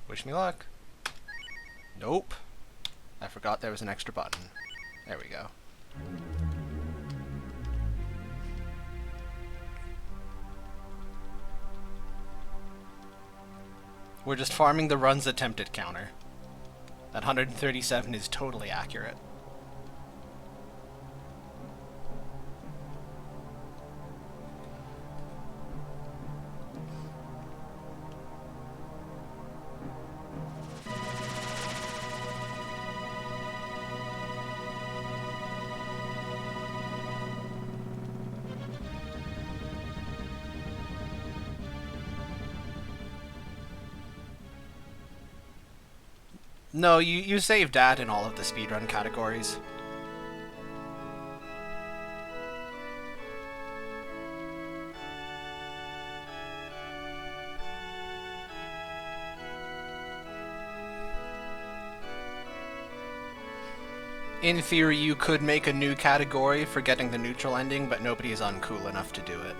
Wish me luck. Nope. I forgot there was an extra button. There we go. We're just farming the runs attempted counter. That 137 is totally accurate. No, you save Dad in all of the speedrun categories. In theory, you could make a new category for getting the neutral ending, but nobody is uncool enough to do it.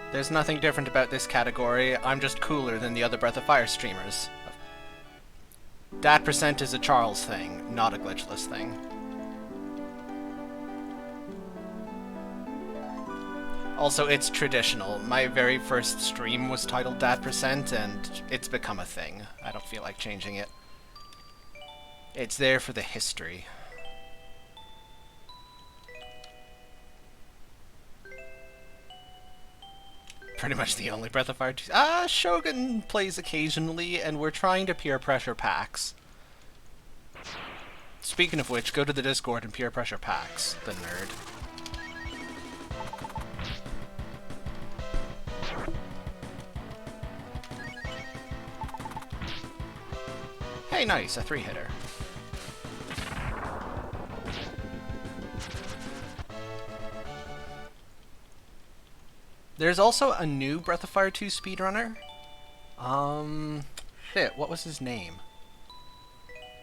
There's nothing different about this category, I'm just cooler than the other Breath of Fire streamers. Dat percent is a Charles thing, not a Glitchless thing. Also, it's traditional. My very first stream was titled Dat percent, and it's become a thing. I don't feel like changing it. It's there for the history. Pretty much the only Breath of Fire 2. Shogun plays occasionally, and we're trying to peer pressure PAX. Speaking of which, go to the Discord and peer pressure PAX, the nerd. Hey, nice, a 3-hitter. There's also a new Breath of Fire 2 speedrunner. Shit, what was his name?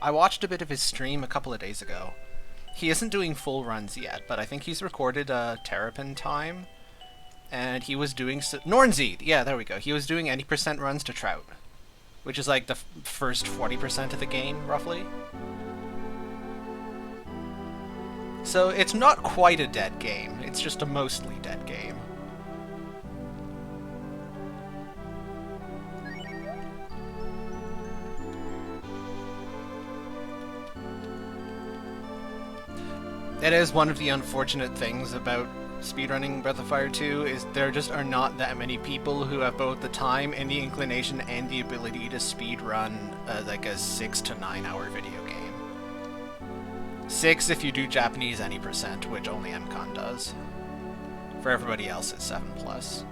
I watched a bit of his stream a couple of days ago. He isn't doing full runs yet, but I think he's recorded a Terrapin time. And he was doing... Nornzeed! Yeah, there we go. He was doing 80% runs to Trout. Which is like the first 40% of the game, roughly. So it's not quite a dead game. It's just a mostly dead game. It is one of the unfortunate things about speedrunning Breath of Fire 2 is there just are not that many people who have both the time and the inclination and the ability to speedrun like a 6 to 9 hour video game. 6 if you do Japanese any percent, which only MCon does. For everybody else it's 7+.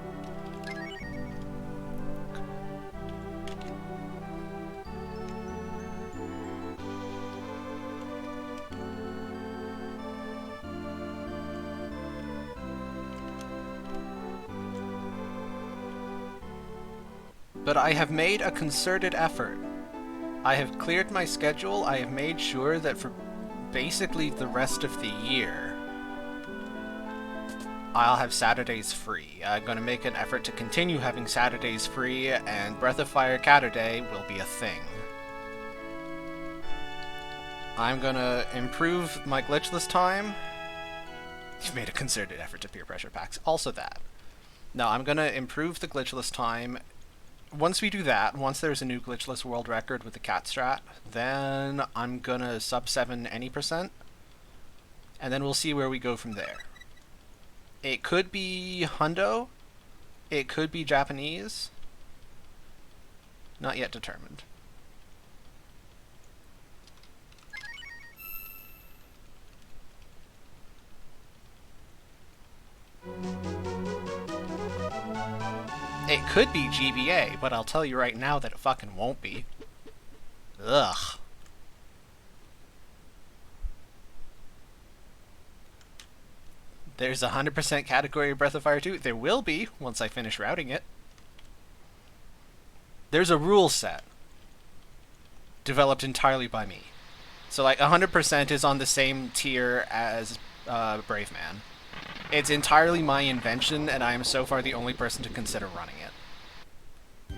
But I have made a concerted effort. I have cleared my schedule. I have made sure that for basically the rest of the year, I'll have Saturdays free. I'm going to make an effort to continue having Saturdays free, and Breath of Fire Saturday will be a thing. I'm going to improve my glitchless time. You've made a concerted effort to peer pressure PAX. Also that. No, I'm going to improve the glitchless time. Once we do that, once there's a new glitchless world record with the Katt strat, then I'm gonna sub 7 any percent, and then we'll see where we go from there. It could be Hundo, it could be Japanese, not yet determined. It could be GBA, but I'll tell you right now that it fucking won't be. Ugh. There's a 100% category of Breath of Fire 2. There will be, once I finish routing it. There's a rule set. Developed entirely by me. So like 100% is on the same tier as Brave Man. It's entirely my invention, and I am so far the only person to consider running it.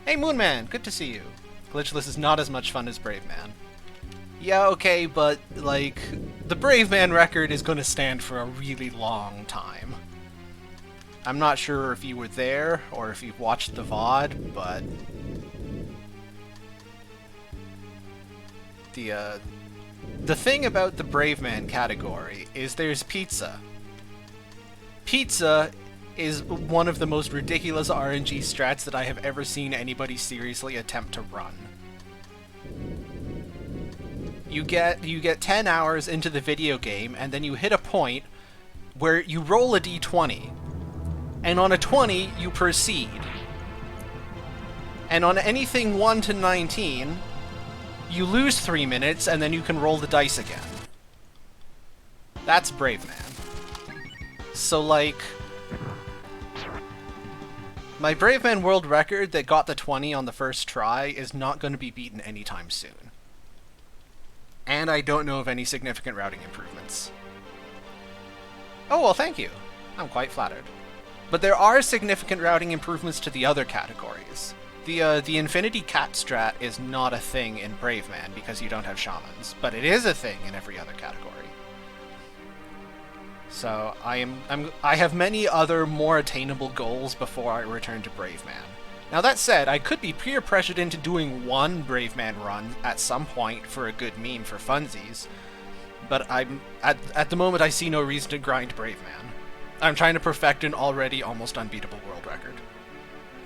Hey Moonman, good to see you. Glitchless is not as much fun as Brave Man. Yeah, okay, but, like, the Brave Man record is going to stand for a really long time. I'm not sure if you were there, or if you've watched the VOD, but... The thing about the Brave Man category is there's pizza. Pizza is one of the most ridiculous RNG strats that I have ever seen anybody seriously attempt to run. You get 10 hours into the video game, and then you hit a point where you roll a d20, and on a 20, you proceed. And on anything 1 to 19, you lose 3 minutes, and then you can roll the dice again. That's Brave Man. So, like... my Brave Man world record that got the 20 on the first try is not going to be beaten anytime soon. And I don't know of any significant routing improvements. Oh, well, thank you. I'm quite flattered. But there are significant routing improvements to the other categories. The Infinity Katt strat is not a thing in Brave Man because you don't have shamans, but it is a thing in every other category. So I have many other more attainable goals before I return to Brave Man. Now that said, I could be peer pressured into doing one Brave Man run at some point for a good meme for funsies, but at the moment I see no reason to grind Brave Man. I'm trying to perfect an already almost unbeatable world record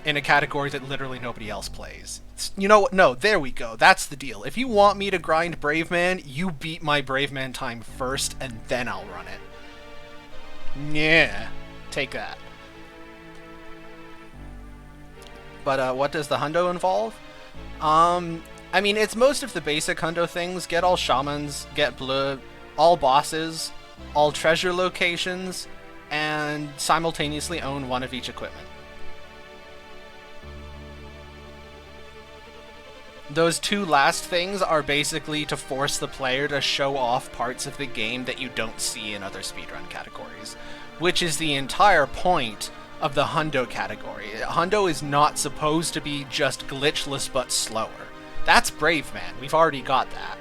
in a category that literally nobody else plays. You know what? No, there we go. That's the deal. If you want me to grind Brave Man, you beat my Brave Man time first, and then I'll run it. Yeah, take that. But what does the hundo involve? I mean, it's most of the basic hundo things. Get all shamans, get bleu, all bosses, all treasure locations, and simultaneously own one of each equipment. Those two last things are basically to force the player to show off parts of the game that you don't see in other speedrun categories, which is the entire point of the hundo category. Hundo is not supposed to be just glitchless but slower. That's Brave Man. We've already got that.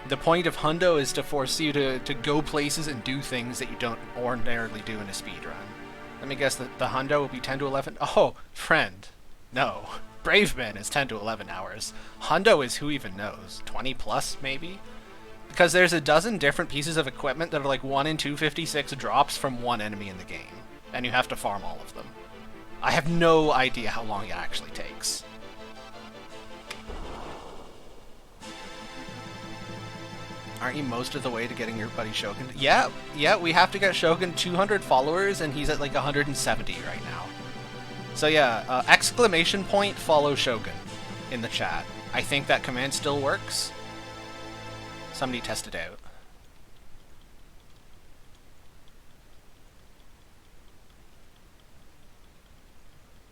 The point of hundo is to force you to go places and do things that you don't ordinarily do in a speedrun. Let me guess that the hundo will be 10 to 11? Oh, friend. No. Brave Man is 10 to 11 hours. Hundo is who even knows? 20 plus, maybe? Because there's a dozen different pieces of equipment that are like 1 in 256 drops from one enemy in the game. And you have to farm all of them. I have no idea how long it actually takes. Aren't you most of the way to getting your buddy Shogun? Yeah, we have to get Shogun 200 followers, and he's at like 170 right now. So yeah, exclamation point follow Shogun in the chat. I think that command still works. Somebody test it out.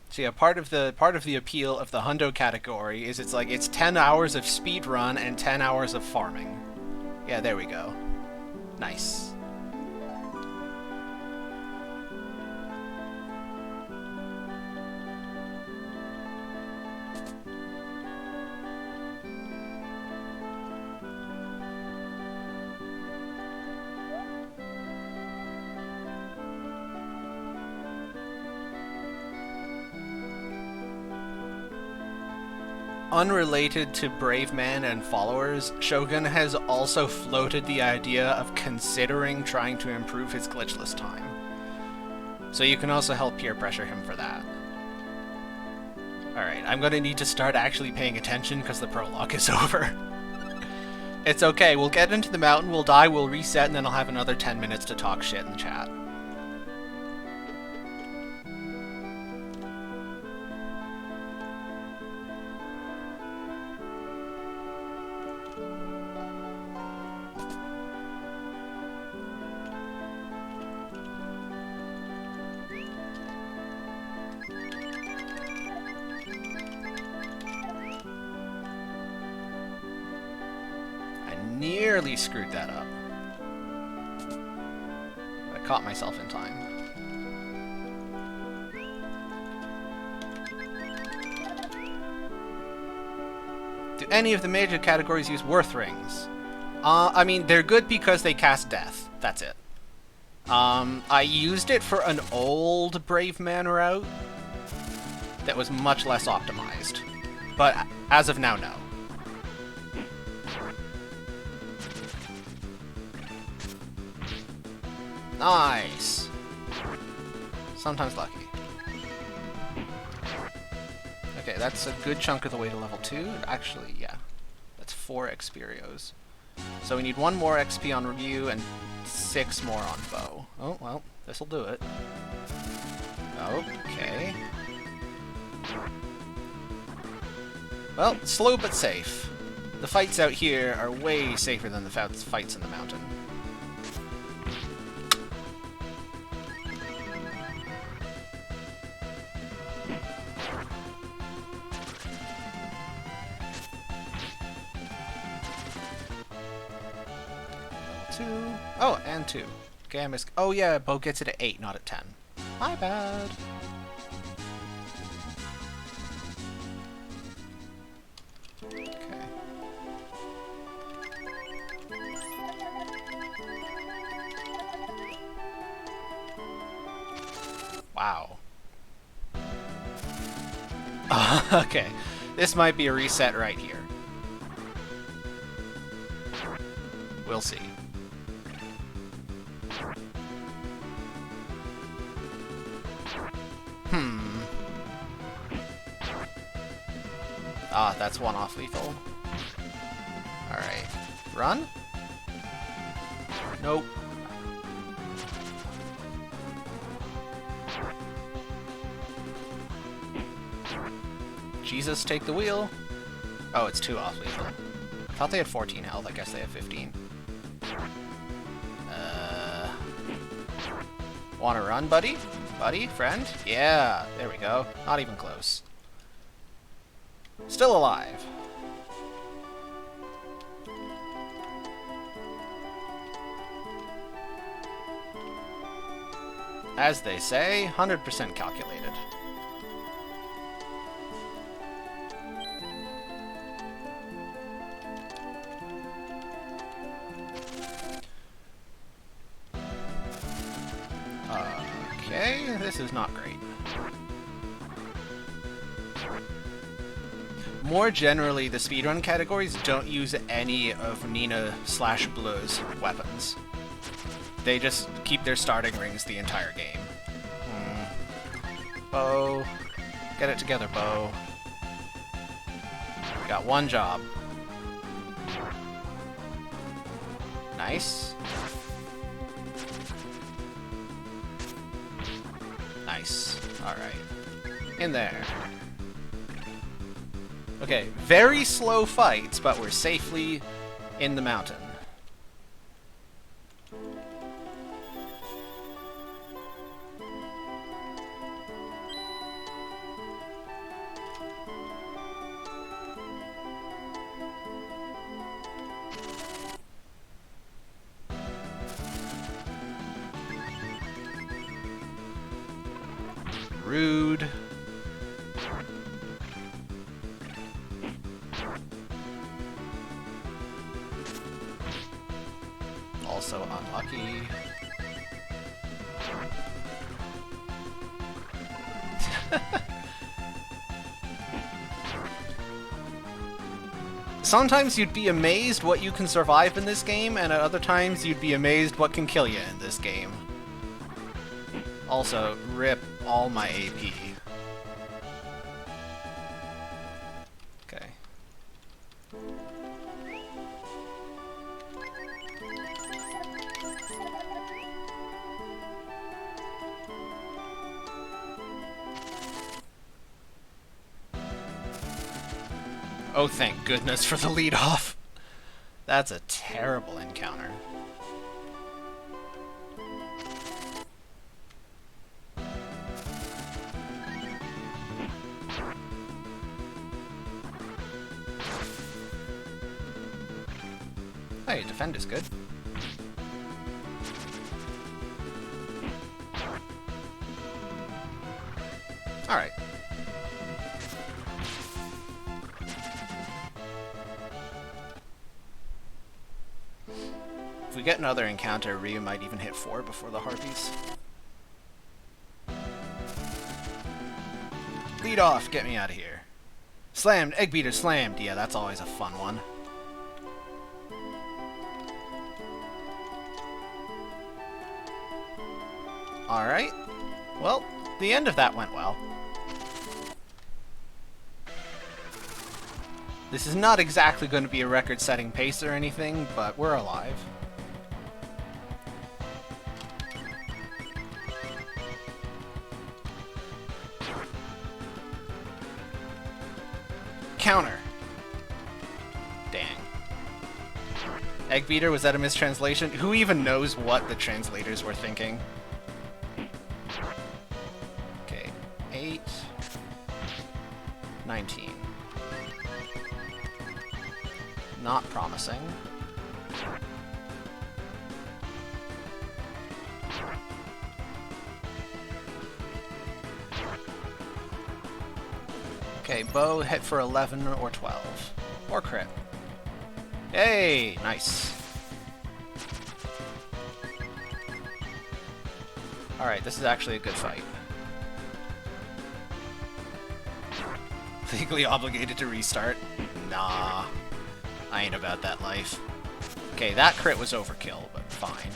So yeah, part of the appeal of the hundo category is it's 10 hours of speed run and 10 hours of farming. Yeah, there we go. Nice. Unrelated to Brave Man and followers, Shogun has also floated the idea of considering trying to improve his glitchless time. So you can also help peer pressure him for that. Alright, I'm gonna need to start actually paying attention because the prologue is over. It's okay, we'll get into the mountain, we'll die, we'll reset, and then I'll have another 10 minutes to talk shit in chat. nearly screwed that up. I caught myself in time. Do any of the major categories use worth rings? I mean, they're good because they cast death. That's it. I used it for an old Brave Man route that was much less optimized. But as of now, no. Nice. Sometimes lucky. Okay, that's a good chunk of the way to level 2. Actually, yeah. That's 4 Experios. So we need 1 more XP on review and 6 more on bow. Oh, well, this'll do it. Okay. Well, slow but safe. The fights out here are way safer than the fights in the mountain. Oh, and 2. Okay, I missed. Oh yeah, Bo gets it at 8, not at 10. My bad. Okay. Wow. Okay, this might be a reset right here. We'll see. Ah, that's 1 off lethal. Alright. Run? Nope. Jesus, take the wheel. Oh, it's 2 off lethal. I thought they had 14 health. I guess they have 15. Wanna run, buddy? Buddy? Friend? Yeah, there we go. Not even close. Still alive. As they say, 100% calculated. Okay, this is not great. More generally, the speedrun categories don't use any of Nina/Blue's weapons. They just keep their starting rings the entire game. Bo. Get it together, Bo. Got 1 job. Nice. Nice. Alright. In there. Okay, very slow fights, but we're safely in the mountain. Rude. Also unlucky. Sometimes you'd be amazed what you can survive in this game, and at other times you'd be amazed what can kill you in this game. Also, rip all my AP. Okay. Oh, thank goodness for the lead off. That's a terrible encounter. Hey, defend is good. Alright. If we get another encounter, Ryu might even hit 4 before the Harpies. Lead off, get me out of here. Slammed, Egg Beater slammed. Yeah, that's always a fun one. Alright. Well, the end of that went well. This is not exactly going to be a record-setting pace or anything, but we're alive. Counter. Dang. Egg Beater, was that a mistranslation? Who even knows what the translators were thinking? Okay. 8. 19. Not promising. Okay, bow hit for 11 or 12. Or crit. Hey, nice. Alright, this is actually a good fight. Legally obligated to restart? Nah. I ain't about that life. Okay, that crit was overkill, but fine.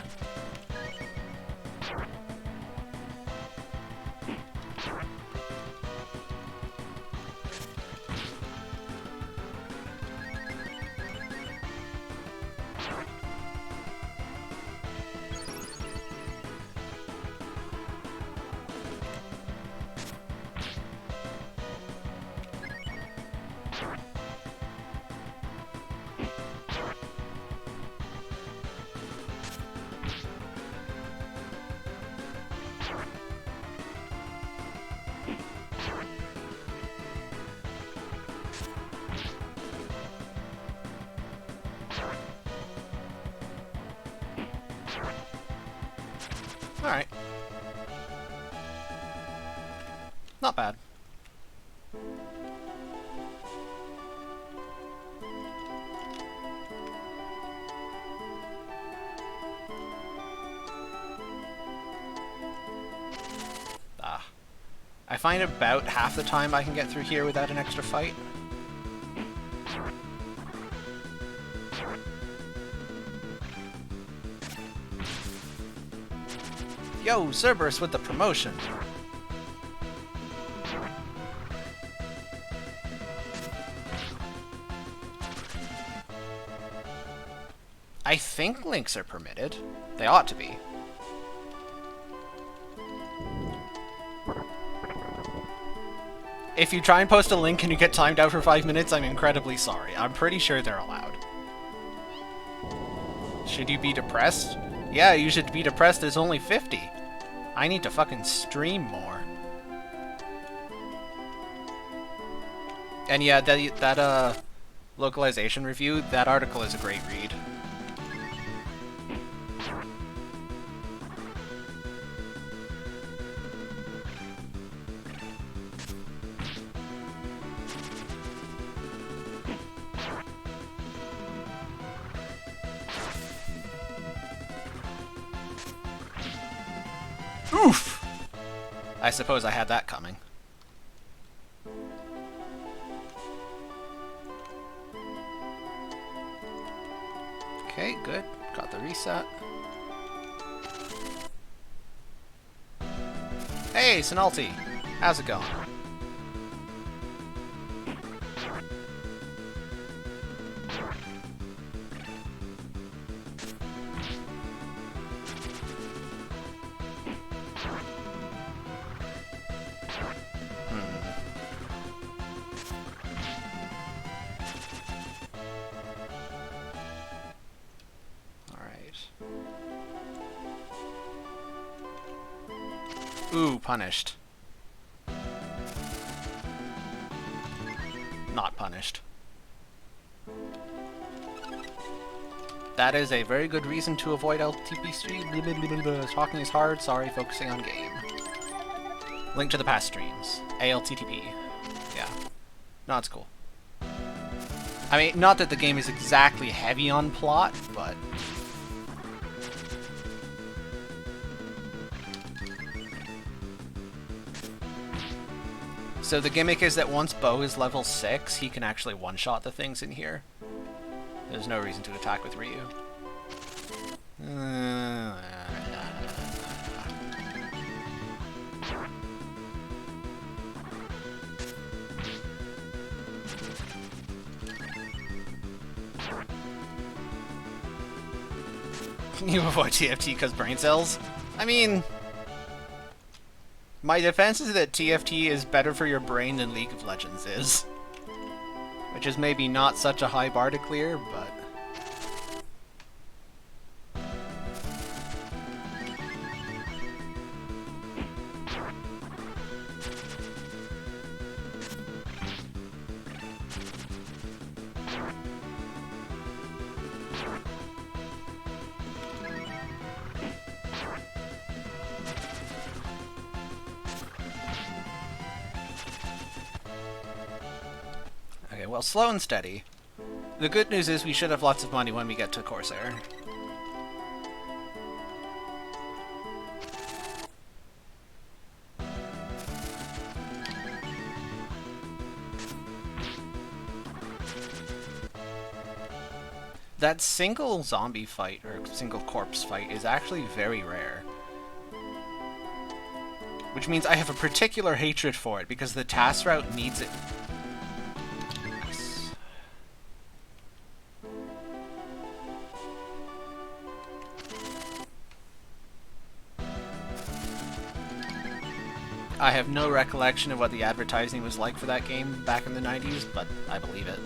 Alright. Not bad. I find about half the time I can get through here without an extra fight. Yo, Cerberus with the promotion! I think links are permitted. They ought to be. If you try and post a link and you get timed out for 5 minutes, I'm incredibly sorry. I'm pretty sure they're allowed. Should you be depressed? Yeah, you should be depressed. There's only 50. I need to fucking stream more. And yeah, that localization review, that article is a great read. Oof! I suppose I had that coming. Okay, good. Got the reset. Hey, Sinalti! How's it going? Ooh, punished. Not punished. That is a very good reason to avoid LTP stream. Talking is hard, sorry, focusing on game. Link to the past streams. ALTTP. Yeah. No, it's cool. I mean, not that the game is exactly heavy on plot, but... So the gimmick is that once Bo is level 6, he can actually one-shot the things in here. There's no reason to attack with Ryu. You avoid TFT because brain cells? I mean... My defense is that TFT is better for your brain than League of Legends is. Which is maybe not such a high bar to clear, but... Okay, well, slow and steady. The good news is we should have lots of money when we get to Corsair. That single zombie fight, or single corpse fight, is actually very rare. Which means I have a particular hatred for it, because the task route needs it. I have no recollection of what the advertising was like for that game back in the 90s, but I believe it.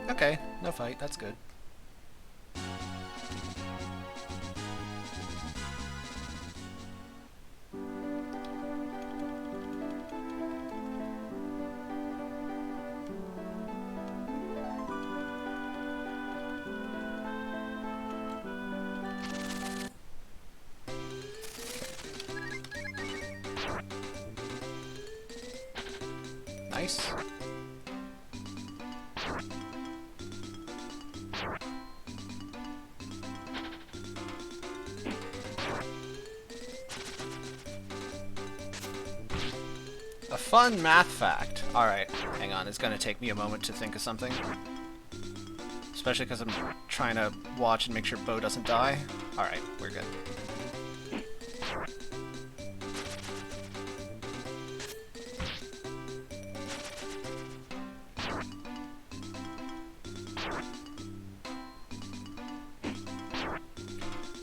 Okay, no fight, that's good. Nice. A fun math fact. Alright, hang on, it's gonna take me a moment to think of something. Especially because I'm trying to watch and make sure Bo doesn't die. Alright, we're good.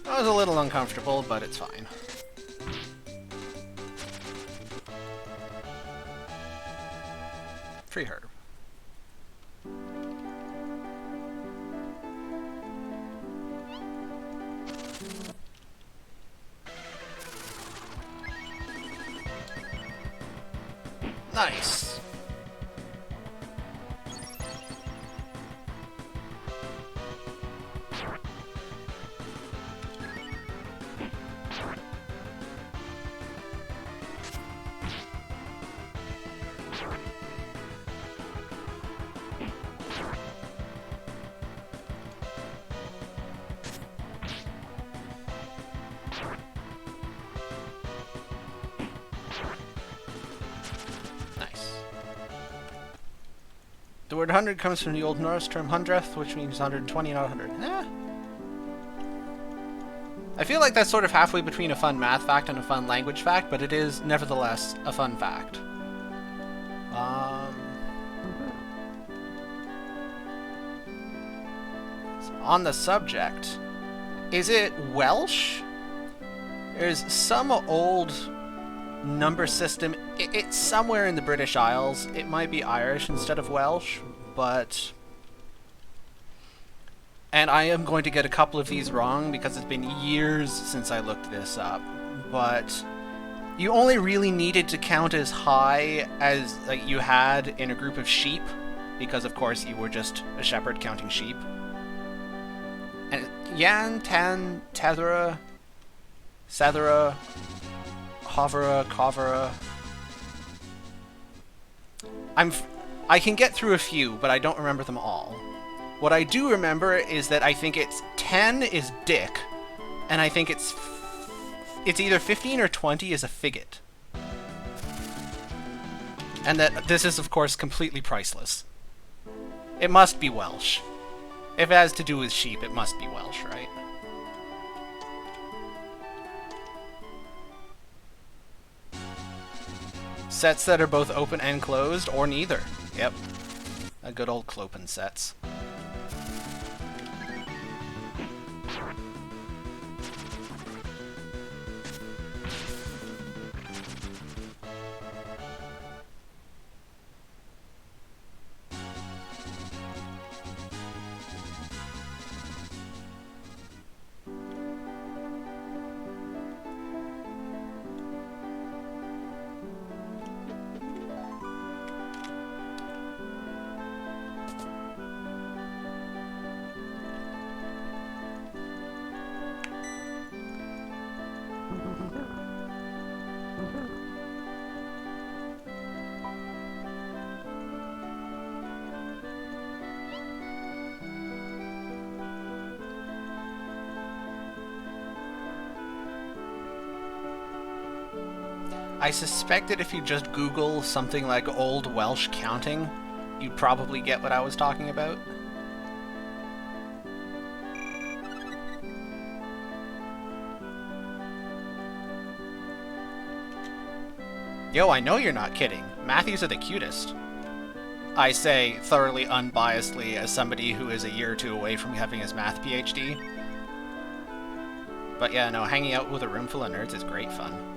I was a little uncomfortable, but it's fine. Free her. Nice. The word 100 comes from the Old Norse term hundredth, which means 120, not 100. Eh. I feel like that's sort of halfway between a fun math fact and a fun language fact, but it is, nevertheless, a fun fact. On the subject, Is it Welsh? There's some old number system. It's somewhere in the British Isles. It might be Irish instead of Welsh, but... And I am going to get a couple of these wrong because it's been years since I looked this up. But you only really needed to count as high as you had in a group of sheep, because of course you were just a shepherd counting sheep. And Yan, Tan, Tethera, Sethera, Hovera, Covera. I can get through a few, but I don't remember them all. What I do remember is that I think it's 10 is dick, and I think it's either 15 or 20 is a figgot. And that this is, of course, completely priceless. It must be Welsh. If it has to do with sheep, it must be Welsh, right? Sets that are both open and closed, or neither. Yep. A good old Clopen sets. I suspect that if you just Google something like Old Welsh counting, you'd probably get what I was talking about. Yo, I know you're not kidding. Matthews are the cutest. I say thoroughly unbiasedly as somebody who is a year or two away from having his math PhD. But yeah, no, hanging out with a room full of nerds is great fun.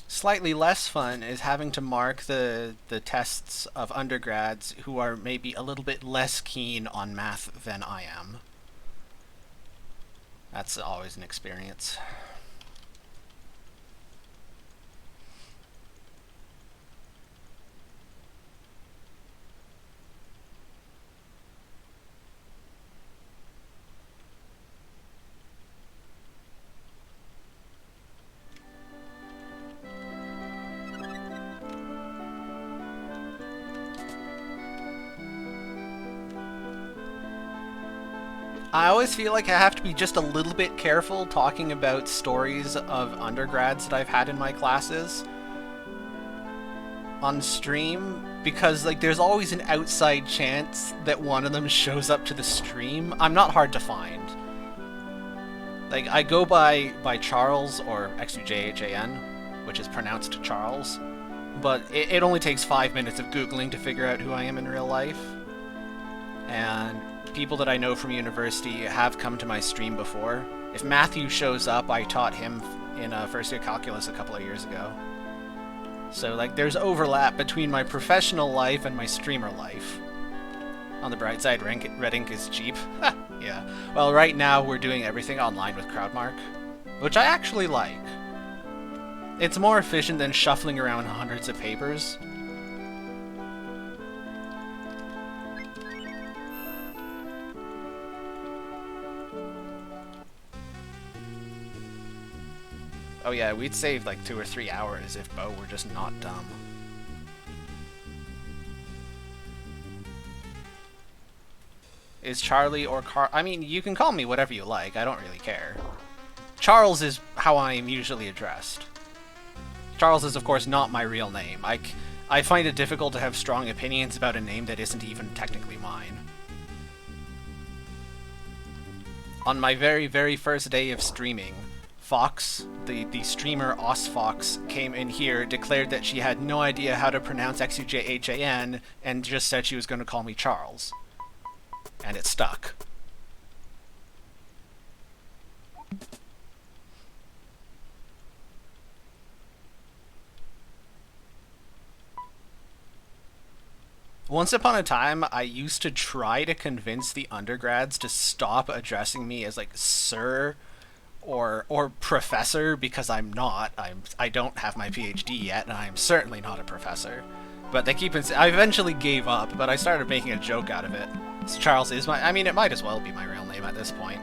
Slightly less fun is having to mark the tests of undergrads who are maybe a little bit less keen on math than I am. That's always an experience. I always feel like I have to be just a little bit careful talking about stories of undergrads that I've had in my classes on stream, because like there's always an outside chance that one of them shows up to the stream. I'm not hard to find. Like I go by Charles, or XUJHAN, which is pronounced Charles, but it only takes 5 minutes of Googling to figure out who I am in real life. And people that I know from university have come to my stream before. If Matthew shows up, I taught him in first year calculus a couple of years ago. So like there's overlap between my professional life and my streamer life. On the bright side, red ink is cheap. Yeah. Well, right now we're doing everything online with Crowdmark, which I actually like. It's more efficient than shuffling around hundreds of papers. Oh yeah, we'd save like 2 or 3 hours if Bo were just not dumb. Is Charlie or Carl? I mean, you can call me whatever you like, I don't really care. Charles is how I am usually addressed. Charles is of course not my real name. I find it difficult to have strong opinions about a name that isn't even technically mine. On my very, very first day of streaming, Fox, the streamer OsFox, came in here, declared that she had no idea how to pronounce XUJHAN, and just said she was going to call me Charles. And it stuck. Once upon a time, I used to try to convince the undergrads to stop addressing me as, like, sir or professor, because I'm not. I don't have my PhD yet, and I'm certainly not a professor. But they keep I eventually gave up, but I started making a joke out of it. So Charles is my... I mean, it might as well be my real name at this point.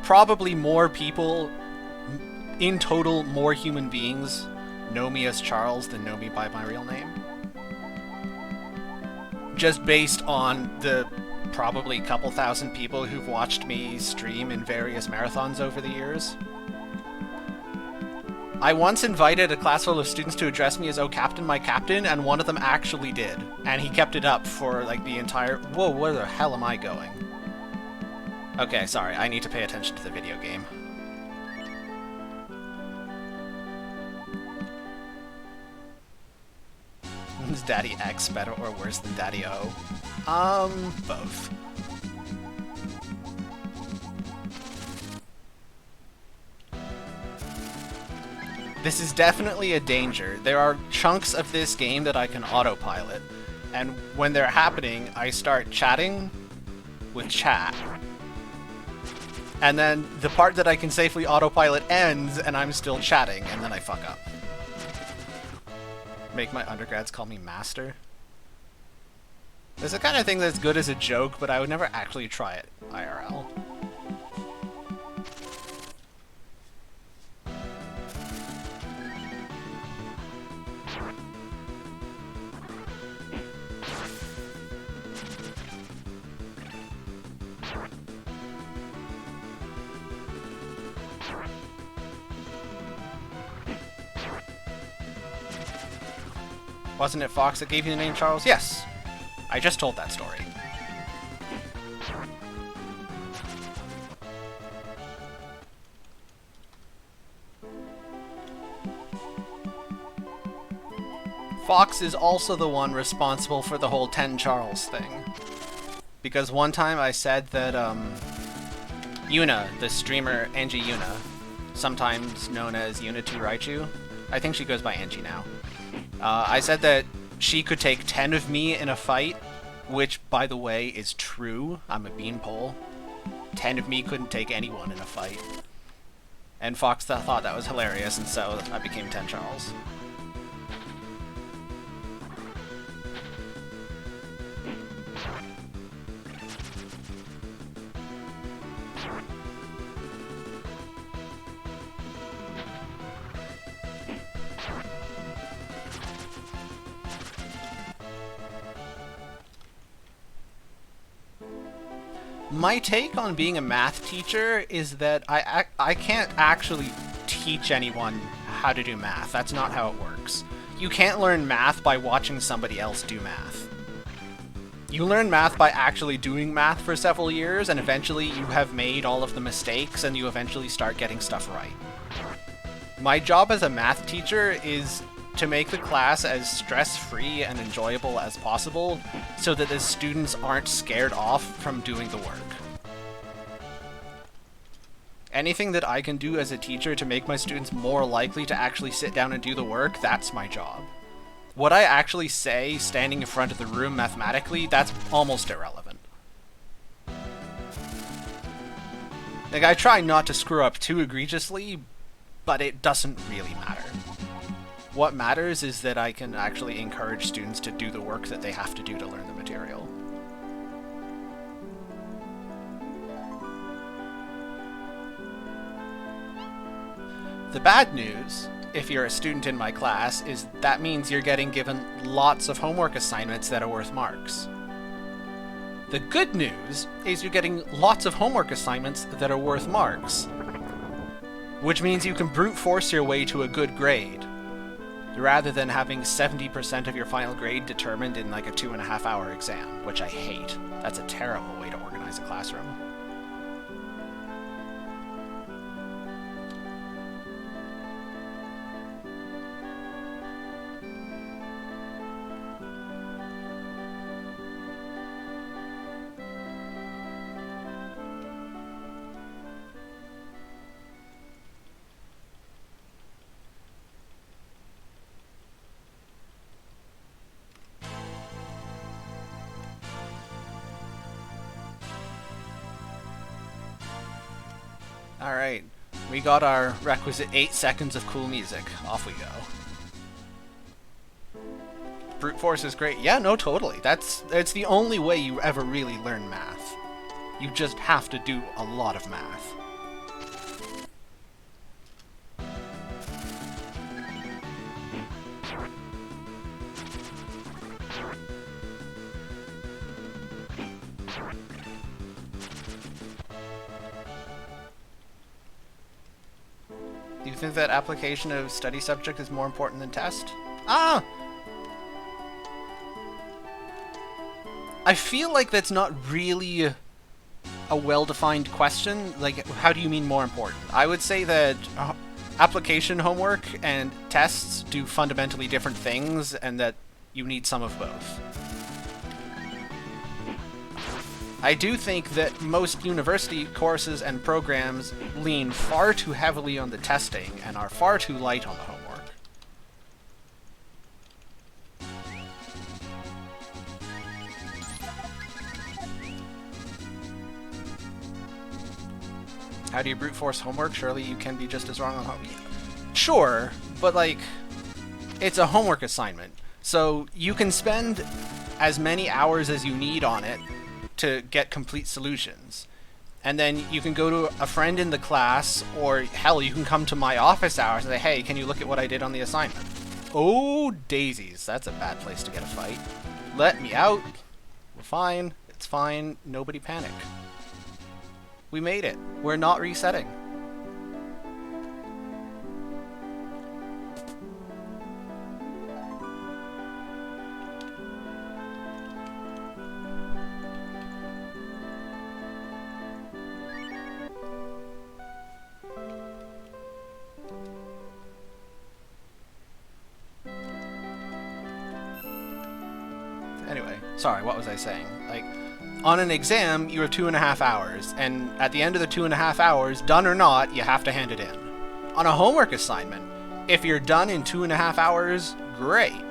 Probably more people, in total, more human beings know me as Charles than know me by my real name. Just based on the probably couple thousand people who've watched me stream in various marathons over the years. I once invited a class full of students to address me as "Oh Captain, my Captain," and one of them actually did. And he kept it up for, like, the entire... Whoa, where the hell am I going? Okay, sorry, I need to pay attention to the video game. Is Daddy X better or worse than Daddy O? Both. This is definitely a danger. There are chunks of this game that I can autopilot, and when they're happening, I start chatting with chat. And then the part that I can safely autopilot ends, and I'm still chatting, and then I fuck up. Make my undergrads call me master. It's the kind of thing that's good as a joke, but I would never actually try it IRL. Wasn't it Fox that gave you the name Charles? Yes! I just told that story. Fox is also the one responsible for the whole 10 Charles thing. Because one time I said that, Yuna, the streamer Angie Yuna, sometimes known as Yuna2 Raichu, I think she goes by Angie now. I said that she could take 10 of me in a fight, which, by the way, is true. I'm a beanpole. 10 of me couldn't take anyone in a fight. And Fox thought that was hilarious, and so I became 10 Charles. My take on being a math teacher is that I can't actually teach anyone how to do math. That's not how it works. You can't learn math by watching somebody else do math. You learn math by actually doing math for several years, and eventually you have made all of the mistakes, and you eventually start getting stuff right. My job as a math teacher is to make the class as stress-free and enjoyable as possible, so that the students aren't scared off from doing the work. Anything that I can do as a teacher to make my students more likely to actually sit down and do the work, that's my job. What I actually say standing in front of the room mathematically, that's almost irrelevant. Like, I try not to screw up too egregiously, but it doesn't really matter. What matters is that I can actually encourage students to do the work that they have to do to learn the material. The bad news, if you're a student in my class, is that means you're getting given lots of homework assignments that are worth marks. The good news is you're getting lots of homework assignments that are worth marks, which means you can brute force your way to a good grade, rather than having 70% of your final grade determined in like a 2.5-hour exam, which I hate. That's a terrible way to organize a classroom. Alright, we got our requisite 8 seconds of cool music. Off we go. Brute force is great. Yeah, no, totally. It's the only way you ever really learn math. You just have to do a lot of math. Do you think that application of study subject is more important than test? Ah! I feel like that's not really a well-defined question. Like, how do you mean more important? I would say that application homework and tests do fundamentally different things, and that you need some of both. I do think that most university courses and programs lean far too heavily on the testing and are far too light on the homework. How do you brute force homework? Surely you can be just as wrong on homework. Sure, but like, it's a homework assignment. So you can spend as many hours as you need on it to get complete solutions. And then you can go to a friend in the class, or hell, you can come to my office hours and say, hey, can you look at what I did on the assignment? Oh, daisies. That's a bad place to get a fight. Let me out. We're fine. It's fine. Nobody panic. We made it. We're not resetting. Anyway, sorry, what was I saying? Like, on an exam, you have 2.5 hours, and at the end of the 2.5 hours, done or not, you have to hand it in. On a homework assignment, if you're done in 2.5 hours, great.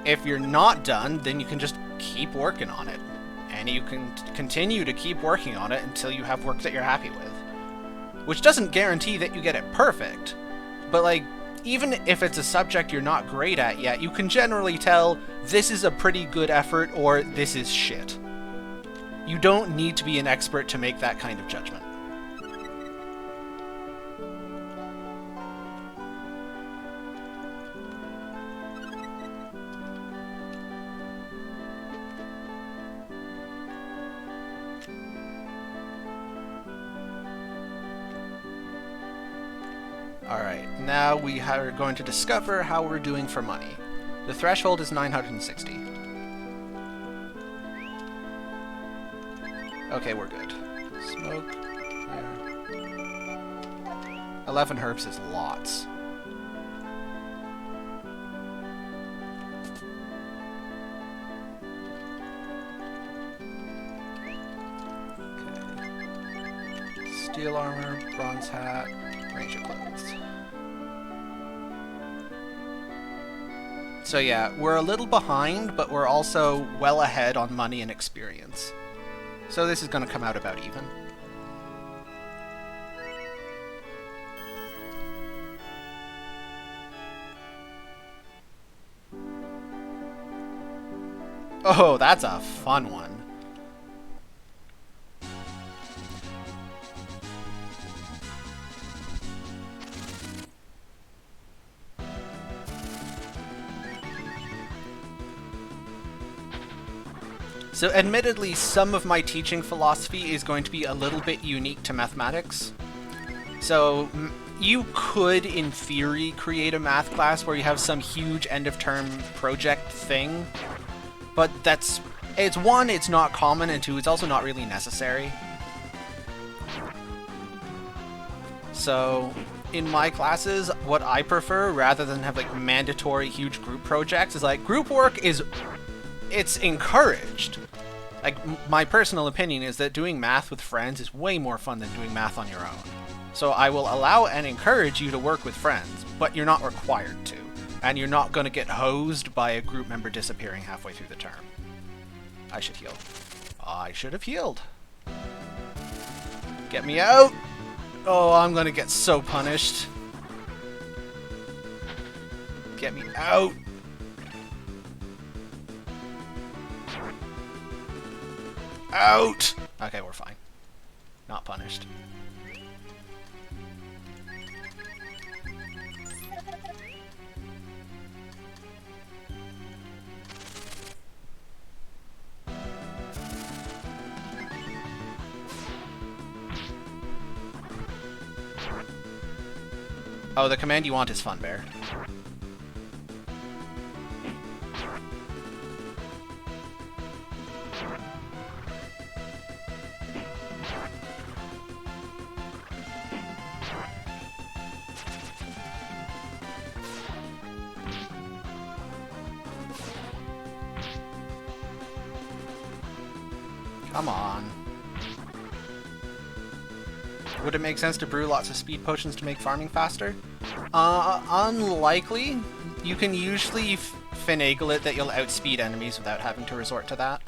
If you're not done, then you can just keep working on it. And you can continue to keep working on it until you have work that you're happy with. Which doesn't guarantee that you get it perfect, but like, even if it's a subject you're not great at yet, you can generally tell this is a pretty good effort or this is shit. You don't need to be an expert to make that kind of judgment. Alright, now we are going to discover how we're doing for money. The threshold is 960. Okay, we're good. Smoke. Yeah. 11 herbs is lots. Okay. Steel armor, bronze hat, ranger clothes. So yeah, we're a little behind, but we're also well ahead on money and experience. So this is going to come out about even. Oh, that's a fun one. So admittedly, some of my teaching philosophy is going to be a little bit unique to mathematics. So you could, in theory, create a math class where you have some huge end-of-term project thing, but it's one, it's not common, and two, it's also not really necessary. So in my classes, what I prefer, rather than have like mandatory huge group projects, is like group work it's encouraged. Like, my personal opinion is that doing math with friends is way more fun than doing math on your own. So I will allow and encourage you to work with friends, but you're not required to. And you're not going to get hosed by a group member disappearing halfway through the term. I should heal. I should have healed. Get me out! Oh, I'm gonna get so punished. Get me out. Out! Okay, we're fine. Not punished. Oh, the command you want is Fun Bear. Come on. Would it make sense to brew lots of speed potions to make farming faster? Unlikely. You can usually finagle it that you'll outspeed enemies without having to resort to that.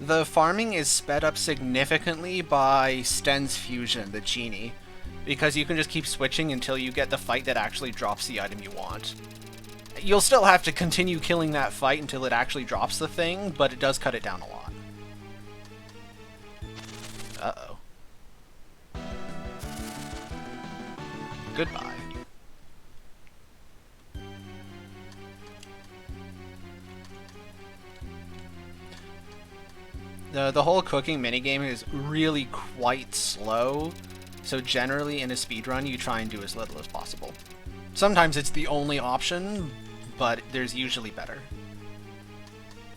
The farming is sped up significantly by Sten's Fusion, the genie, because you can just keep switching until you get the fight that actually drops the item you want. You'll still have to continue killing that fight until it actually drops the thing, but it does cut it down a lot. Uh-oh. Goodbye. The whole cooking minigame is really quite slow, so generally in a speedrun you try and do as little as possible. Sometimes it's the only option, but there's usually better.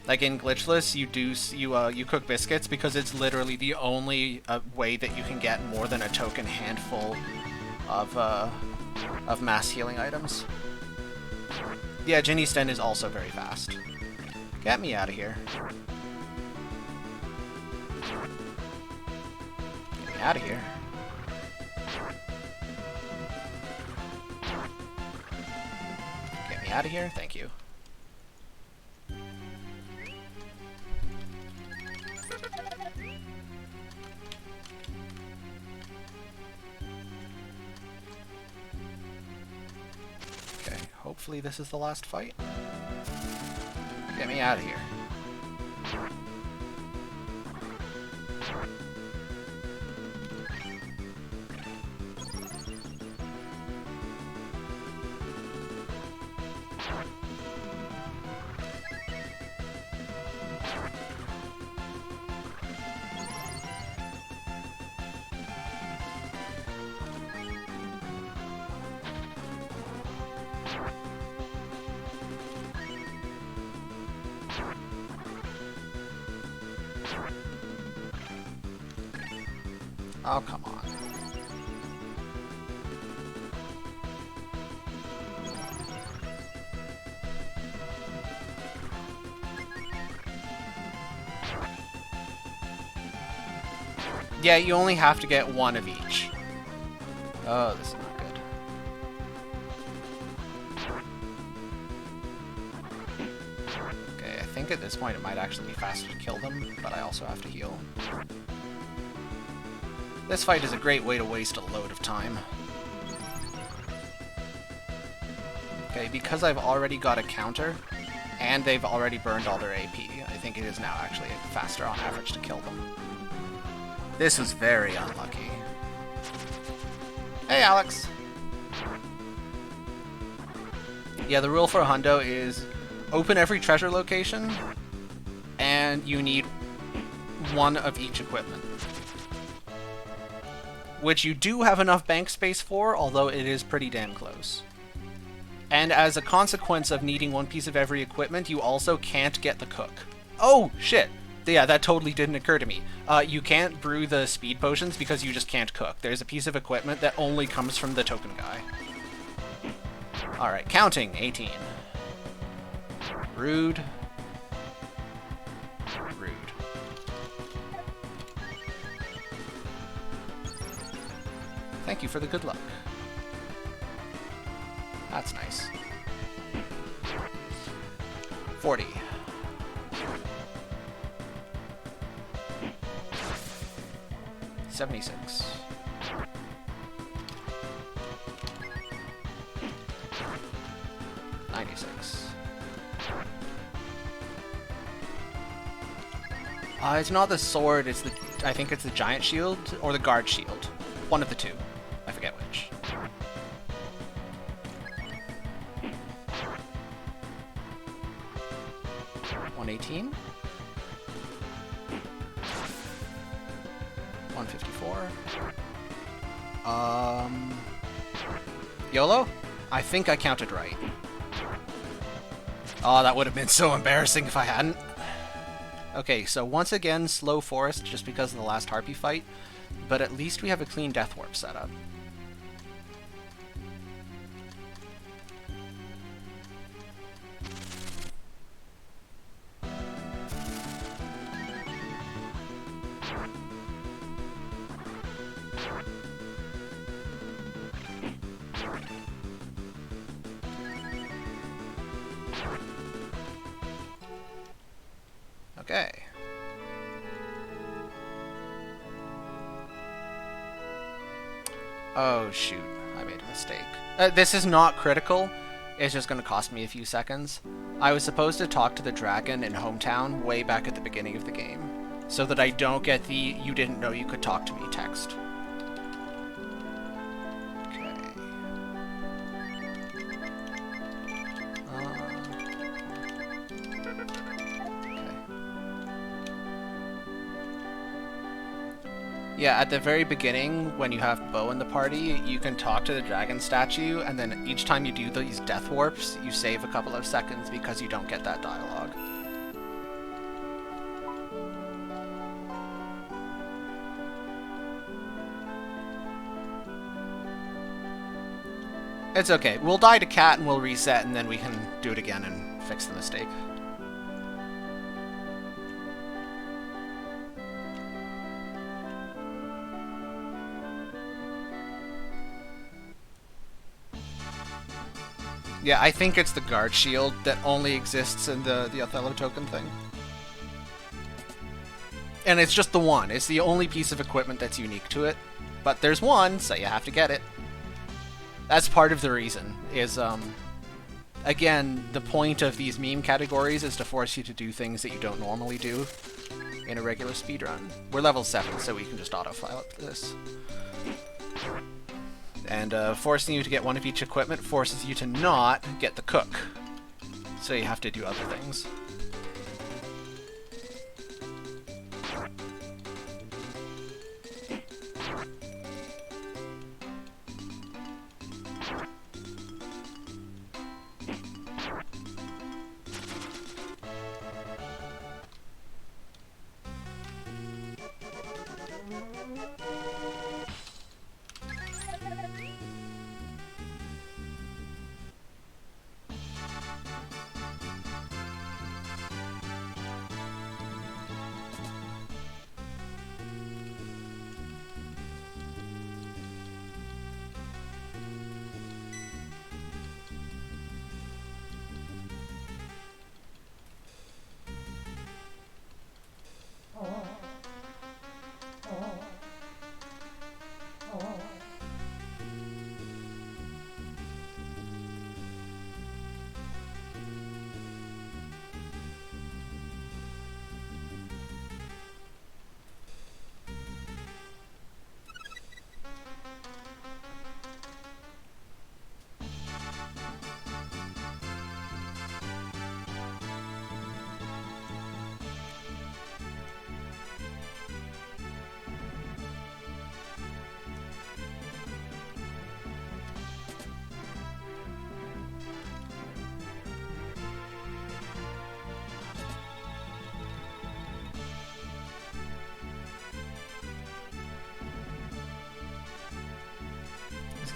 Like in Glitchless, you cook biscuits because it's literally the only way that you can get more than a token handful of mass healing items. Yeah, Ginny Sten is also very fast. Get me out of here. Get me out of here. Get me out of here, thank you. Okay, hopefully this is the last fight. Get me out of here. Oh, come on. Yeah, you only have to get one of each. Oh, this is not good. Okay, I think at this point it might actually be faster to kill them, but I also have to heal. This fight is a great way to waste a load of time. Okay, because I've already got a counter, and they've already burned all their AP, I think it is now actually faster on average to kill them. This was very unlucky. Hey, Alex! Yeah, the rule for Hundo is open every treasure location, and you need one of each equipment. Which you do have enough bank space for, although it is pretty damn close. And as a consequence of needing one piece of every equipment, you also can't get the cook. Oh, shit! Yeah, that totally didn't occur to me. You can't brew the speed potions because you just can't cook. There's a piece of equipment that only comes from the token guy. Alright, counting, 18. Rude. Rude. Thank you for the good luck. That's nice. 40. 76. It's not the sword, it's the... I think it's the giant shield, or the guard shield. One of the two. I forget which. $118. $154. YOLO? I think I counted right. Oh, that would have been so embarrassing if I hadn't. Okay, so once again, slow forest just because of the last Harpy fight, but at least we have a clean Death Warp setup. Okay. Oh shoot, I made a mistake. This is not critical, it's just gonna cost me a few seconds. I was supposed to talk to the dragon in Hometown way back at the beginning of the game, so that I don't get the "you didn't know you could talk to me" text. Yeah, at the very beginning, when you have Bo in the party, you can talk to the dragon statue, and then each time you do these death warps, you save a couple of seconds because you don't get that dialogue. It's okay. We'll die to Katt and we'll reset, and then we can do it again and fix the mistake. Yeah, I think it's the guard shield that only exists in the Othello token thing. And it's just the one. It's the only piece of equipment that's unique to it. But there's one, so you have to get it. That's part of the reason, is, again, the point of these meme categories is to force you to do things that you don't normally do in a regular speedrun. We're level 7, so we can just autofile up this. And forcing you to get one of each equipment forces you to not get the cook. So you have to do other things.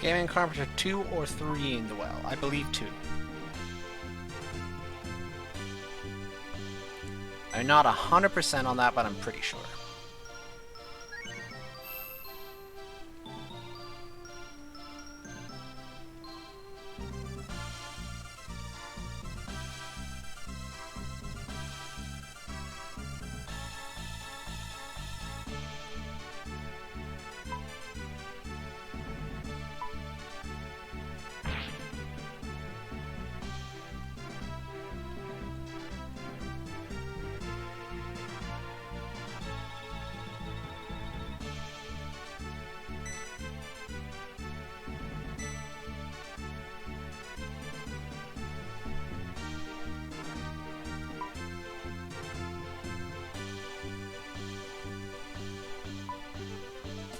Gaming encounter 2 or 3 in the well. I believe 2. I'm not 100% on that, but I'm pretty sure.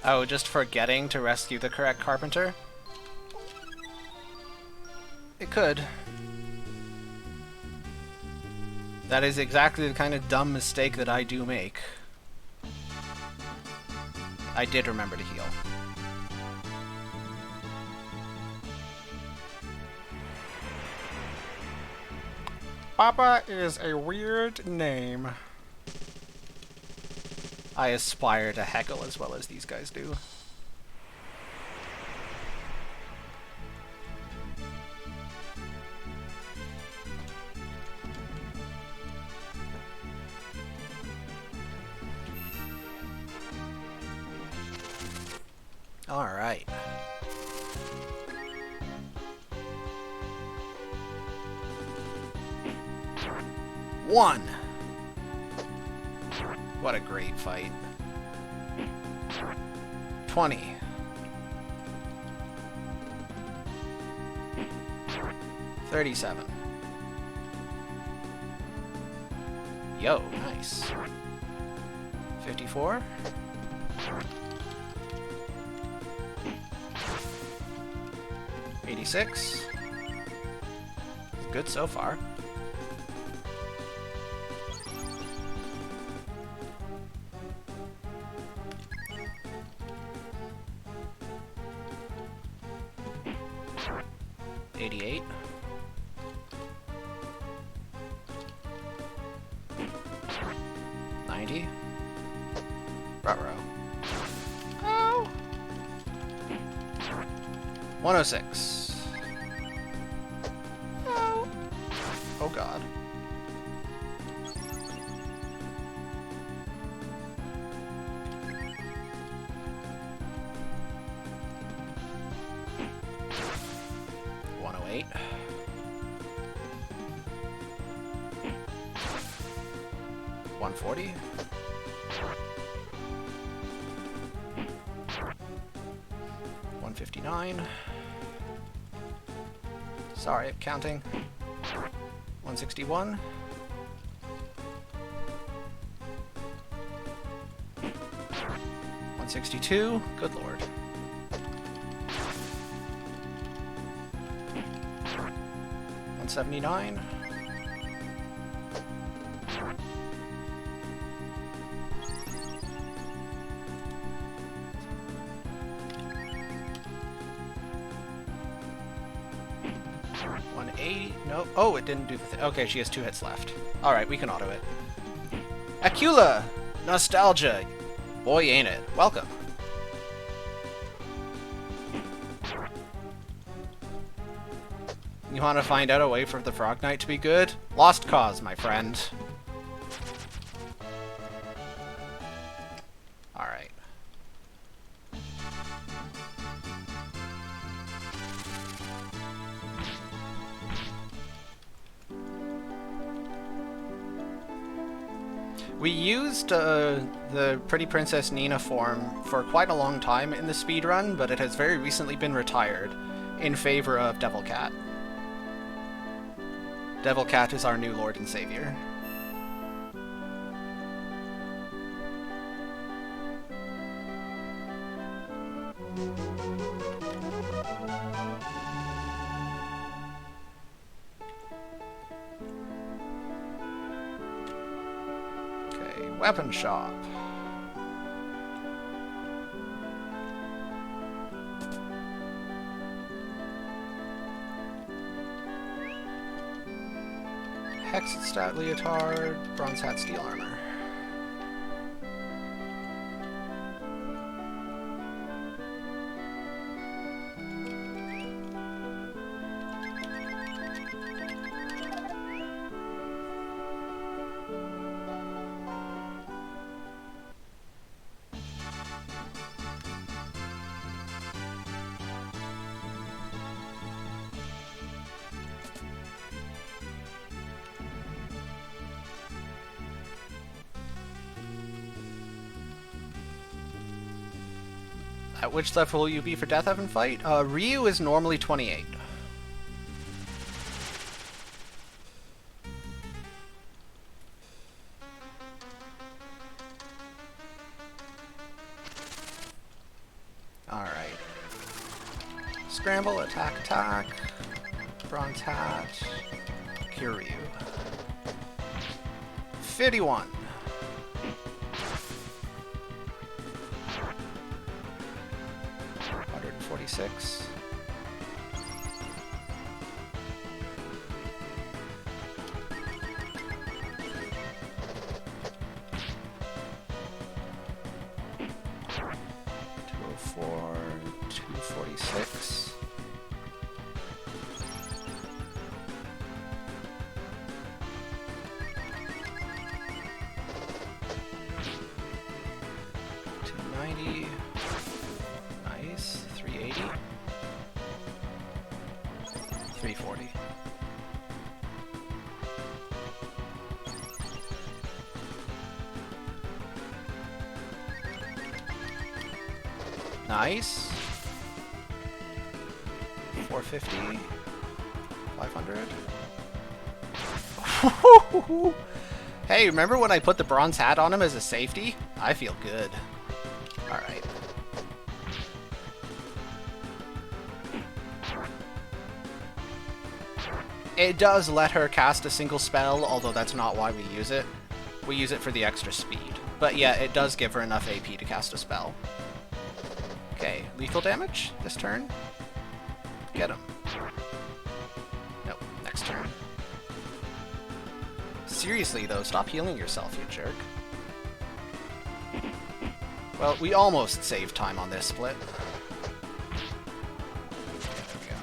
Oh, just forgetting to rescue the correct carpenter? It could. That is exactly the kind of dumb mistake that I do make. I did remember to heal. Baba is a weird name. I aspire to heckle as well as these guys do. Alright. One! What a great fight. 20. 37. Yo, nice. 54. 86. Good so far. $88. 90. Ruh-roh. Oh! 106. Oh. Oh god. $108. 140. 159. Sorry, counting. 161. 162. Good lord. 179. 180. No. Oh, it didn't do the thing. Okay, she has 2 hits left. Alright, we can auto it. Acula! Nostalgia! Boy, ain't it. Welcome. You want to find out a way for the Frog Knight to be good? Lost cause, my friend. Alright. We used the Pretty Princess Nina form for quite a long time in the speedrun, but it has very recently been retired in favor of Devil Katt. Devil Katt is our new Lord and Savior. Okay, weapon shop. Hexed stat leotard, bronze hat, steel armor. At which level will you be for Death Heaven fight? Ryu is normally 28. Scramble, attack, attack. Bronze hat. Kiryu. 51. 146. For 246. $290. Nice. 380. 340. Nice. 450. 500. Hey, remember when I put the bronze hat on him as a safety? I feel good. Alright. It does let her cast a single spell, although that's not why we use it. We use it for the extra speed. But yeah, it does give her enough AP to cast a spell. Okay, lethal damage this turn. Get him. Nope, next turn. Seriously though, stop healing yourself, you jerk. Well, we almost saved time on this split. There we go.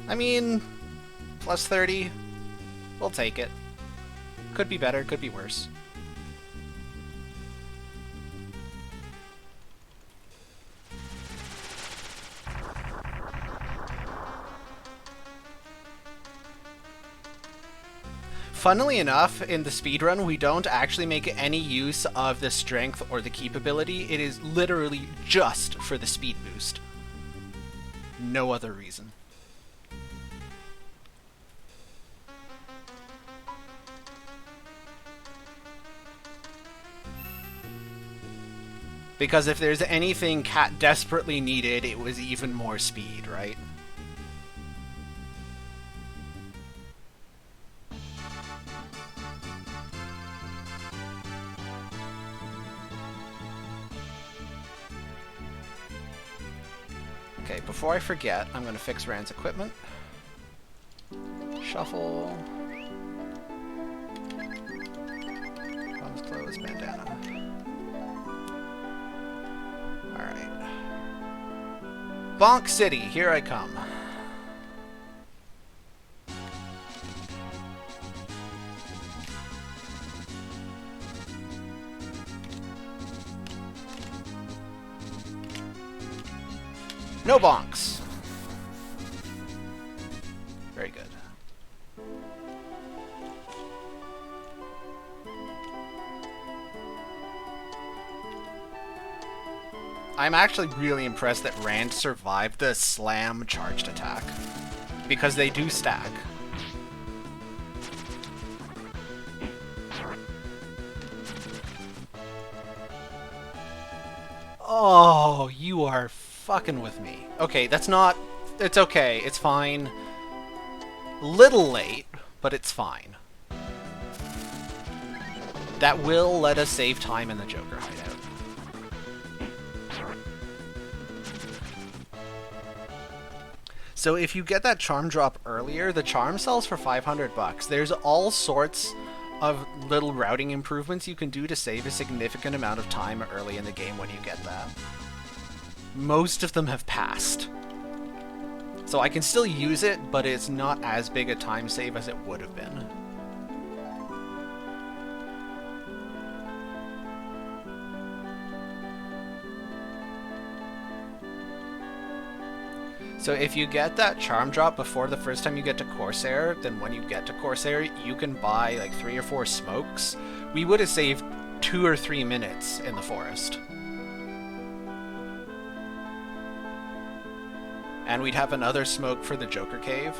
I mean, plus 30. We'll take it. Could be better, could be worse. Funnily enough, in the speedrun, we don't actually make any use of the strength or the keep ability. It is literally just for the speed boost. No other reason. Because if there's anything Katt desperately needed, it was even more speed, right? Okay, before I forget, I'm going to fix Rand's equipment. Shuffle. Thumbs closed, bandana. Alright. Bonk City, here I come. No bonks. Very good. I'm actually really impressed that Rand survived the slam charged attack, because they do stack. Oh, you are fucking with me. Okay, that's not... It's okay, it's fine. Little late, but it's fine. That will let us save time in the Joker hideout. So if you get that charm drop earlier, the charm sells for 500 bucks. There's all sorts of little routing improvements you can do to save a significant amount of time early in the game when you get that. Most of them have passed. So I can still use it, but it's not as big a time save as it would have been. So if you get that charm drop before the first time you get to Corsair, then when you get to Corsair, you can buy like 3 or 4 smokes. We would have saved 2 or 3 minutes in the forest. And we'd have another smoke for the Joker Cave.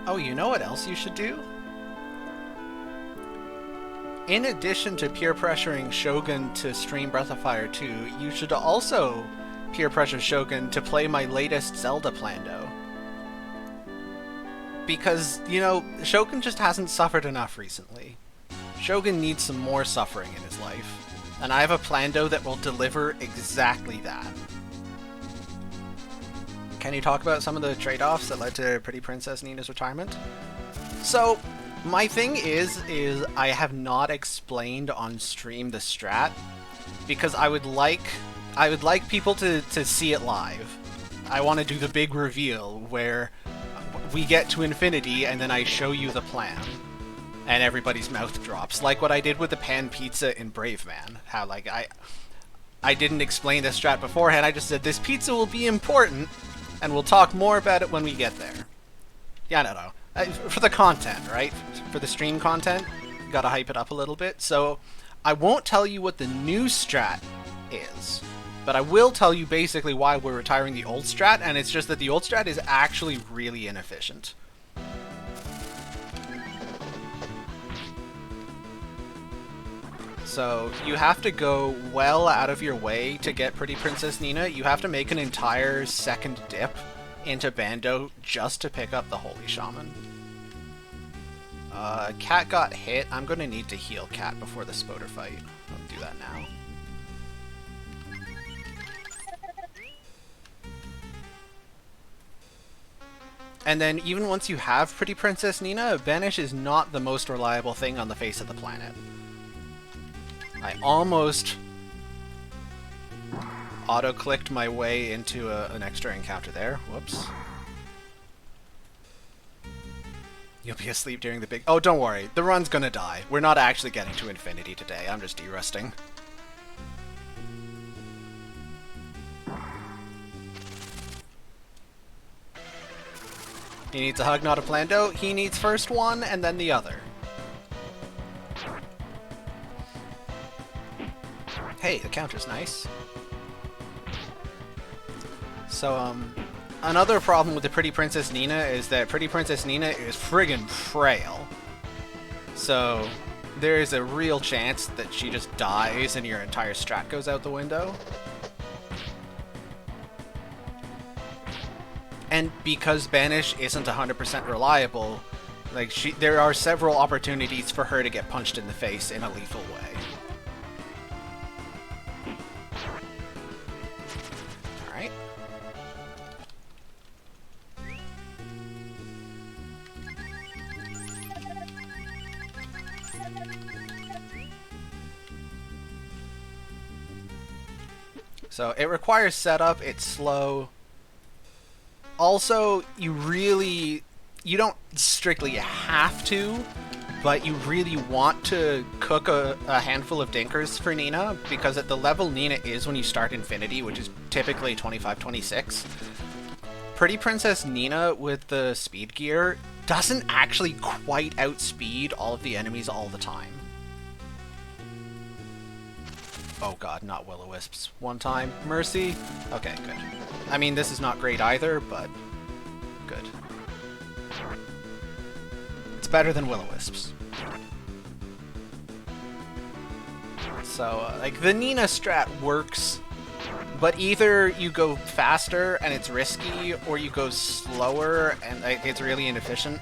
Oh, you know what else you should do? In addition to peer pressuring Shogun to stream Breath of Fire 2, you should also peer pressure Shogun to play my latest Zelda Plando. Because, you know, Shogun just hasn't suffered enough recently. Shogun needs some more suffering in his life. And I have a Plando that will deliver exactly that. Can you talk about some of the trade-offs that led to Pretty Princess Nina's retirement? So, my thing is I have not explained on stream the strat because I would like people to see it live. I want to do the big reveal where we get to infinity and then I show you the plan and everybody's mouth drops, like what I did with the pan pizza in Brave Man. How like I didn't explain this strat beforehand. I just said this pizza will be important and we'll talk more about it when we get there. Yeah, no. For the content, right? For the stream content, you gotta hype it up a little bit. So, I won't tell you what the new strat is, but I will tell you basically why we're retiring the old strat, and it's just that the old strat is actually really inefficient. So, you have to go well out of your way to get Pretty Princess Nina. You have to make an entire second dip into Bando just to pick up the Holy Shaman. Katt got hit. I'm gonna need to heal Katt before the Spoder fight. I'll do that now. And then even once you have Pretty Princess Nina, Banish is not the most reliable thing on the face of the planet. I almost auto-clicked my way into an extra encounter there. Whoops. You'll be asleep during the big... Oh, don't worry. The run's gonna die. We're not actually getting to infinity today. I'm just de-rusting. He needs a hug, not a Plando. He needs first one and then the other. Hey, the counter's nice. So, another problem with the Pretty Princess Nina is that Pretty Princess Nina is friggin' frail. So, there is a real chance that she just dies and your entire strat goes out the window. And because Banish isn't 100% reliable, like there are several opportunities for her to get punched in the face in a lethal way. So it requires setup, it's slow. Also, you don't strictly have to, but you really want to cook a handful of dinkers for Nina, because at the level Nina is when you start Infinity, which is typically 25-26, Pretty Princess Nina with the speed gear doesn't actually quite outspeed all of the enemies all the time. Oh god, not Will-O-Wisps. One time. Mercy? Okay, good. I mean, this is not great either, but good. It's better than Will-O-Wisps. So, like, the Nina strat works, but either you go faster and it's risky, or you go slower and it's really inefficient.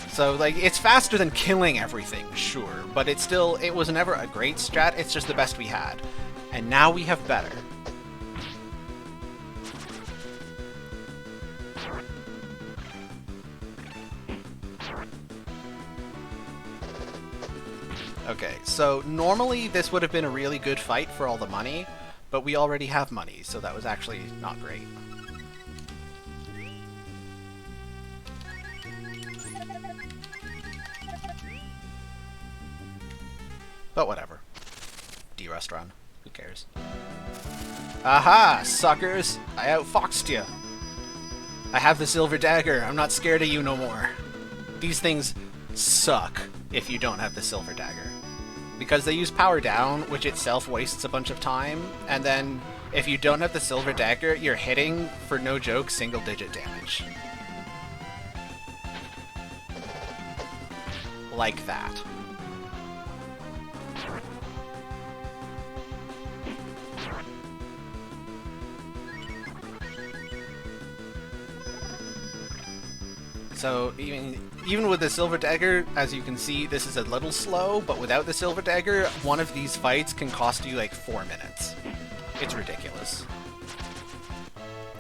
So, like, it's faster than killing everything, sure, but it was never a great strat, it's just the best we had. And now we have better. Okay, so normally this would have been a really good fight for all the money, but we already have money, so that was actually not great. But whatever. D-Rust run. Who cares? Aha, suckers! I outfoxed you. I have the silver dagger. I'm not scared of you no more. These things suck if you don't have the silver dagger. Because they use power down, which itself wastes a bunch of time, and then if you don't have the silver dagger, you're hitting, for no joke, single-digit damage. like that. So even with the Silver Dagger, as you can see, this is a little slow, but without the Silver Dagger, one of these fights can cost you like 4 minutes. It's ridiculous.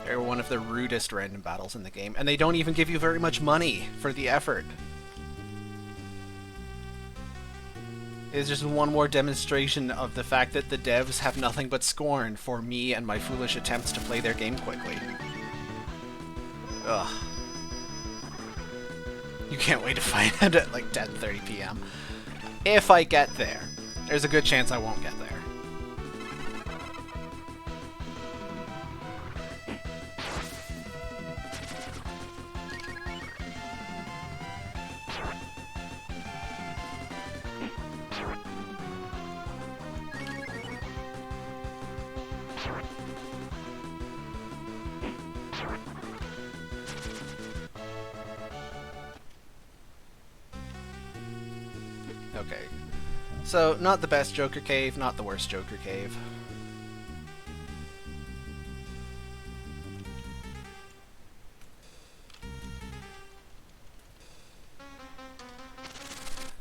They're one of the rudest random battles in the game, and they don't even give you very much money for the effort. It's just one more demonstration of the fact that the devs have nothing but scorn for me and my foolish attempts to play their game quickly. Ugh. You can't wait to find it at like 10:30 p.m. If I get there. There's a good chance I won't get there. Okay. So, not the best Joker cave, not the worst Joker cave.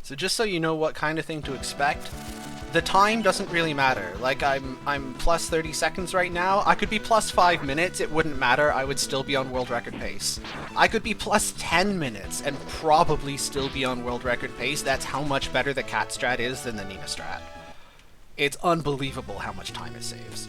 So just so you know what kind of thing to expect, the time doesn't really matter. Like, I'm plus 30 seconds right now. I could be plus 5 minutes, it wouldn't matter, I would still be on world record pace. I could be plus 10 minutes and probably still be on world record pace. That's how much better the Katt strat is than the Nina strat. It's unbelievable how much time it saves.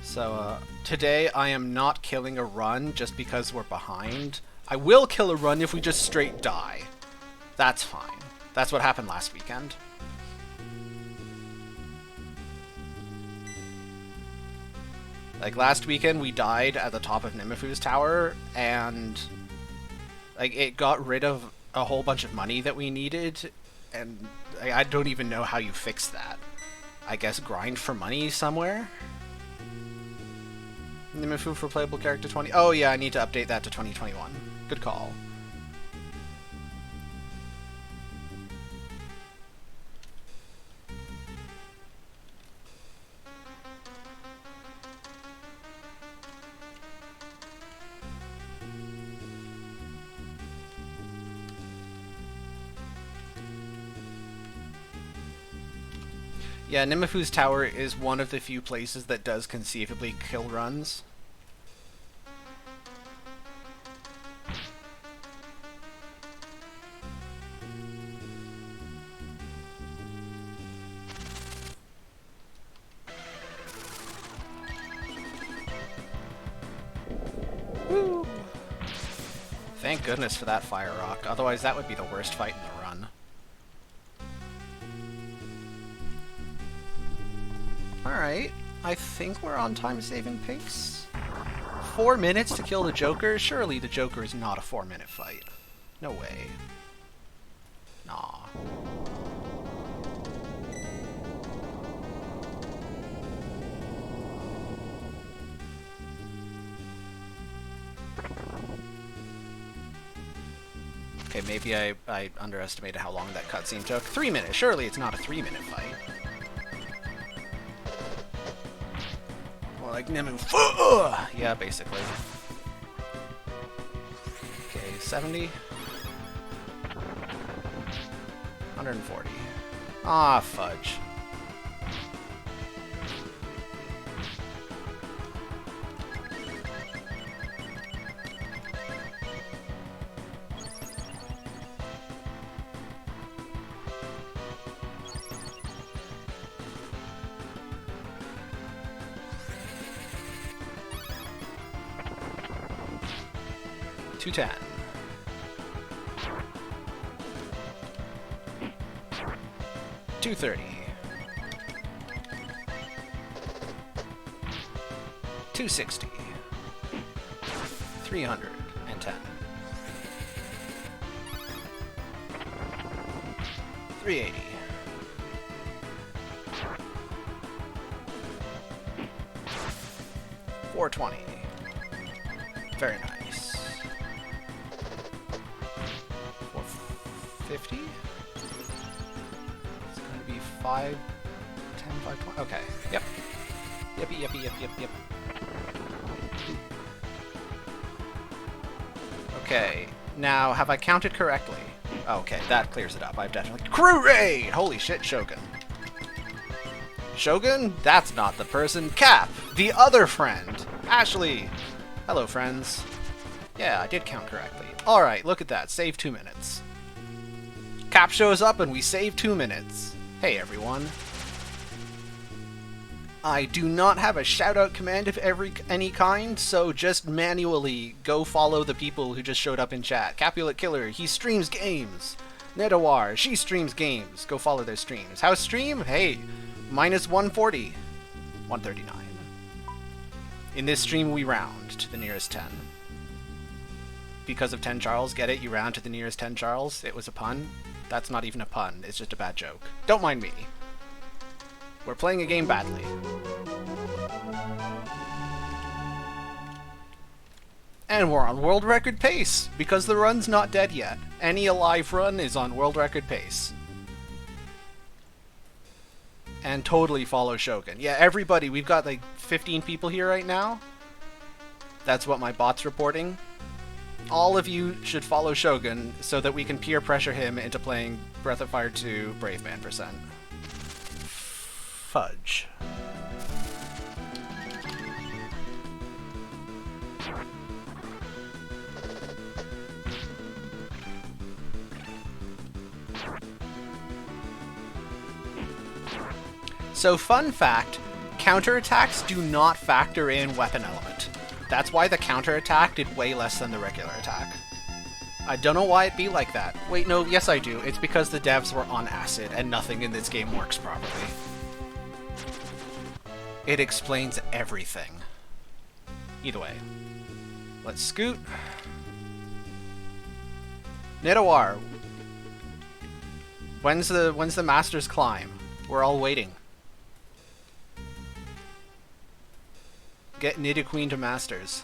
So, today I am not killing a run just because we're behind. I will kill a run if we just straight die. That's fine. That's what happened last weekend. Like, last weekend we died at the top of Nimifu's tower, and like it got rid of a whole bunch of money that we needed, and I don't even know how you fix that. I guess grind for money somewhere? Nimifu for playable character 20. Oh yeah, I need to update that to 2021. Good call. Yeah, Nimifu's tower is one of the few places that does conceivably kill runs. Woo! Thank goodness for that fire rock, otherwise that would be the worst fight in the run. Alright, I think we're on time-saving pace. 4 minutes to kill the Joker? Surely the Joker is not a 4-minute fight. No way. Nah. Okay, maybe I underestimated how long that cutscene took. 3 minutes. Surely it's not a 3-minute fight. More like Nimifu. Yeah, basically. Okay, 70. 140. Ah, fudge. $210. $230. $260. $310. $380. $420. Very nice. 450? It's going to be 5, 10, 5, 20. Okay. Yep. Yep. Okay. Now, have I counted correctly? Okay, that clears it up. I've definitely... Crew raid! Holy shit, Shogun. Shogun? That's not the person. Cap! The other friend! Ashley! Hello, friends. Yeah, I did count correctly. Alright, look at that. Save 2 minutes. Cap shows up and we save 2 minutes. Hey, everyone. I do not have a shout-out command of any kind, so just manually go follow the people who just showed up in chat. Capulet Killer, he streams games. Nedawar, she streams games. Go follow their streams. How's stream? Hey, minus 140. 139. In this stream, we round to the nearest 10. Because of 10 Charles, get it? You round to the nearest 10 Charles? It was a pun? That's not even a pun, it's just a bad joke. Don't mind me. We're playing a game badly. And we're on world record pace, because the run's not dead yet. Any alive run is on world record pace. And totally follow Shogun. Yeah, everybody, we've got like 15 people here right now. That's what my bot's reporting. All of you should follow Shogun so that we can peer pressure him into playing Breath of Fire 2 Brave Man %. Fudge. So, fun fact, counterattacks do not factor in weapon element. That's why the counterattack did way less than the regular attack. I don't know why it'd be like that. Wait, no, yes I do. It's because the devs were on acid and nothing in this game works properly. It explains everything. Either way. Let's scoot. Nidawar. When's the Master's Climb? We're all waiting. Get Nidaqueen to Masters.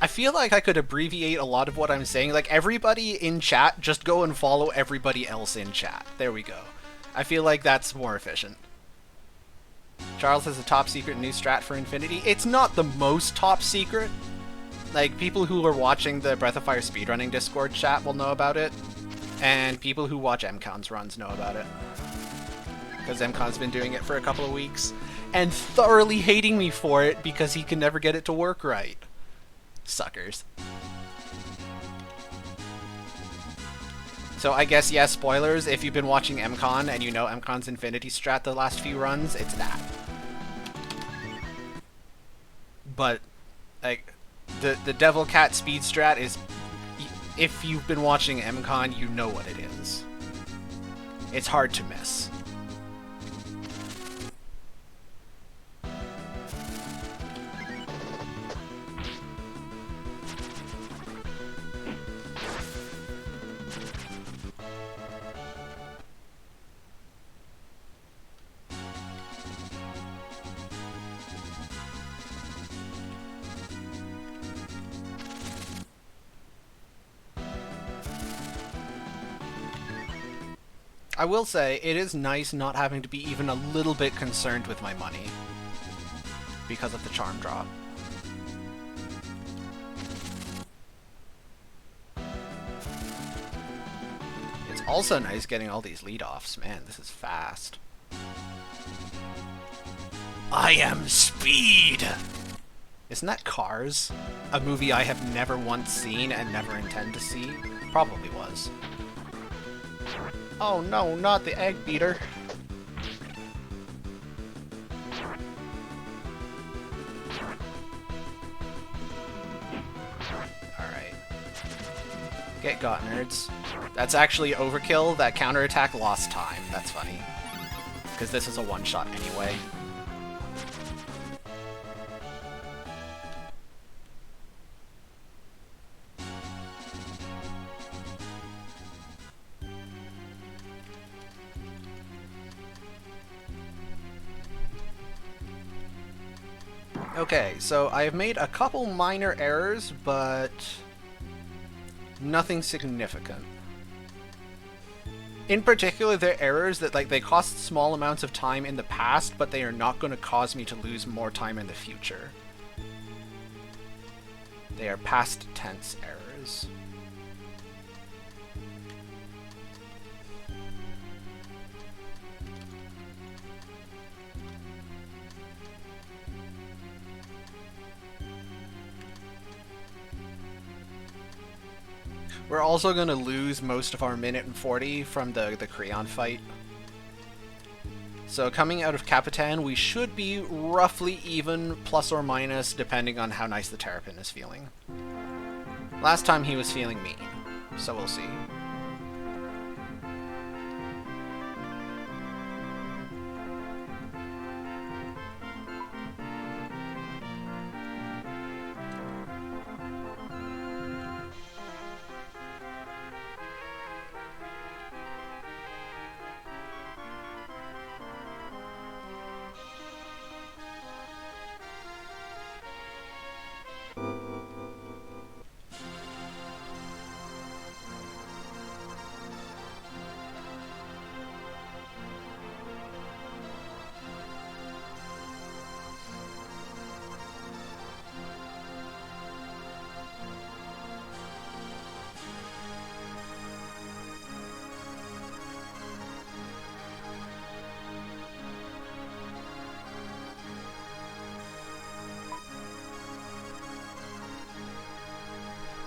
I feel like I could abbreviate a lot of what I'm saying. Like, everybody in chat, just go and follow everybody else in chat. There we go. I feel like that's more efficient. Charles has a top secret new strat for Infinity. It's not the most top secret. Like, people who are watching the Breath of Fire speedrunning Discord chat will know about it. And people who watch MCon's runs know about it. Because MCon's been doing it for a couple of weeks. And thoroughly hating me for it because he can never get it to work right. Suckers. So I guess, yeah, spoilers, if you've been watching MCon and you know MCon's Infinity strat the last few runs, it's that. But, like, the Devil Cat speed strat is, if you've been watching MCon, you know what it is. It's hard to miss. I will say, it is nice not having to be even a little bit concerned with my money because of the charm drop. It's also nice getting all these lead-offs. Man, this is fast. I am Speed! Isn't that Cars? A movie I have never once seen and never intend to see? Probably was. Oh no, not the egg beater. Alright. Get got, nerds. That's actually overkill. That counterattack lost time. That's funny. Because this is a one-shot anyway. Okay, so I've made a couple minor errors, but nothing significant. In particular, they're errors that they cost small amounts of time in the past, but they are not going to cause me to lose more time in the future. They are past tense errors. We're also going to lose most of our minute and 40 from the Creon fight. So coming out of Capitan, we should be roughly even, plus or minus, depending on how nice the Terrapin is feeling. Last time he was feeling mean, so we'll see.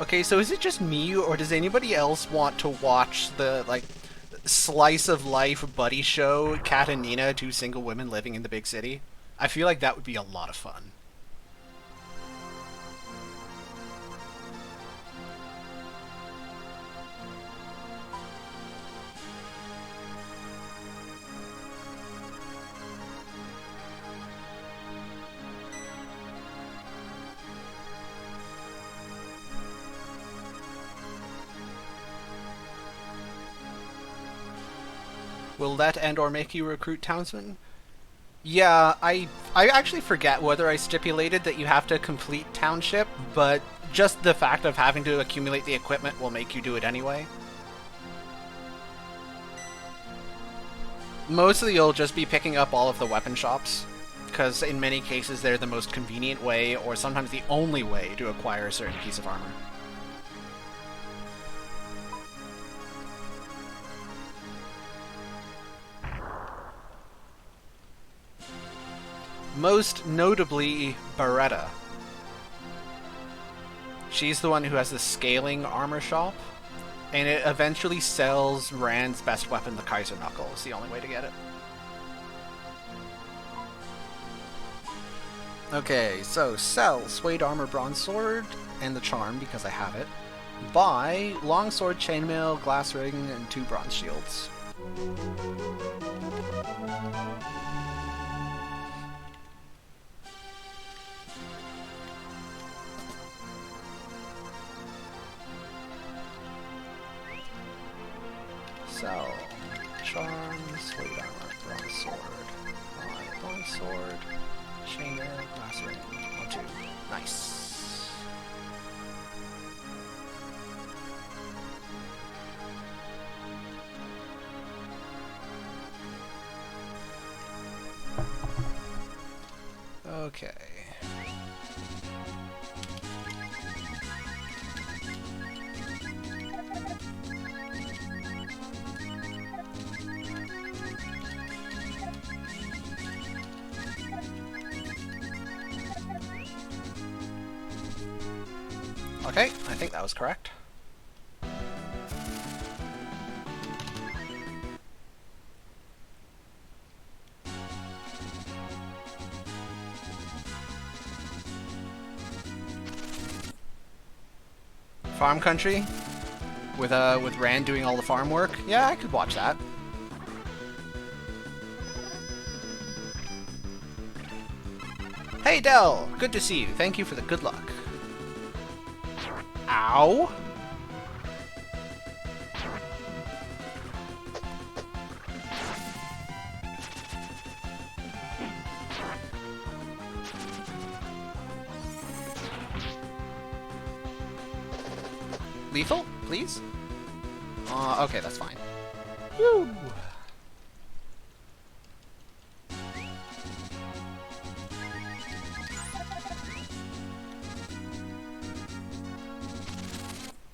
Okay, so is it just me, or does anybody else want to watch the, slice of life buddy show, Katt and Nina, two single women living in the big city? I feel like that would be a lot of fun. Will that and or make you recruit townsmen? Yeah, I actually forget whether I stipulated that you have to complete township, but just the fact of having to accumulate the equipment will make you do it anyway. Mostly you'll just be picking up all of the weapon shops, because in many cases they're the most convenient way, or sometimes the only way, to acquire a certain piece of armor. Most notably, Beretta. She's the one who has the scaling armor shop, and it eventually sells Rand's best weapon, the Kaiser Knuckle. It's the only way to get it. Okay, so sell Suede Armor Bronze Sword and the Charm, because I have it. Buy Longsword, Chainmail, Glass Ring, and 2 Bronze Shields. Sell Charm, Suede Armor, Bronze Sword, buy Bronze Sword, Chainmail, Glass Ring, 2. Nice. Okay. Okay, I think that was correct. Farm Country? With Rand doing all the farm work? Yeah, I could watch that. Hey Del! Good to see you. Thank you for the good luck. Ow! Lethal, please? Okay, that's fine. Woo!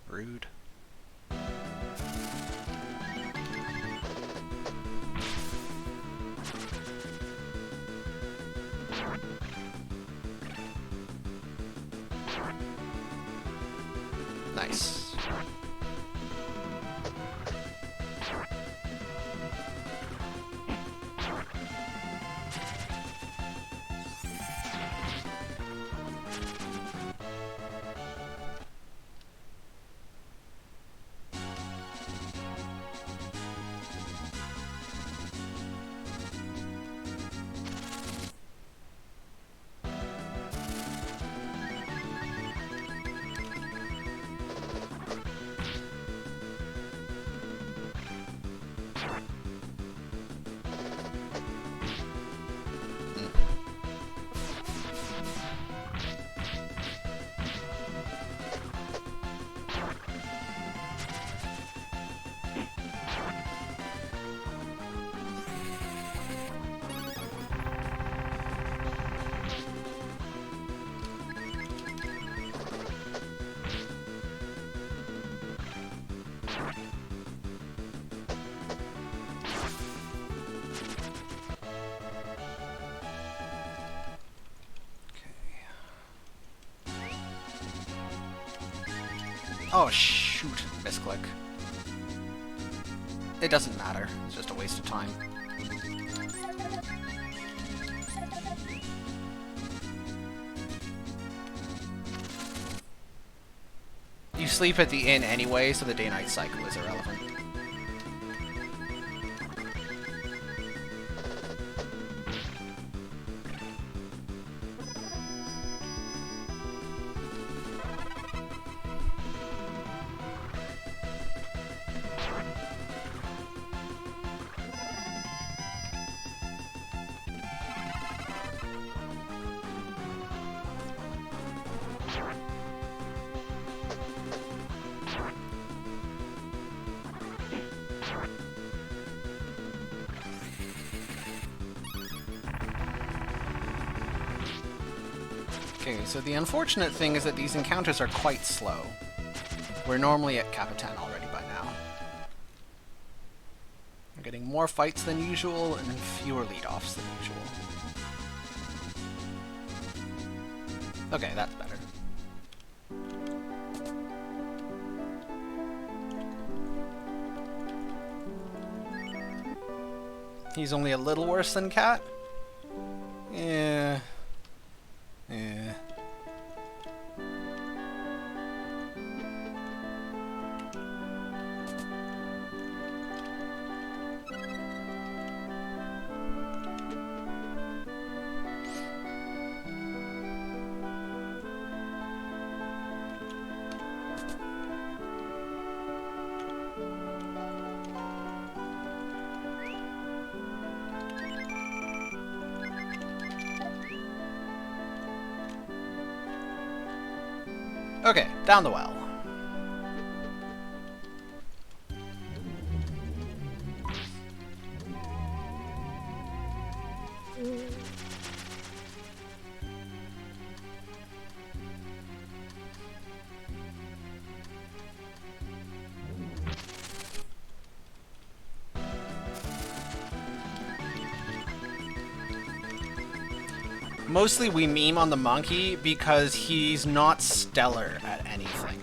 Rude. Nice. Oh, shoot. Misclick. It doesn't matter. It's just a waste of time. You sleep at the inn anyway, so the day-night cycle is irrelevant. Okay, so the unfortunate thing is that these encounters are quite slow. We're normally at Kappa 10 already by now. We're getting more fights than usual and fewer lead-offs than usual. Okay, that's better. He's only a little worse than Katt? Yeah. Yeah. Okay, down the well. Mostly we meme on the monkey because he's not stellar at anything.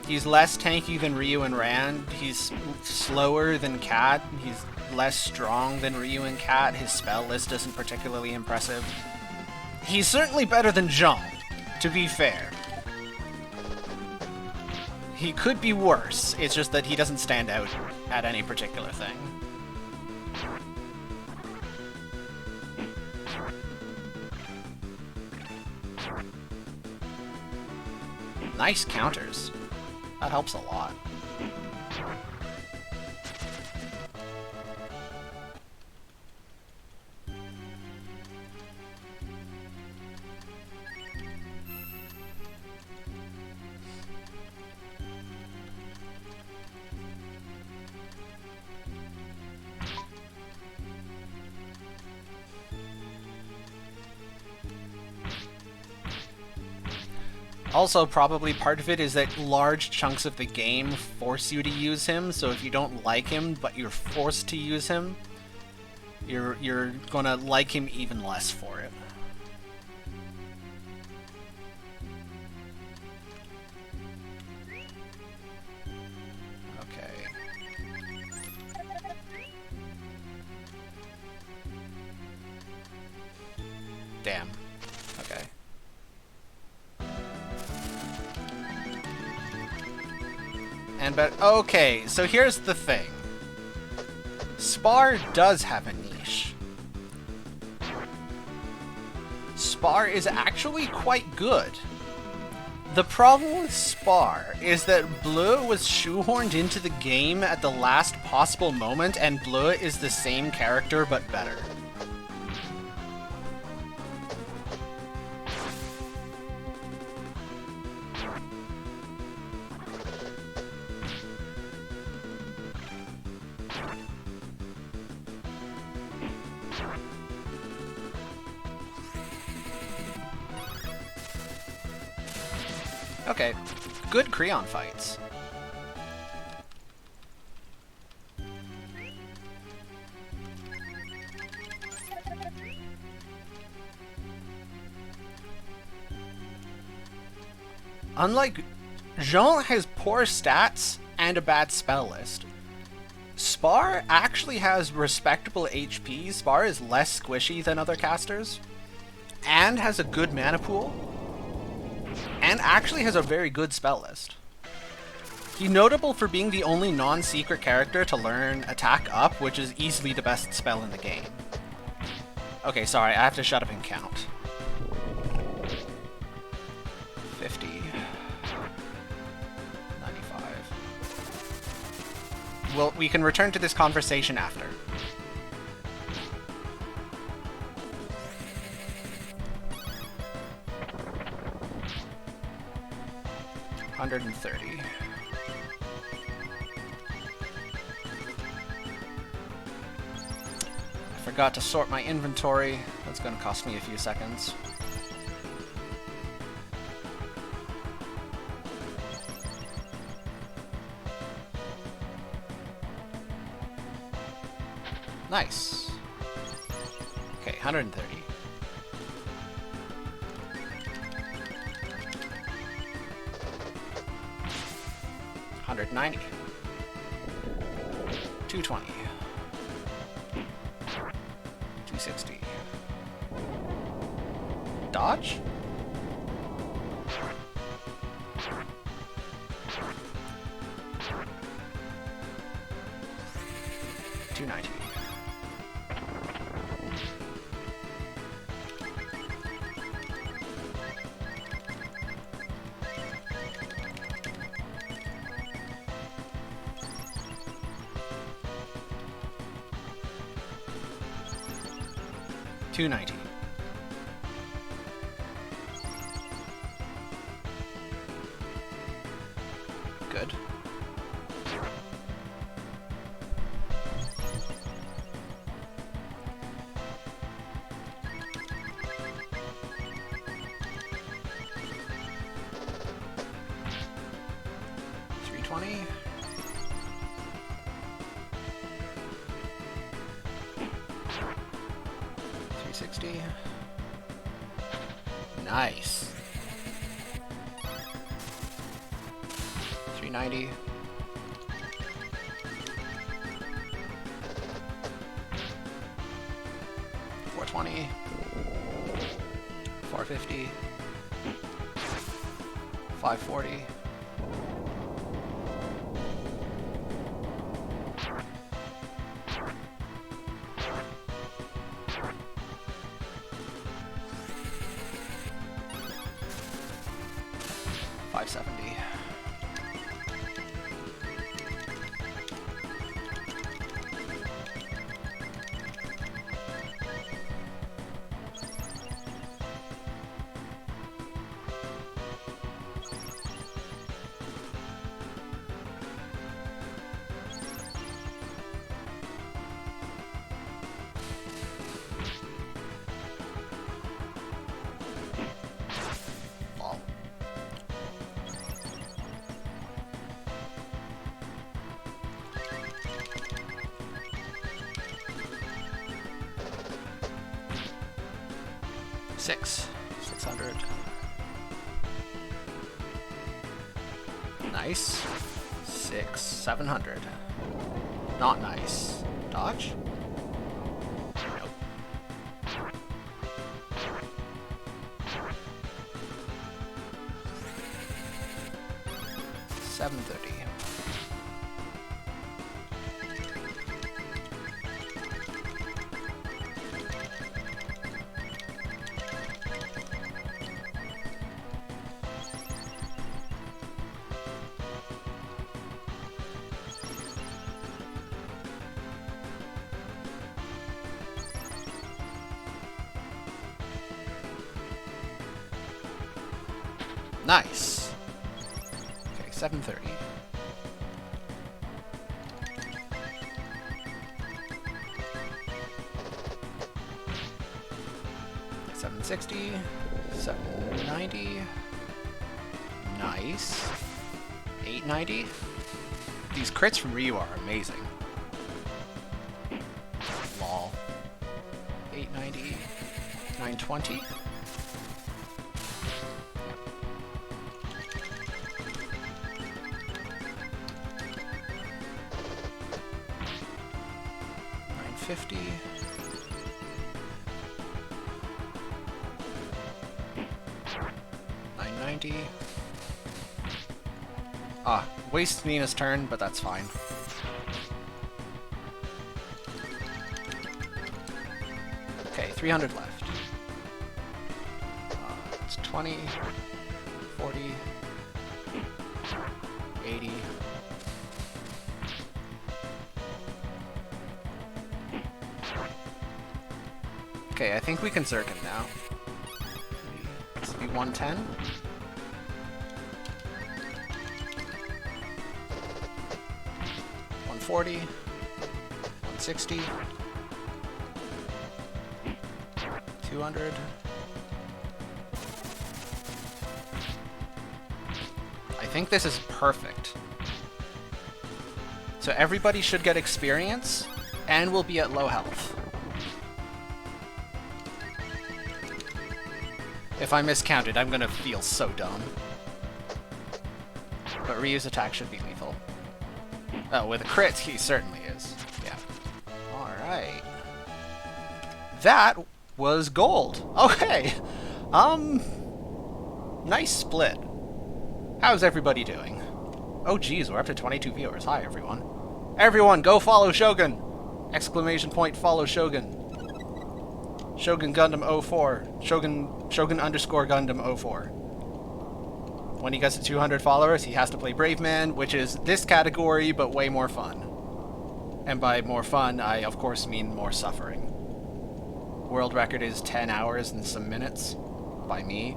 He's less tanky than Ryu and Rand, he's slower than Katt, he's less strong than Ryu and Katt, his spell list isn't particularly impressive. He's certainly better than Zhong, to be fair. He could be worse, it's just that he doesn't stand out at any particular thing. Nice counters. That helps a lot. Also, probably part of it is that large chunks of the game force you to use him, so if you don't like him, but you're forced to use him, you're gonna like him even less for it. Okay. Damn. Okay. Okay, so here's the thing. Spar does have a niche. Spar is actually quite good. The problem with Spar is that Bleu was shoehorned into the game at the last possible moment, and Bleu is the same character but better. Okay, good Creon fights. Unlike Jean has poor stats and a bad spell list. Spar actually has respectable HP. Spar is less squishy than other casters, and has a good mana pool, and actually has a very good spell list. He's notable for being the only non-secret character to learn Attack Up, which is easily the best spell in the game. Okay, sorry, I have to shut up and count. 50. 95. Well, we can return to this conversation after. $130. I forgot to sort my inventory. That's going to cost me a few seconds. Nice. Okay, 130. $190. $220. $260. Dodge? $290. $290. Good. $320. $360. Nice. $390. $420. $450. $540. $570. 600. Nice. 700. Not nice. Dodge? Nope. 730. Nice. Okay, 730. $760. 790. Nice. 890. These crits from Ryu are amazing. Lol. 890. 920. $50. $990. Ah, waste Nina's turn, but that's fine. Okay, 300 left. It's 20, 40, 80. Okay, I think we can Zerkin now. This will be 110. 140. 160. 200. I think this is perfect. So everybody should get experience, and we'll be at low health. If I miscounted, I'm gonna feel so dumb. But Ryu's attack should be lethal. Oh, with a crit, he certainly is. Yeah. Alright. That was gold. Okay. Nice split. How's everybody doing? Oh geez, we're up to 22 viewers. Hi, everyone. Everyone, go follow Shogun! Exclamation point, follow Shogun. Shogun Gundam 04. Shogun underscore Gundam 04. When he gets to 200 followers, he has to play Brave Man, which is this category, but way more fun. And by more fun, I of course mean more suffering. World record is 10 hours and some minutes, by me.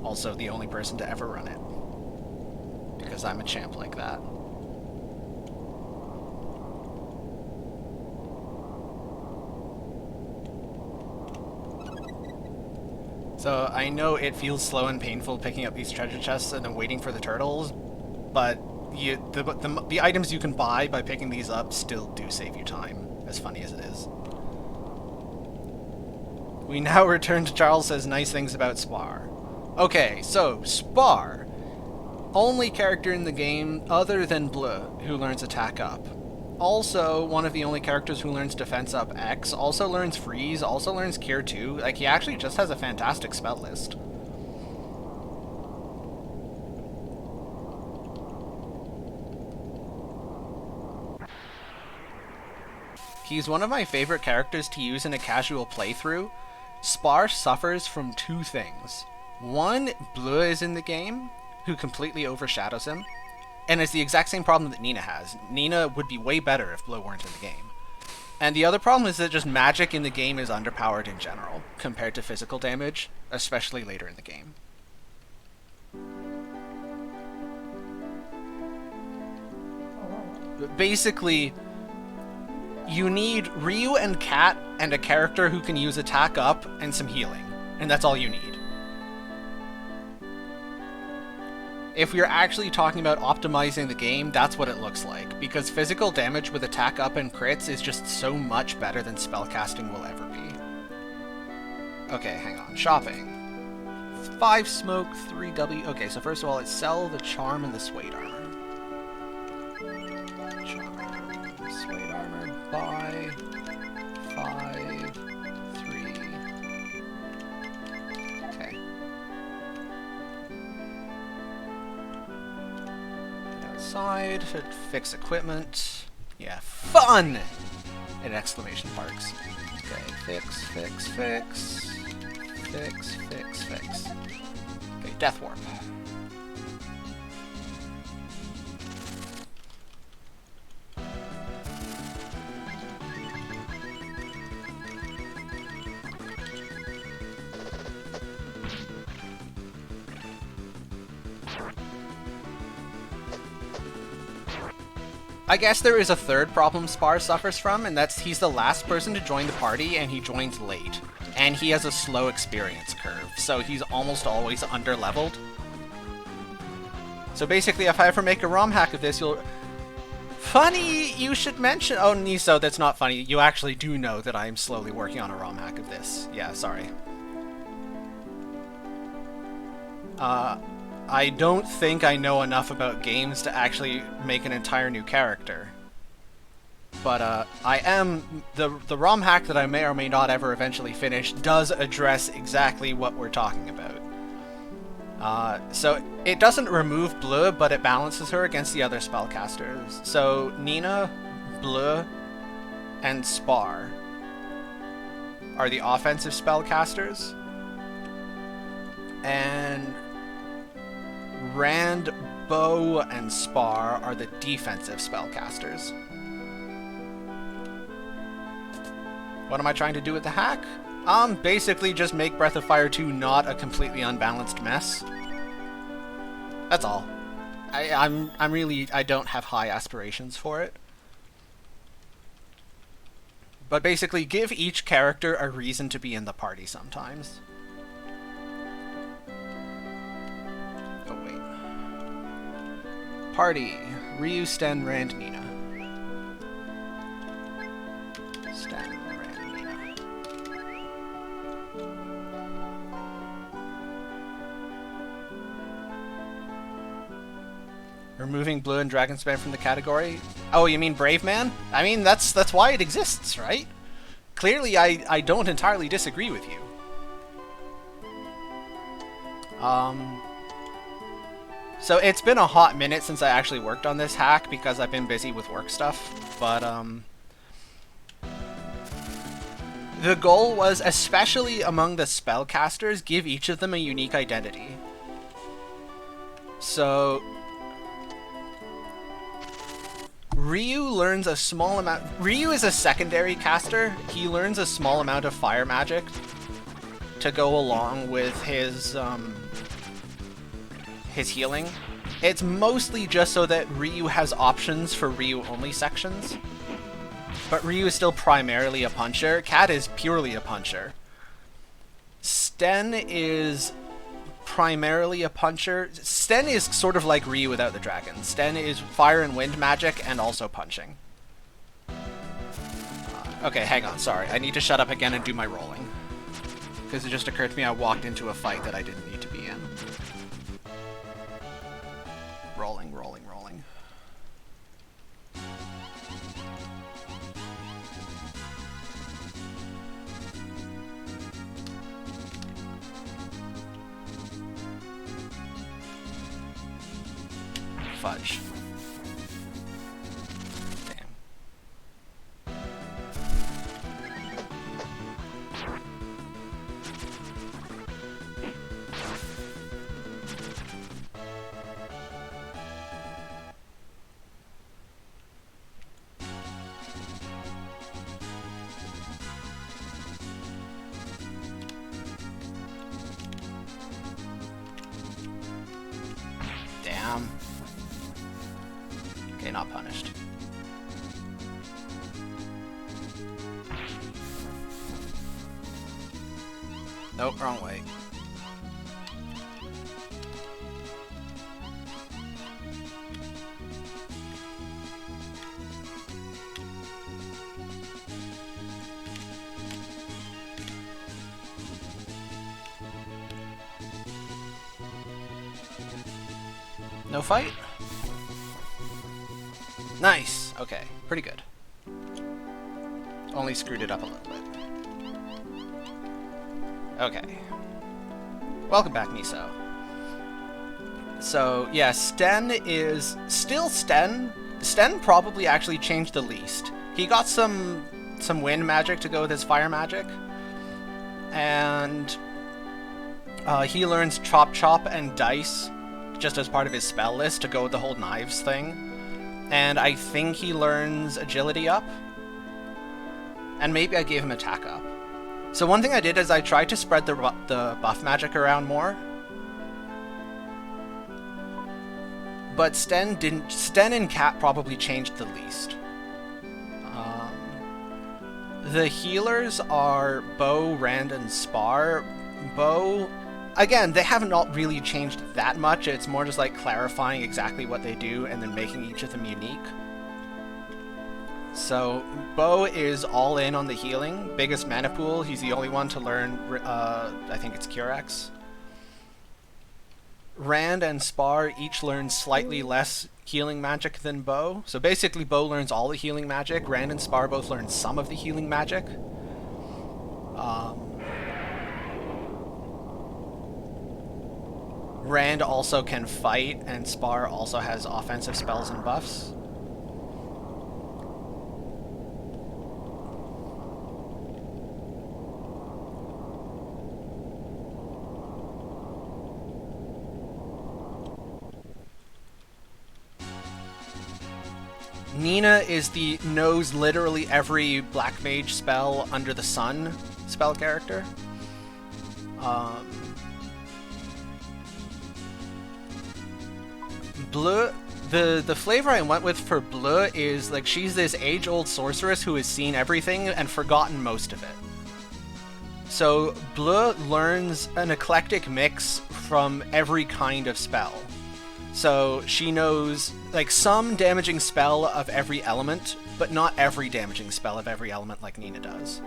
Also the only person to ever run it. Because I'm a champ like that. So I know it feels slow and painful picking up these treasure chests and then waiting for the turtles, but the items you can buy by picking these up still do save you time, as funny as it is. We now return to Charles says nice things about Spar. Okay, so Spar, only character in the game other than Bleu who learns attack up. Also, one of the only characters who learns defense up X, also learns freeze, also learns cure 2. Like, he actually just has a fantastic spell list. He's one of my favorite characters to use in a casual playthrough. Spar suffers from two things. One, Bleu is in the game, who completely overshadows him. And it's the exact same problem that Nina has. Nina would be way better if Bleu weren't in the game. And the other problem is that just magic in the game is underpowered in general, compared to physical damage, especially later in the game. But basically, you need Ryu and Katt and a character who can use attack up and some healing. And that's all you need. If we're actually talking about optimizing the game, that's what it looks like, because physical damage with attack up and crits is just so much better than spellcasting will ever be. Okay, hang on. Shopping. 5 smoke, 3 W. Okay, so first of all, it's sell the charm and the suede armor. Charm, suede armor, buy 5, 3. Okay. Outside, fix equipment. Yeah, fun! And exclamation marks. Okay, fix. Okay, Death Warp. I guess there is a third problem Spar suffers from, and that's he's the last person to join the party, and he joins late. And he has a slow experience curve, so he's almost always under-leveled. So basically, if I ever make a ROM hack of this, you'll... Funny, you should mention... Oh, Niso, that's not funny. You actually do know that I am slowly working on a ROM hack of this. Yeah, sorry. I don't think I know enough about games to actually make an entire new character. But I am... The ROM hack that I may or may not ever eventually finish does address exactly what we're talking about. So it doesn't remove Bleu, but it balances her against the other spellcasters. So Nina, Bleu, and Spar are the offensive spellcasters. And Rand, Bo, and Spar are the defensive spellcasters. What am I trying to do with the hack? Basically just make Breath of Fire 2 not a completely unbalanced mess. That's all. I don't have high aspirations for it. But basically give each character a reason to be in the party sometimes. Oh wait. Party. Ryu, Sten, Rand, Nina. Sten, Rand, Nina. Removing Blue and Dragonspan from the category? Oh, you mean Brave Man? I mean, that's why it exists, right? Clearly, I don't entirely disagree with you. So it's been a hot minute since I actually worked on this hack because I've been busy with work stuff, but the goal was, especially among the spellcasters, give each of them a unique identity. So Ryu learns a small amount... Ryu is a secondary caster. He learns a small amount of fire magic to go along with his healing. It's mostly just so that Ryu has options for Ryu-only sections. But Ryu is still primarily a puncher. Katt is purely a puncher. Sten is primarily a puncher. Sten is sort of like Ryu without the dragon. Sten is fire and wind magic and also punching. Okay, hang on, sorry. I need to shut up again and do my rolling. Because it just occurred to me I walked into a fight that I didn't need to be in. Rolling, rolling, rolling. Fudge. Damn. Damn. Okay, not punished. Nope, wrong way. No fight? Nice! Okay, pretty good. Only screwed it up a little bit. Okay. Welcome back, Miso. So, yeah, Sten is still Sten. Sten probably actually changed the least. He got some wind magic to go with his fire magic. And he learns Chop Chop and Dice just as part of his spell list to go with the whole knives thing. And I think he learns Agility up. And maybe I gave him Attack up. So one thing I did is I tried to spread the buff magic around more. But Sten didn't. Sten and Katt probably changed the least. The healers are Bo, Rand, and Spar. Bo, again, they haven't all really changed that much. It's more just like clarifying exactly what they do and then making each of them unique. So Bo is all in on the healing. Biggest mana pool. He's the only one to learn, I think it's Curex. Rand and Spar each learn slightly less healing magic than Bo. So basically Bo learns all the healing magic. Rand and Spar both learn some of the healing magic. Rand also can fight, and Spar also has offensive spells and buffs. Nina knows literally every Black Mage spell under the sun spell character. Bleu, the flavor I went with for Bleu is like she's this age-old sorceress who has seen everything and forgotten most of it. So Bleu learns an eclectic mix from every kind of spell. So she knows like some damaging spell of every element, but not every damaging spell of every element like Nina does.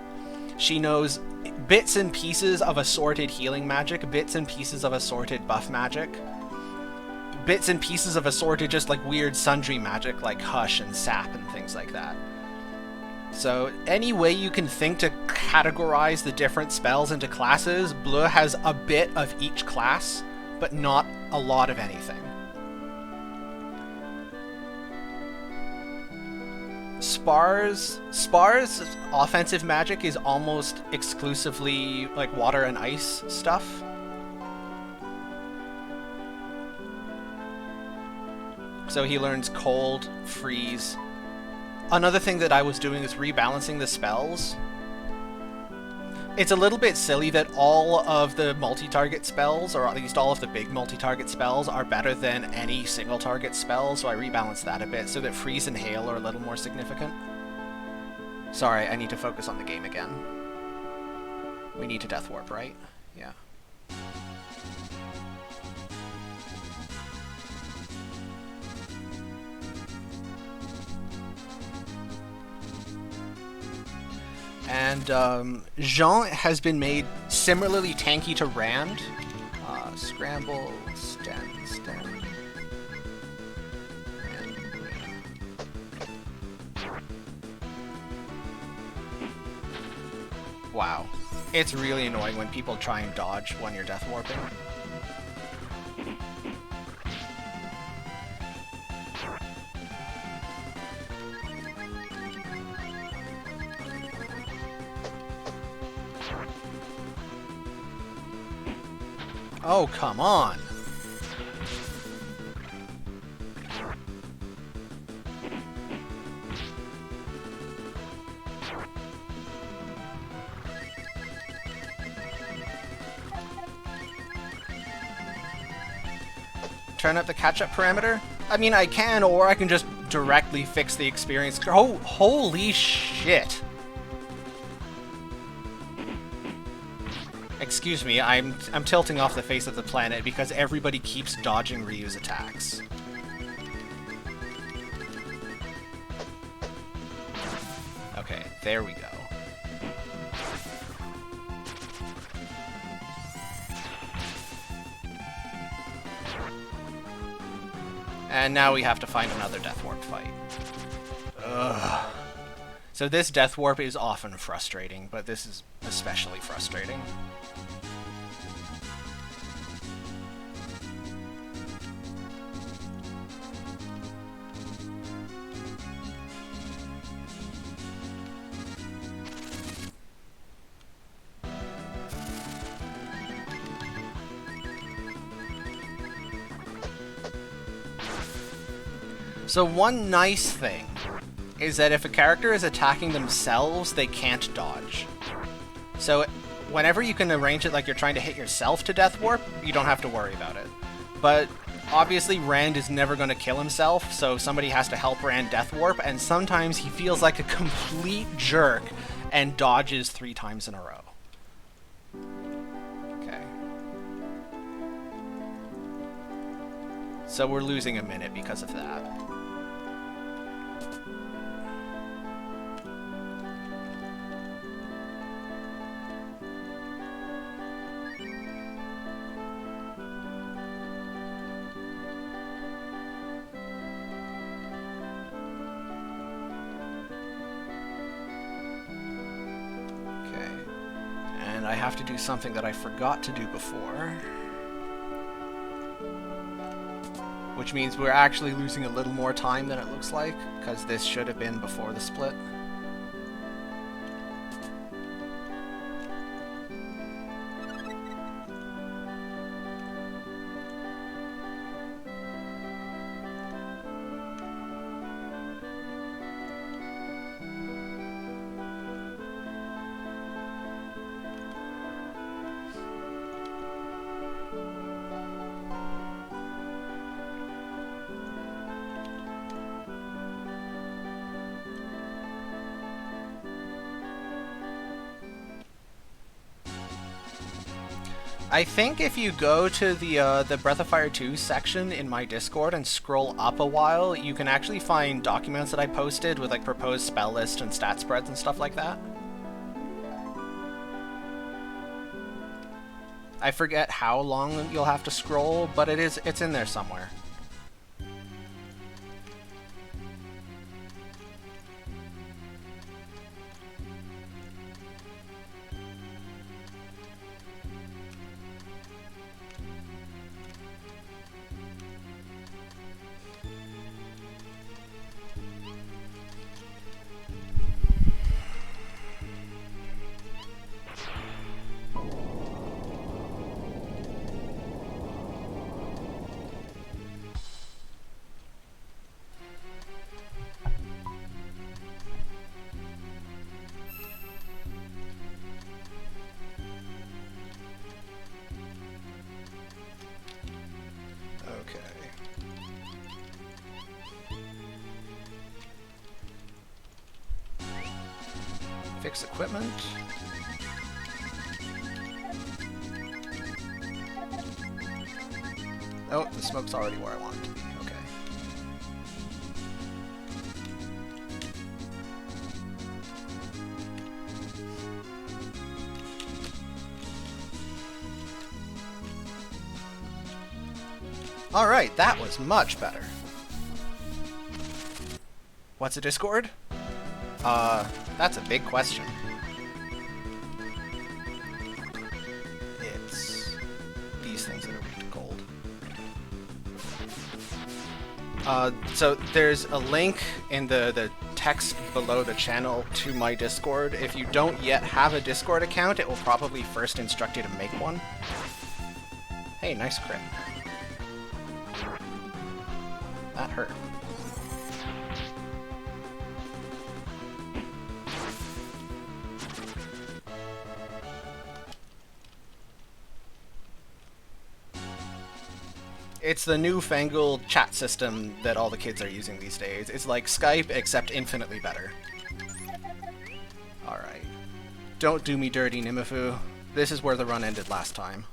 She knows bits and pieces of assorted healing magic, bits and pieces of assorted buff magic, bits and pieces of assorted just like weird sundry magic like Hush and Sap and things like that. So any way you can think to categorize the different spells into classes, Bleu has a bit of each class, but not a lot of anything. Spar's offensive magic is almost exclusively like water and ice stuff. So he learns cold, freeze. Another thing that I was doing is rebalancing the spells. It's a little bit silly that all of the multi-target spells, or at least all of the big multi-target spells, are better than any single-target spell, so I rebalanced that a bit so that freeze and hail are a little more significant. Sorry, I need to focus on the game again. We need to Death Warp, right? Yeah. And Jean has been made similarly tanky to Rand. Scramble, Sten. Wow. It's really annoying when people try and dodge when you're Death Warping. Oh, come on! Turn up the catch-up parameter? I mean, I can, or I can just directly fix the experience. Oh, holy shit! Excuse me, I'm tilting off the face of the planet because everybody keeps dodging Ryu's attacks. Okay, there we go. And now we have to find another Death Warp fight. Ugh. So this Death Warp is often frustrating, but this is especially frustrating. So one nice thing is that if a character is attacking themselves, they can't dodge. So whenever you can arrange it like you're trying to hit yourself to Death Warp, you don't have to worry about it. But obviously Rand is never going to kill himself, so somebody has to help Rand Death Warp, and sometimes he feels like a complete jerk and dodges 3 times in a row. Okay. So we're losing a minute because of that. I have to do something that I forgot to do before. Which means we're actually losing a little more time than it looks like, because this should have been before the split. I think if you go to the Breath of Fire 2 section in my Discord and scroll up a while, you can actually find documents that I posted with like proposed spell list and stat spreads and stuff like that. I forget how long you'll have to scroll, but it's in there somewhere. Fix equipment. Oh, the smoke's already where I want it to be. Okay. Alright, that was much better. What's a Discord? That's a big question. It's these things that are weak to cold. So there's a link in the text below the channel to my Discord. If you don't yet have a Discord account, it will probably first instruct you to make one. Hey, nice crit. That hurt. It's the newfangled chat system that all the kids are using these days. It's like Skype, except infinitely better. Alright. Don't do me dirty, Nimifu. This is where the run ended last time.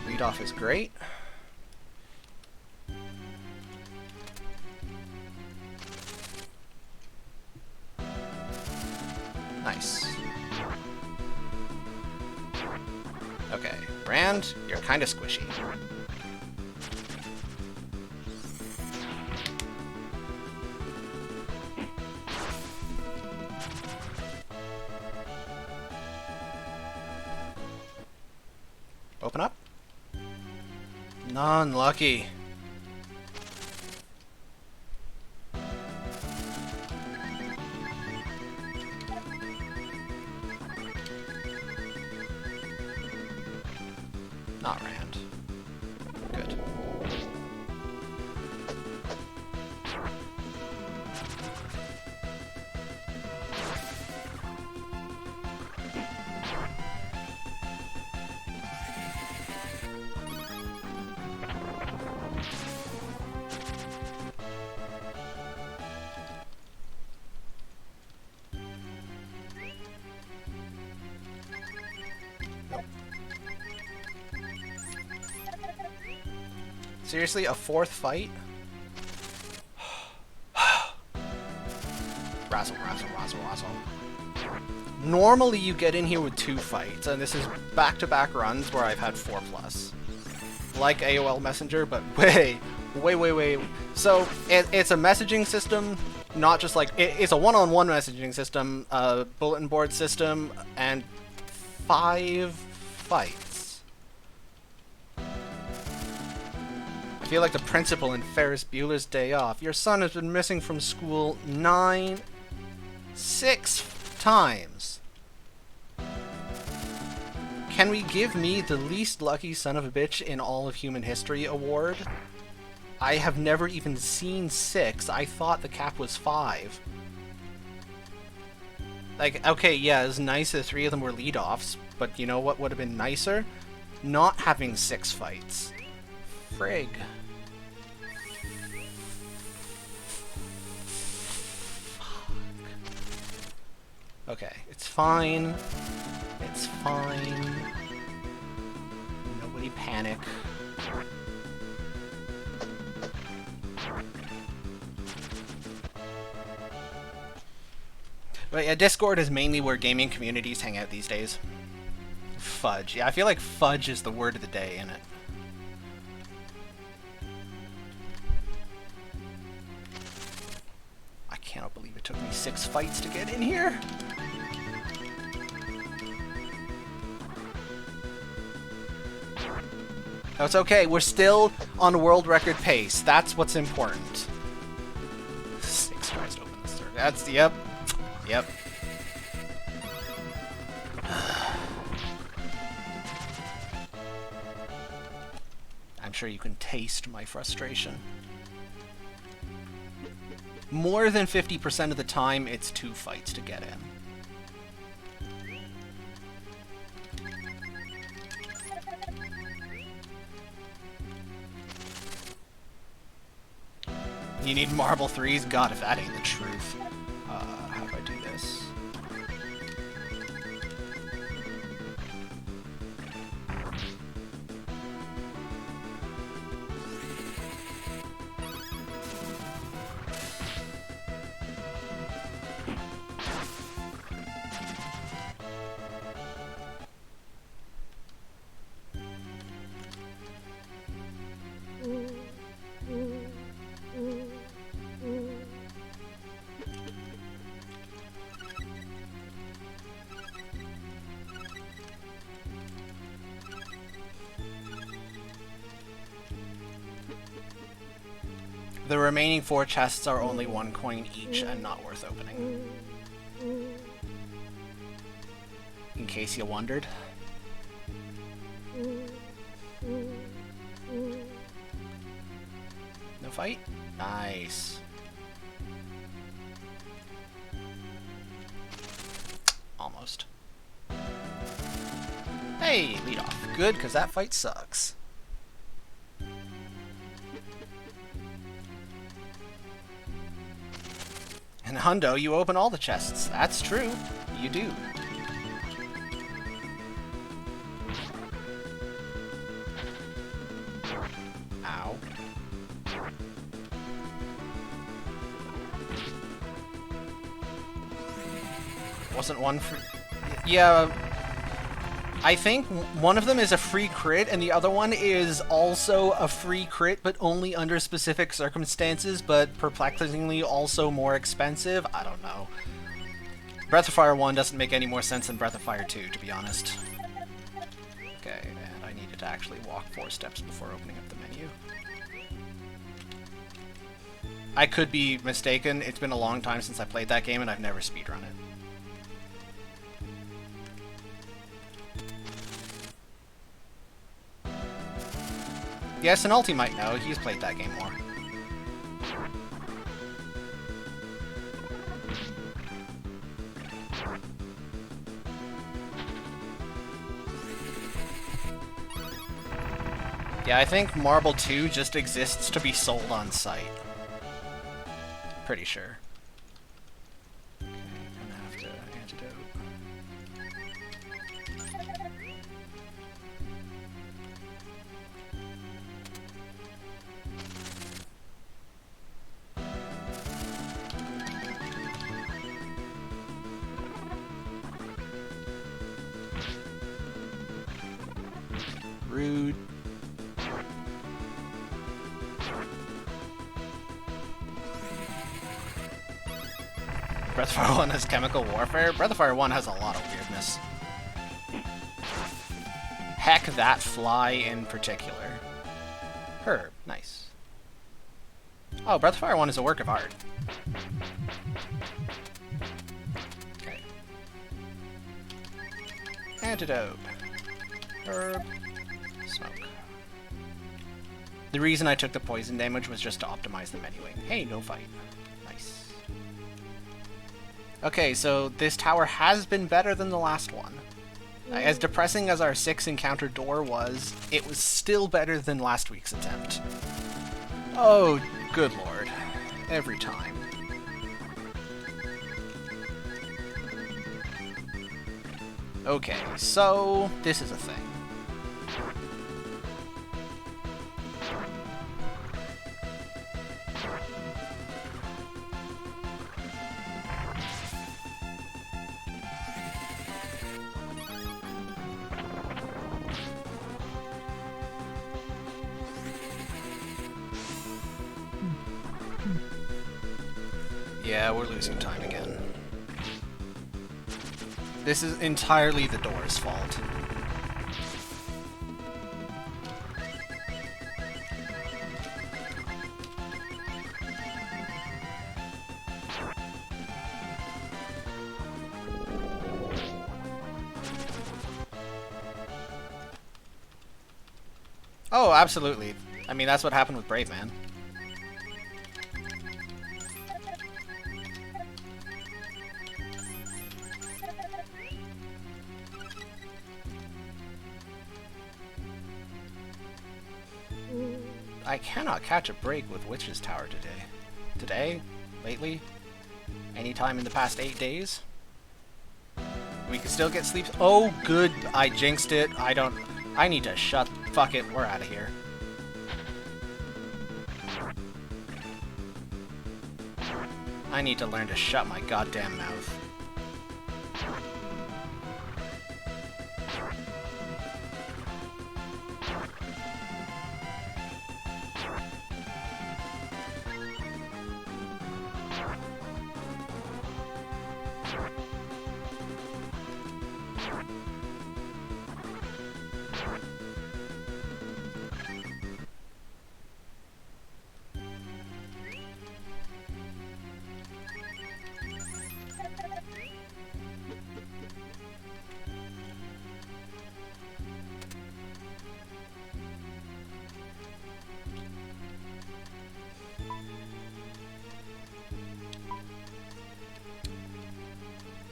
Lead off is great. Nice. Okay, Rand, you're kind of squishy. Non-lucky. Not Rand. Good. Seriously, a fourth fight? Razzle, razzle, razzle, razzle. Normally you get in here with 2 fights, and this is back-to-back runs where I've had 4+. Like AOL Messenger, but way. So, it's a messaging system, not just like... It's a one-on-one messaging system, a bulletin board system, and 5 fights. I feel like the principal in Ferris Bueller's Day Off. Your son has been missing from school 6 times. Can we give me the least lucky son of a bitch in all of human history award? I have never even seen 6. I thought the cap was 5. Like, okay, yeah, it was nice that 3 of them were lead-offs, but you know what would have been nicer? Not having 6 fights. Frig. Okay, it's fine. It's fine. Nobody panic. But yeah, Discord is mainly where gaming communities hang out these days. Fudge. Yeah, I feel like fudge is the word of the day in it. I cannot believe it took me 6 fights to get in here. No, it's okay. We're still on world record pace. That's what's important. 6 tries to open this door. That's, yep. Yep. I'm sure you can taste my frustration. More than 50% of the time, it's 2 fights to get in. You need marble 3s? God, if that ain't the truth. How do I do this? The remaining 4 chests are only 1 coin each and not worth opening. In case you wondered. No fight? Nice. Almost. Hey, lead off. Good, because that fight sucks. And Hundo, you open all the chests. That's true. You do. Ow. Wasn't one free... Yeah, I think one of them is a free crit, and the other one is also a free crit, but only under specific circumstances, but perplexingly also more expensive. I don't know. Breath of Fire 1 doesn't make any more sense than Breath of Fire 2, to be honest. Okay, and I need to to actually walk 4 steps before opening up the menu. I could be mistaken. It's been a long time since I played that game, and I've never speedrun it. Yes, and Ulti might know. He's played that game more. Yeah, I think Marble 2 just exists to be sold on site. Pretty sure. Okay, gonna have to antidote. Rude. Breath of Fire 1 has chemical warfare? Breath of Fire 1 has a lot of weirdness. Heck, that fly in particular. Herb, nice. Oh, Breath of Fire 1 is a work of art. Okay. Antidote. Herb. Smoke. The reason I took the poison damage was just to optimize the menuing. Hey, no fight. Nice. Okay, so this tower has been better than the last one. As depressing as our 6 encounter door was, it was still better than last week's attempt. Oh, good lord. Every time. Okay, so this is a thing. Yeah, we're losing time again. This is entirely the door's fault. Oh, absolutely. I mean, that's what happened with Brave Man. I cannot catch a break with Witch's Tower today. Today? Lately? Anytime in the past 8 days? We can still get sleep. Oh, good. I jinxed it. I need to shut. Fuck it. We're out of here. I need to learn to shut my goddamn mouth.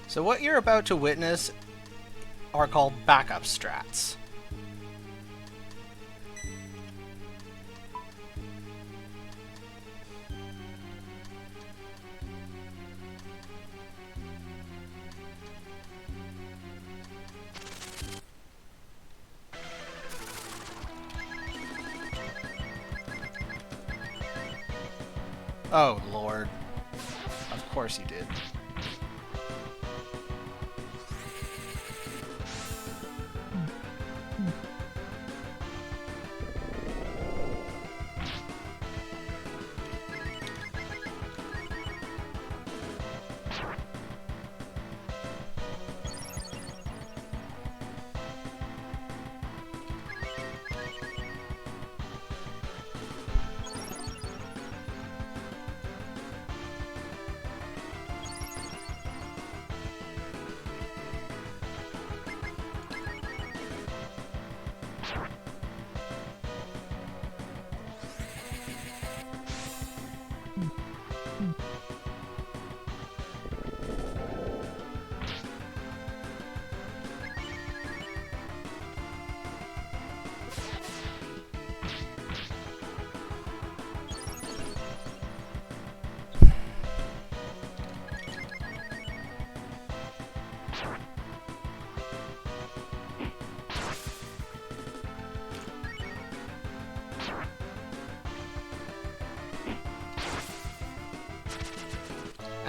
So what you're about to witness are called backup strats. Oh, Lord. Of course you did.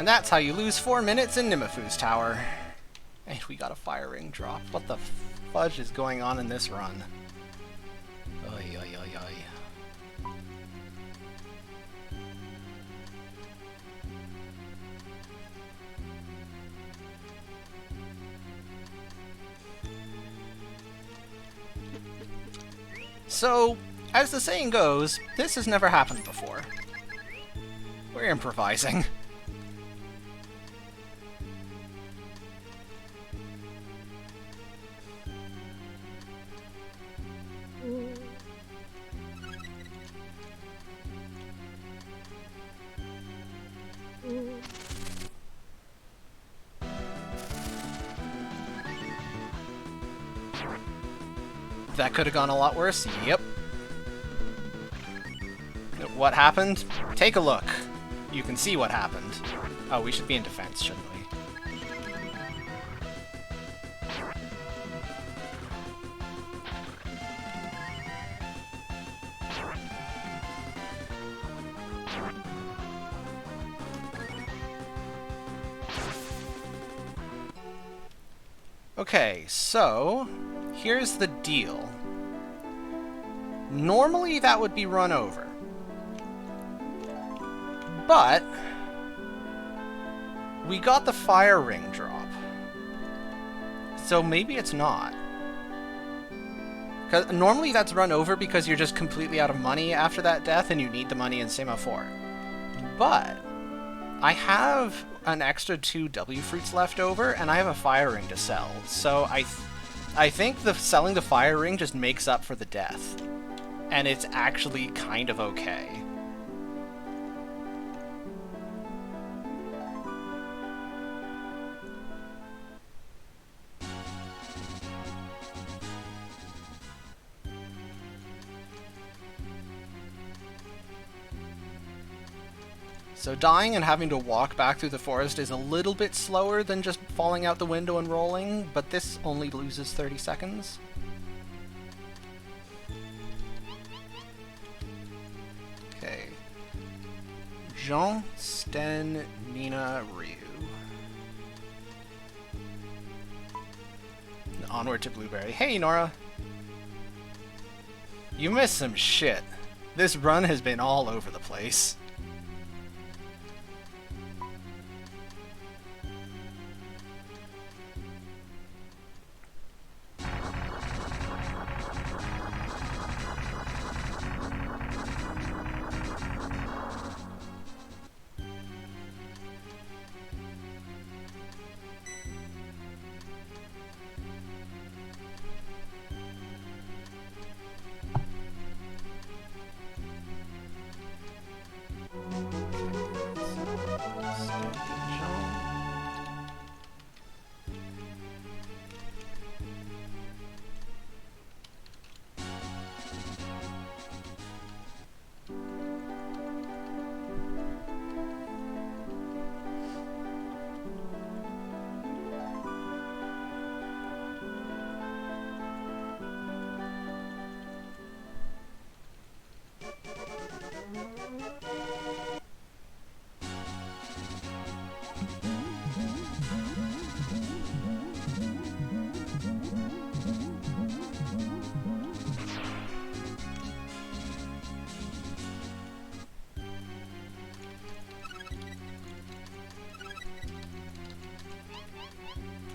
And that's how you lose 4 minutes in Nimifu's tower. And we got a fire ring drop. What the fudge is going on in this run? Oy, oy, oy, oy. So, as the saying goes, this has never happened before. We're improvising. That could have gone a lot worse. Yep. What happened? Take a look. You can see what happened. Oh, we should be in defense, shouldn't we? Okay, so here's the deal. Normally that would be run over. But we got the fire ring drop. So maybe it's not. 'Cause normally that's run over because you're just completely out of money after that death and you need the money in Semaphore. But I have an extra 2 W fruits left over, and I have a fire ring to sell. So I think selling the fire ring just makes up for the death. And it's actually kind of okay. So dying and having to walk back through the forest is a little bit slower than just falling out the window and rolling, but this only loses 30 seconds. Okay. Jean, Sten, Nina, Ryu. Onward to Blueberry. Hey, Nora! You missed some shit. This run has been all over the place.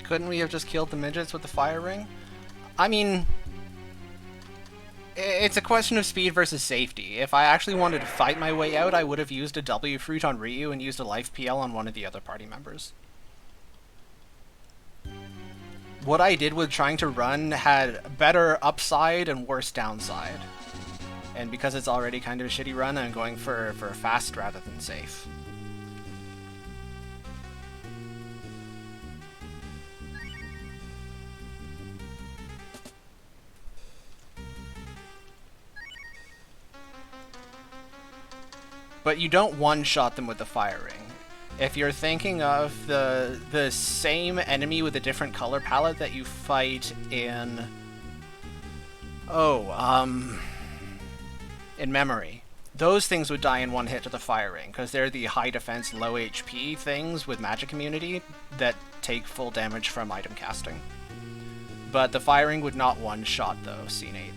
Couldn't we have just killed the midgets with the fire ring? I mean, it's a question of speed versus safety. If I actually wanted to fight my way out, I would have used a W fruit on Ryu and used a life PL on one of the other party members. What I did with trying to run had better upside and worse downside. And because it's already kind of a shitty run, I'm going for fast rather than safe. But you don't one-shot them with the fire ring. If you're thinking of the same enemy with a different color palette that you fight in... in Memory. those things would die in one hit to the fire ring, because they're the high defense, low HP things with magic immunity that take full damage from item casting. But the fire ring would not one-shot, though, Scene 8.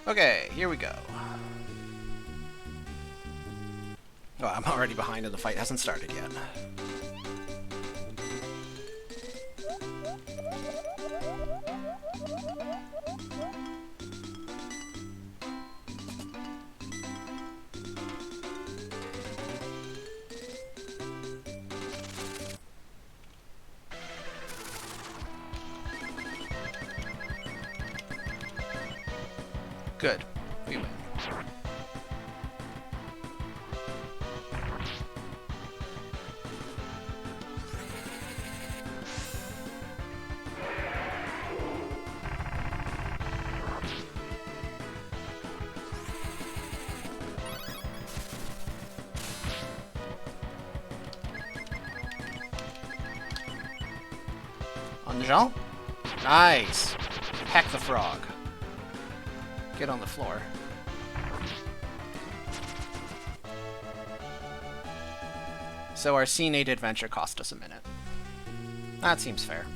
Okay, here we go. Oh, I'm already behind and the fight hasn't started yet. Good. We win. On the Jean? Nice! Heck the frog. Get on the floor. So our Scene 8 adventure cost us a minute. That seems fair.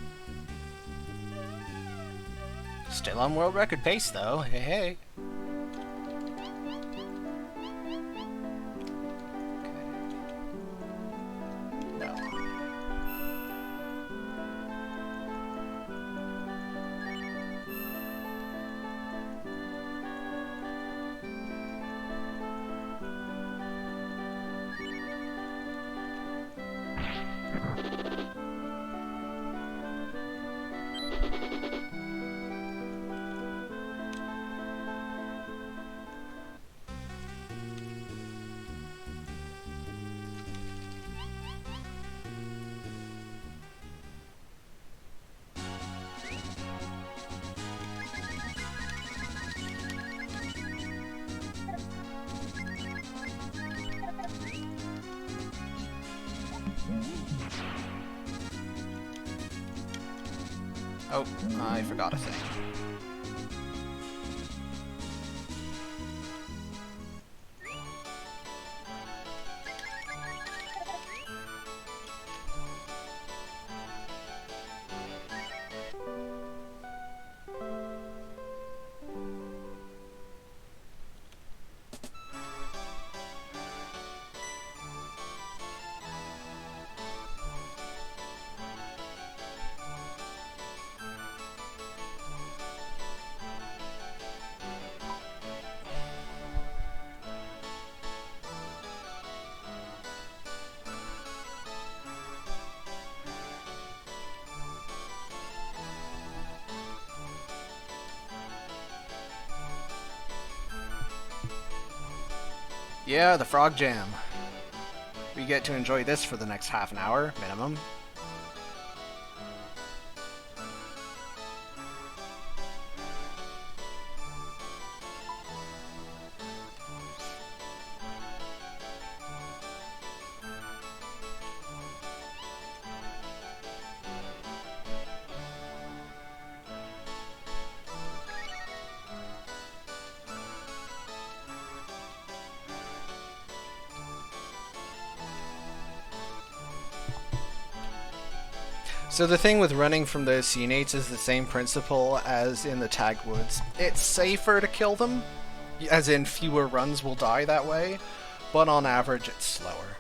Still on world record pace, though. Hey, hey. No. Oh, I forgot a thing. Yeah, the Frog Jam. We get to enjoy this for the next half an hour, minimum. So the thing with running from the Scene 8s is the same principle as in the Tag Woods. It's safer to kill them, as in fewer runs will die that way, but on average it's slower.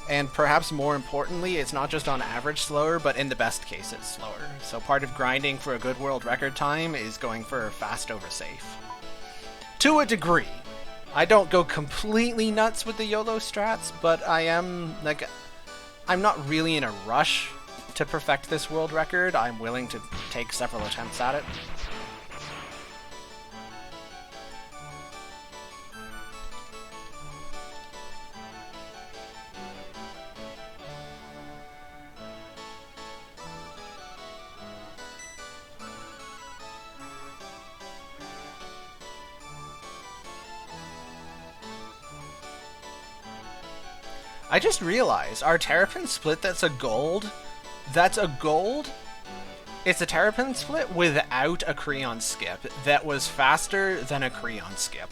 And perhaps more importantly, it's not just on average slower, but in the best cases slower. So part of grinding for a good world record time is going for fast over safe. To a degree. I don't go completely nuts with the YOLO strats, but I am, like, I'm not really in a rush to perfect this world record. I'm willing to take several attempts at it. I just realized our Terrapin split that's a gold. That's a gold. It's a Terrapin split without a Creon skip that was faster than a Creon skip.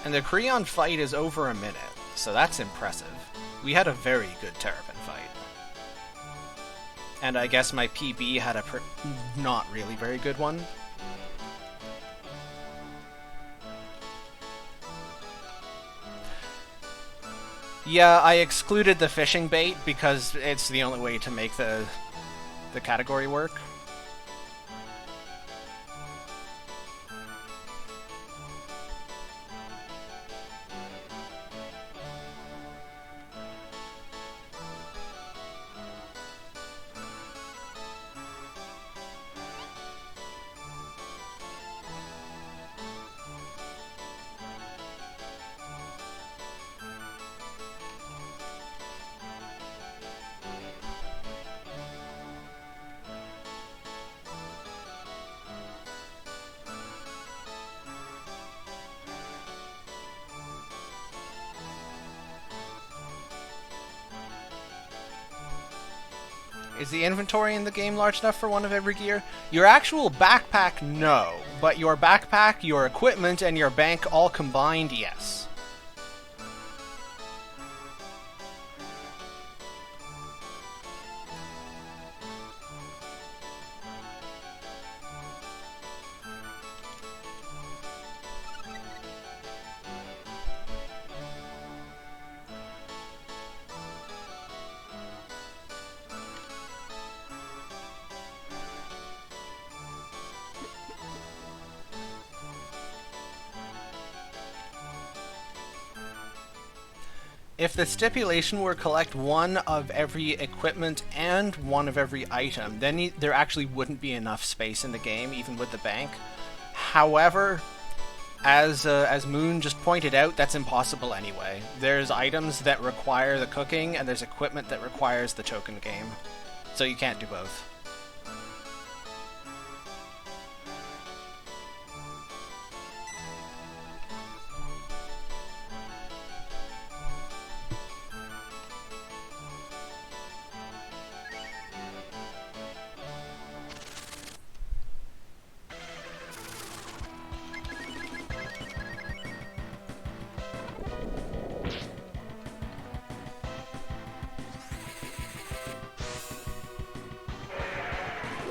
And the Creon fight is over a minute, so that's impressive. We had a very good Terrapin fight. And I guess my PB had a not really very good one. Yeah, I excluded the fishing bait because it's the only way to make the category work. Is the inventory in the game large enough for one of every gear? Your actual backpack, no. But your backpack, your equipment, and your bank all combined, yes. If the stipulation were collect one of every equipment and one of every item, then there actually wouldn't be enough space in the game, even with the bank. However, as Moon just pointed out, that's impossible anyway. There's items that require the cooking, and there's equipment that requires the token game. So you can't do both.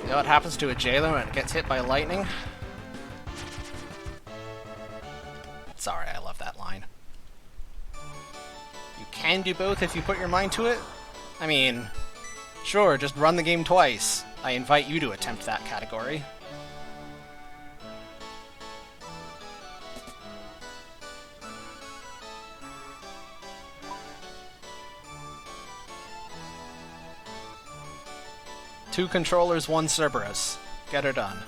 You know what happens to a jailer when it gets hit by lightning? Sorry, I love that line. You can do both if you put your mind to it. I mean, sure, just run the game twice. I invite you to attempt that category. Two controllers, one Cerberus. Get her done.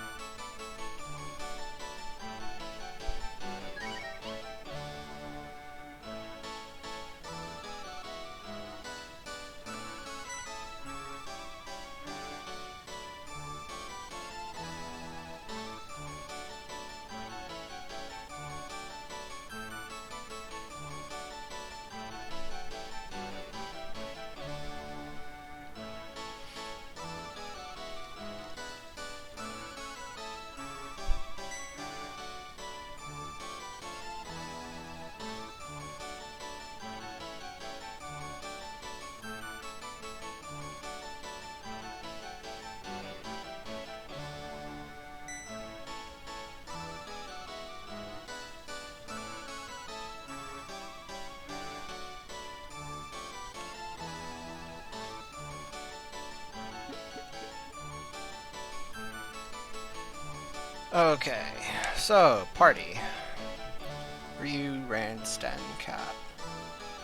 Okay, so, party. Ryu, Rand, Sten, Katt.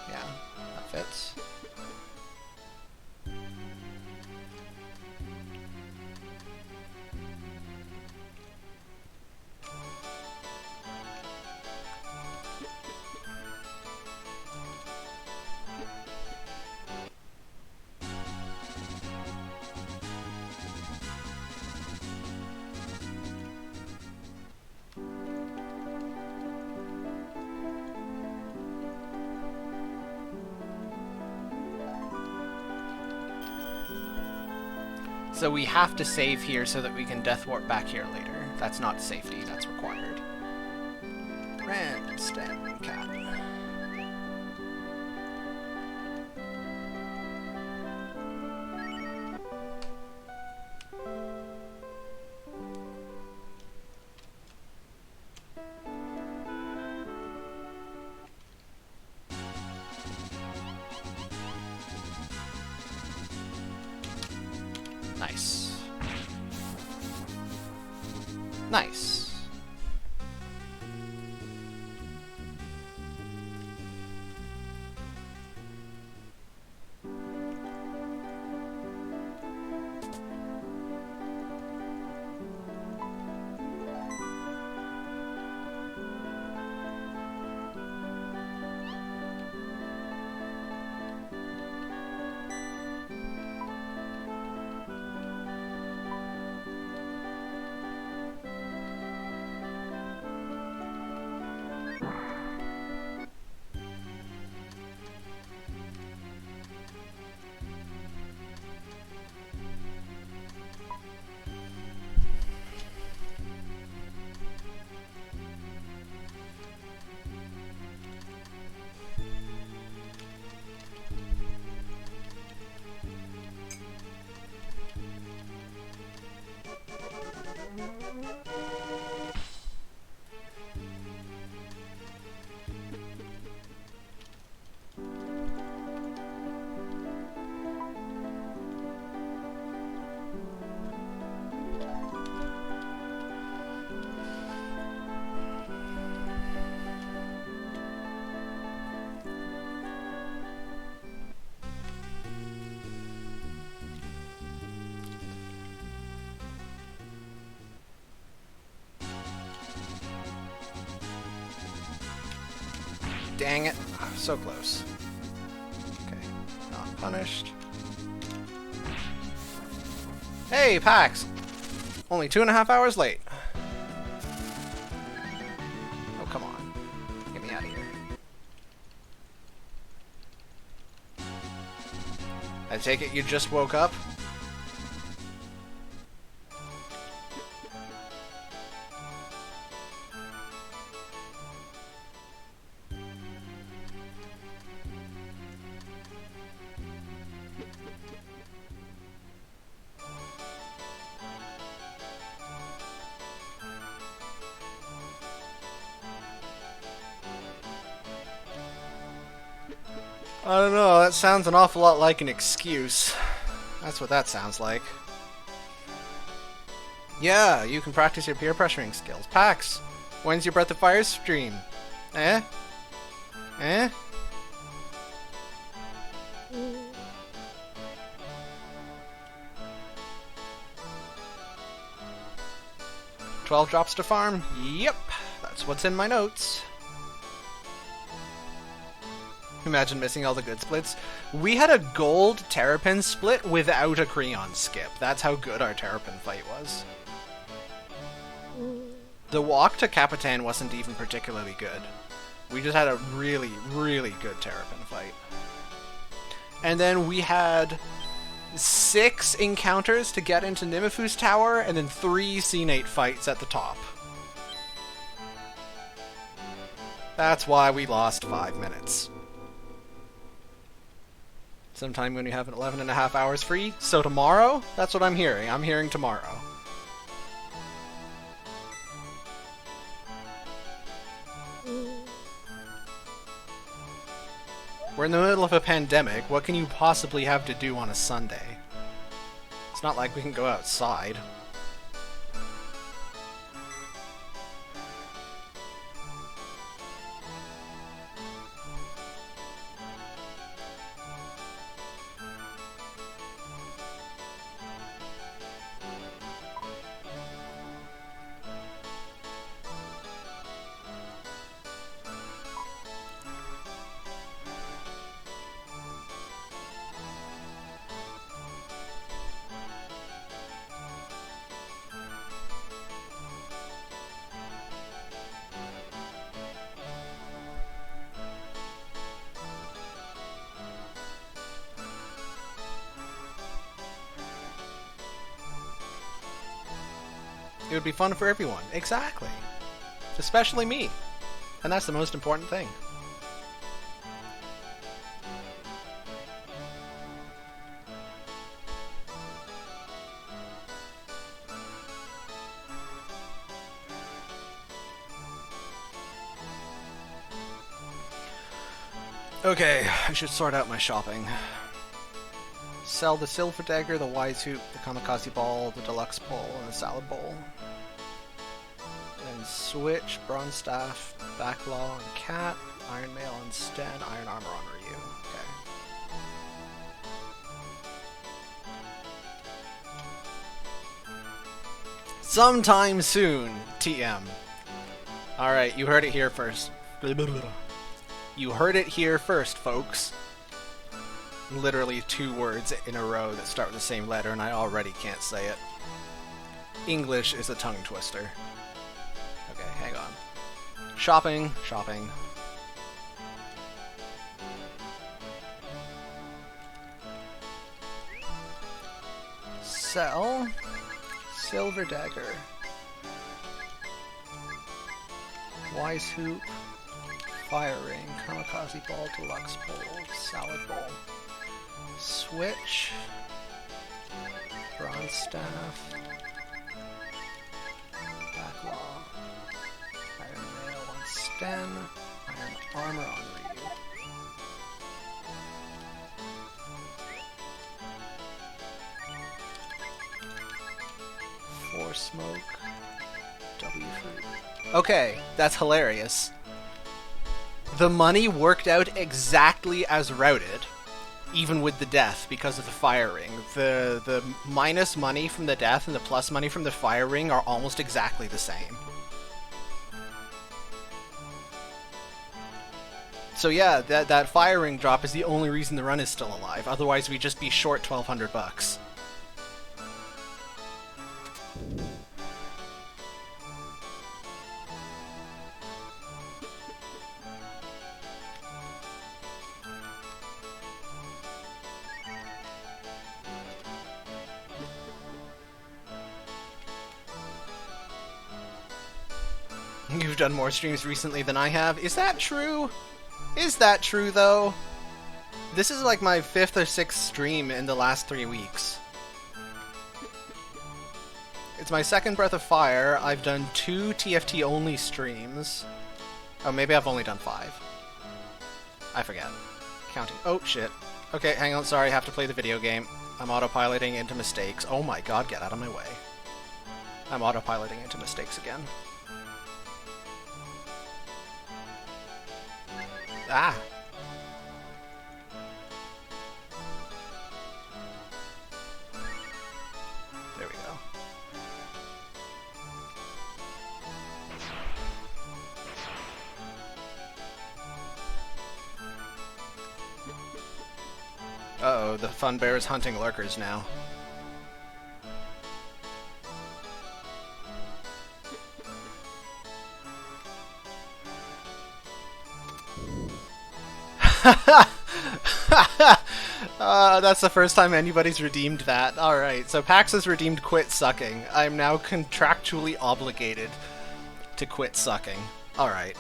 Yeah, that fits. So we have to save here so that we can death warp back here later. That's not safety, that's required. Rand, Stan, Katt. Nice. Nice. Dang it. Oh, so close. Okay. Not punished. Hey, PAX! Only 2.5 hours late. Oh, come on. Get me out of here. I take it you just woke up? I don't know, that sounds an awful lot like an excuse. That's what that sounds like. Yeah, you can practice your peer pressuring skills. PAX, when's your Breath of Fire stream? Eh? Eh? 12 drops to farm? Yep, that's what's in my notes. Imagine missing all the good splits. We had a gold Terrapin split without a Creon skip. That's how good our Terrapin fight was. The walk to Capitan wasn't even particularly good. We just had a really, really good Terrapin fight. And then we had 6 encounters to get into Nimifu's tower, and then 3 Cnate fights at the top. That's why we lost 5 minutes. Sometime when you have 11.5 hours free. So tomorrow? That's what I'm hearing. I'm hearing tomorrow. We're in the middle of a pandemic. What can you possibly have to do on a Sunday? It's not like we can go outside. It would be fun for everyone. Exactly. Especially me. And that's the most important thing. Okay, I should sort out my shopping. Sell the silver dagger, the wise hoop, the kamikaze ball, the deluxe bowl, and the salad bowl. Then switch bronze staff, backlaw on Katt, iron mail on Sten, iron armor on Ryu. Okay. Sometime soon, TM. Alright, you heard it here first. You heard it here first, folks. Literally 2 words in a row that start with the same letter, and I already can't say it. English is a tongue twister. Okay, hang on. Shopping, shopping. Sell. Silver dagger. Wise hoop. Fire ring. Kamikaze ball. Deluxe bowl. Salad bowl. Switch. Bronze staff. Backlaw. Iron mail on Sten. Iron armor on Ryu. For smoke. W fruit. Okay, that's hilarious. The money worked out exactly as routed, even with the death, because of the fire ring. The minus money from the death and the plus money from the fire ring are almost exactly the same. So yeah, that fire ring drop is the only reason the run is still alive. Otherwise, we'd just be short 1,200 bucks. You've done more streams recently than I have. Is that true? Is that true, though? This is like my 5th or 6th stream in the last 3 weeks. It's my 2nd Breath of Fire. I've done 2 TFT-only streams. Oh, maybe I've only done 5. I forget. Counting. Oh, shit. Okay, hang on. Sorry, I have to play the video game. I'm autopiloting into mistakes. Oh my god, get out of my way. I'm autopiloting into mistakes again. Ah! There we go. Uh-oh, the fun bear is hunting lurkers now. That's the first time anybody's redeemed that. Alright, so Pax has redeemed quit sucking. I am now contractually obligated to quit sucking. Alright.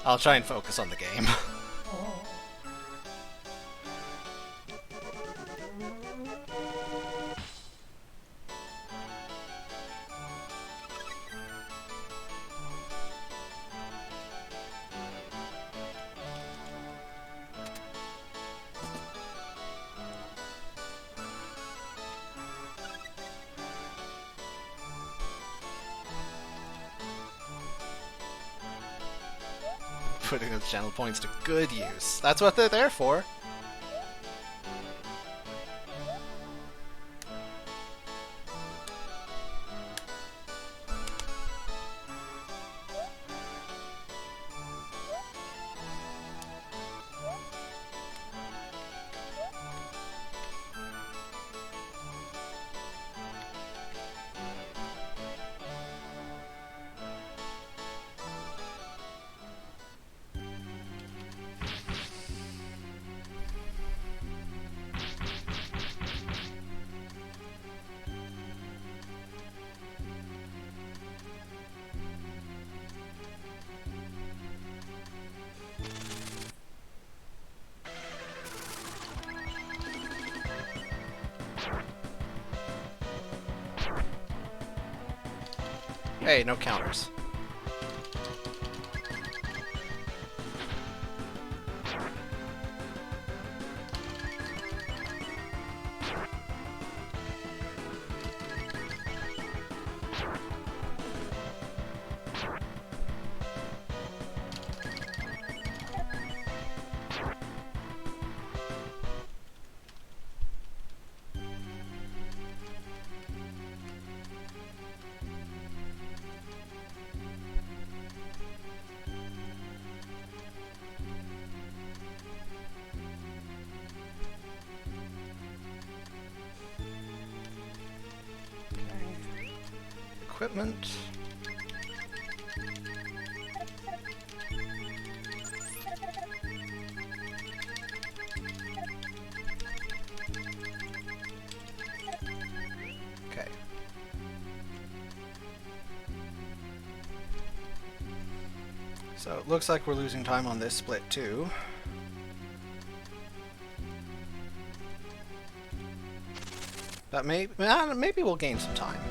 I'll try and focus on the game. Putting those channel points to good use. That's what they're there for. Hey, no counters. Equipment. Okay. So it looks like we're losing time on this split too. But maybe we'll gain some time.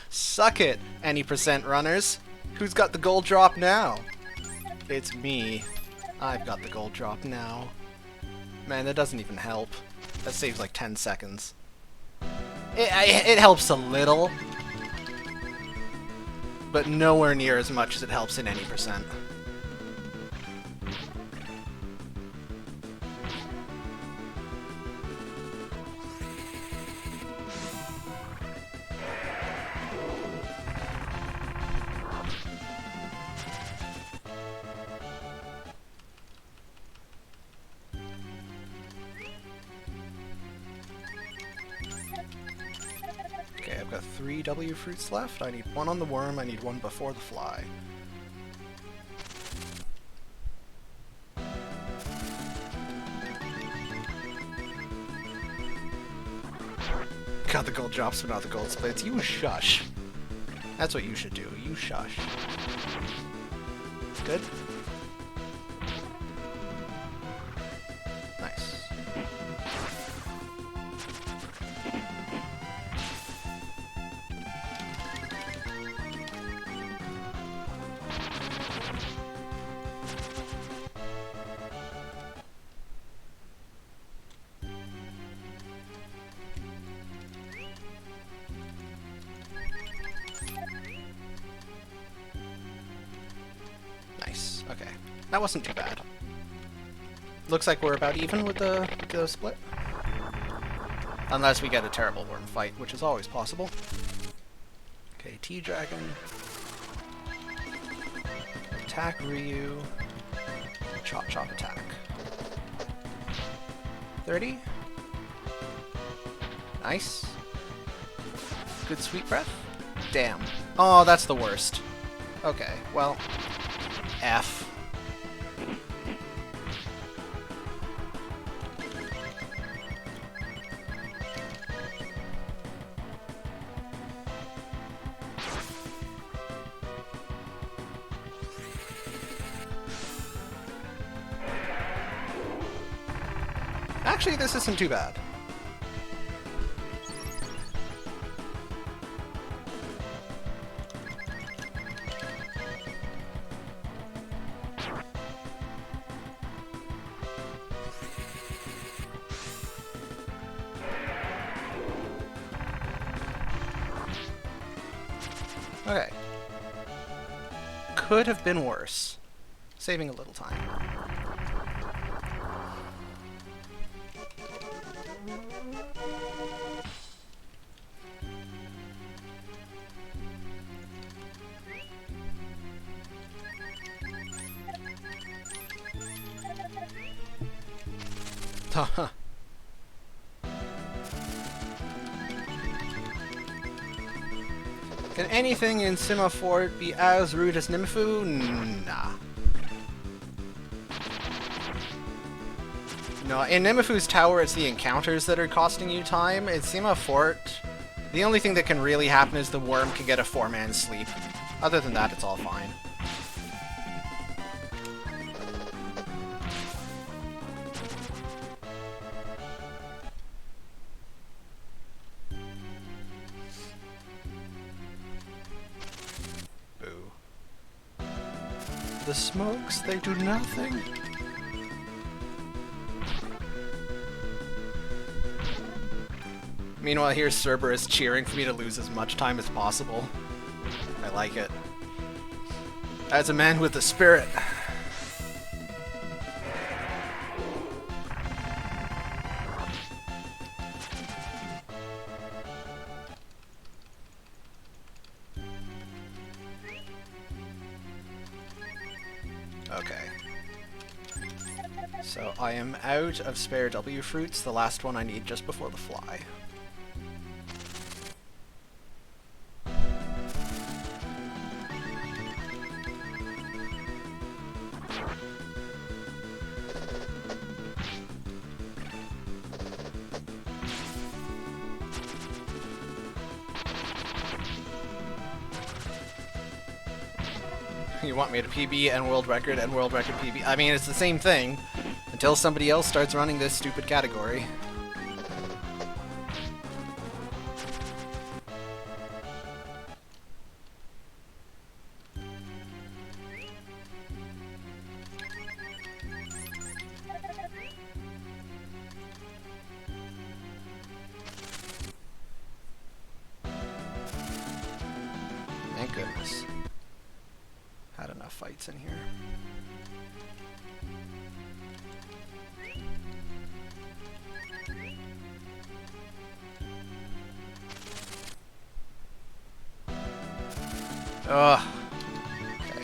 Suck it, any percent runners. Who's got the gold drop now? It's me. I've got the gold drop now. Man, that doesn't even help. That saves like 10 seconds. It helps a little, but nowhere near as much as it helps in any percent. Okay, I've got 3 W fruits left. I need 1 on the worm, I need 1 before the fly. Got the gold drops but not the gold splits. You shush. That's what you should do. You shush. Good? Nice. Nice. Okay. That wasn't too bad. Looks like we're about even with the split. Unless we get a terrible worm fight, which is always possible. Okay, T-Dragon. Attack Ryu. Chop Chop attack. 30. Nice. Good sweet breath. Damn. Oh, that's the worst. Okay, well, F. Actually, this isn't too bad. Okay. could have been worse. Saving a little time. Haha. Can anything in Sima Fort be as rude as Nimifu? Nah. No, in Nimifu's tower, it's the encounters that are costing you time. In Sima Fort, the only thing that can really happen is the worm can get a 4-man sleep. Other than that, it's all fine. The smokes, they do nothing. Meanwhile, here Cerberus cheering for me to lose as much time as possible. I like it. As a man with a spirit. Okay. So I am out of spare W fruits, the last one I need just before the fly. You want me to PB and world record PB? I mean, it's the same thing until somebody else starts running this stupid category. Thank goodness. Had enough fights in here. Ugh. Okay.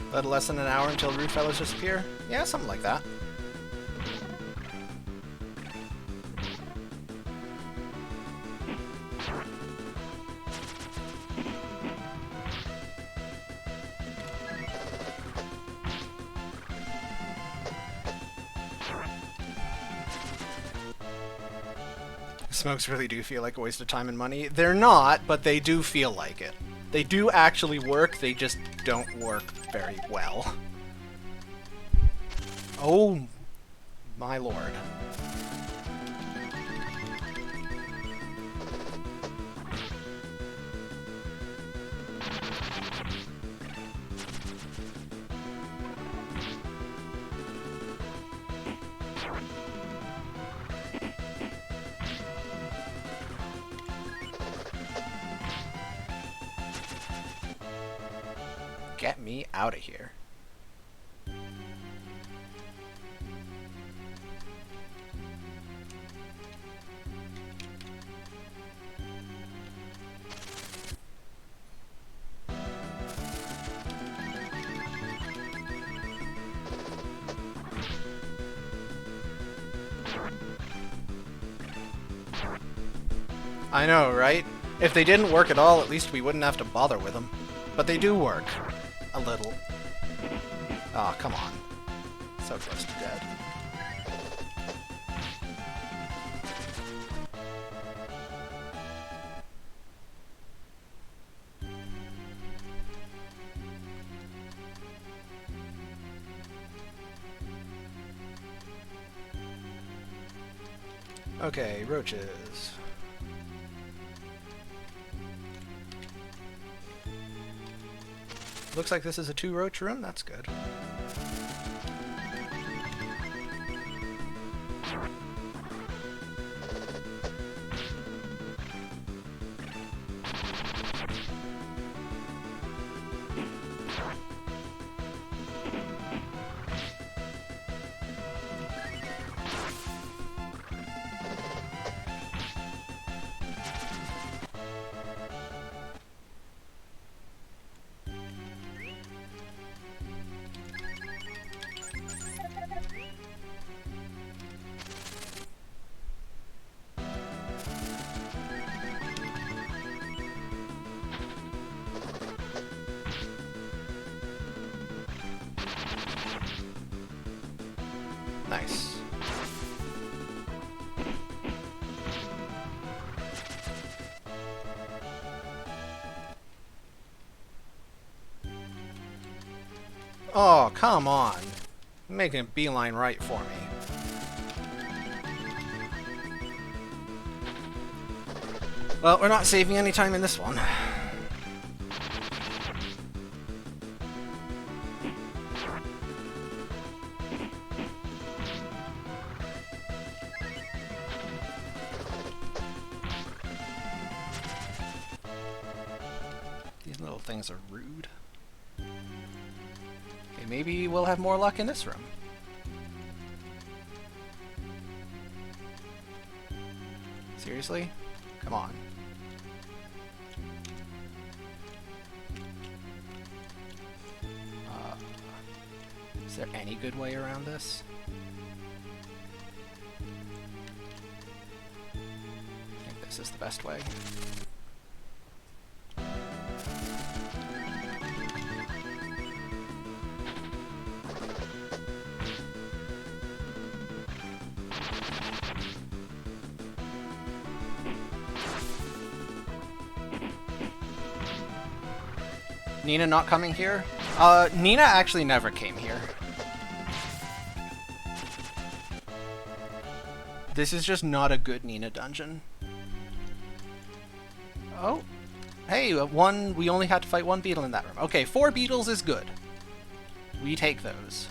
A little less than an hour until Rude Fellows disappear? Yeah, something like that. Smokes really do feel like a waste of time and money. They're not, but they do feel like it. They do actually work, they just don't work very well. Oh, my lord. Get me out of here. I know, right? If they didn't work at all, at least we wouldn't have to bother with them. But they do work. A little. Aw, oh, come on. So close to dead. Okay, roaches. Looks like this is a 2-roach room. That's good. Nice. Oh, come on. Making a beeline right for me. Well, we're not saving any time in this one. These little things are rude. Okay, maybe we'll have more luck in this room. Seriously? Come on. Is there any good way around this? I think this is the best way. Nina not coming here? Nina actually never came here. This is just not a good Nina dungeon. Oh. Hey, we only had to fight 1 beetle in that room. Okay, 4 beetles is good. We take those.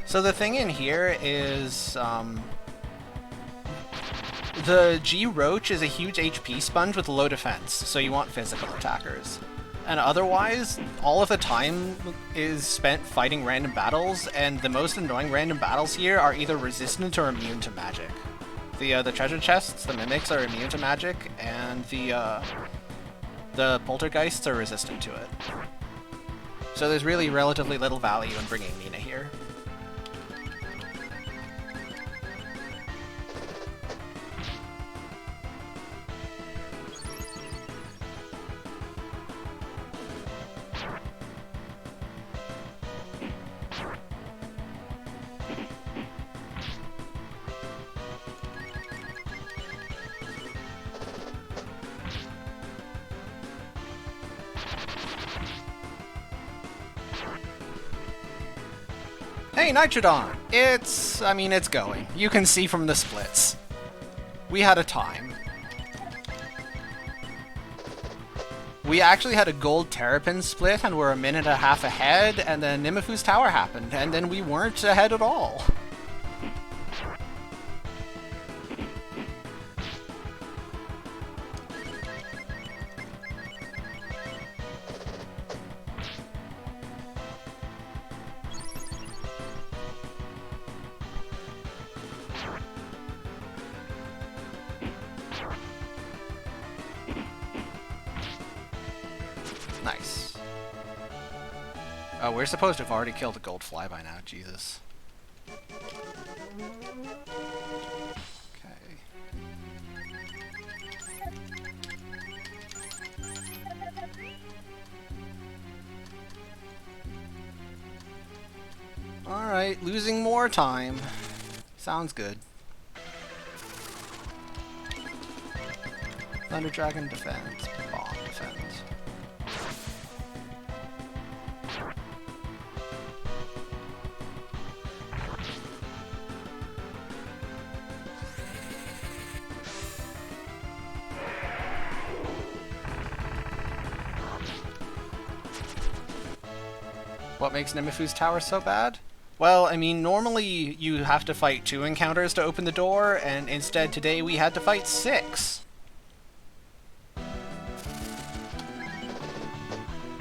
So the thing in here is, the G-Roach is a huge HP sponge with low defense, so you want physical attackers. And otherwise, all of the time is spent fighting random battles, and the most annoying random battles here are either resistant or immune to magic. The treasure chests, the mimics, are immune to magic, and the poltergeists are resistant to it. So there's really relatively little value in bringing Nina here. Hey, Nitrodon! It's going. You can see from the splits. We had a time. We actually had a gold Terrapin split and we're a minute and a half ahead, and then Nimifu's Tower happened, and then we weren't ahead at all. Nice. Oh, we're supposed to have already killed a gold fly by now, Jesus. Okay. Alright, losing more time. Sounds good. Thunder Dragon defends. Bomb defends. What makes Nimifu's tower so bad? Well, I mean, normally you have to fight 2 encounters to open the door, and instead today we had to fight 6.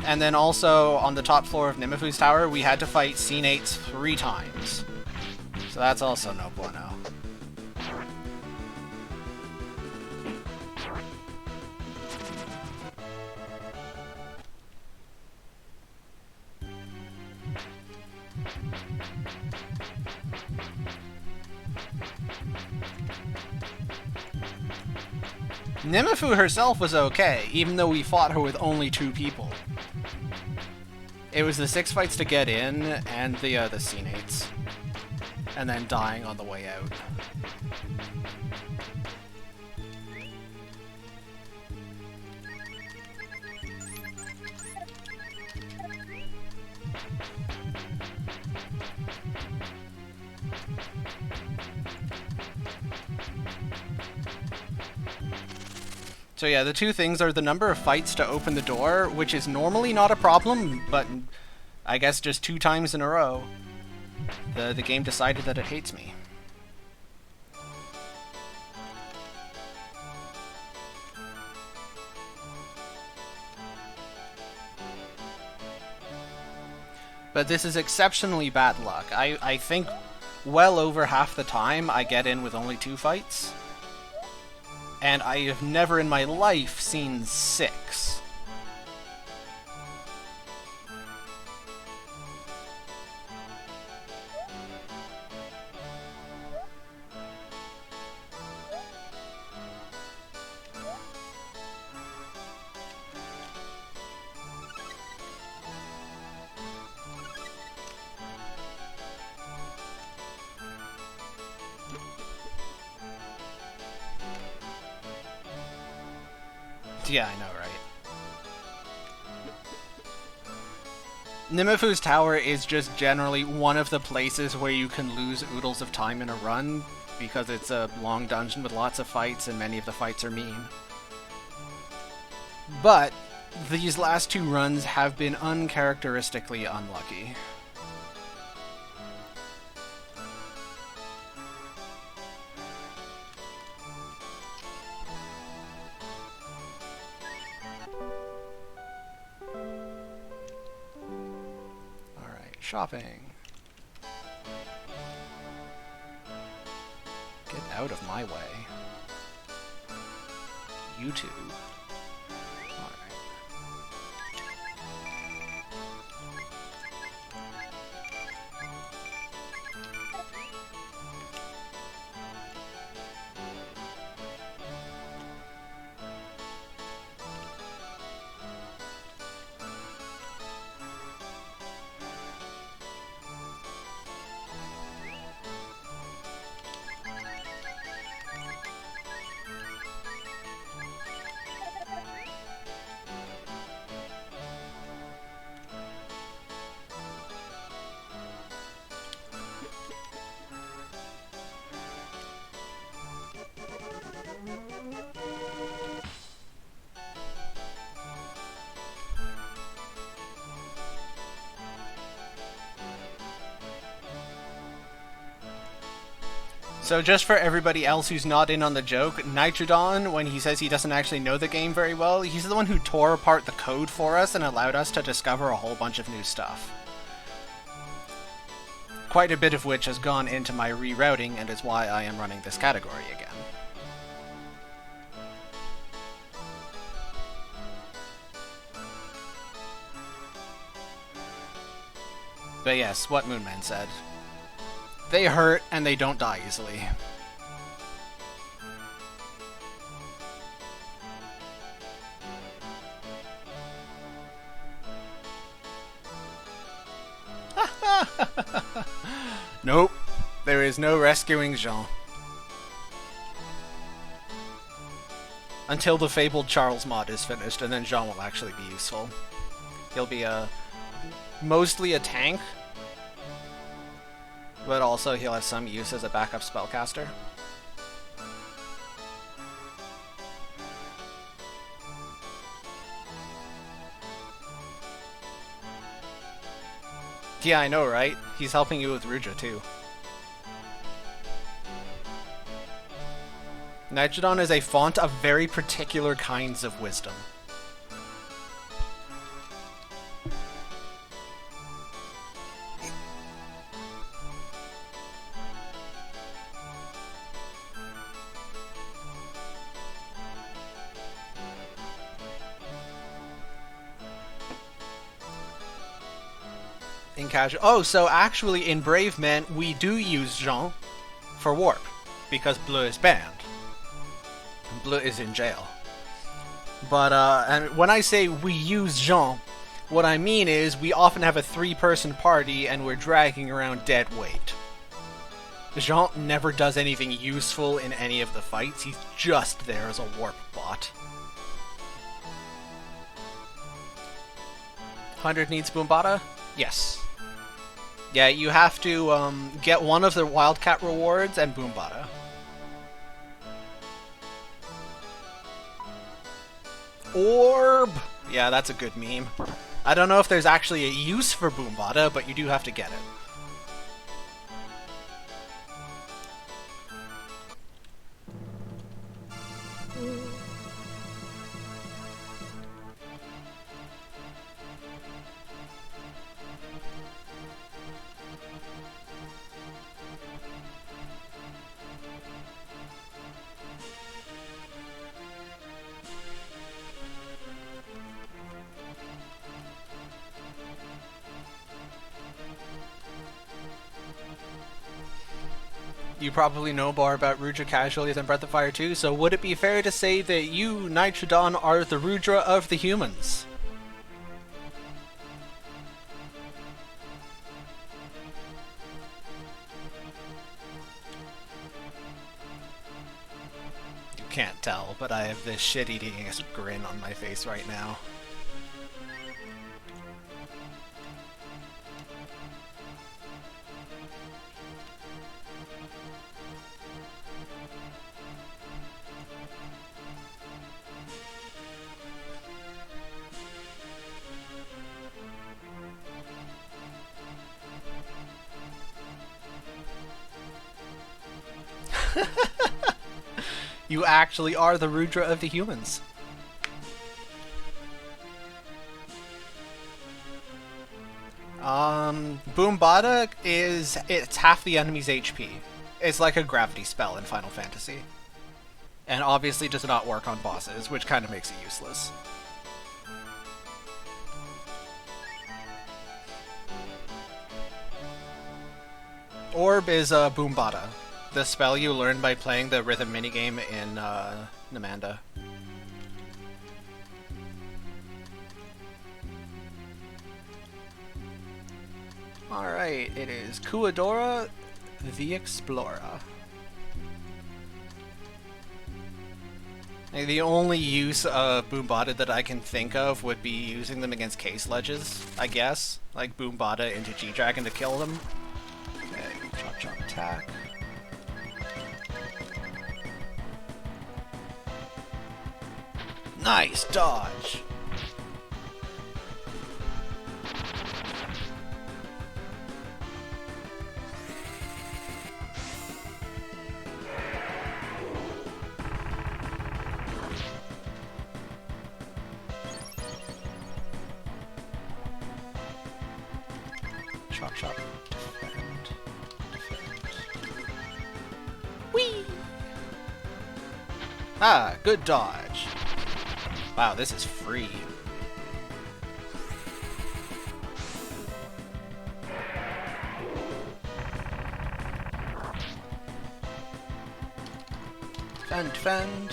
And then also, on the top floor of Nimifu's tower, we had to fight Cnates 3 times. So that's also no bueno. Nimifu herself was okay, even though we fought her with only 2 people. It was the 6 fights to get in, and the Cnates. And then dying on the way out. So yeah, the 2 things are the number of fights to open the door, which is normally not a problem, but I guess just 2 times in a row, the game decided that it hates me. But this is exceptionally bad luck. I think well over half the time I get in with only 2 fights. And I have never in my life seen 6. Yeah, I know, right? Nimifu's tower is just generally one of the places where you can lose oodles of time in a run, because it's a long dungeon with lots of fights, and many of the fights are mean. But these last 2 runs have been uncharacteristically unlucky. Shopping. Get out of my way. You two. Alright. So just for everybody else who's not in on the joke, Nitrodon, when he says he doesn't actually know the game very well, he's the one who tore apart the code for us and allowed us to discover a whole bunch of new stuff. Quite a bit of which has gone into my rerouting and is why I am running this category again. But yes, what Moonman said. They hurt, and they don't die easily. Nope. There is no rescuing Jean. Until the fabled Charles mod is finished, and then Jean will actually be useful. He'll be mostly a tank, but also he'll have some use as a backup spellcaster. Yeah, I know, right? He's helping you with Ruja, too. Nitrodon is a font of very particular kinds of wisdom. In casual... Oh, so actually in Brave Men, we do use Jean for warp, because Bleu is banned. Bleu is in jail. But, and when I say we use Jean, what I mean is we often have a 3-person party and we're dragging around dead weight. Jean never does anything useful in any of the fights, he's just there as a warp bot. 100 needs Boombata? Yes. Yeah, you have to get one of the Wildcat rewards and Boombata. Orb! Yeah, that's a good meme. I don't know if there's actually a use for Boombata, but you do have to get it. You probably know more about Rudra casually than Breath of Fire 2, so would it be fair to say that you, Nitrodon, are the Rudra of the humans? You can't tell, but I have this shit-eating grin on my face right now. You actually are the Rudra of the humans. Boombata it's half the enemy's HP. It's like a gravity spell in Final Fantasy. And obviously does not work on bosses, which kind of makes it useless. Orb is Boombata, the spell you learn by playing the rhythm minigame in Namanda. Alright, it is Kuadora the Explorer. The only use of Boombata that I can think of would be using them against case ledges, I guess. Like Boombata into G-Dragon to kill them. Okay, chop chop attack. Nice dodge! Chop chop. Defend. Defend. Whee! Ah, good dodge. Wow, this is free. Defend, defend.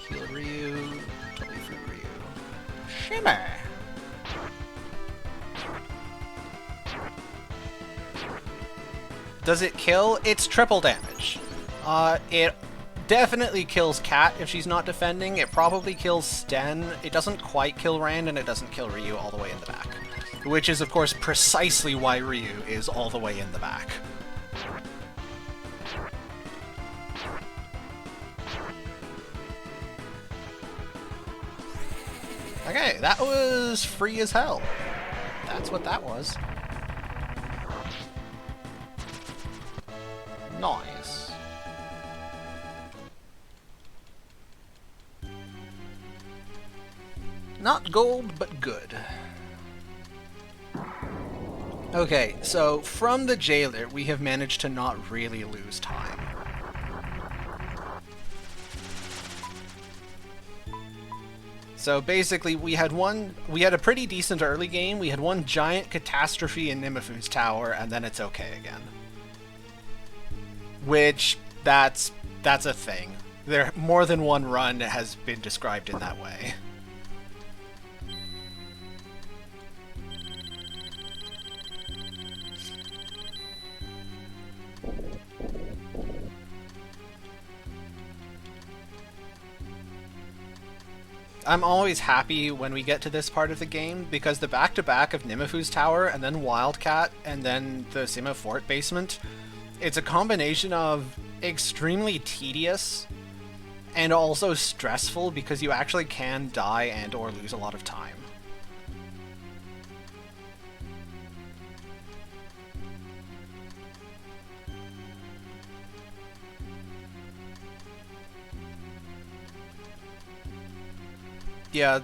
Heal Ryu. Totally free Ryu. Shimmer! Does it kill? It's triple damage. It definitely kills Katt if she's not defending. It probably kills Sten. It doesn't quite kill Rand, and it doesn't kill Ryu all the way in the back. Which is, of course, precisely why Ryu is all the way in the back. Okay, that was free as hell. That's what that was. Nice. Not gold, but good. Okay, so from the jailer, we have managed to not really lose time. So basically, we had a pretty decent early game. We had one giant catastrophe in Nimafu's tower, and then it's okay again. Which, that's a thing. More than one run has been described in that way. I'm always happy when we get to this part of the game, because the back-to-back of Nimafu's tower, and then Wildcat, and then the Sima Fort basement, it's a combination of extremely tedious and also stressful, because you actually can die and or lose a lot of time. Yeah,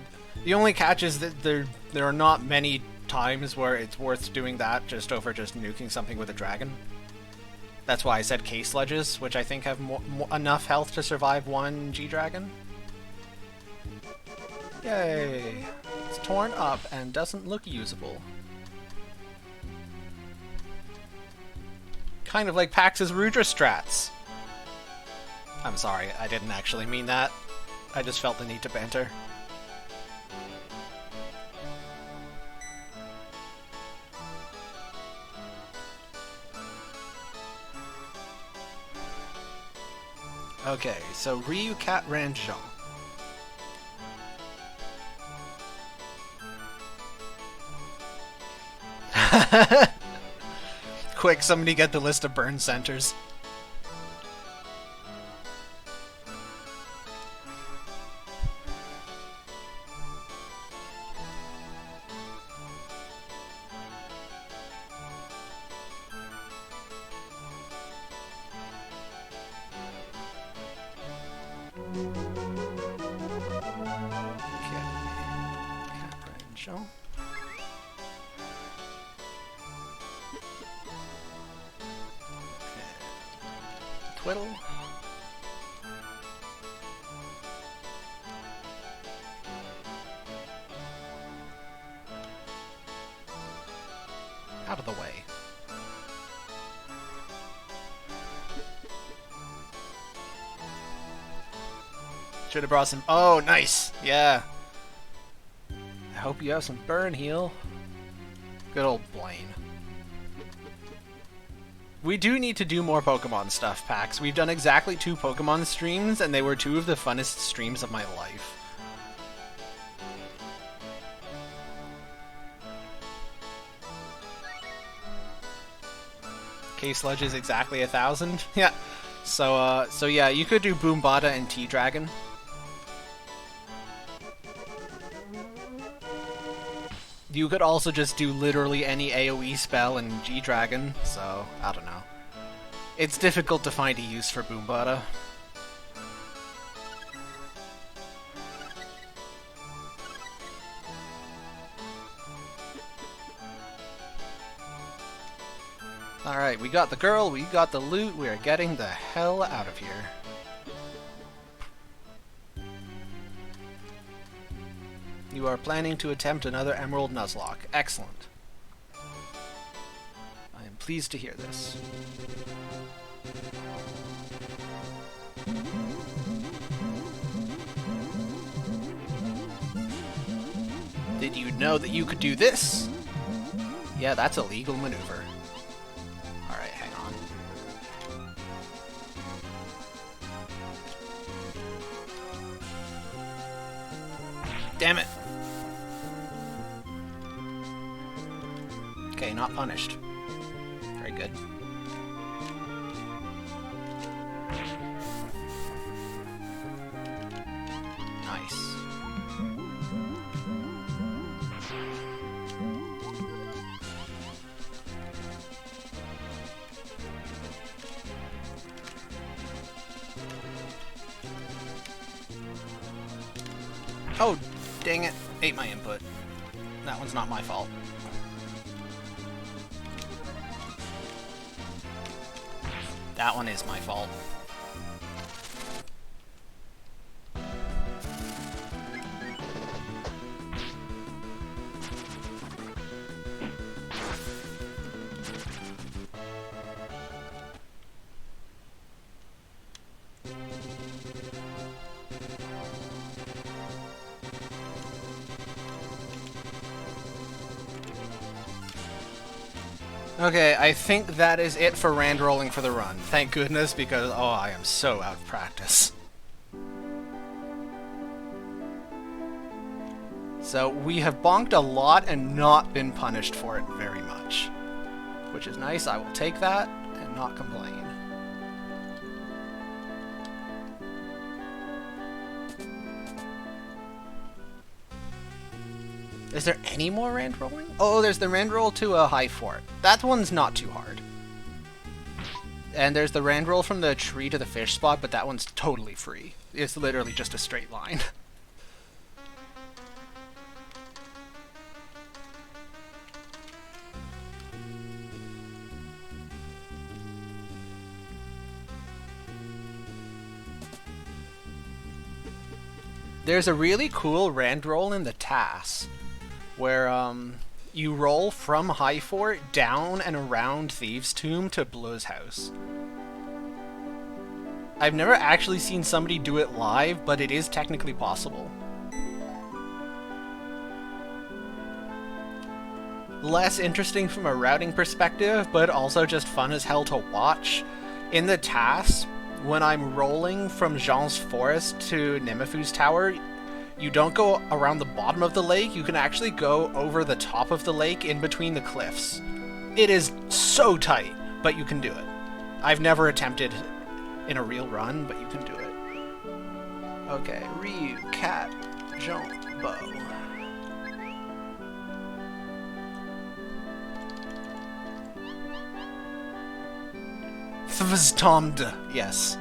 the only catch is that there are not many times where it's worth doing that just over just nuking something with a dragon. That's why I said K-Sludges, which I think have enough health to survive one G-Dragon. Yay! It's torn up and doesn't look usable. Kind of like Pax's Rudra strats. I'm sorry, I didn't actually mean that. I just felt the need to banter. Okay, so Ryu, Katt, Rand, Jean. Quick, somebody get the list of burn centers. Twiddle. Out of the way. Should have brought some. Oh, nice. Yeah. I hope you have some burn heal. Good old Blaine. We do need to do more Pokemon stuff, Pax. We've done exactly 2 Pokemon streams, and they were 2 of the funnest streams of my life. K-Sludge is exactly 1,000. Yeah. So yeah, you could do Boombada and T-Dragon. You could also just do literally any AoE spell in G-Dragon, so I don't know. It's difficult to find a use for Boombada. Alright, we got the girl, we got the loot, we are getting the hell out of here. You are planning to attempt another Emerald Nuzlocke. Excellent. I am pleased to hear this. Did you know that you could do this? Yeah, that's a legal maneuver. Alright, hang on. Damn it! Okay, not punished. Very good. Nice. Oh, dang it. Ate my input. That one's not my fault. That one is my fault. Okay, I think that is it for rand rolling for the run. Thank goodness, because, oh, I am so out of practice. So, we have bonked a lot and not been punished for it very much. Which is nice, I will take that and not complain. Is there any more rand rolling? Oh, there's the rand roll to a high fort. That one's not too hard. And there's the rand roll from the tree to the fish spot, but that one's totally free. It's literally just a straight line. There's a really cool rand roll in the TAS, where you roll from High Fort down and around Thieves' Tomb to Bleu's house. I've never actually seen somebody do it live, but it is technically possible. Less interesting from a routing perspective, but also just fun as hell to watch. In the TAS, when I'm rolling from Jean's Forest to Nimifu's Tower, you don't go around the bottom of the lake, you can actually go over the top of the lake in between the cliffs. It is so tight, but you can do it. I've never attempted in a real run, but you can do it. Okay, Ryu, Katt, Jean, Bo. Thvstomd, yes.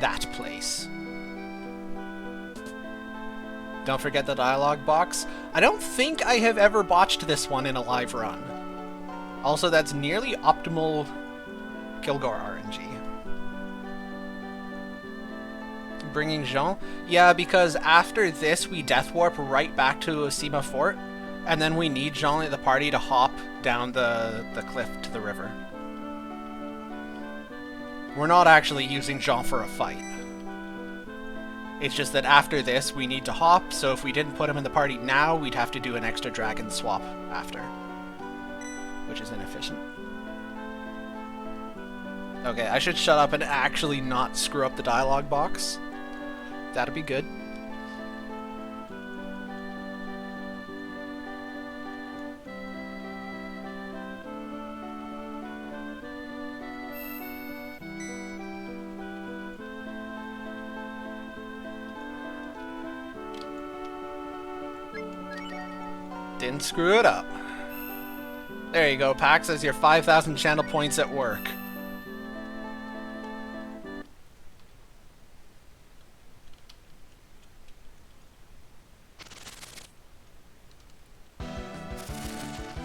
That place. Don't forget the dialogue box. I don't think I have ever botched this one in a live run. Also, that's nearly optimal Kilgore RNG. Bringing Jean? Yeah, because after this we death warp right back to Osima Fort, and then we need Jean at the party to hop down the cliff to the river. We're not actually using Jean for a fight. It's just that after this, we need to hop, so if we didn't put him in the party now, we'd have to do an extra dragon swap after. Which is inefficient. Okay, I should shut up and actually not screw up the dialogue box. That'd be good. Didn't screw it up. There you go, Pax, as your 5,000 channel points at work.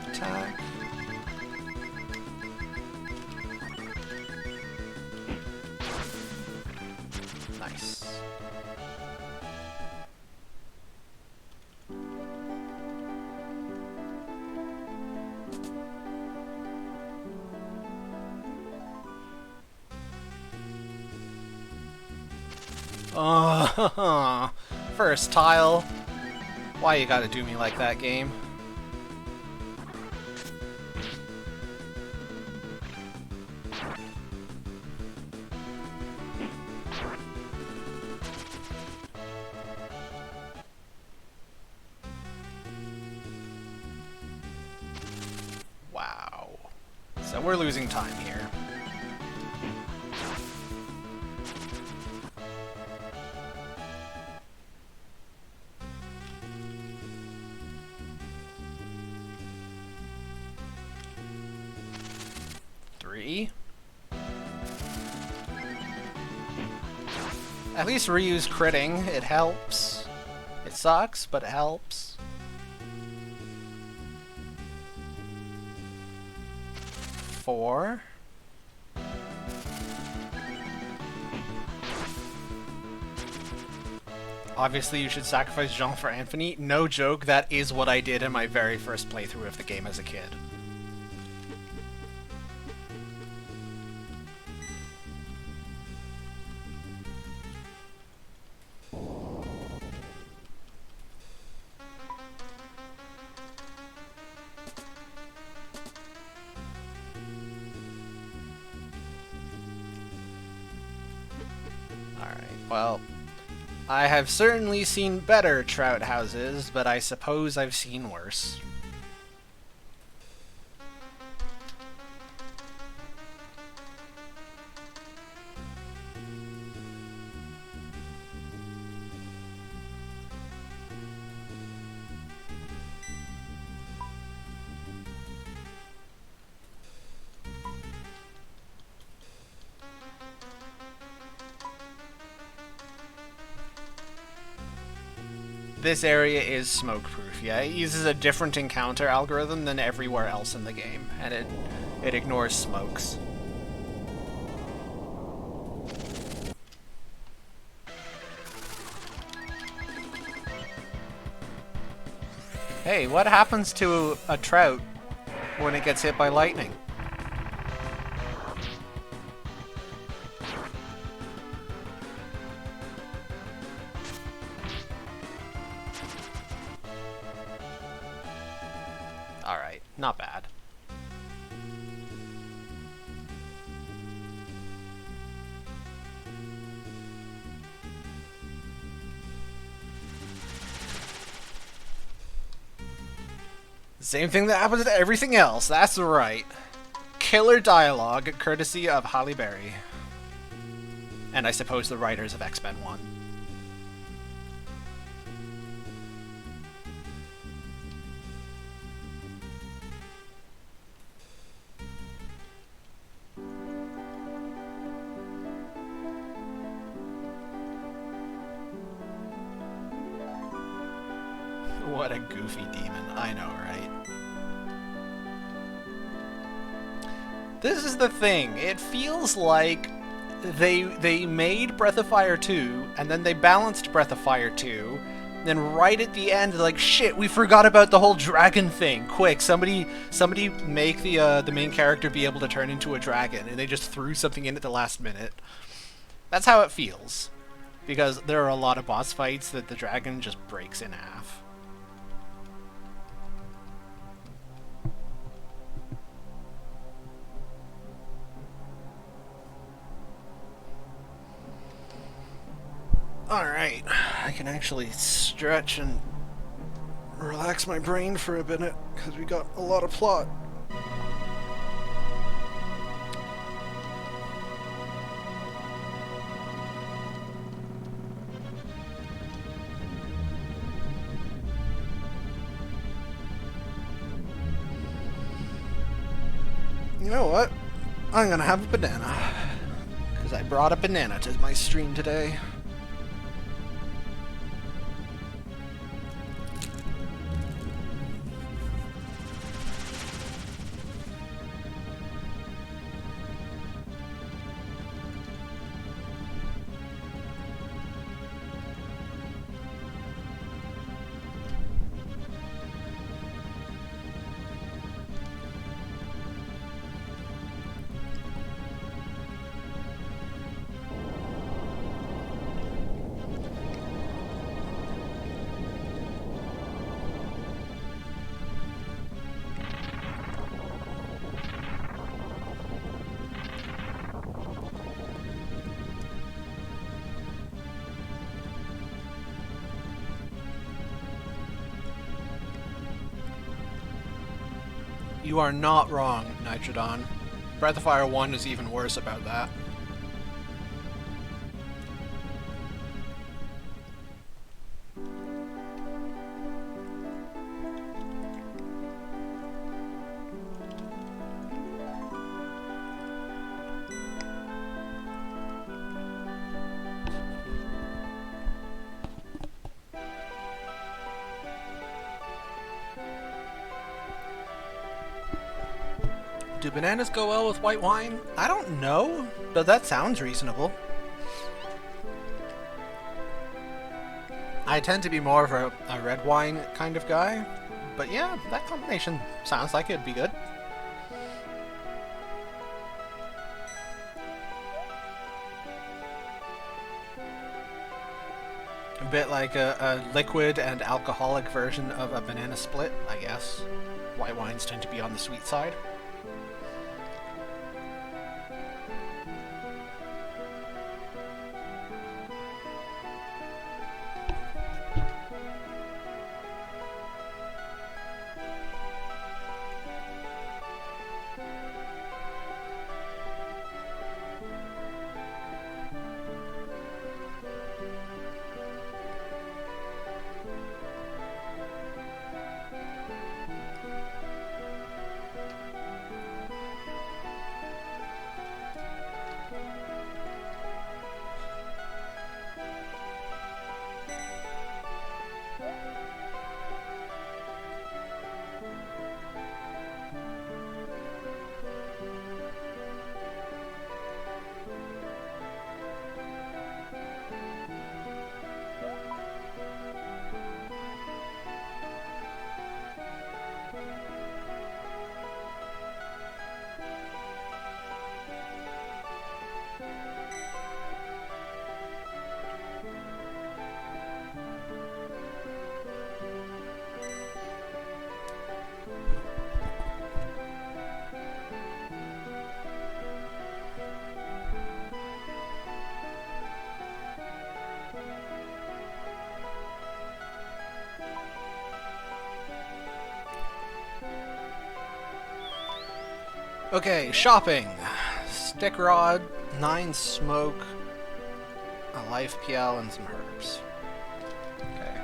Attack. Nice. First tile. Why you gotta do me like that, game? So we're losing time here. At least Ryu's critting. It helps. It sucks, but it helps. Four. Obviously, you should sacrifice Jean for Anthony. No joke, that is what I did in my very first playthrough of the game as a kid. Well, I have certainly seen better trout houses, but I suppose I've seen worse. This area is smoke-proof, yeah. It uses a different encounter algorithm than everywhere else in the game, and it ignores smokes. Hey, what happens to a trout when it gets hit by lightning? Alright, not bad. Same thing that happens to everything else, that's right. Killer dialogue, courtesy of Halle Berry. And I suppose the writers of X-Men 1. What a goofy demon, I know, right? This is the thing, it feels like they made Breath of Fire 2, and then they balanced Breath of Fire 2, then right at the end, they're like, shit, we forgot about the whole dragon thing, quick, somebody make the main character be able to turn into a dragon, and they just threw something in at the last minute. That's how it feels, because there are a lot of boss fights that the dragon just breaks in half. Alright, I can actually stretch and relax my brain for a minute, because we got a lot of plot. You know what? I'm gonna have a banana, because I brought a banana to my stream today. You are not wrong, Nitrodon. Breath of Fire 1 is even worse about that. Do bananas go well with white wine? I don't know, but that sounds reasonable. I tend to be more of a red wine kind of guy, but yeah, that combination sounds like it'd be good. A bit like a liquid and alcoholic version of a banana split, I guess. White wines tend to be on the sweet side. Okay, shopping. Stick rod, 9 smoke, a life PL, and some herbs. Okay.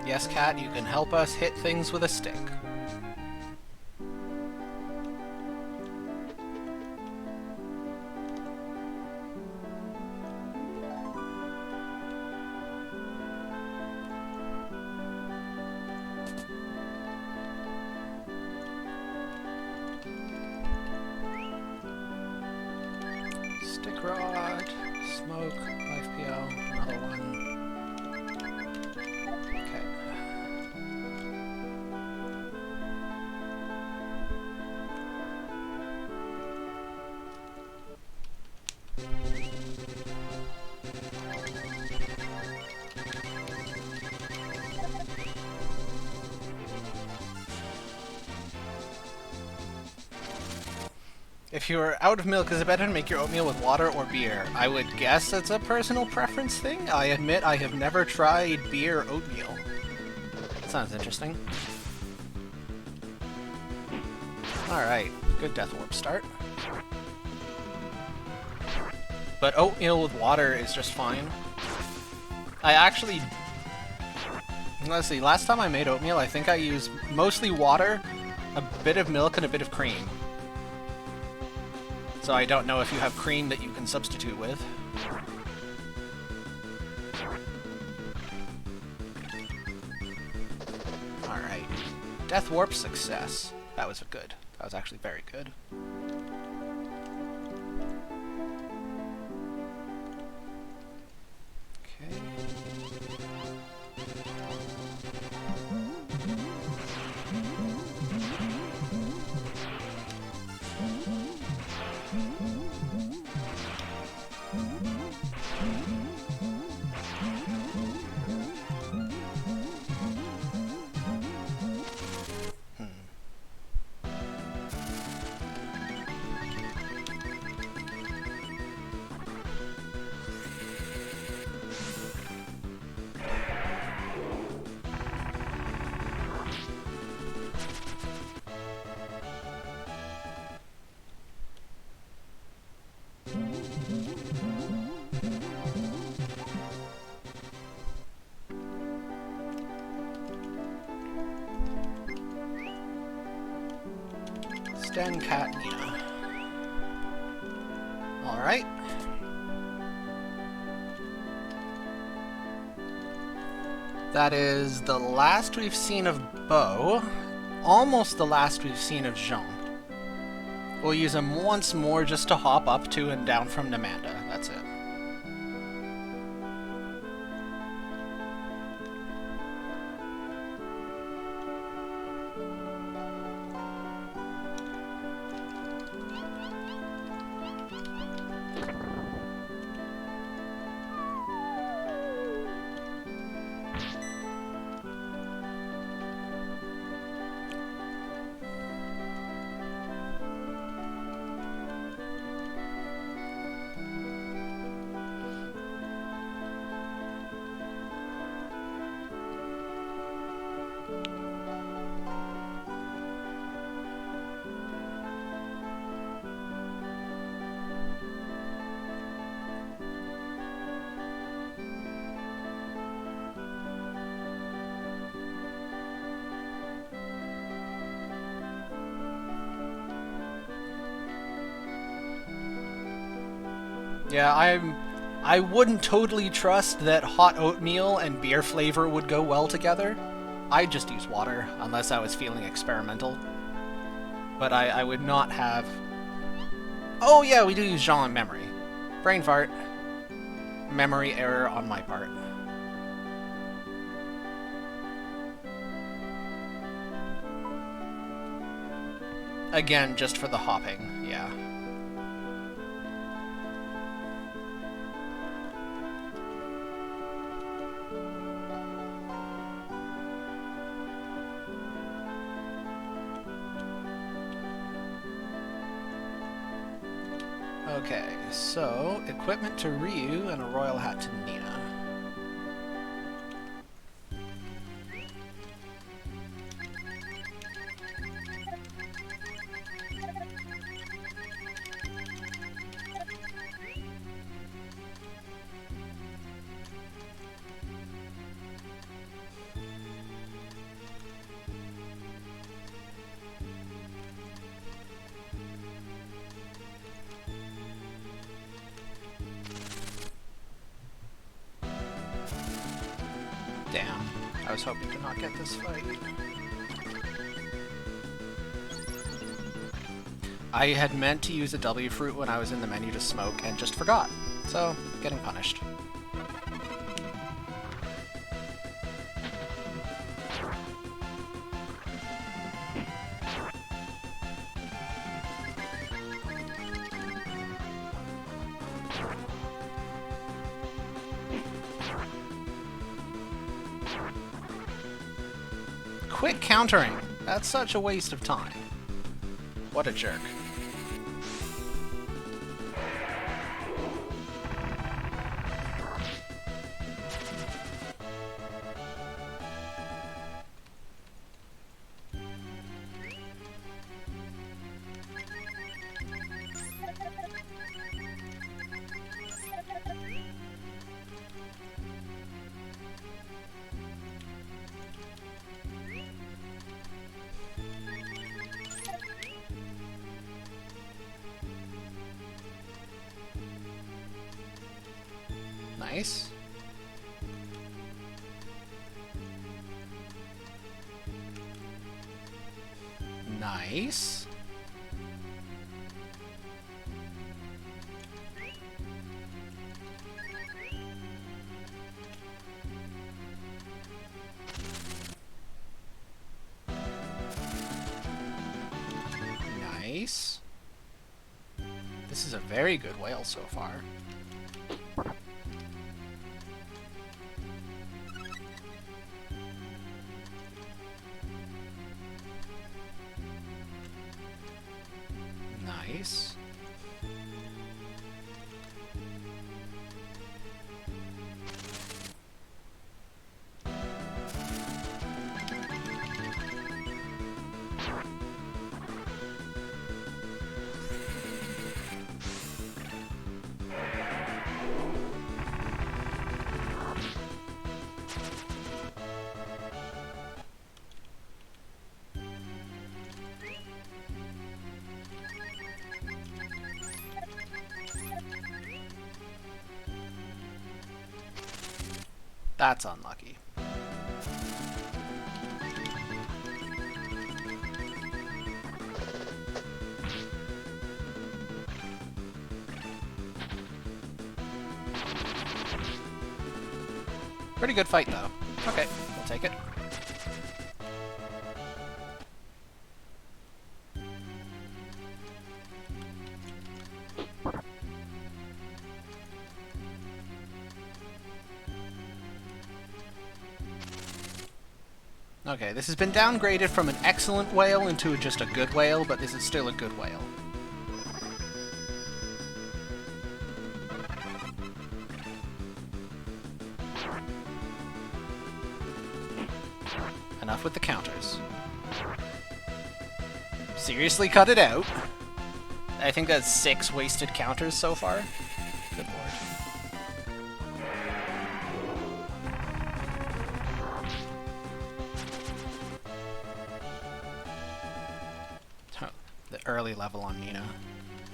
Yes, Katt, you can help us hit things with a stick. Stick rod, smoke, life PL, another one. Okay. If you're out of milk, is it better to make your oatmeal with water or beer? I would guess it's a personal preference thing. I admit I have never tried beer oatmeal. Sounds interesting. Alright, good Death Warp start. But oatmeal with water is just fine. I actually... Let's see, last time I made oatmeal, I think I used mostly water, a bit of milk, and a bit of cream. So I don't know if you have cream that you can substitute with. Alright. Death Warp success. That was good. That was actually very good. Gen, Katt, Nina. Alright. That is the last we've seen of Bo. Almost the last we've seen of Jean. We'll use him once more just to hop up to and down from Namanda. That's it. Yeah, I wouldn't totally trust that hot oatmeal and beer flavor would go well together. I'd just use water, unless I was feeling experimental. But I would not have... Oh yeah, we do use Jean in memory. Brain fart. Memory error on my part. Again, just for the hopping, yeah. Okay, so equipment to Ryu and a royal hat to Nina. Damn, I was hoping to not get this fight. I had meant to use a W fruit when I was in the menu to smoke and just forgot, so getting punished. Quit countering! That's such a waste of time. What a jerk. Nice. Nice. Nice. This is a very good whale so far. Nice. That's unlucky. Pretty good fight, though. Okay, we'll take it. Okay, this has been downgraded from an excellent whale into just a good whale, but this is still a good whale. Enough with the counters. Seriously, cut it out? I think that's 6 wasted counters so far. Good lord. The early level on Nina.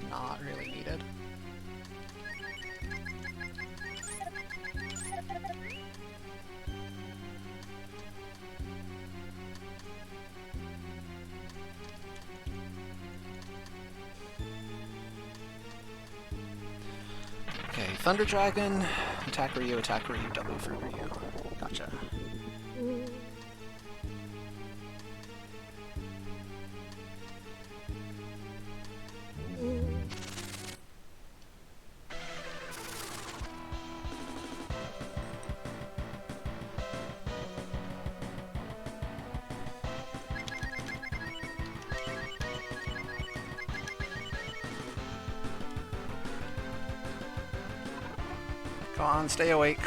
Not really needed. Okay, Thunder Dragon, attack Ryu, W for Ryu. Gotcha. Come on, stay awake.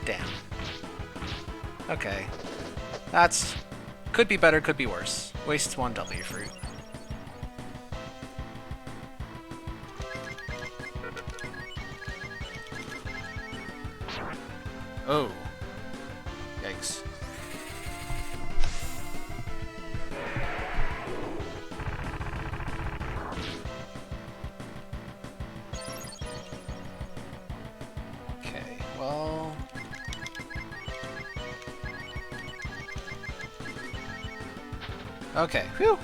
Damn. Okay. That's... could be better, could be worse. Wastes 1 W fruit. Oh. Yikes. Okay, well... okay, whew!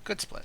Good split.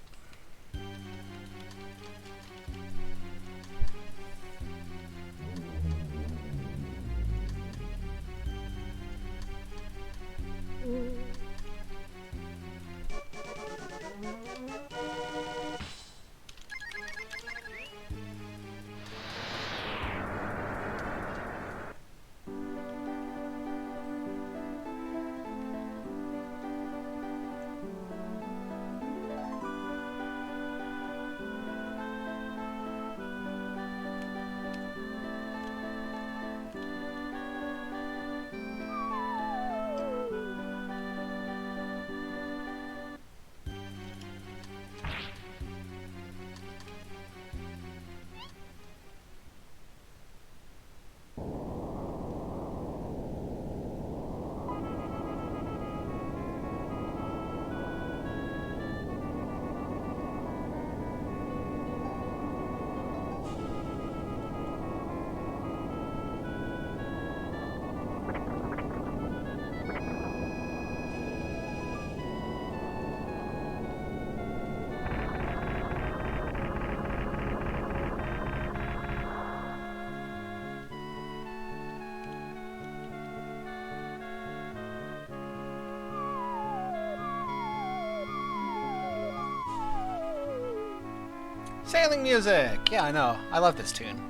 Sailing music! Yeah, I know. I love this tune.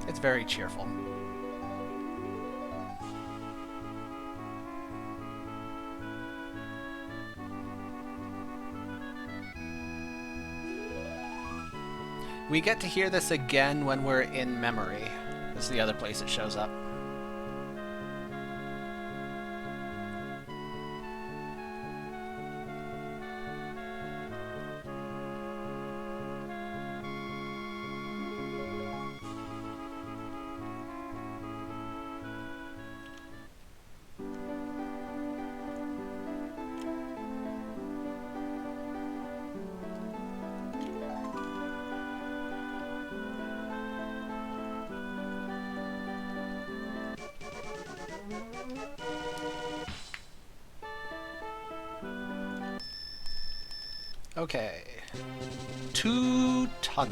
It's very cheerful. We get to hear this again when we're in memory. This is the other place it shows up. Okay. To Tunlin.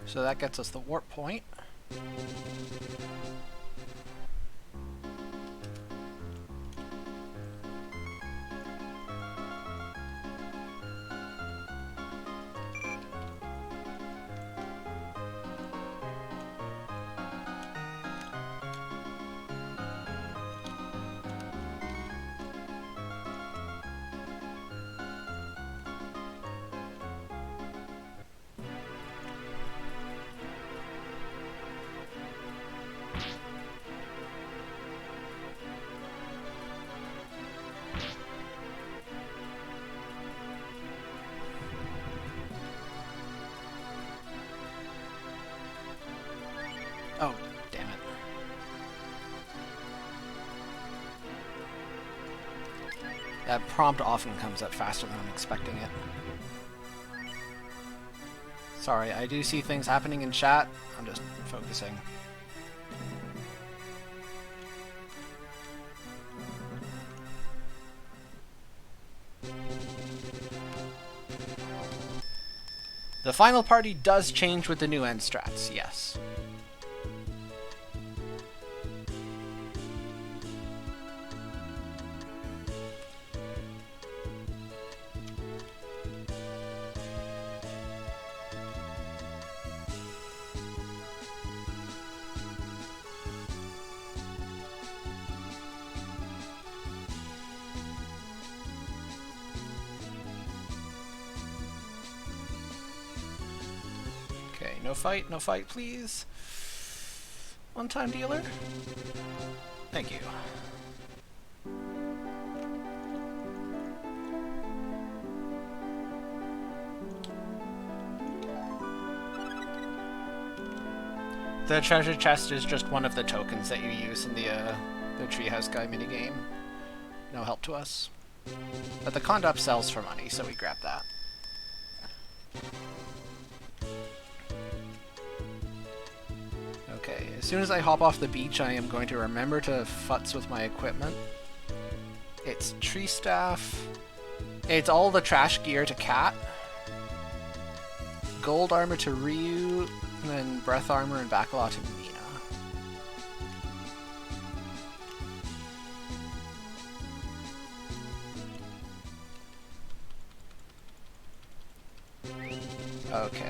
So that gets us the warp point. Oh, damn it. That prompt often comes up faster than I'm expecting it. Sorry, I do see things happening in chat. I'm just focusing. The final party does change with the new end strats, yes. Okay, no fight, please. One-time dealer. Thank you. The treasure chest is just one of the tokens that you use in the Treehouse Guy minigame. No help to us. But the conduct sells for money, so we grab that. Okay, as soon as I hop off the beach, I am going to remember to futz with my equipment. It's tree staff. It's all the trash gear to Katt. Gold armor to Ryu, and then breath armor and backlaw to Mina. Okay.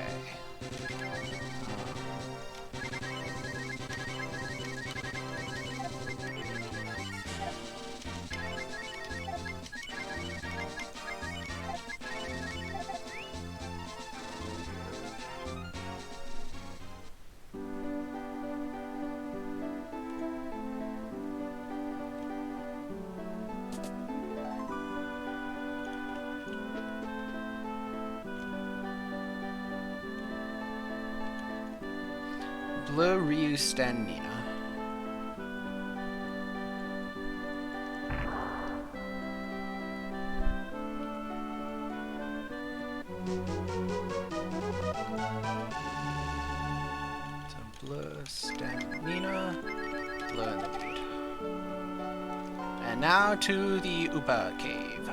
Blue Ryu Sten Nina. So Blue Sten Nina, Blue in the lead. And now to the Upa Cave.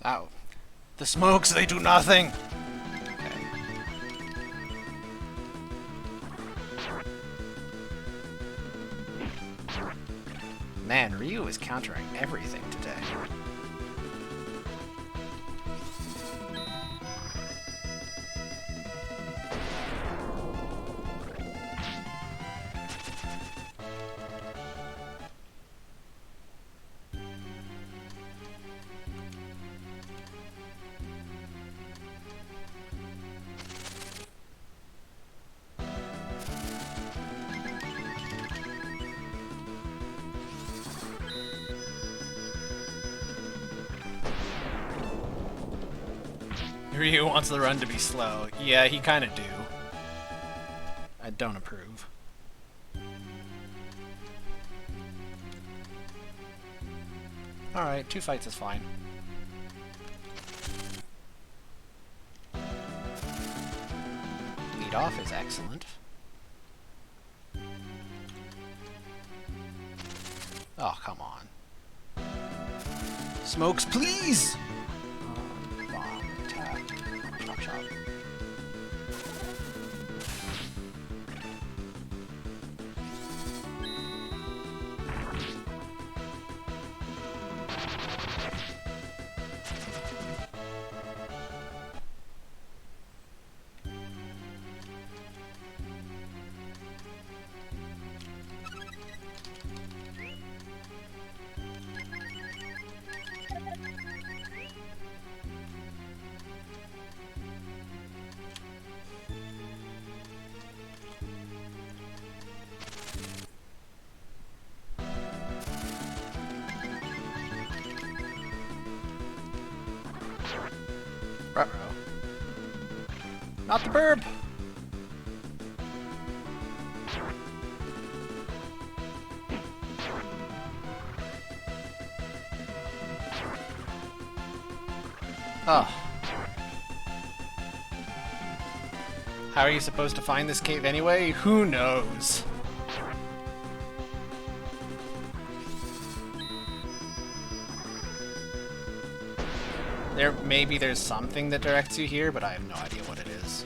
Ow. The smokes, they do nothing! Okay. Man, Ryu is countering everything today. Ryu wants the run to be slow. Yeah, he kind of do. I don't approve. Alright, 2 fights is fine. Lead off is excellent. Oh, come on. Smokes, please! Bomb, attack, chop chop. Ruh-roh. Not the burb! Oh. How are you supposed to find this cave anyway? Who knows? Maybe there's something that directs you here, but I have no idea what it is.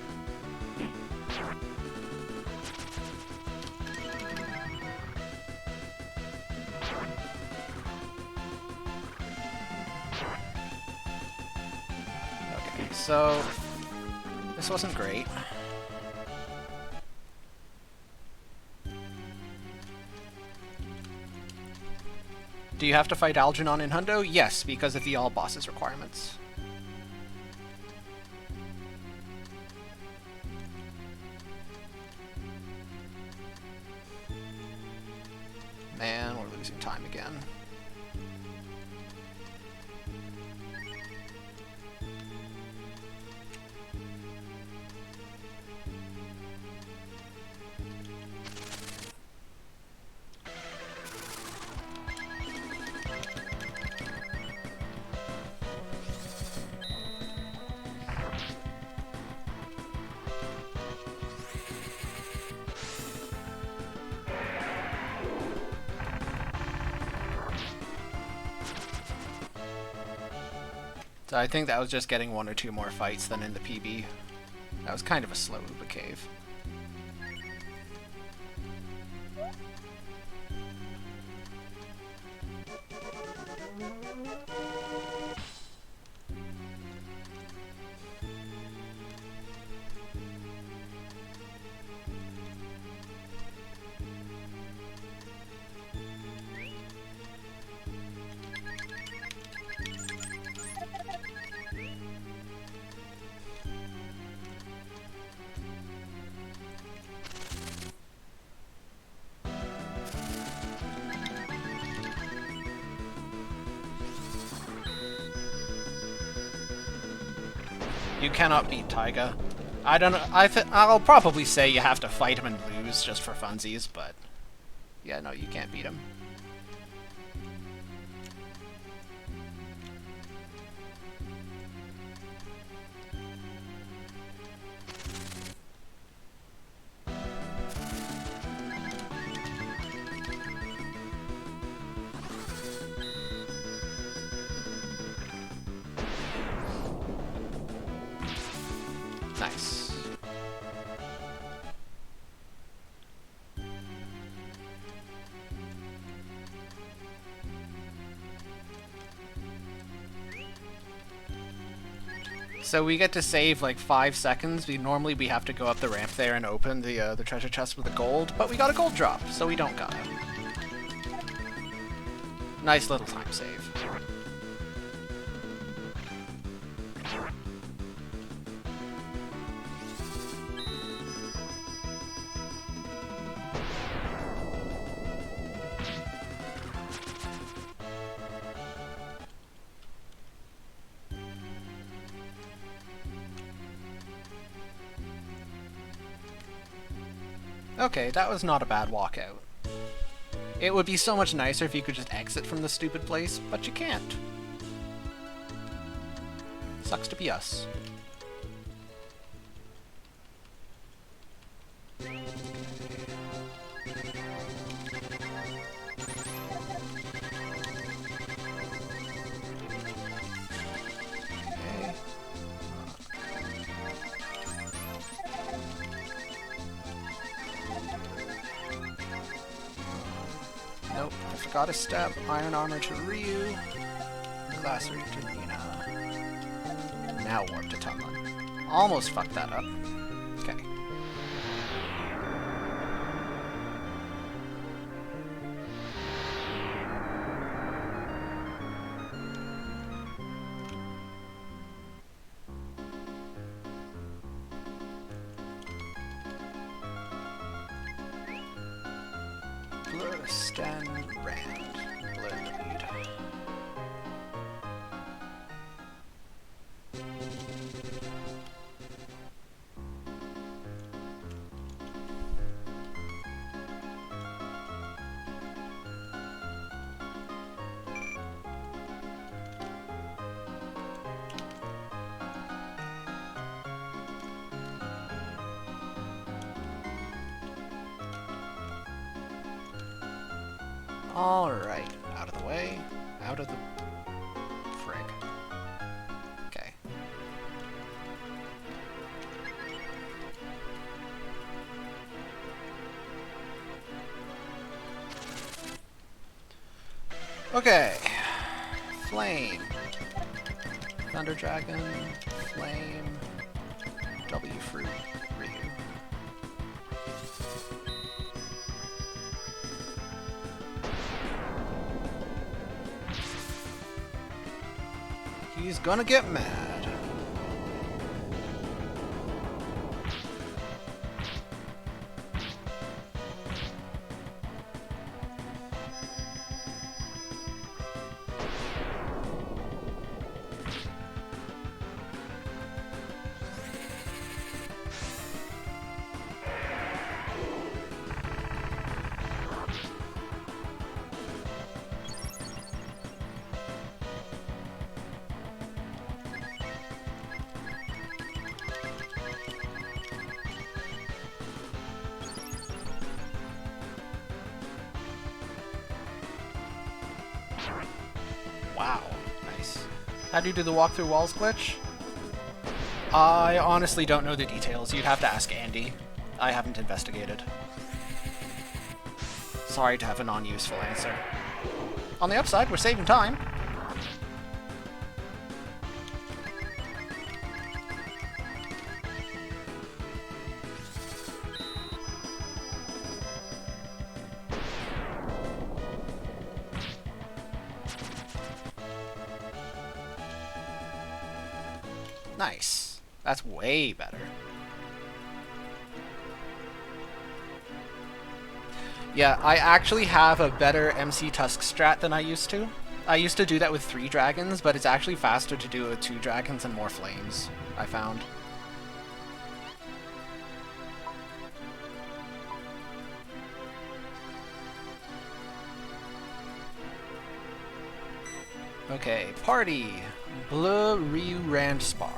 Okay, so this wasn't great. Do you have to fight Algernon in Hundo? Yes, because of the all bosses requirements. Man, we're losing time again. So I think that was just getting 1 or 2 more fights than in the PB. That was kind of a slow Uba cave. You cannot beat Taiga. I don't know. I'll probably say you have to fight him and lose just for funsies, but yeah, no, you can't beat him. Nice. So we get to save like 5 seconds. Normally we have to go up the ramp there and open the treasure chest with the gold, but we got a gold drop, so we don't gotta. Nice little time save. Okay, that was not a bad walkout. It would be so much nicer if you could just exit from this stupid place, but you can't. Sucks to be us. Nope, I forgot a step. Iron armor to Ryu. Glass ring to Nina. Now warp to Tumlin. Almost fucked that up. Okay. Stan Rand. Blur in the lead. Alright, out of the way. Out of the frig. Okay. Okay. Flame. Thunder Dragon. Flame. W Fruit. Ryu. He's gonna get mad. Wow, nice. How do you do the walk through walls glitch? I honestly don't know the details. You'd have to ask Andy. I haven't investigated. Sorry to have a non-useful answer. On the upside, we're saving time. Nice. That's way better. Yeah, I actually have a better MC Tusk strat than I used to. I used to do that with 3 dragons, but it's actually faster to do it with 2 dragons and more flames, I found. Okay, party. Bleu Ryu Rand Spar.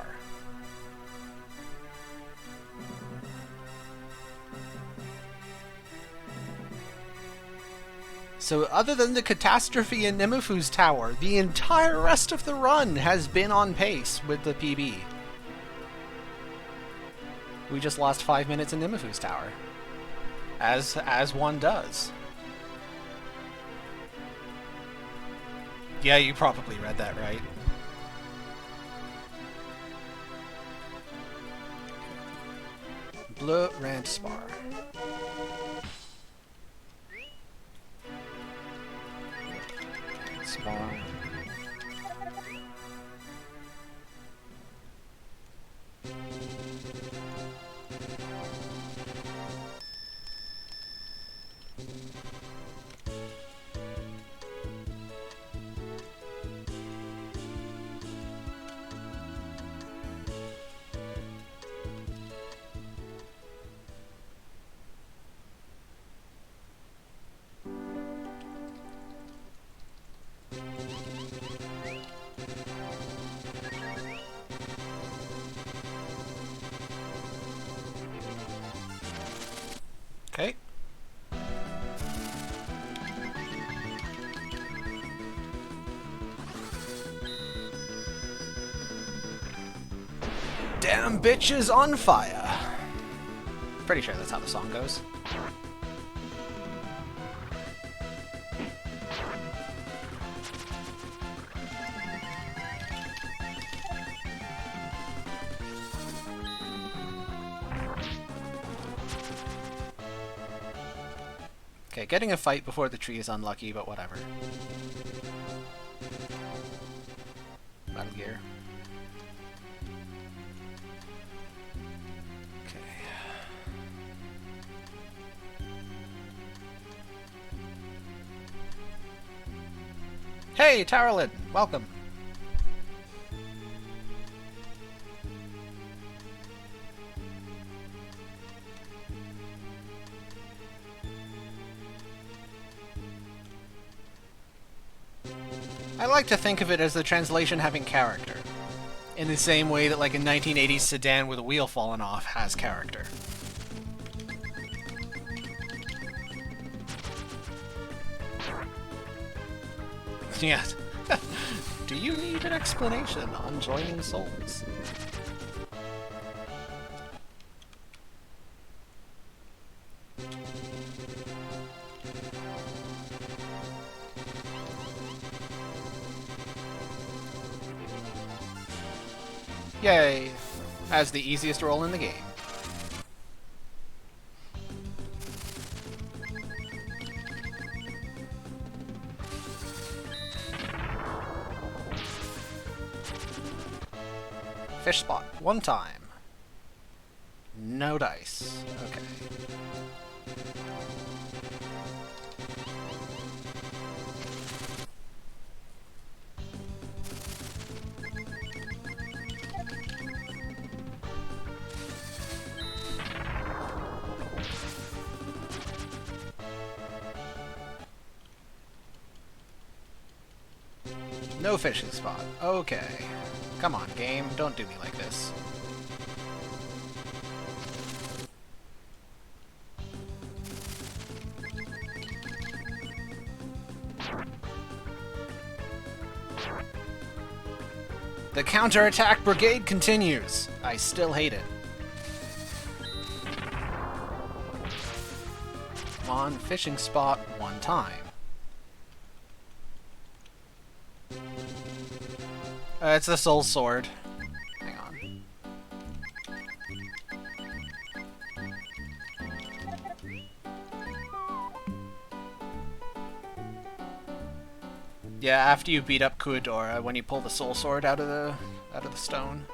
So other than the catastrophe in Nimifu's tower, the entire rest of the run has been on pace with the PB. We just lost 5 minutes in Nimifu's tower. As one does. Yeah, you probably read that right. Bleu Rand Spar. Spar. Damn bitches on fire. Pretty sure that's how the song goes. Okay, getting a fight before the tree is unlucky, but whatever. Battle gear. Okay. Hey, Taralid! Welcome! I like to think of it as the translation having character. In the same way that like a 1980s sedan with a wheel falling off has character. Yeah. Do you need an explanation on joining souls? Yay! As the easiest role in the game. Fish spot. One time. No dice. Okay. No fishing spot. Okay. Come on, game. Don't do me like this. The counterattack brigade continues. I still hate it. Come on, fishing spot one time. It's the soul sword. Hang on. Yeah, after you beat up Kuadora, when you pull the soul sword out of the stone.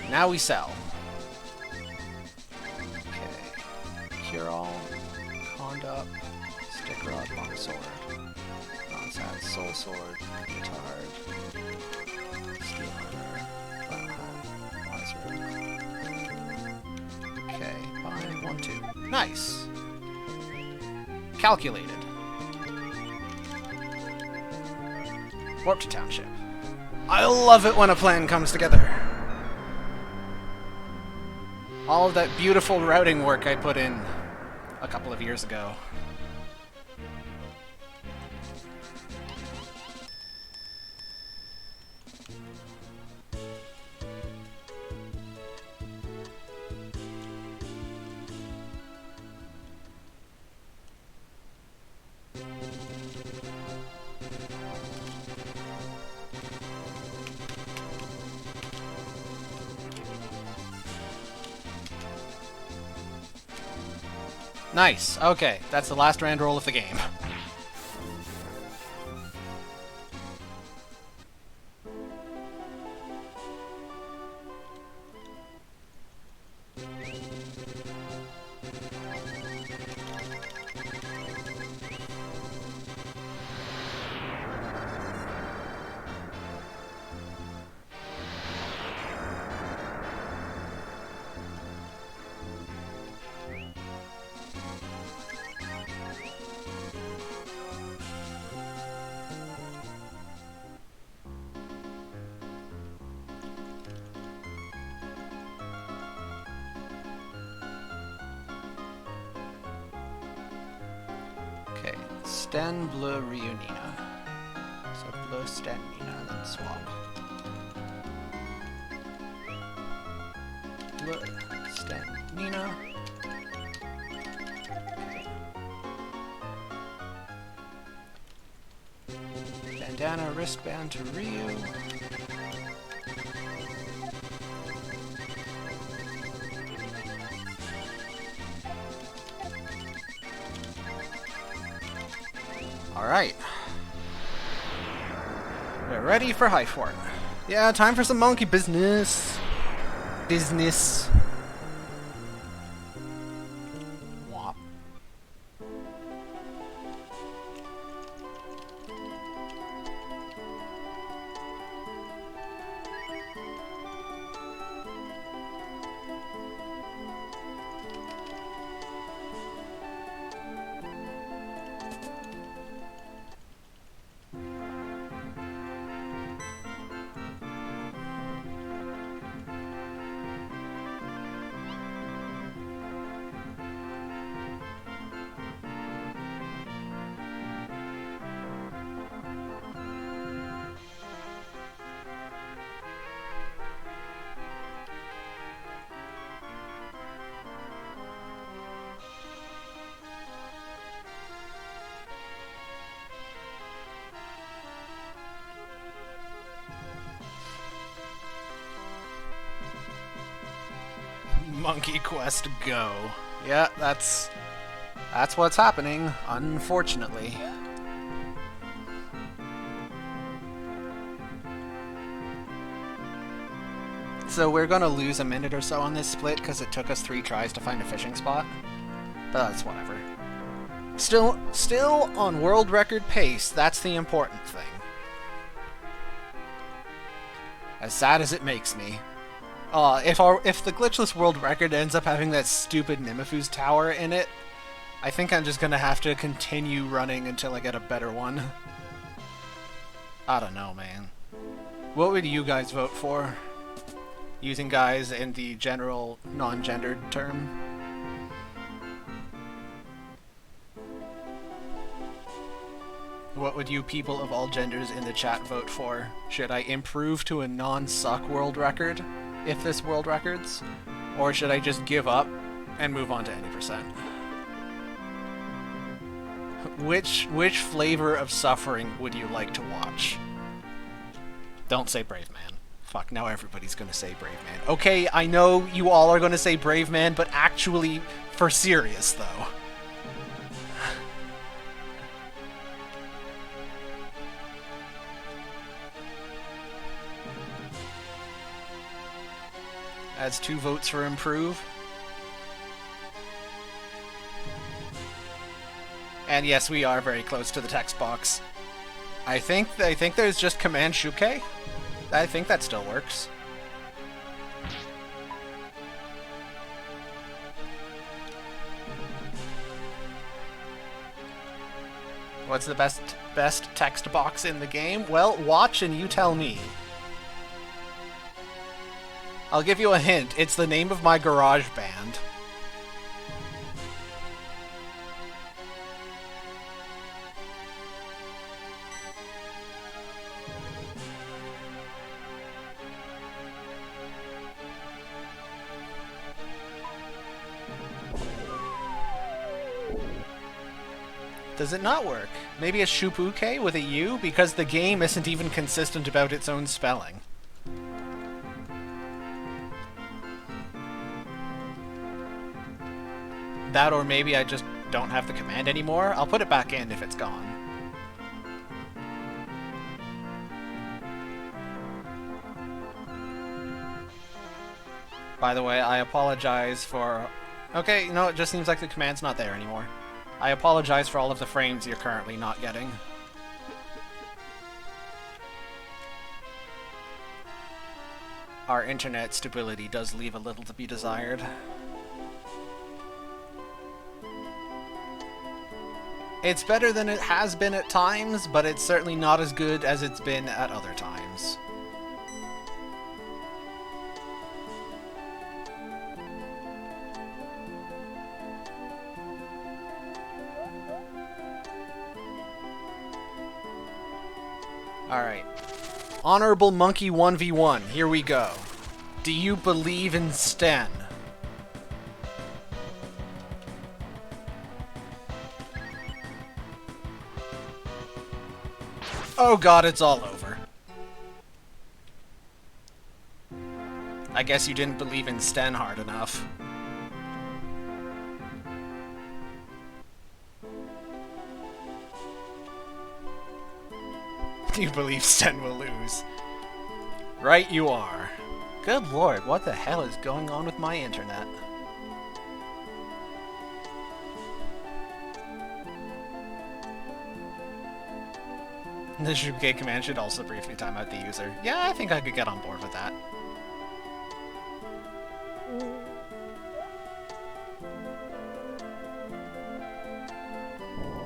Now we sell. Okay. Cure all. Conduct. Stick rod. Long sword. Non-sat. Soul sword. Guitar. Steel hammer. Flat hat. Wise root. Okay. Buy 1, 2. Nice. Calculated. Warp to Township. I love it when a plan comes together. All of that beautiful routing work I put in a couple of years ago. Nice. Okay, that's the last rand roll of the game. Sten Bleu Rio Nina. So Bleu Sten Nina, let's swap. Bleu Sten Nina. Okay. Bandana wristband to Ryu. Alright. We're ready for High Fort. Yeah, time for some monkey business. Womp. Monkey Quest Go. Yeah, that's what's happening, unfortunately. So we're gonna lose a minute or so on this split because it took us 3 tries to find a fishing spot. But that's whatever. Still on world record pace, that's the important thing. As sad as it makes me. If the Glitchless world record ends up having that stupid Nimifu's tower in it, I think I'm just gonna have to continue running until I get a better one. I don't know, man. What would you guys vote for? Using guys in the general non-gendered term. What would you people of all genders in the chat vote for? Should I improve to a non-suck world record? If this world records, or should I just give up and move on to any percent? Which flavor of suffering would you like to watch? Don't say Brave Man. Fuck, now everybody's gonna say Brave Man. Okay, I know you all are gonna say Brave Man, but actually, for serious though. Adds 2 votes for improve. And yes, we are very close to the text box. I think there's just Command Shuke. I think that still works. What's the best text box in the game? Well, watch and you tell me. I'll give you a hint. It's the name of my garage band. Does it not work? Maybe it's Shupuke with a U? Because the game isn't even consistent about its own spelling. That, or maybe I just don't have the command anymore. I'll put it back in if it's gone. By the way, I apologize for... Okay, no, it just seems like the command's not there anymore. I apologize for all of the frames you're currently not getting. Our internet stability does leave a little to be desired. It's better than it has been at times, but it's certainly not as good as it's been at other times. Alright. Honorable Monkey 1v1. Here we go. Do you believe in Sten? Oh god, it's all over. I guess you didn't believe in Sten hard enough. You believe Sten will lose. Right you are. Good lord, what the hell is going on with my internet? The Shuke command should also briefly time out the user. Yeah, I think I could get on board with that.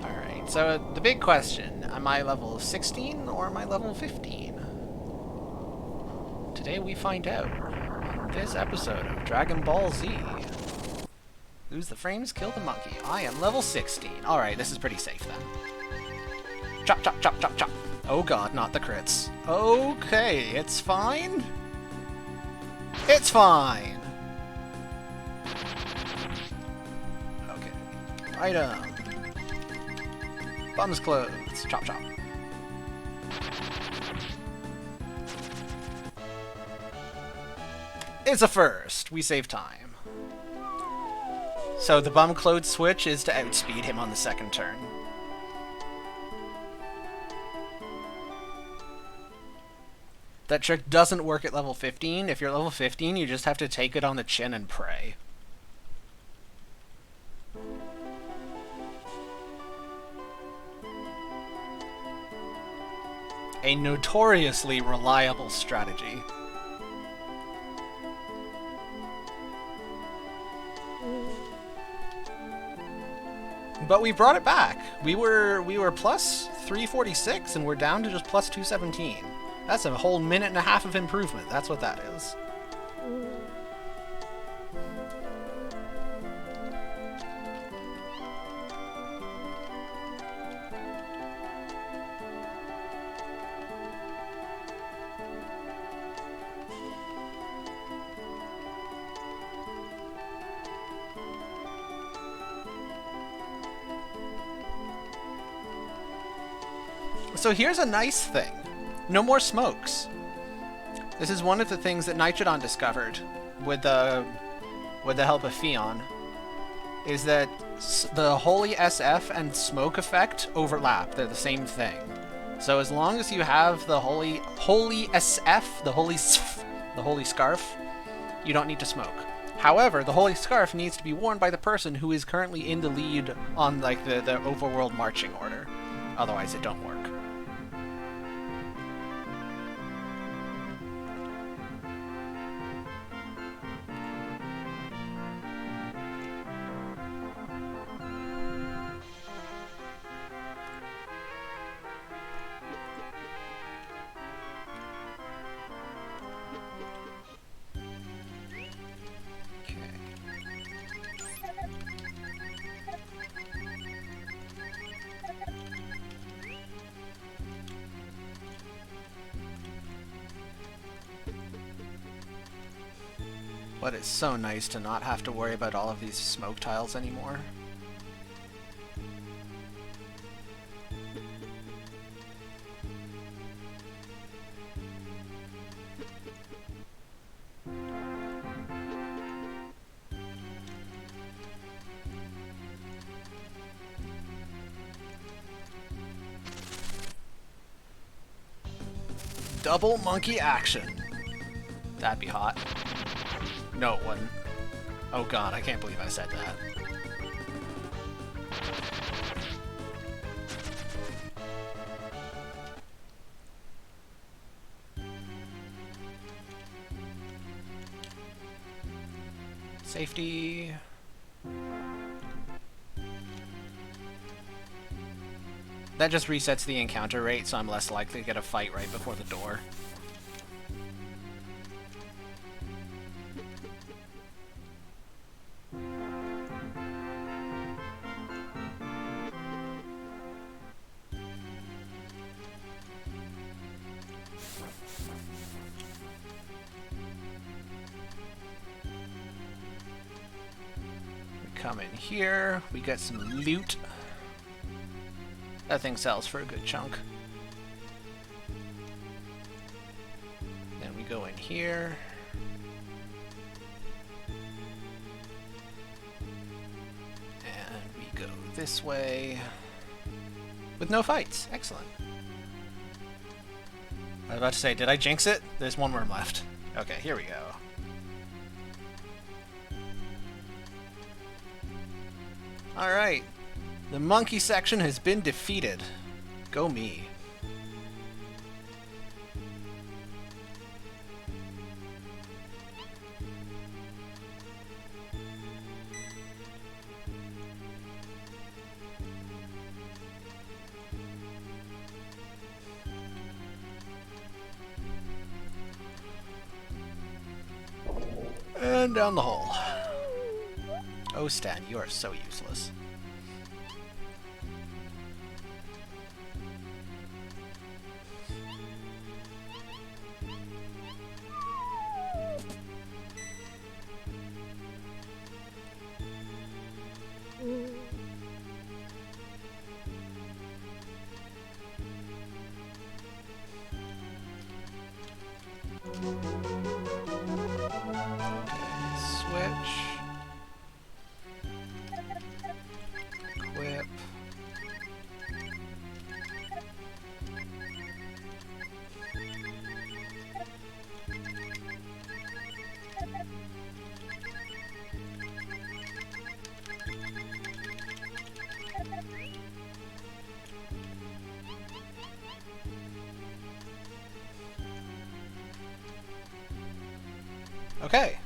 Alright, so the big question, am I level 16 or am I level 15? Today we find out in this episode of Dragon Ball Z. Lose the frames, kill the monkey. I am level 16. Alright, this is pretty safe then. Chop, chop, chop, chop, chop. Oh god, not the crits. Okay, it's fine. It's fine. Okay. Item. Bum's clothes. Chop, chop. It's a first. We save time. So the bum clothes switch is to outspeed him on the second turn. That trick doesn't work at level 15. If you're level 15, you just have to take it on the chin and pray. A notoriously reliable strategy. But we brought it back. We were plus 346 and we're down to just plus 217. That's a whole minute and a half of improvement. That's what that is. So here's a nice thing. No more smokes. This is one of the things that Nitrodon discovered with the help of Fion, is that the Holy SF and smoke effect overlap. They're the same thing. So as long as you have the Holy SF, the Holy Scarf, you don't need to smoke. However, the Holy Scarf needs to be worn by the person who is currently in the lead on like the overworld marching order. Otherwise, it don't work. But it's so nice to not have to worry about all of these smoke tiles anymore. Double monkey action. That'd be hot. No, it wouldn't. Oh god, I can't believe I said that. Safety. That just resets the encounter rate, so I'm less likely to get a fight right before the door. come in here, we get some loot. That thing sells for a good chunk. Then we go in here. And we go this way. With no fights. Excellent. I was about to say, did I jinx it? There's one worm left. Okay, here we go. Alright. The monkey section has been defeated. Go me. And down the hole. Oh, Stan, you are so useless. Equip. Okay.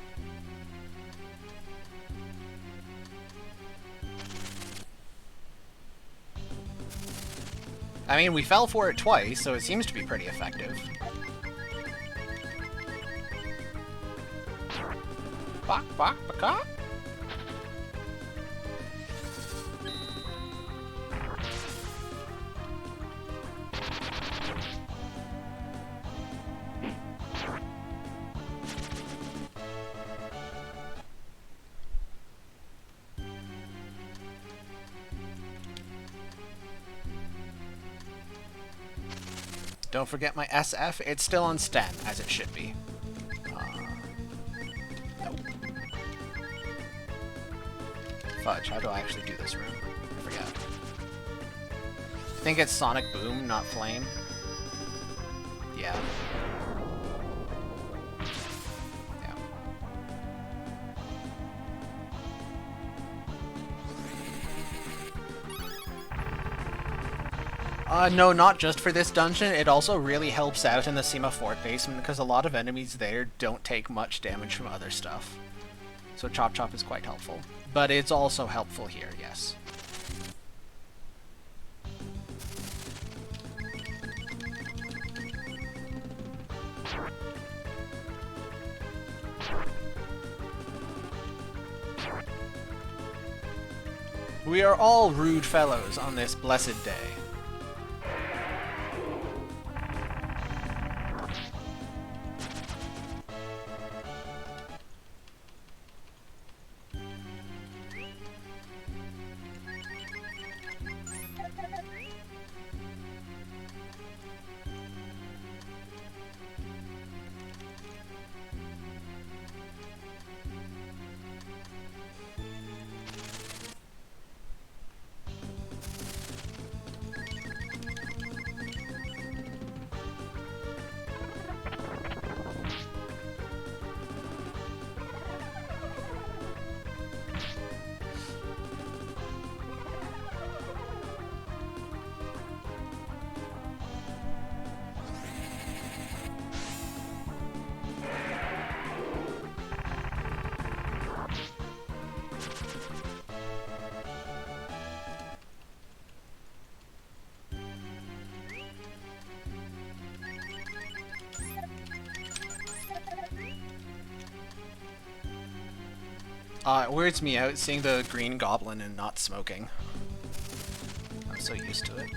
I mean, we fell for it twice, so it seems to be pretty effective. Bok, bok, baka. Don't forget my SF. It's still on Sten, as it should be. Nope. Fudge, how do I actually do this room? I forget. I think it's Sonic Boom, not Flame. Yeah. No, not just for this dungeon. It also really helps out in the Sima Fort basement because a lot of enemies there don't take much damage from other stuff. So Chop Chop is quite helpful. But it's also helpful here, yes. We are all rude fellows on this blessed day. It weirds me out seeing the green goblin and not smoking. I'm so used to it.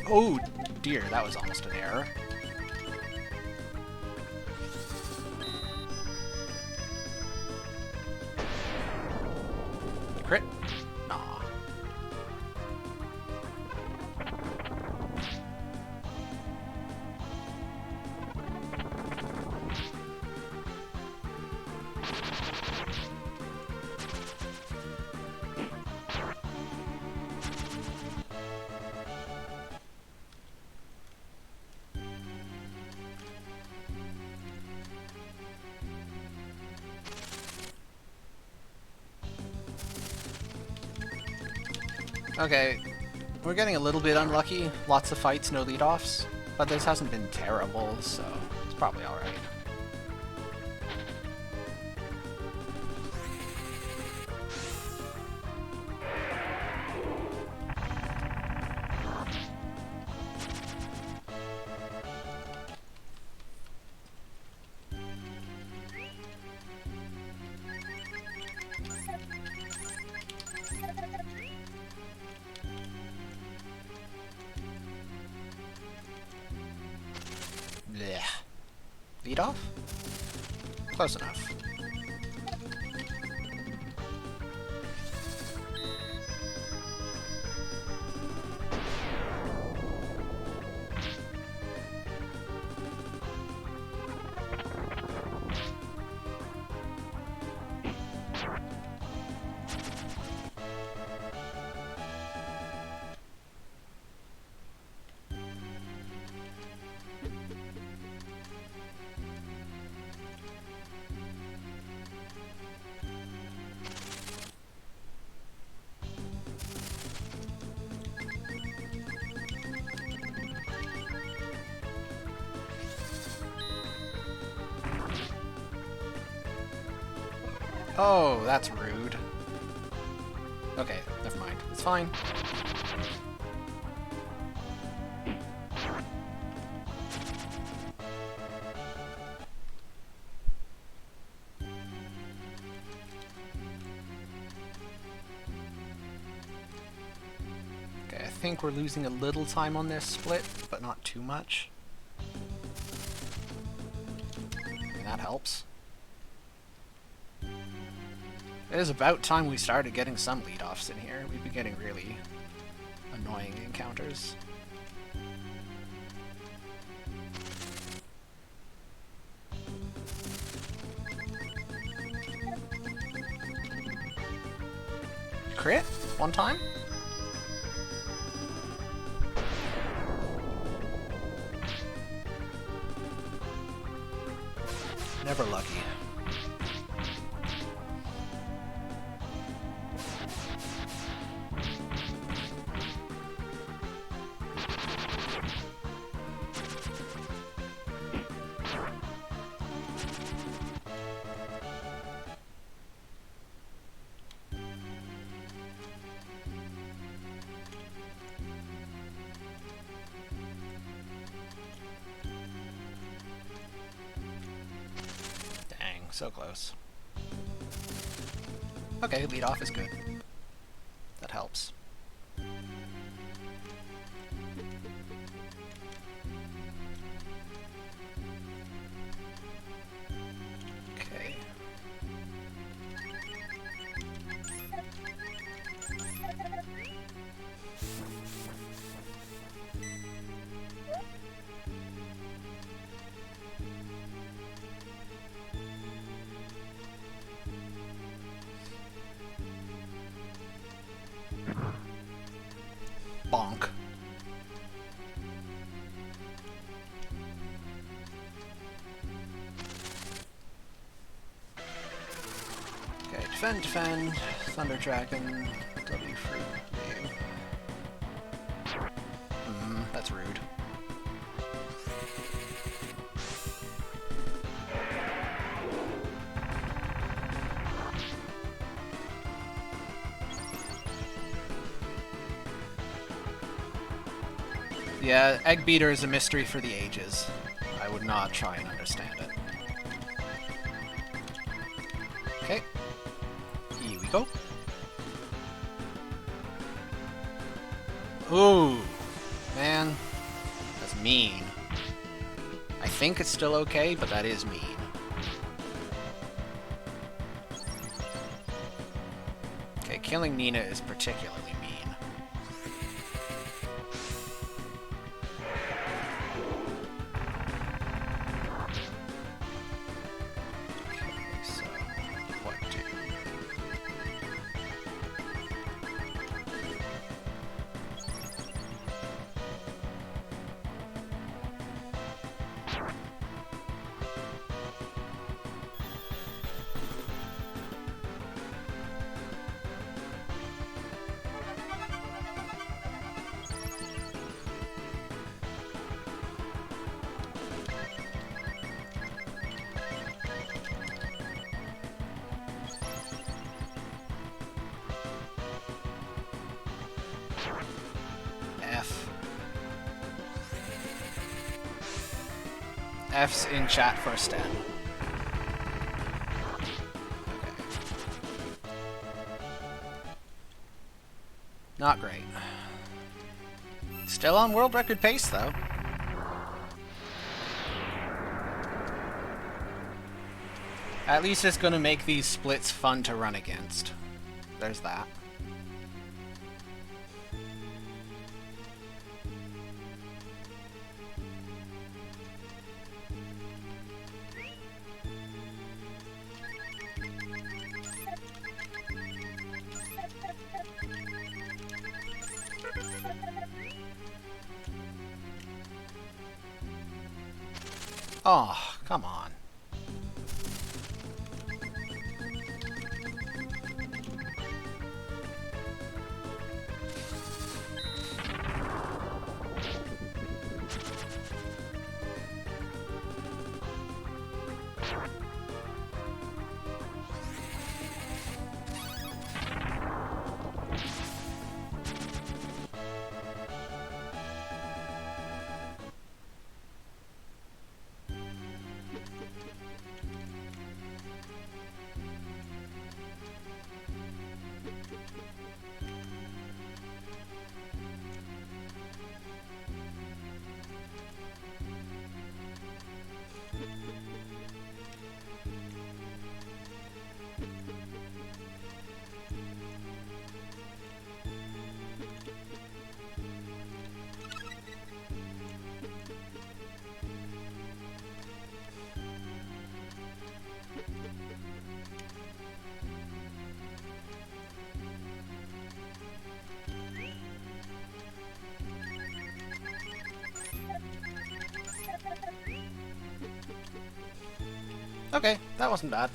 Oh dear, that was almost an error. Okay, we're getting a little bit unlucky. Lots of fights, no lead-offs. But this hasn't been terrible, so it's probably alright. Blech. Lead off? Close enough. Oh, that's rude. Okay, never mind. It's fine. Okay, I think we're losing a little time on this split, but not too much. And that helps. It is about time we started getting some lead-offs in here. We've been getting really annoying encounters. Crit? One time? Never lucky. So close. Okay, lead off is good. That helps. Okay. Bonk. Okay, defend, Thunder Dragon, W Fruit, that's rude. Yeah, Egg Beater is a mystery for the ages. I would not try and understand it. Okay. Here we go. Ooh. Man. That's mean. I think it's still okay, but that is mean. Okay, killing Nina is particularly mean. F's in chat for Sten. Okay. Not great. Still on world record pace, though. At least it's going to make these splits fun to run against. There's that. Oh, come on. Okay, that wasn't bad.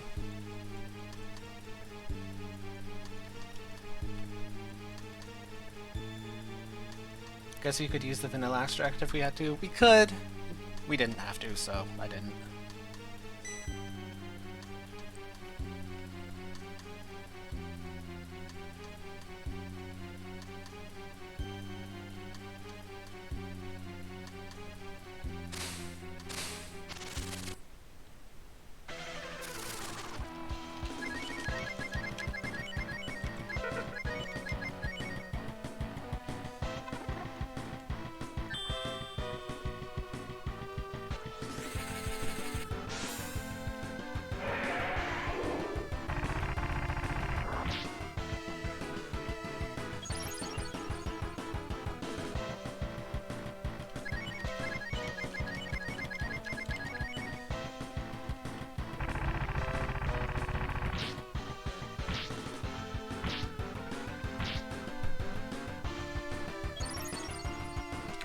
Guess we could use the vanilla extract if we had to. We could. We didn't have to, so I didn't.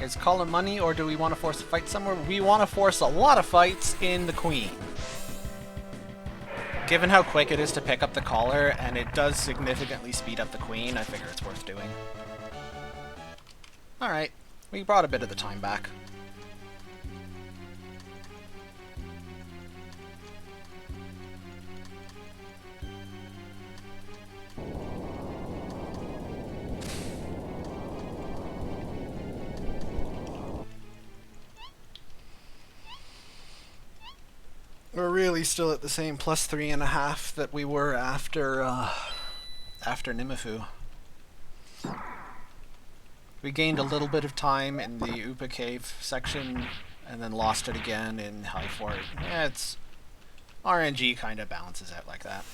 Is call it money, or do we want to force a fight somewhere? We want to force a lot of fights in the Queen. Given how quick it is to pick up the collar, and it does significantly speed up the Queen, I figure it's worth doing. Alright, we brought a bit of the time back. We're really still at the same plus 3.5 that we were after Nimifu. We gained a little bit of time in the Upa Cave section, and then lost it again in High Fort. Yeah, it's... RNG kind of balances out like that.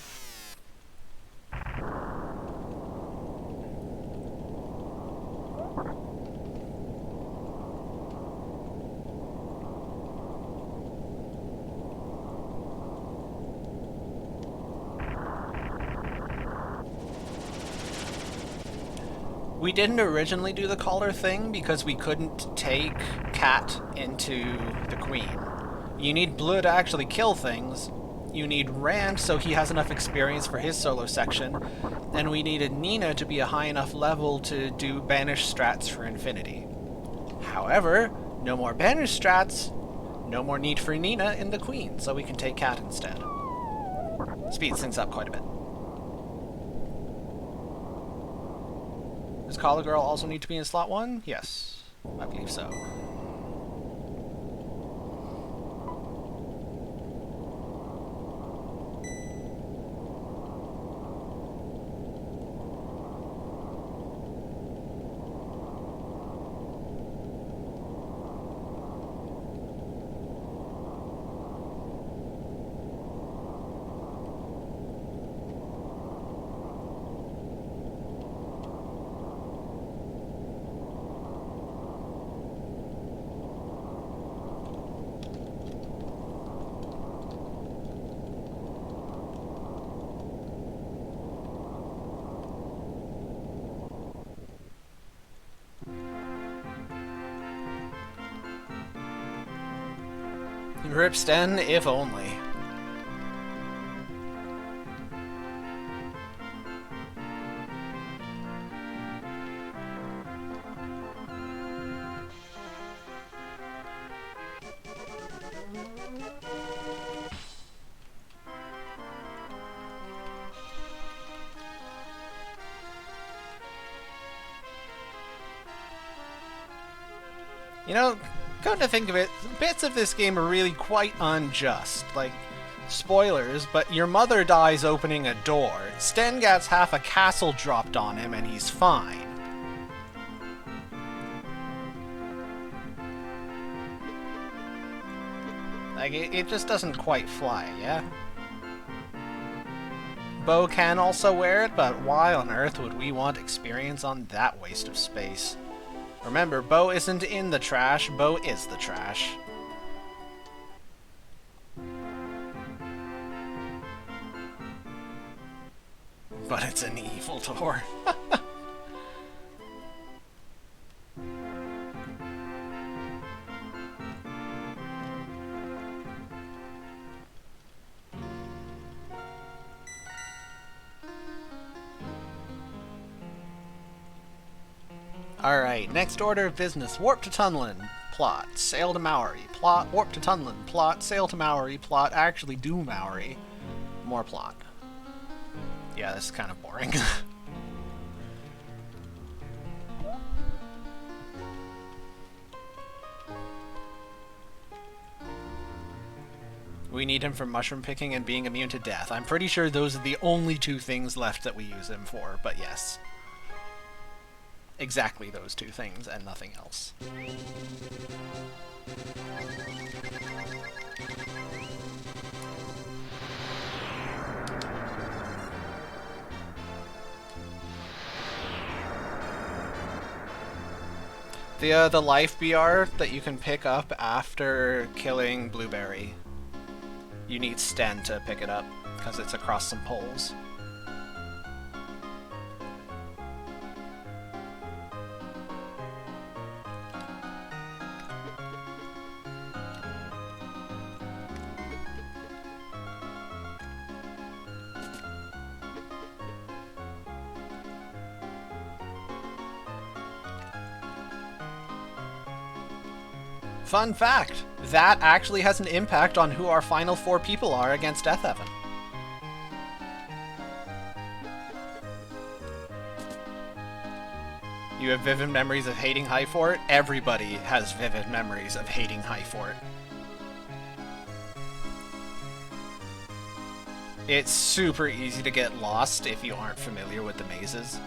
We didn't originally do the collar thing because we couldn't take Katt into the Queen. You need Blue to actually kill things, you need Rand so he has enough experience for his solo section, and we needed Nina to be a high enough level to do banish strats for Infinity. However, no more banish strats, no more need for Nina in the Queen, so we can take Katt instead. Speeds things up quite a bit. Does Collar Girl also need to be in slot 1? Yes, I believe so. Rip Sten, if only. You know, come to think of it, bits of this game are really quite unjust. Like, spoilers, but your mother dies opening a door. Sten gets half a castle dropped on him and he's fine. Like, it just doesn't quite fly, yeah? Bo can also wear it, but why on earth would we want experience on that waste of space? Remember, Bo isn't in the trash, Bo is the trash. But it's an evil door. Alright, next order of business. Warp to Tunlin. Plot. Sail to Maori. Plot. Warp to Tunlin. Plot. Sail to Maori. Plot. Actually do Maori. More plot. Yeah, this is kind of boring. We need him for mushroom picking and being immune to death. I'm pretty sure those are the only two things left that we use him for, but yes. Exactly those two things and nothing else. The life BR that you can pick up after killing Blueberry. You need Sten to pick it up, because it's across some poles. Fun fact, that actually has an impact on who our final 4 people are against Death Heaven. You have vivid memories of hating High Fort? Everybody has vivid memories of hating High Fort. It's super easy to get lost if you aren't familiar with the mazes.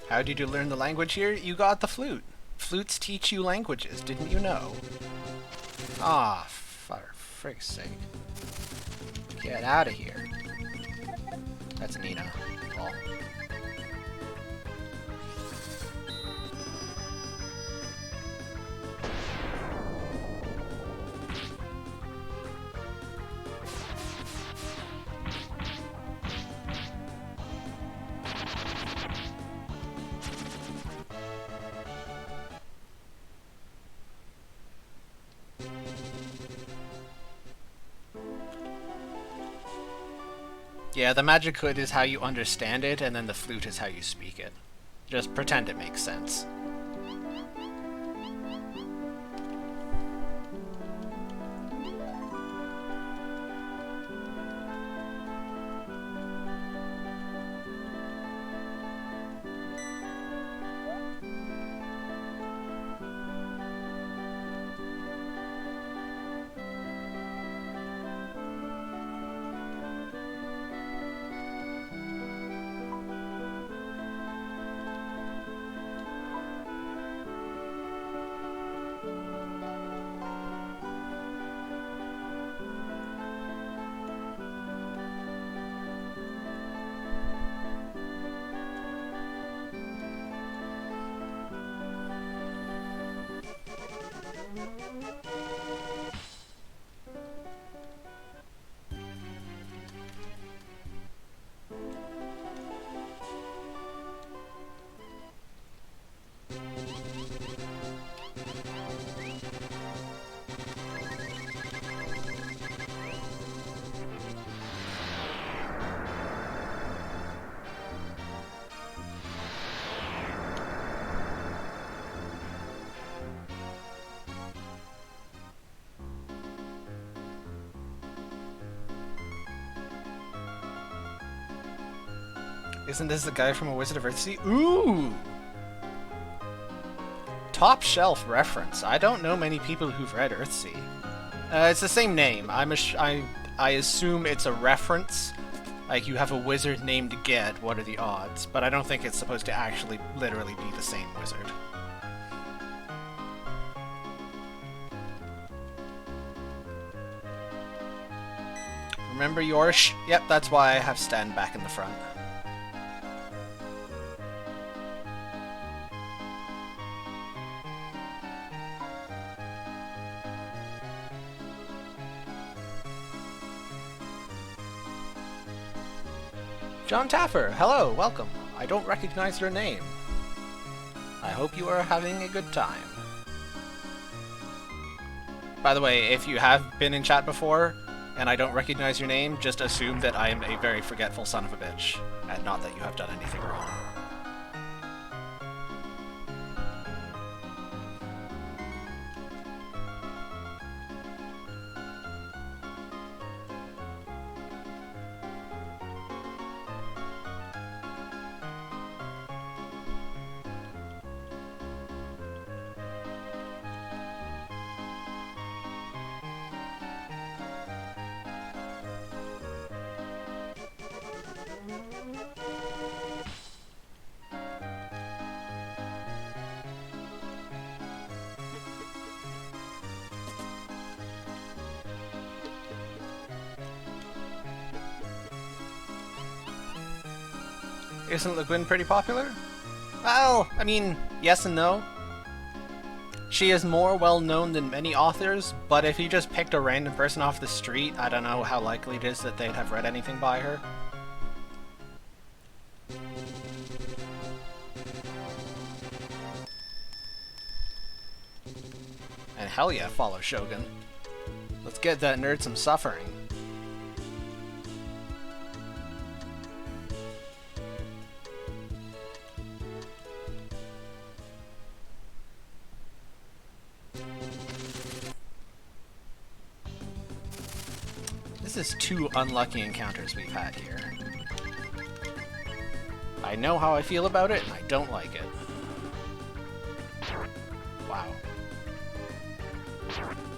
How did you learn the language here? You got the flute. Flutes teach you languages, didn't you know? Ah, for frig's sake. Get out of here. That's Nina. Well. Yeah, the magic hood is how you understand it, and then the flute is how you speak it. Just pretend it makes sense. Isn't this the guy from A Wizard of Earthsea? Ooh! Top shelf reference. I don't know many people who've read Earthsea. It's the same name. I assume it's a reference. Like, you have a wizard named Ged, what are the odds? But I don't think it's supposed to actually literally be the same wizard. Remember your Yep, that's why I have Stan back in the front. John Taffer, hello, welcome. I don't recognize your name. I hope you are having a good time. By the way, if you have been in chat before, and I don't recognize your name, just assume that I am a very forgetful son of a bitch, and not that you have done anything wrong. Isn't Le Guin pretty popular? Well, I mean, yes and no. She is more well known than many authors, but if you just picked a random person off the street, I don't know how likely it is that they'd have read anything by her. And hell yeah, follow Shogun. Let's get that nerd some suffering. This is 2 unlucky encounters we've had here. I know how I feel about it, and I don't like it. Wow.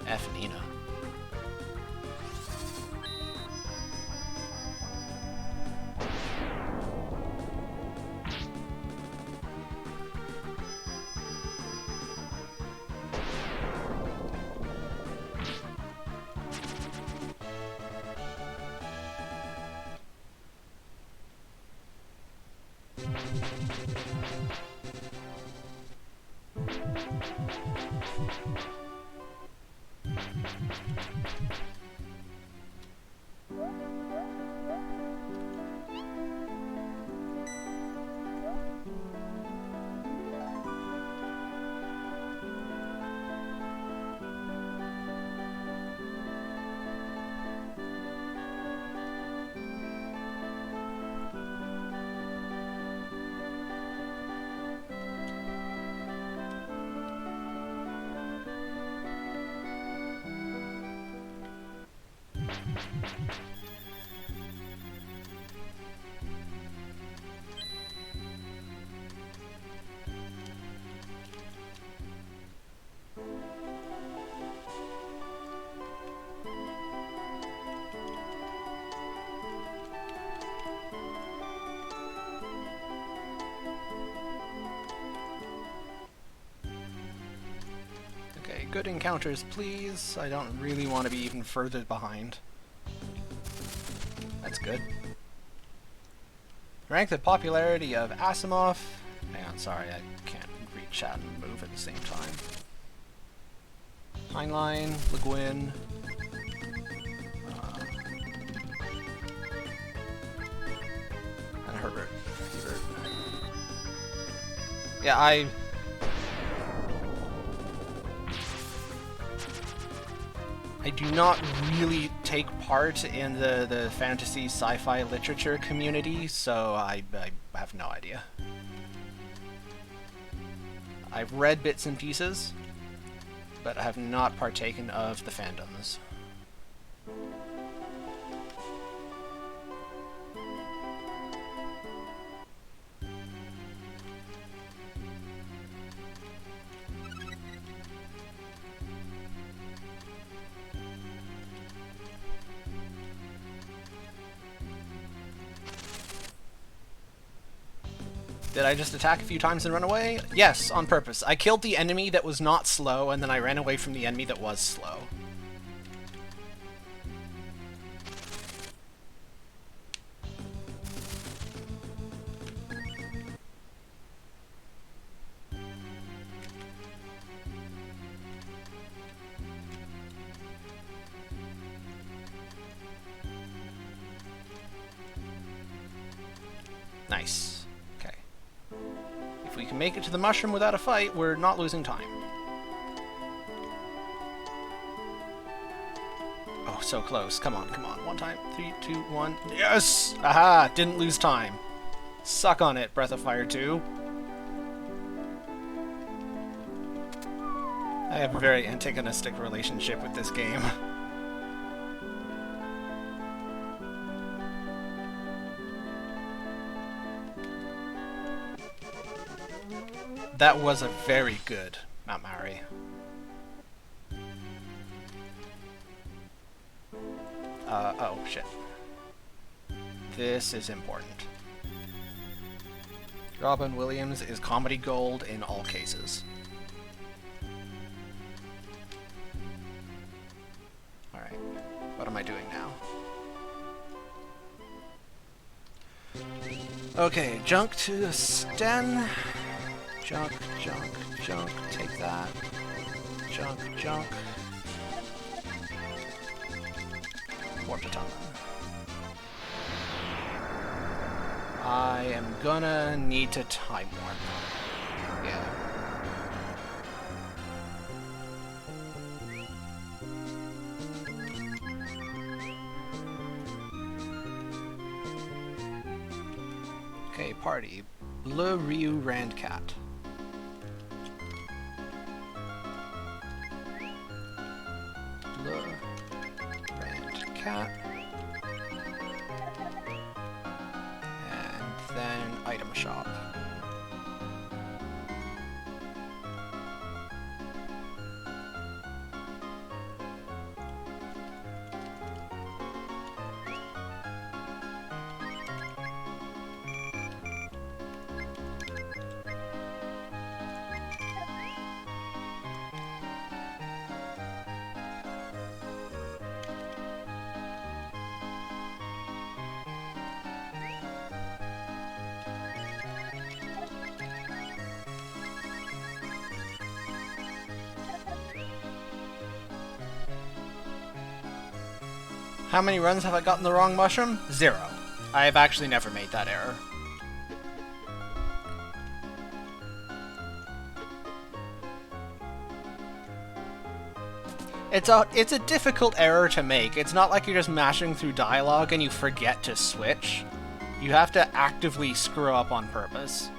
F Nina. Good encounters, please. I don't really want to be even further behind. That's good. Rank the popularity of Asimov. Hang on, sorry, I can't read chat and move at the same time. Heinlein, Le Guin. And Herbert. Yeah, I do not really take part in the fantasy sci-fi literature community, so I have no idea. I've read bits and pieces, but I have not partaken of the fandoms. Did I just attack a few times and run away? Yes, on purpose. I killed the enemy that was not slow, and then I ran away from the enemy that was slow. Nice. Okay. If we can make it to the mushroom without a fight, we're not losing time. Oh, so close. Come on, come on. One time. 3, 2, 1. Yes! Aha! Didn't lose time. Suck on it, Breath of Fire 2. I have a very antagonistic relationship with this game. That was a very good Mount Mari. Oh, shit. This is important. Robin Williams is comedy gold in all cases. Alright, what am I doing now? Okay, junk to Sten. Junk, junk, junk, take that. Junk, junk. Warp to Tonga. I am gonna need to time warp. Yeah. Okay, party. Bleu Ryu Rand Katt. Bleu Rand Katt. And then item shop. How many runs have I gotten the wrong mushroom? 0. I have actually never made that error. It's a difficult error to make. It's not like you're just mashing through dialogue and you forget to switch. You have to actively screw up on purpose.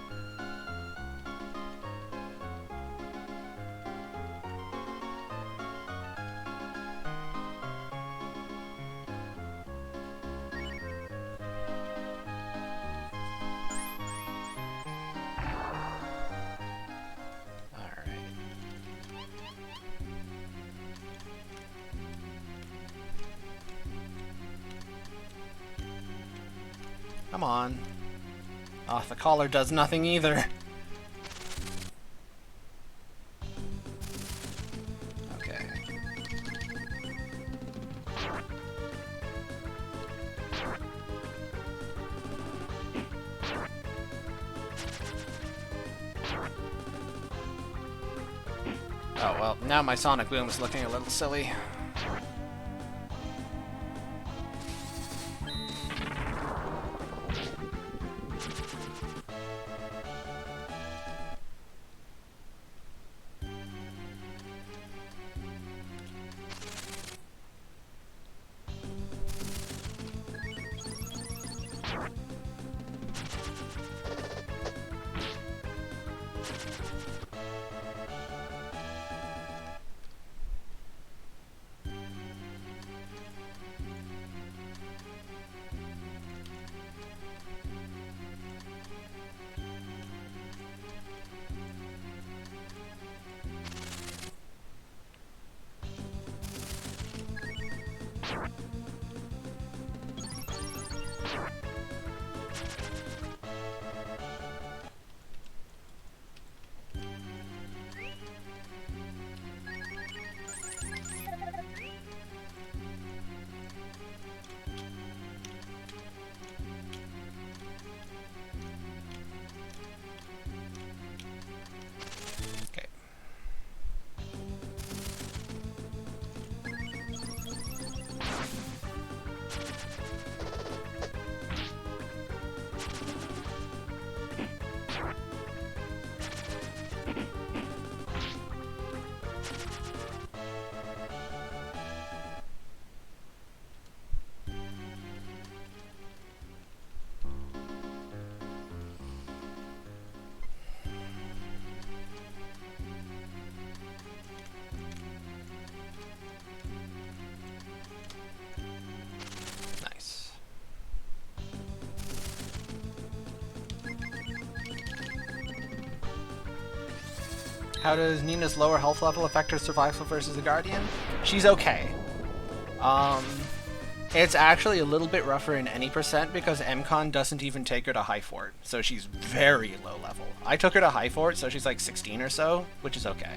Come on. Oh, the collar does nothing either. Okay. Oh, well, now my Sonic Boom is looking a little silly. How does Nina's lower health level affect her survival versus the Guardian? She's okay. It's actually a little bit rougher in any percent because MCON doesn't even take her to High Fort, so she's very low level. I took her to High Fort, so she's like 16 or so, which is okay.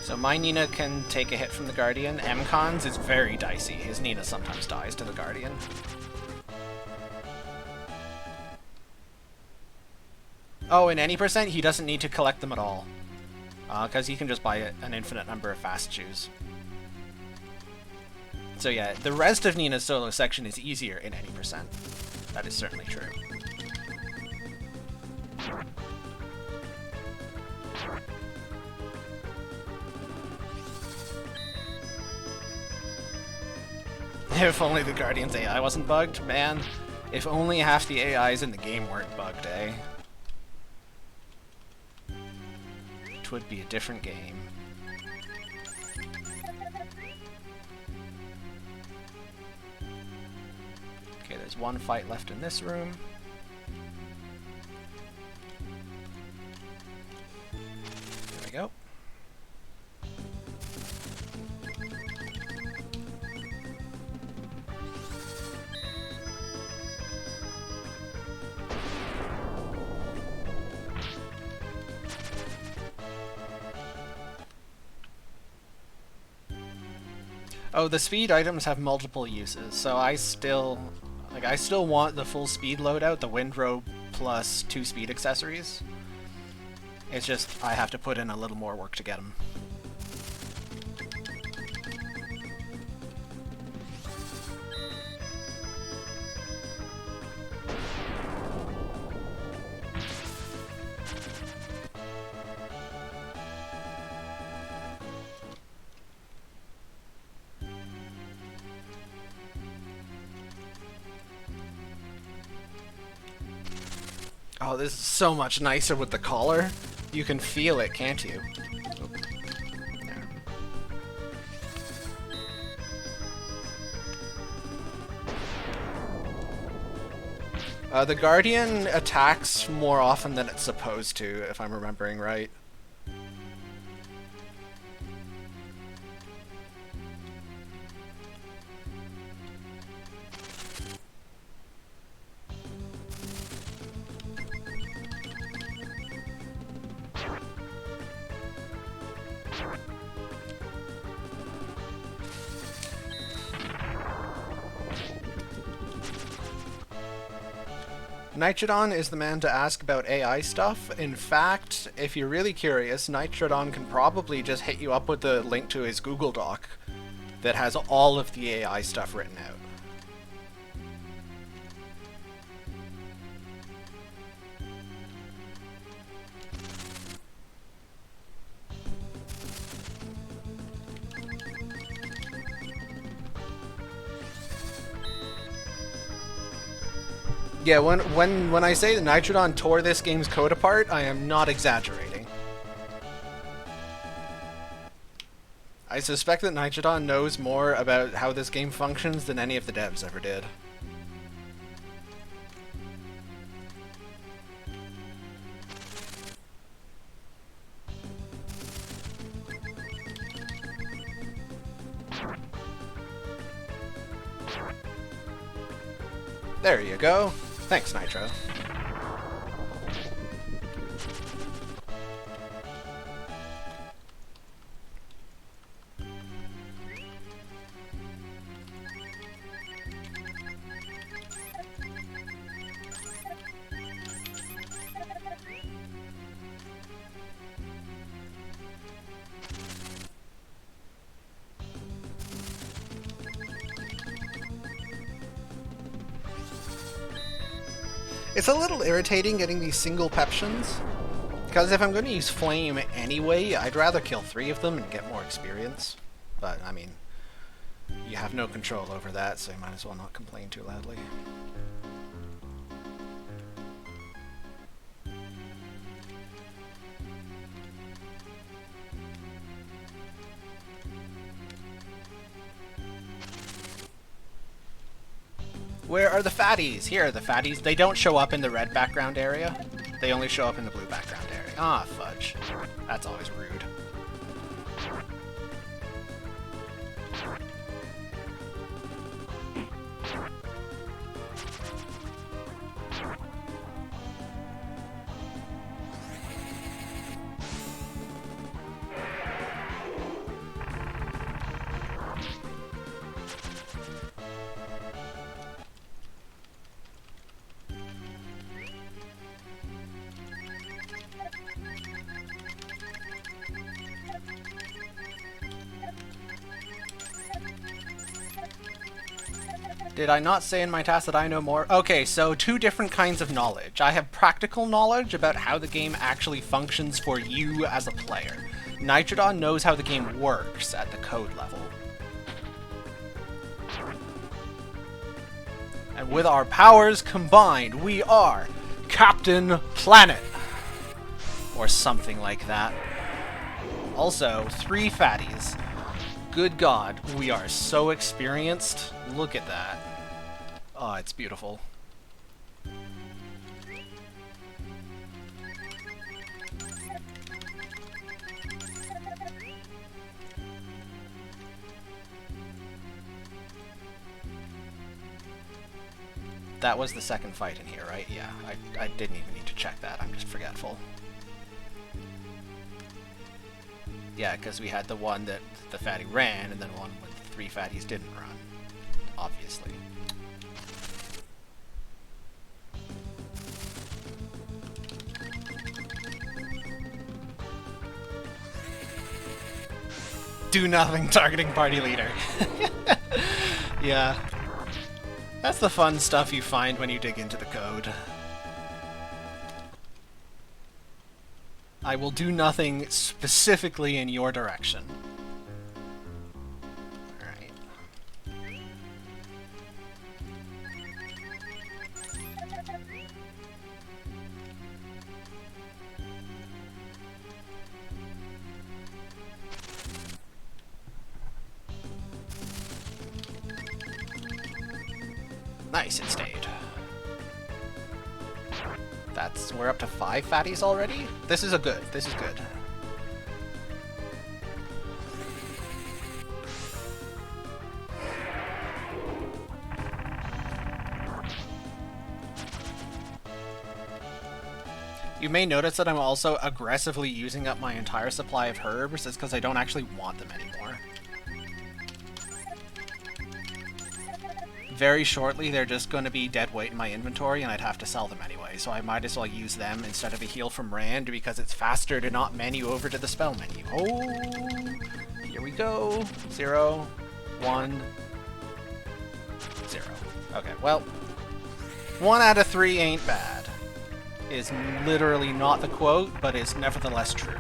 So my Nina can take a hit from the Guardian. MCON's is very dicey. His Nina sometimes dies to the Guardian. Oh, in any percent, he doesn't need to collect them at all. Because he can just buy an infinite number of fast shoes. So yeah, the rest of Nina's solo section is easier in any percent. That is certainly true. If only the Guardian's AI wasn't bugged, man. If only half the AIs in the game weren't bugged, eh? It would be a different game. Okay, there's one fight left in this room. There we go. Oh, the speed items have multiple uses, so I still want the full speed loadout, the Windrobe plus 2 speed accessories. It's just, I have to put in a little more work to get them. Oh, this is so much nicer with the collar. You can feel it, can't you? The Guardian attacks more often than it's supposed to, if I'm remembering right. Nitrodon is the man to ask about AI stuff. In fact, if you're really curious, Nitrodon can probably just hit you up with the link to his Google Doc that has all of the AI stuff written out. Yeah, when I say that Nitrodon tore this game's code apart, I am not exaggerating. I suspect that Nitrodon knows more about how this game functions than any of the devs ever did. There you go. Thanks, Nitro. It's a little irritating getting these single Peptions, because if I'm going to use Flame anyway, I'd rather kill 3 of them and get more experience. But, I mean, you have no control over that, so you might as well not complain too loudly. Where are the fatties? Here are the fatties. They don't show up in the red background area. They only show up in the blue background area. Ah, fudge. That's always rude. Did I not say in my task that I know more? Okay, so two different kinds of knowledge. I have practical knowledge about how the game actually functions for you as a player. Nitrodon knows how the game works at the code level. And with our powers combined, we are Captain Planet! Or something like that. Also, 3 fatties. Good God, we are so experienced. Look at that. Oh, it's beautiful. That was the second fight in here, right? Yeah, I didn't even need to check that. I'm just forgetful. Yeah, because we had the one that the fatty ran, and then one with 3 fatties didn't run. Obviously. Do nothing, targeting party leader. Yeah. That's the fun stuff you find when you dig into the code. I will do nothing specifically in your direction. Alright. Nice, it stayed. We're up to 5 fatties already? This is good. You may notice that I'm also aggressively using up my entire supply of herbs. It's because I don't actually want them anymore. Very shortly, they're just going to be dead weight in my inventory, and I'd have to sell them anyway, so I might as well use them instead of a heal from Rand, because it's faster to not menu over to the spell menu. Oh, here we go. 0, 1, 0. Okay, well, 1 out of 3 ain't bad. Is literally not the quote, but is nevertheless true.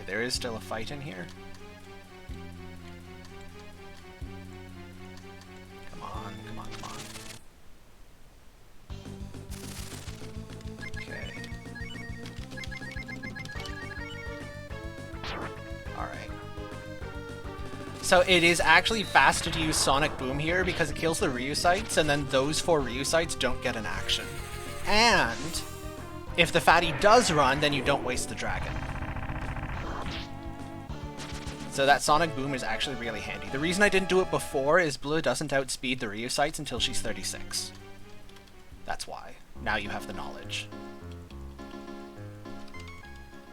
There is still a fight in here. Come on, come on, come on. Okay. Alright. So it is actually faster to use Sonic Boom here because it kills the Ryu sites, and then those 4 Ryu sites don't get an action. And if the fatty does run, then you don't waste the dragon. So that Sonic Boom is actually really handy. The reason I didn't do it before is Blue doesn't outspeed the Ryu sites until she's 36. That's why. Now you have the knowledge.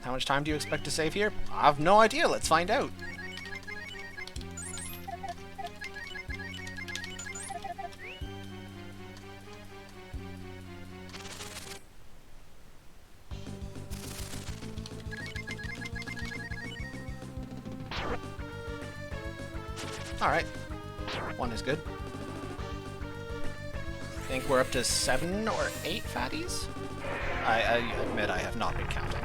How much time do you expect to save here? I have no idea. Let's find out. Alright. 1 is good. I think we're up to 7 or 8 fatties? I admit I have not been counting.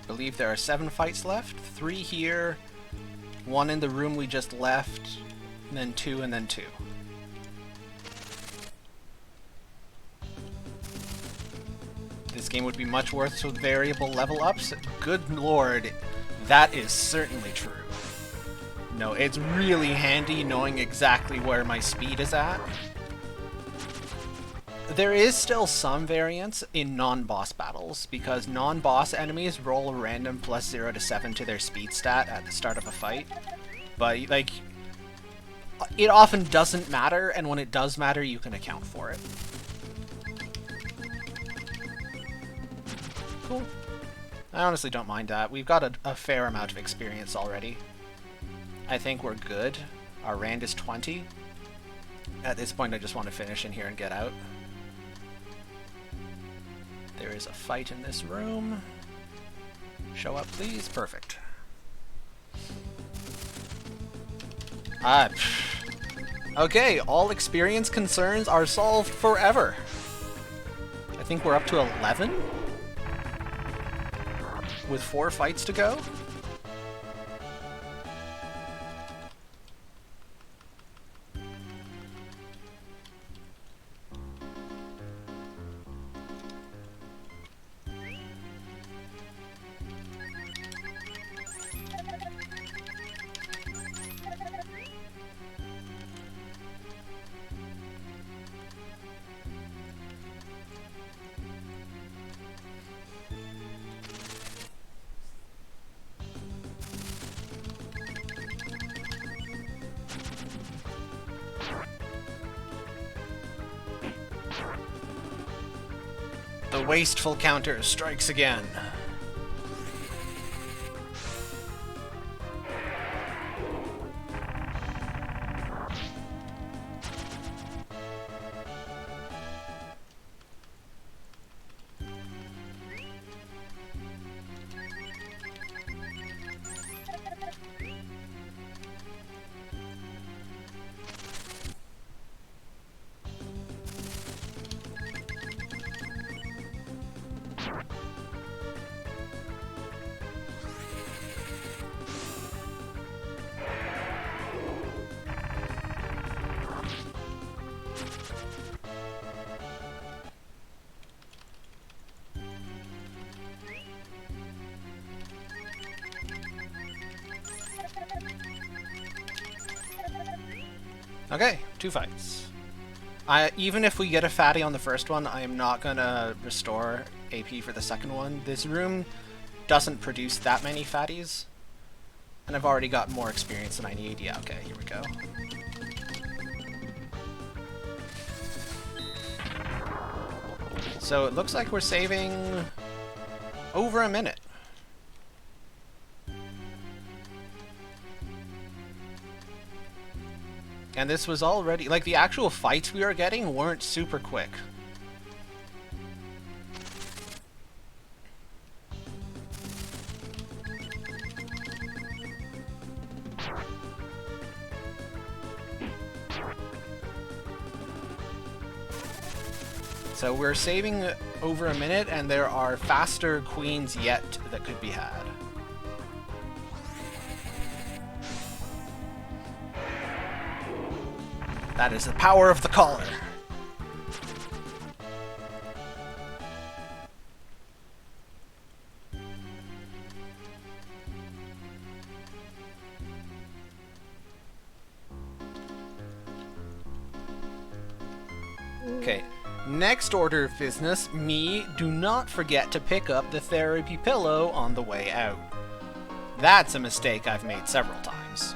believe there are 7 fights left. 3 here, 1 in the room we just left, and then 2, and then 2. This game would be much worse with variable level ups. Good lord, that is certainly true. No, it's really handy knowing exactly where my speed is at. There is still some variance in non-boss battles, because non-boss enemies roll a random plus 0 to 7 to their speed stat at the start of a fight. But, like, it often doesn't matter, and when it does matter, you can account for it. Cool. I honestly don't mind that. We've got a fair amount of experience already. I think we're good. Our Rand is 20. At this point, I just want to finish in here and get out. There is a fight in this room. Show up, please. Perfect. Okay, all experience concerns are solved forever. I think we're up to 11? With 4 fights to go? The wasteful counter strikes again. Okay, 2 fights. Even if we get a fatty on the first one, I am not gonna restore AP for the second one. This room doesn't produce that many fatties, and I've already got more experience than I need. Yeah, okay, here we go. So it looks like we're saving over a minute. And this was already, like, the actual fights we were getting weren't super quick. So we're saving over a minute, and there are faster queens yet that could be had. That is the power of the collar. Okay, next order of business, do not forget to pick up the therapy pillow on the way out. That's a mistake I've made several times.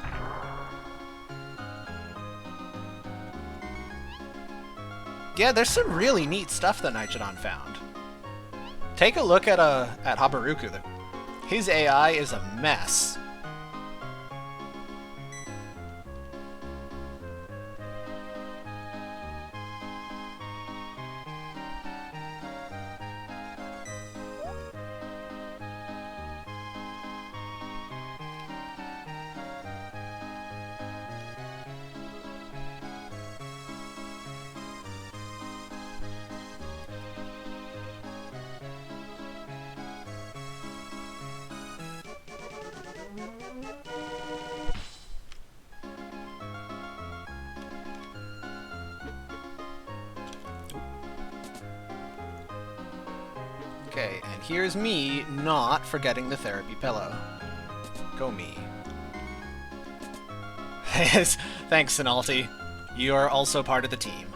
Yeah, there's some really neat stuff that Nichidon found. Take a look at Habaruku. His AI is a mess. Okay, and here's me not forgetting the therapy pillow. Go me. Thanks, Sinalti. You are also part of the team.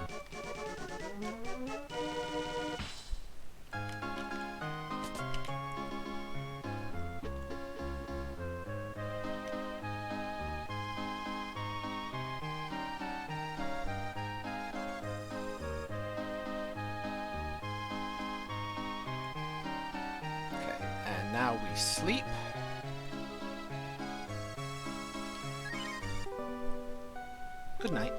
Okay, and now we sleep. Good night.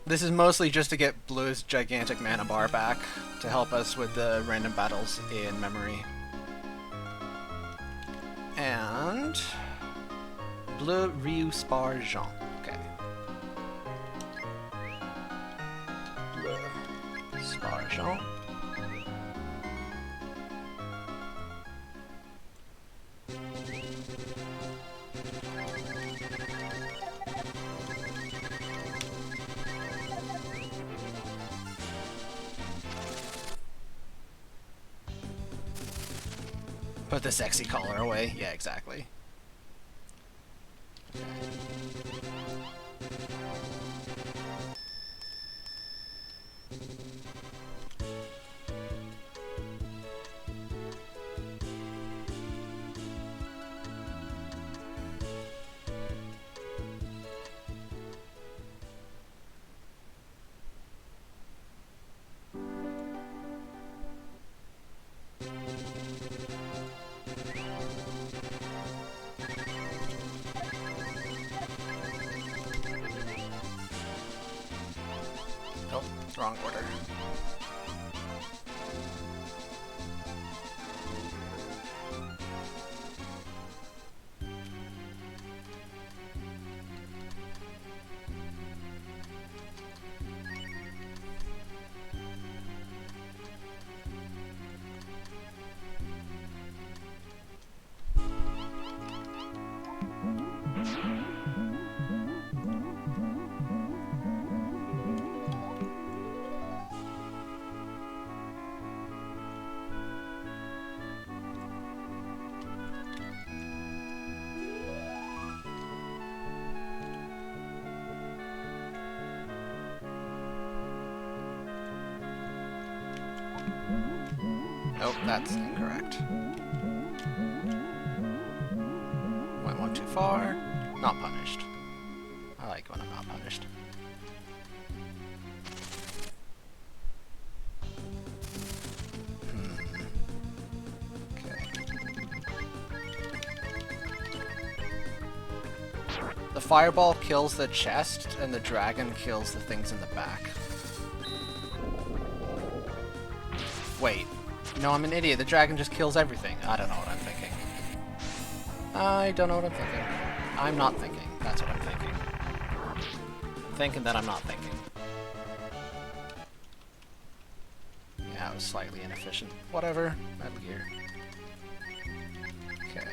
This is mostly just to get Blue's gigantic mana bar back to help us with the random battles in memory. And Bleu Ryu Spar Jean. Okay. Bleu Spar Jean. Put the sexy collar away. Yeah, exactly. Oh, wrong order. Oh, that's incorrect. Went one too far. Not punished. I like when I'm not punished. Okay. The fireball kills the chest, and the dragon kills the things in the back. Wait. No, I'm an idiot. The dragon just kills everything. I don't know what I'm thinking. I don't know what I'm thinking. I'm not thinking. That's what I'm thinking. I'm thinking that I'm not thinking. Yeah, it was slightly inefficient. Whatever. Metal Gear. Okay.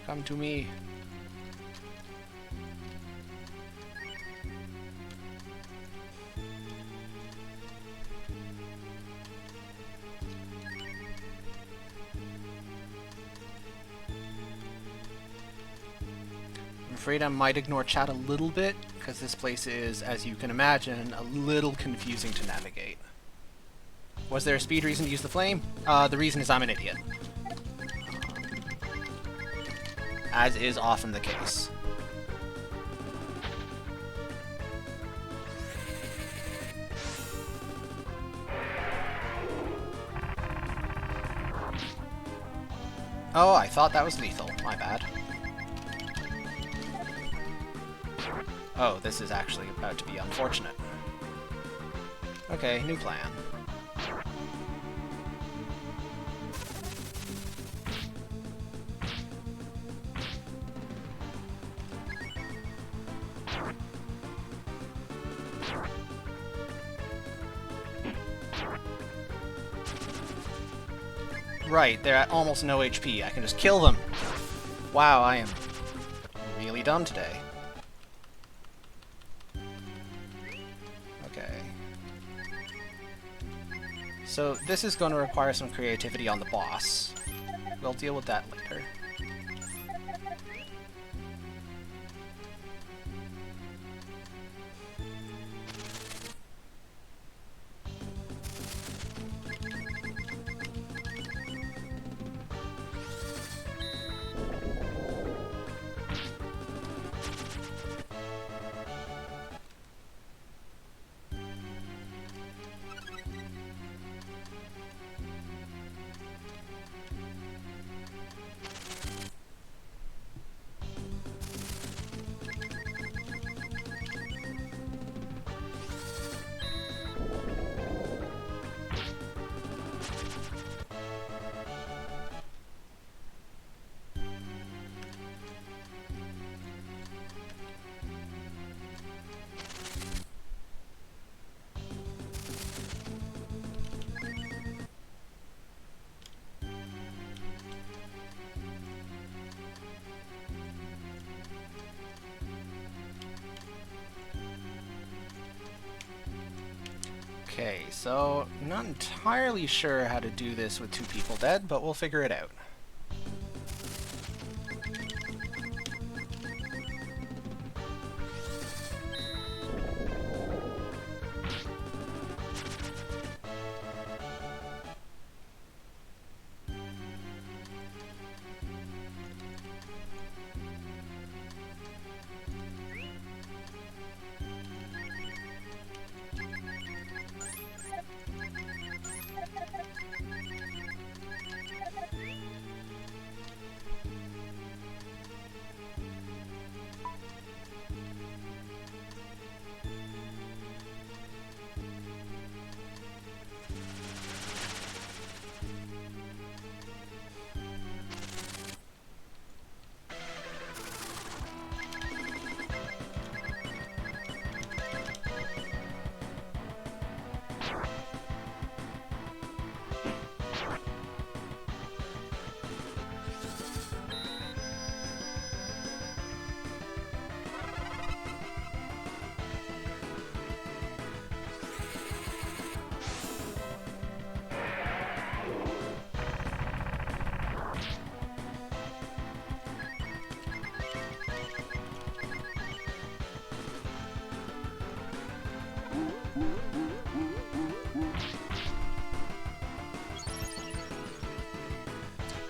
Come to me. I'm afraid I might ignore chat a little bit, because this place is, as you can imagine, a little confusing to navigate. Was there a speed reason to use the flame? The reason is I'm an idiot. As is often the case. Oh, I thought that was lethal. My bad. Oh, this is actually about to be unfortunate. Okay, new plan. Right, they're at almost no HP. I can just kill them. Wow, I am really dumb today. Okay. So this is going to require some creativity on the boss. We'll deal with that later. Okay, so not entirely sure how to do this with 2 people dead, but we'll figure it out.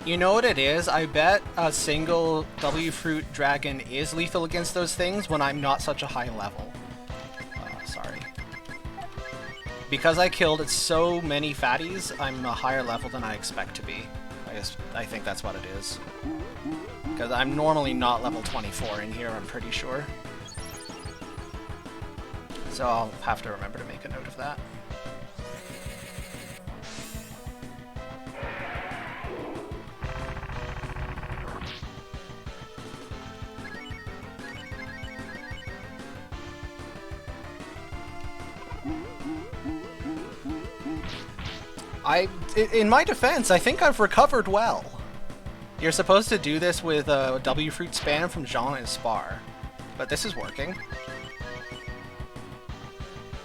You know what it is? I bet a single W Fruit Dragon is lethal against those things when I'm not such a high level. Sorry. Because I killed so many fatties, I'm a higher level than I expect to be. I think that's what it is. Because I'm normally not level 24 in here, I'm pretty sure. So I'll have to remember to make a note of that. In my defense, I think I've recovered well. You're supposed to do this with a W Fruit spam from Jean and Spar, but this is working.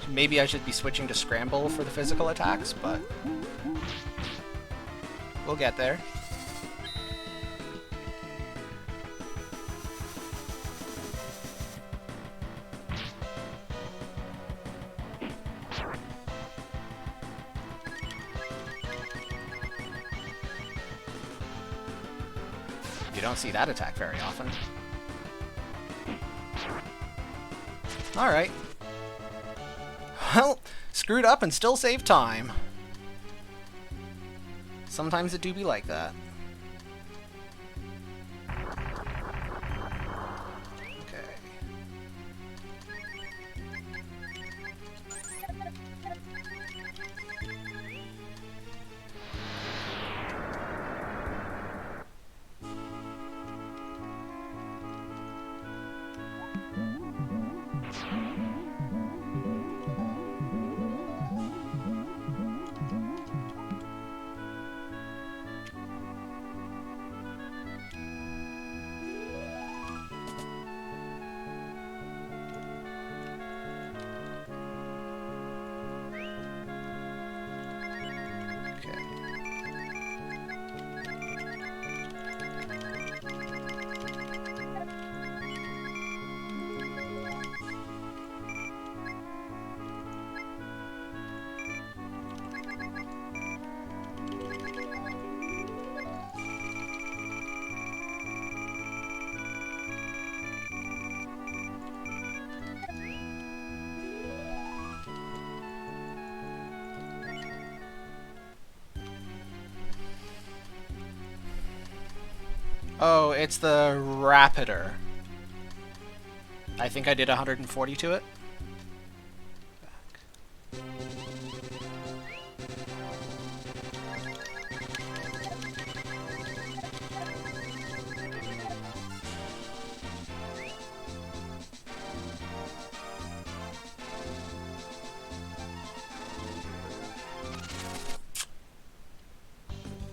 Maybe I should be switching to Scramble for the physical attacks, but we'll get there. You don't see that attack very often. Alright. Well, screwed up and still saved time. Sometimes it do be like that. Okay. Oh, it's the Rapider. I think I did 140 to it. Back.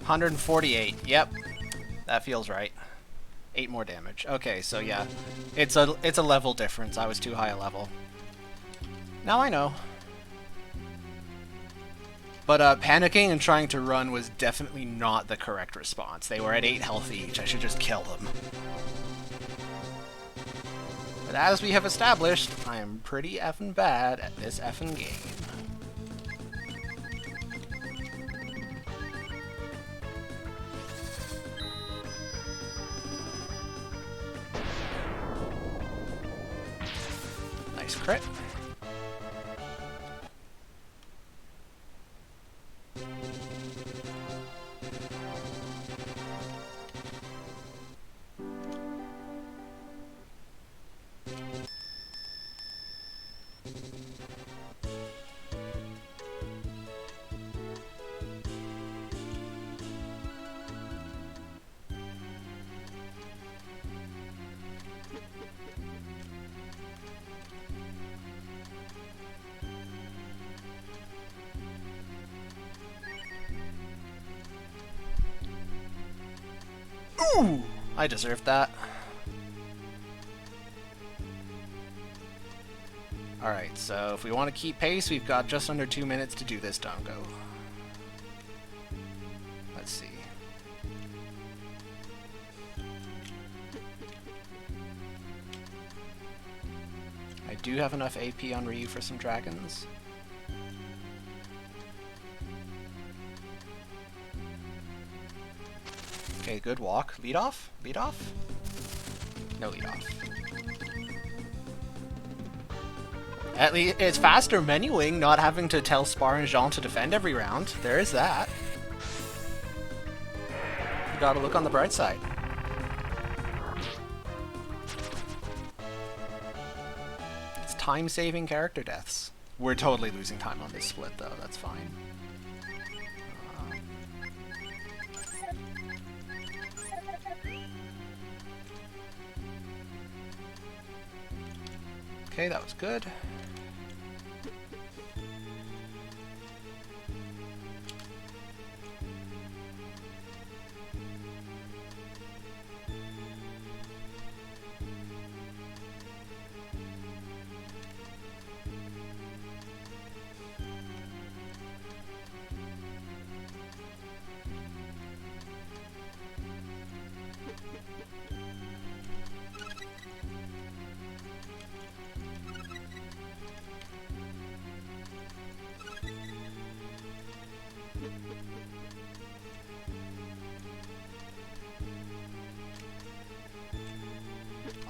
148. Yep, that feels right. 8 more damage. Okay, so yeah, it's a level difference. I was too high a level. Now I know. But panicking and trying to run was definitely not the correct response. They were at 8 health each. I should just kill them. But as we have established, I am pretty effing bad at this effing game. Nice crit. Ooh! I deserved that. Alright, so if we want to keep pace, we've got just under 2 minutes to do this dongo. Let's see. I do have enough AP on Ryu for some dragons. Okay, good walk. Lead off? Lead off? No lead off. At least it's faster menuing, not having to tell Spar and Jean to defend every round. There is that. You gotta look on the bright side. It's time-saving character deaths. We're totally losing time on this split, though. That's fine. Okay, that was good.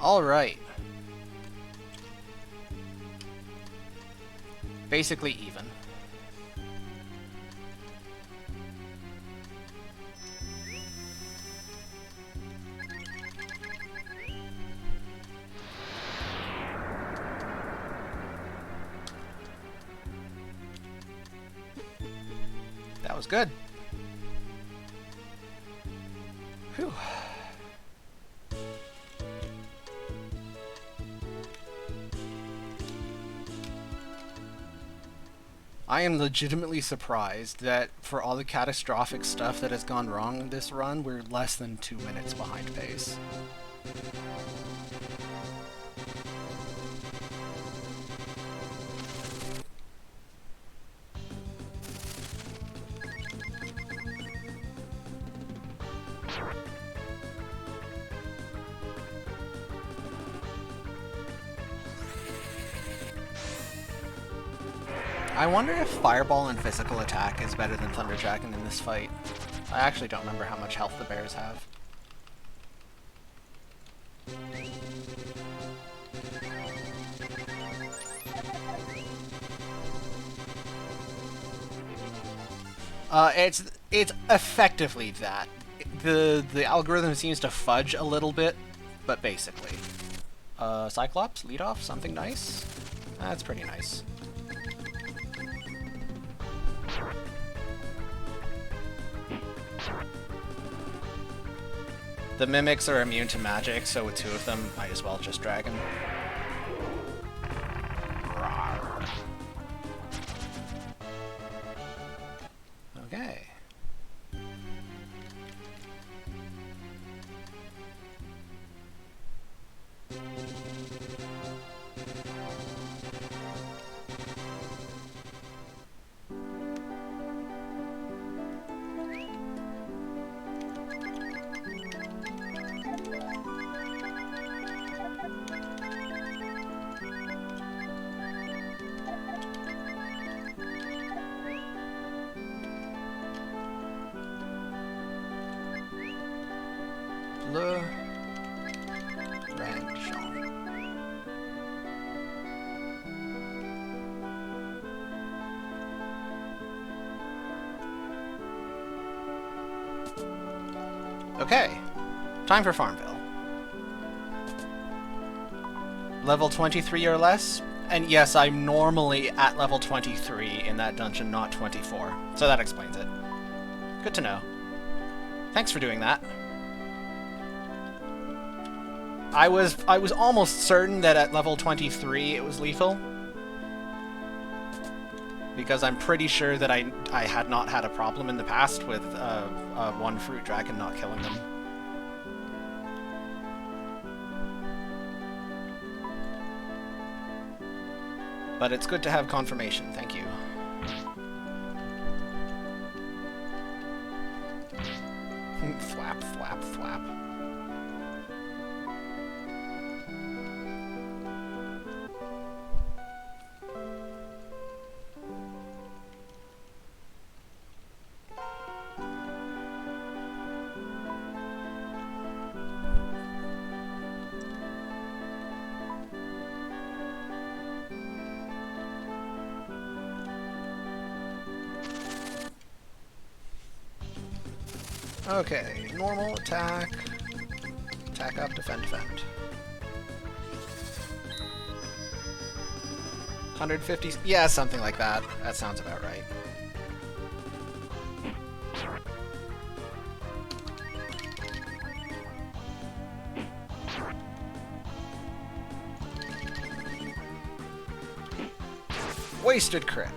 Alright. Basically even. That was good. Whew. I am legitimately surprised that for all the catastrophic stuff that has gone wrong in this run, we're less than 2 minutes behind pace. I wonder if Fireball and Physical Attack is better than Thunder Dragon in this fight. I actually don't remember how much health the bears have. It's effectively that. the algorithm seems to fudge a little bit, but basically. Cyclops, lead off, something nice. That's pretty nice. The mimics are immune to magic, so with two of them, might as well just dragon. Okay. Le Ranchon. Okay, time for Farmville. Level 23 or less, and yes, I'm normally at level 23 in that dungeon, not 24, so that explains it. Good to know. Thanks for doing that. I was almost certain that at level 23 it was lethal, because I'm pretty sure that I had not had a problem in the past with one fruit dragon not killing them. But it's good to have confirmation, thank you. Flap, flap, flap. Okay, normal, attack, attack up, defend, defend. 150, yeah, something like that. That sounds about right. Wasted crit.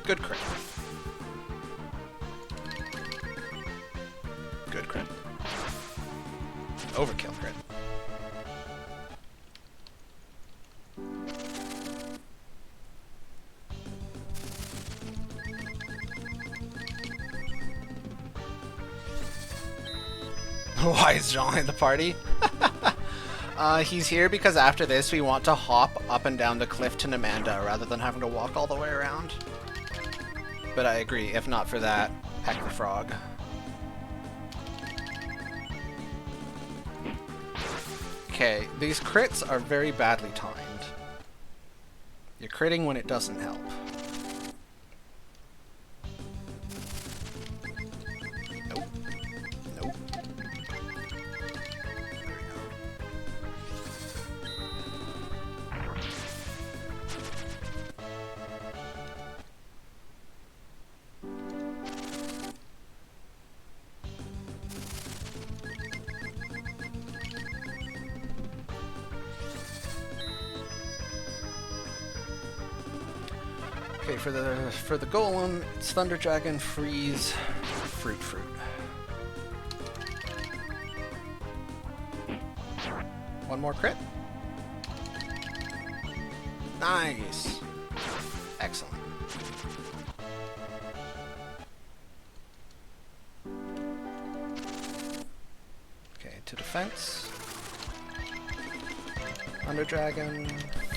Good crit. Good crit. Overkill crit. Why is Jean in the party? He's here because after this we want to hop up and down the cliff to Namanda rather than having to walk all the way around. But I agree, if not for that, heck the frog. Okay, these crits are very badly timed. You're critting when it doesn't help. Nope. Nope. Okay, for the golem, it's Thunder Dragon, Freeze, Fruit. One more crit. Nice. Excellent. to defense. Thunder Dragon,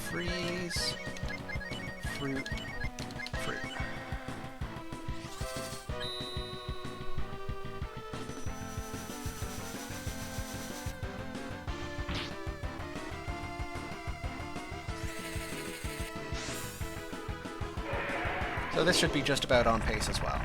freeze, fruit, fruit. So this should be just about on pace as well.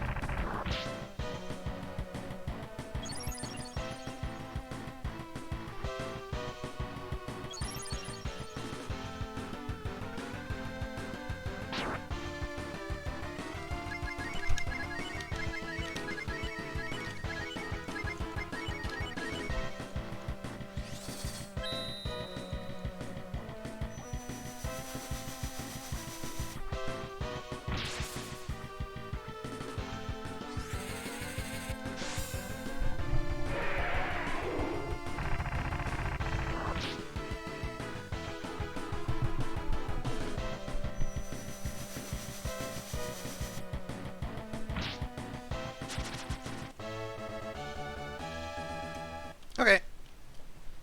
Okay,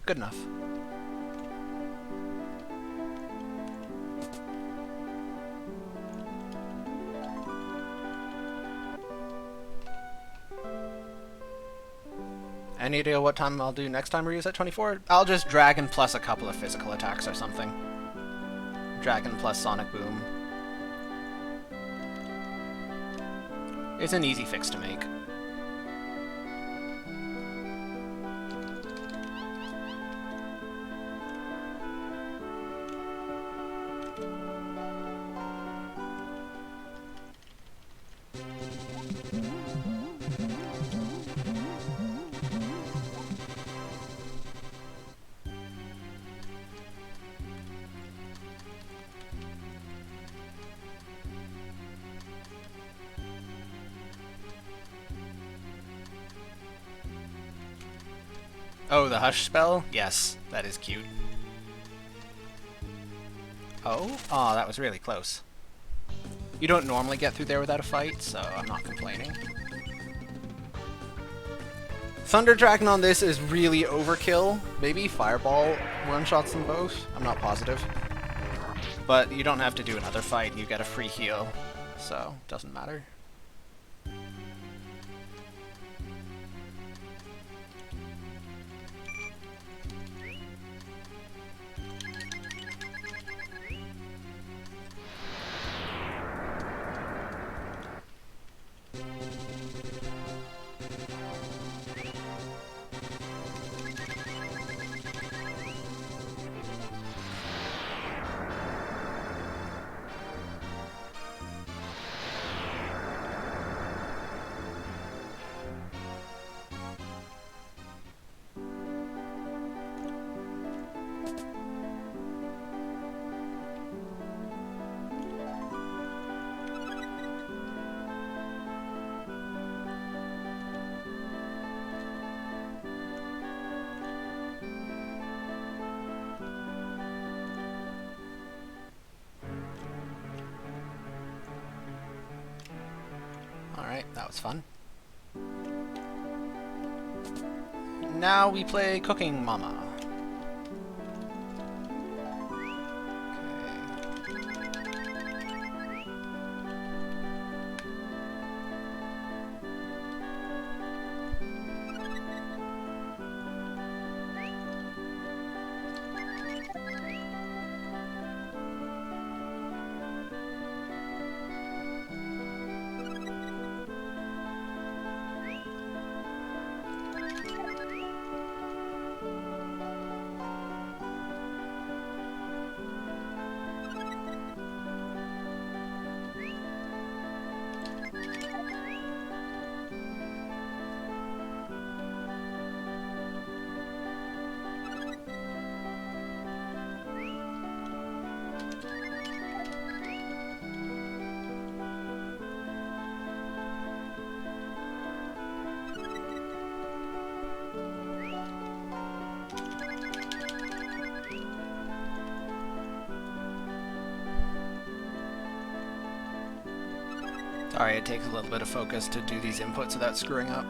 good enough. Any idea what time I'll do next time Ryu's at 24? I'll just Dragon plus a couple of physical attacks or something. Dragon plus Sonic Boom. It's an easy fix to make. Oh, the Hush spell? Yes, that is cute. Oh? Aw, that was really close. You don't normally get through there without a fight, so I'm not complaining. Thunder Dragon on this is really overkill. Maybe Fireball one-shots them both? I'm not positive. But you don't have to do another fight, and you get a free heal, so doesn't matter. Alright, that was fun. Now we play Cooking Mama. Sorry, it takes a little bit of focus to do these inputs without screwing up.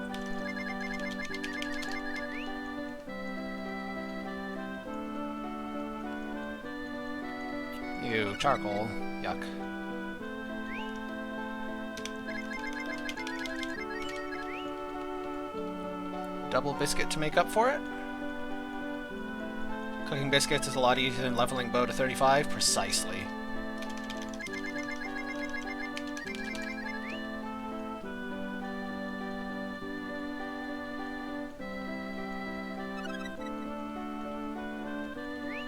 Ew, charcoal. Yuck. Double biscuit to make up for it? Cooking biscuits is a lot easier than leveling bow to 35? Precisely.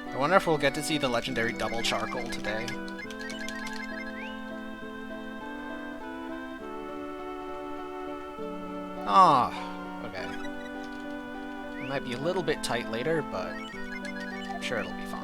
I wonder if we'll get to see the legendary double charcoal today. Ah, okay. It might be a little bit tight later, but I'm sure it'll be fine.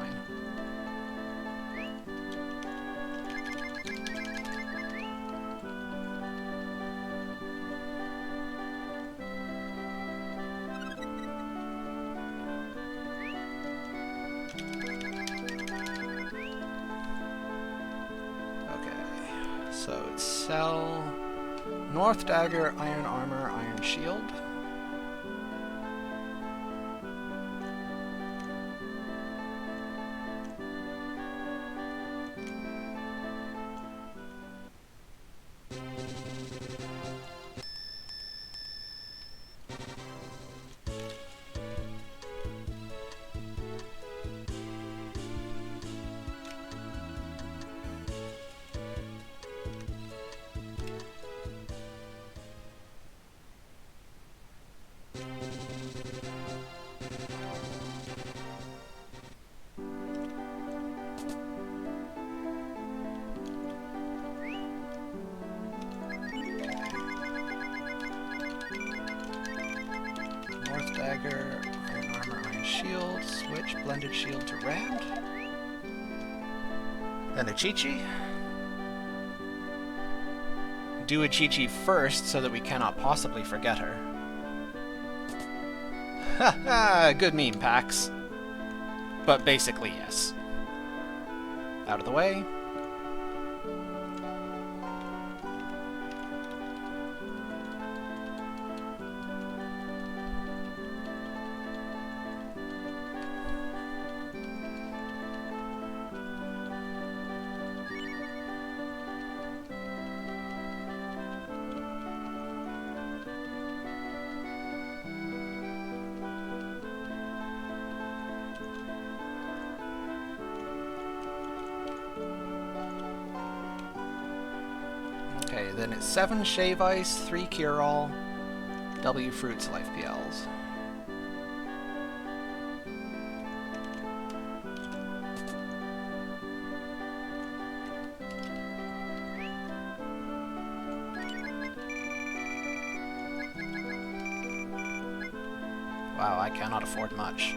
So it's sell North Dagger, Iron Armor, Iron Shield. Dagger, Iron Armor, Iron Shield, switch Blended Shield to Rand. Then a Chi-Chi. Do a Chi-Chi first so that we cannot possibly forget her. Ha ha! Good meme, Pax. But basically, yes. Out of the way. Okay, then it's 7 Shave Ice, 3 Cure All, W Fruits Life PLs. Wow, I cannot afford much.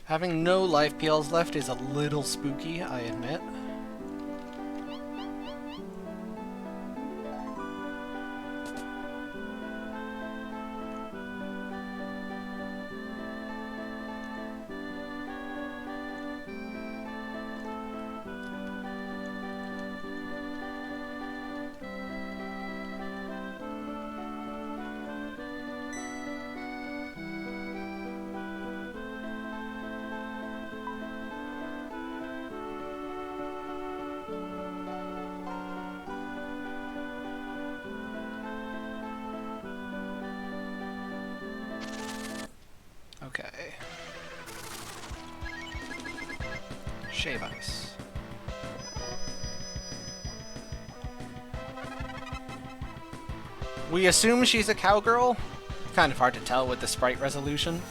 Having no life PLs left is a little spooky, I admit. Okay. Shave Ice. We assume she's a cowgirl? Kind of hard to tell with the sprite resolution.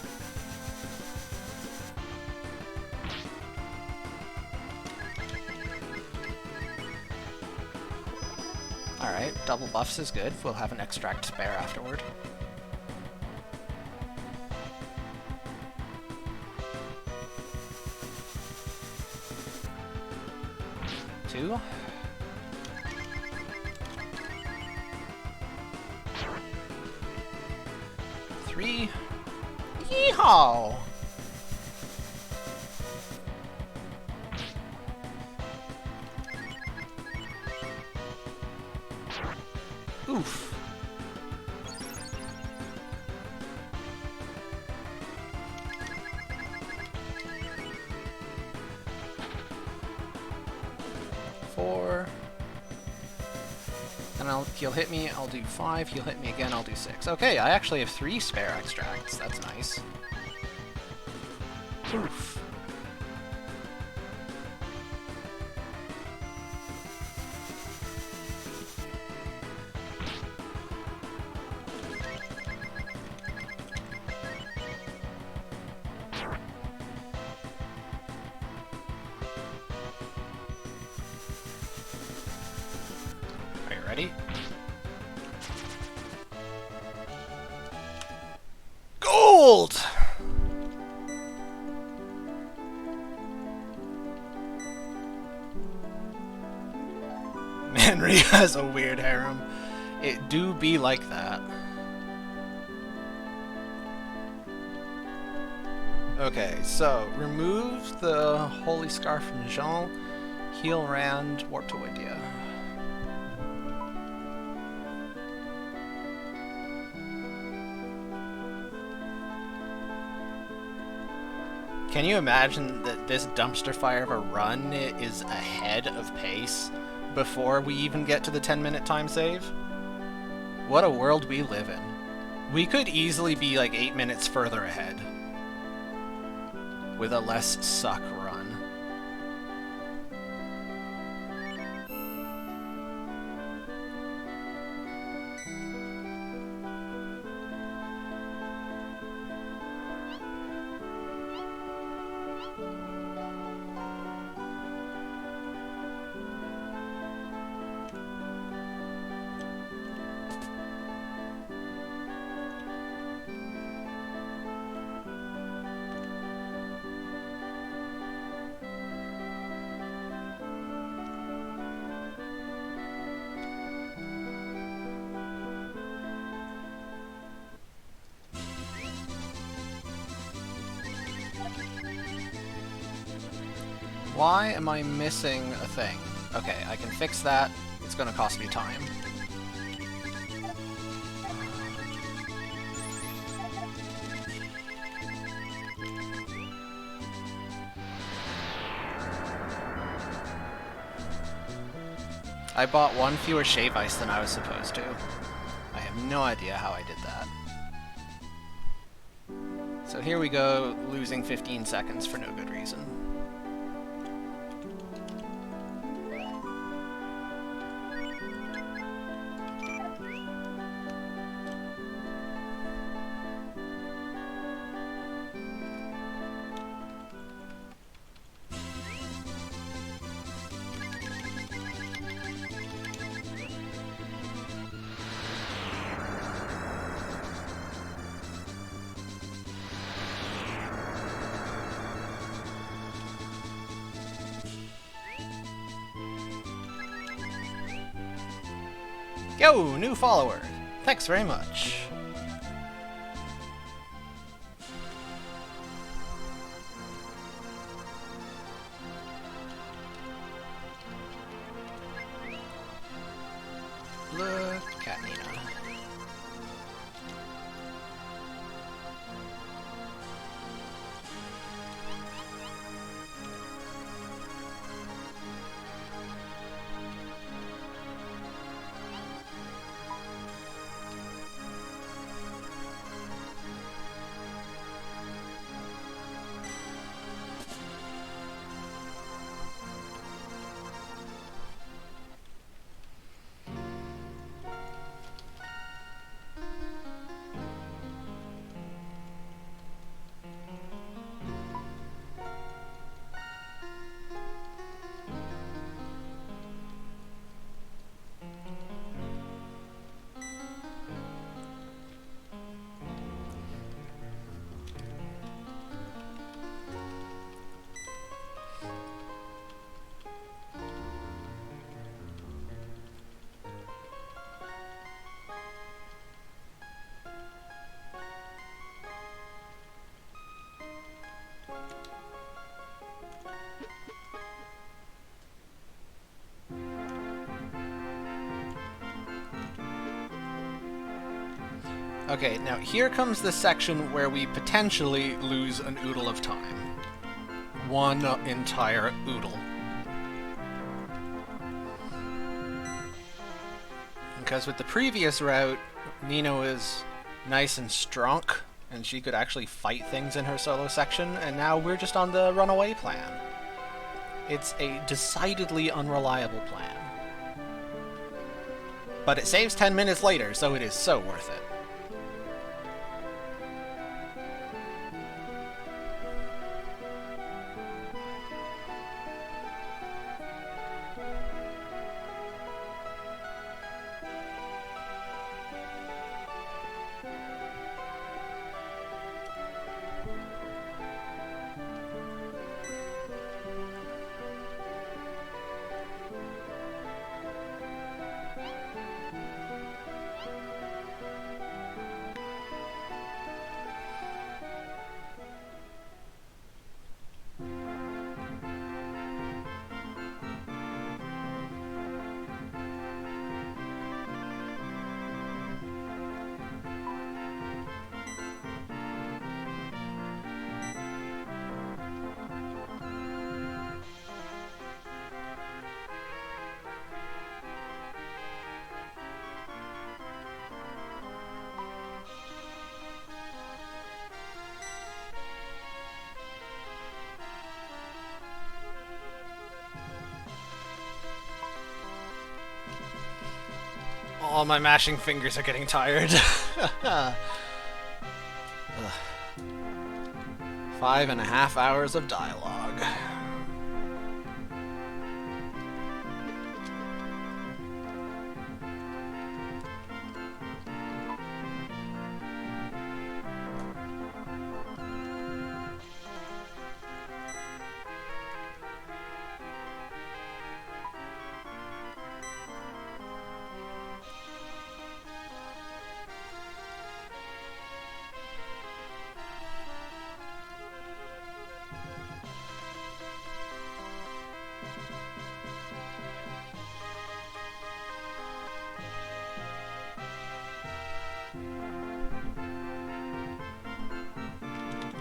Alright, double buffs is good. We'll have an extract spare afterward. 3. Yeehaw! Oof. Four. And he'll hit me, I'll do 5. He'll hit me again, I'll do 6. Okay, I actually have 3 spare extracts. That's nice. Oof. Are you ready? Gold! Man, Rhea has a weird harem. It do be like that. Okay, so remove the Holy Scarf from Jean, heal Rand, warp to Windia. Can you imagine that this dumpster fire of a run is ahead of pace before we even get to the 10-minute time save? What a world we live in. We could easily be like 8 minutes further ahead with a less suck run. Why am I missing a thing? Okay, I can fix that. It's gonna cost me time. I bought 1 fewer shave ice than I was supposed to. I have no idea how I did that. So here we go, losing 15 seconds for no good reason. Yo, new follower! Thanks very much. Look at Nina. Okay, now here comes the section where we potentially lose an oodle of time. One entire oodle. Because with the previous route, Nino is nice and strong, and she could actually fight things in her solo section, and now we're just on the runaway plan. It's a decidedly unreliable plan. But it saves 10 minutes later, so it is so worth it. All my mashing fingers are getting tired. 5.5 hours of dialogue.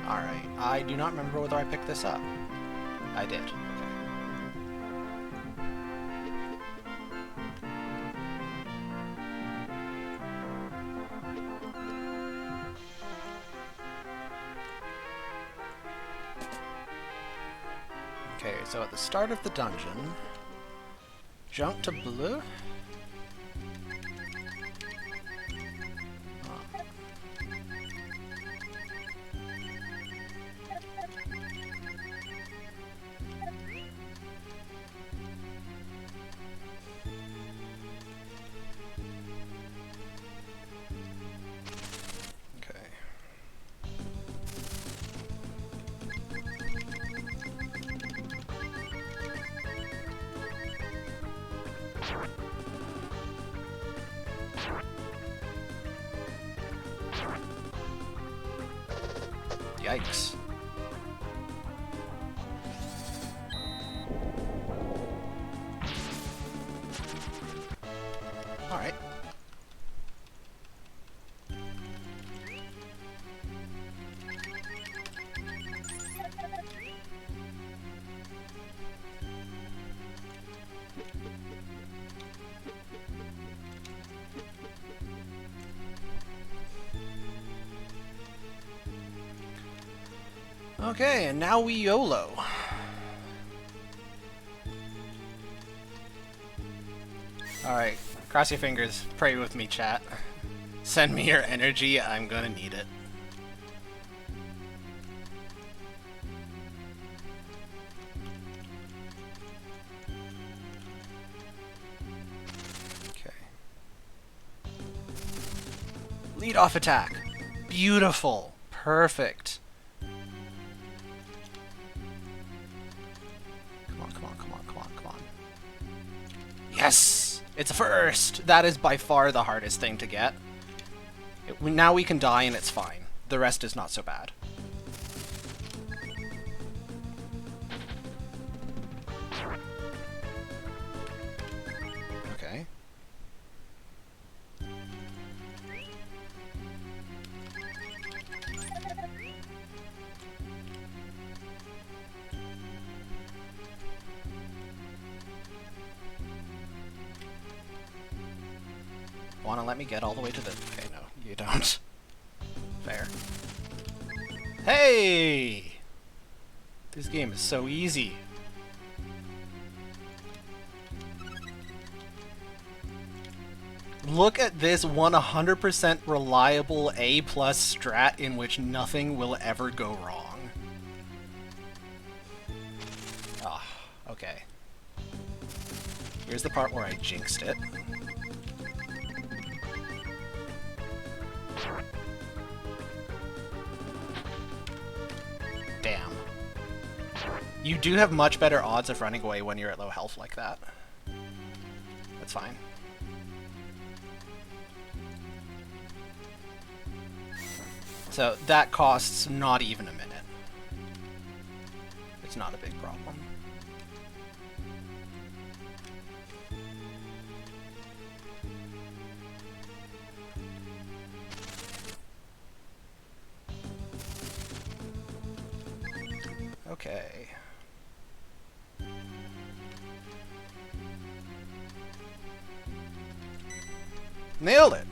Alright, I do not remember whether I picked this up. I did. Okay, so at the start of the dungeon, jump to blue. Yikes. Alright. Okay, and now we YOLO. Alright, cross your fingers. Pray with me, chat. Send me your energy, I'm gonna need it. Okay. Lead off attack. Beautiful. Perfect. Yes! It's a first! That is by far the hardest thing to get. Now we can die and it's fine. The rest is not so bad. Okay. Want to let me get all the way to the... Okay, no, you don't. Fair. Hey! This game is so easy. Look at this 100% reliable A+ strat in which nothing will ever go wrong. Ah, okay. Here's the part where I jinxed it. Damn. You do have much better odds of running away when you're at low health like that. That's fine. So that costs not even a minute. It's not a big problem. Okay. Nailed it!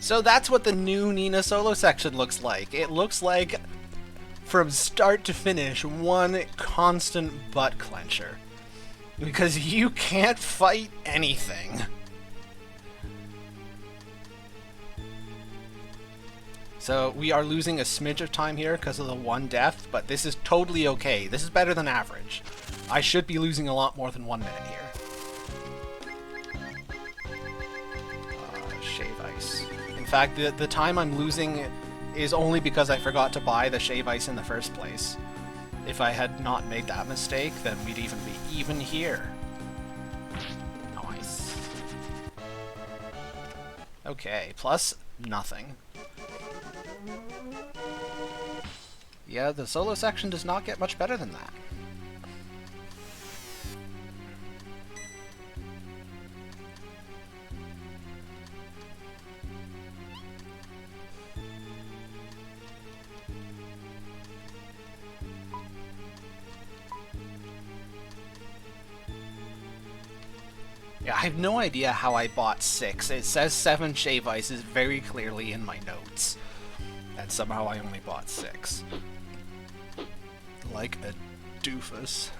So that's what the new Nina solo section looks like. It looks like, from start to finish, one constant butt clencher. Because you can't fight anything. So we are losing a smidge of time here because of the one death, but this is totally okay. This is better than average. I should be losing a lot more than 1 minute here. Shave ice. In fact, the time I'm losing is only because I forgot to buy the shave ice in the first place. If I had not made that mistake, then we'd even be even here. Nice. Okay, plus nothing. Yeah, the solo section does not get much better than that. Yeah, I have no idea how I bought 6. It says 7 shave ices very clearly in my notes. And somehow I only bought 6. Like a doofus.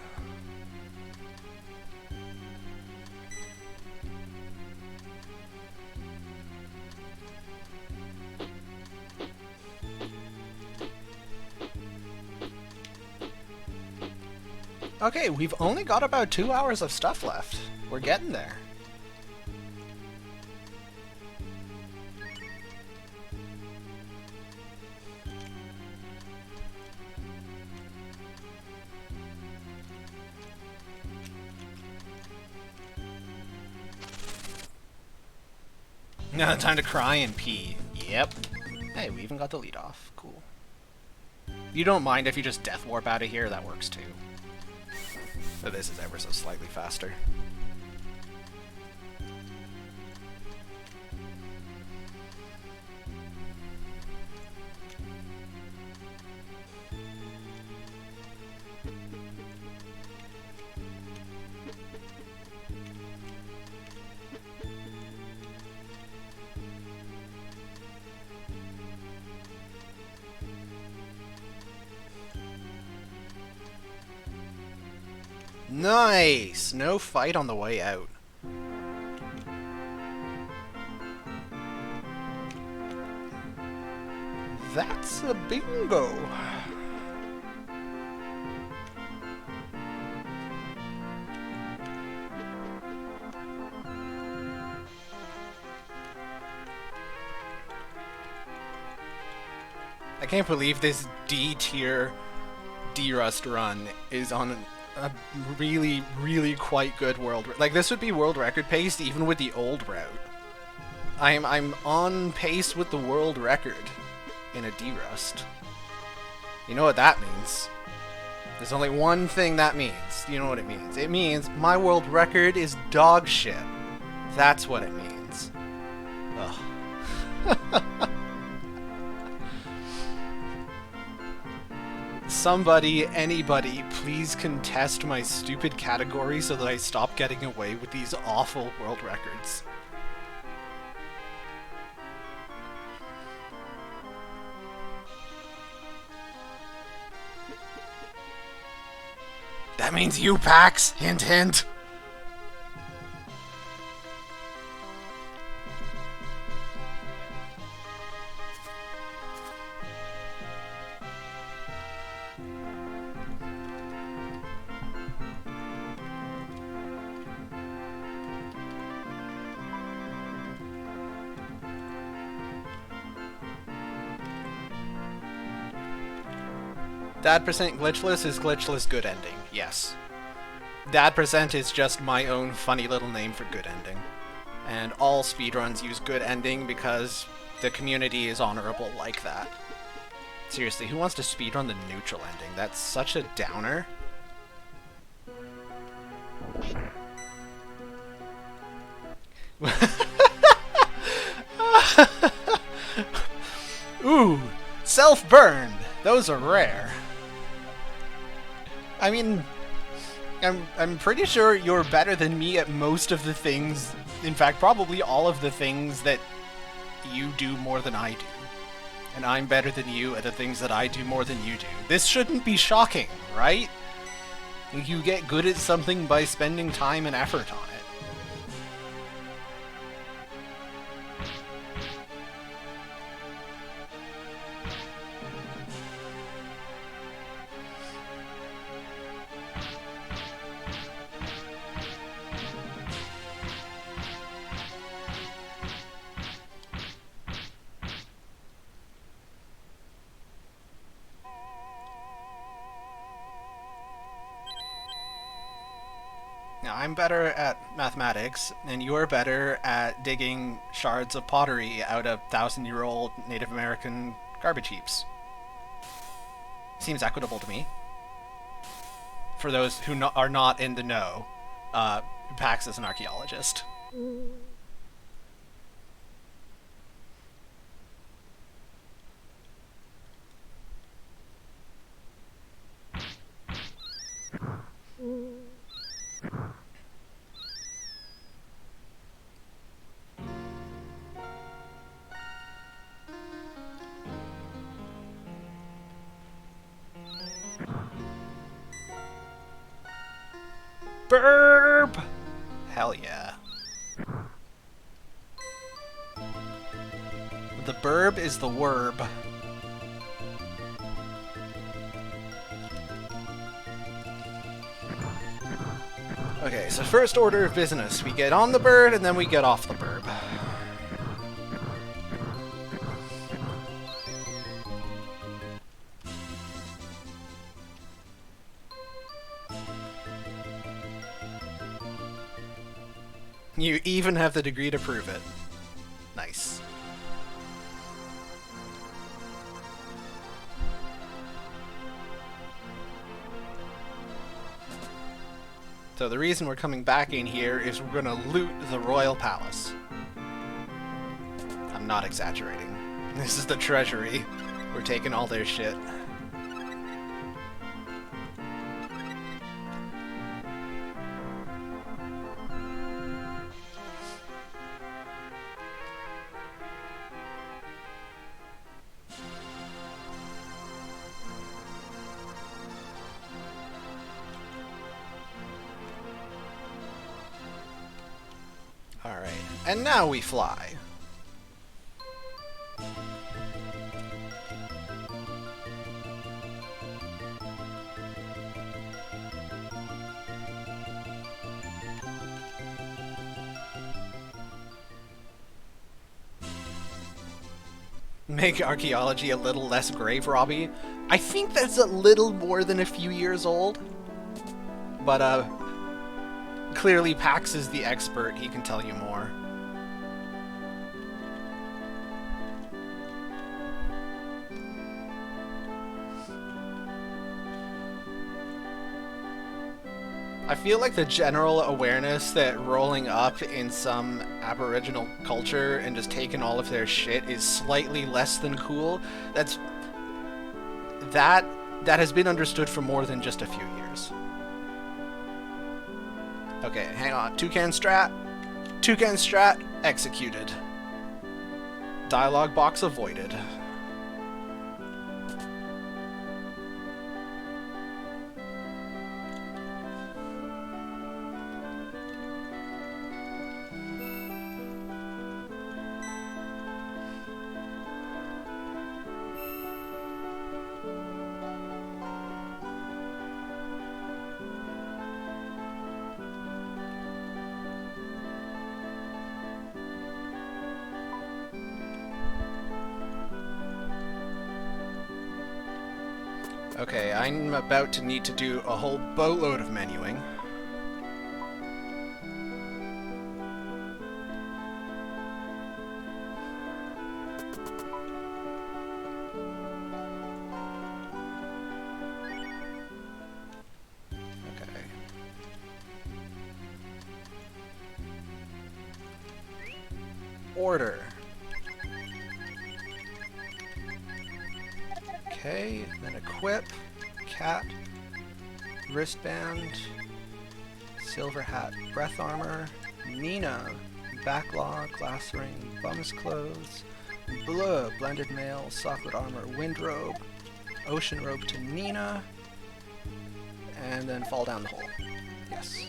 Okay, we've only got about 2 hours of stuff left. We're getting there. Now time to cry and pee. Yep. Hey, we even got the lead off. Cool. You don't mind if you just death warp out of here? That works too. So this is ever so slightly faster. Nice! No fight on the way out. That's a bingo! I can't believe this D-tier D-Rust run is on a really, really quite good world. Like, this would be world record pace even with the old route. I'm on pace with the world record in a D-Rust. You know what that means? There's only one thing that means. You know what it means? It means my world record is dog shit. That's what it means. Ugh. Somebody, anybody, please contest my stupid category so that I stop getting away with these awful world records. That means you, Pax! Hint, hint! Dad percent glitchless is glitchless good ending, yes. Dad percent is just my own funny little name for good ending. And all speedruns use good ending because the community is honorable like that. Seriously, who wants to speedrun the neutral ending? That's such a downer. Ooh, self-burned! Those are rare. I mean, I'm pretty sure you're better than me at most of the things, in fact, probably all of the things that you do more than I do. And I'm better than you at the things that I do more than you do. This shouldn't be shocking, right? You get good at something by spending time and effort on it. Now, I'm better at mathematics, and you're better at digging shards of pottery out of 1,000-year-old Native American garbage heaps. Seems equitable to me. For those who are not in the know, Pax is an archaeologist. Burb! Hell yeah. The burb is the werb. Okay, so first order of business. We get on the bird, and then we get off the burb. You even have the degree to prove it. Nice. So the reason we're coming back in here is we're gonna loot the royal palace. I'm not exaggerating. This is the treasury. We're taking all their shit. Alright, and now we fly. Make archaeology a little less grave robby. I think that's a little more than a few years old. But, clearly Pax is the expert, he can tell you more. I feel like the general awareness that rolling up in some Aboriginal culture and just taking all of their shit is slightly less than cool. That has been understood for more than just a few years. Okay, hang on. Toucan strat, executed. Dialogue box avoided. Okay, I'm about to need to do a whole boatload of menuing. Okay. Order. Okay, then equip, Katt, wristband, silver hat, breath armor, Nina, backlog, glass ring, bum's clothes, blue, blended mail, socket armor, wind robe, ocean robe to Nina, and then fall down the hole. Yes.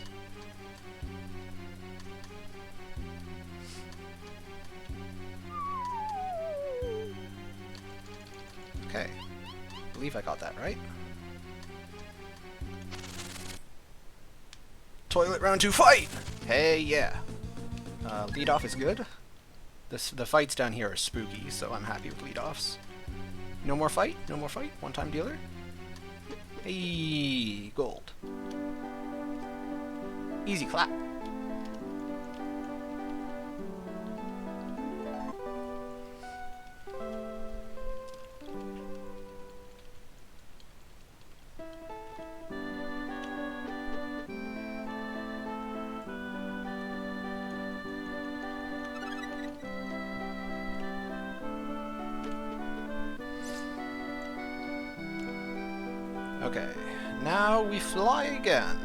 Okay. I believe I got that right. Toilet round 2 fight! Hey, yeah. Lead off is good. The fights down here are spooky, so I'm happy with lead offs. No more fight? No more fight? One time dealer? Hey, gold. Easy clap. Okay, now we fly again.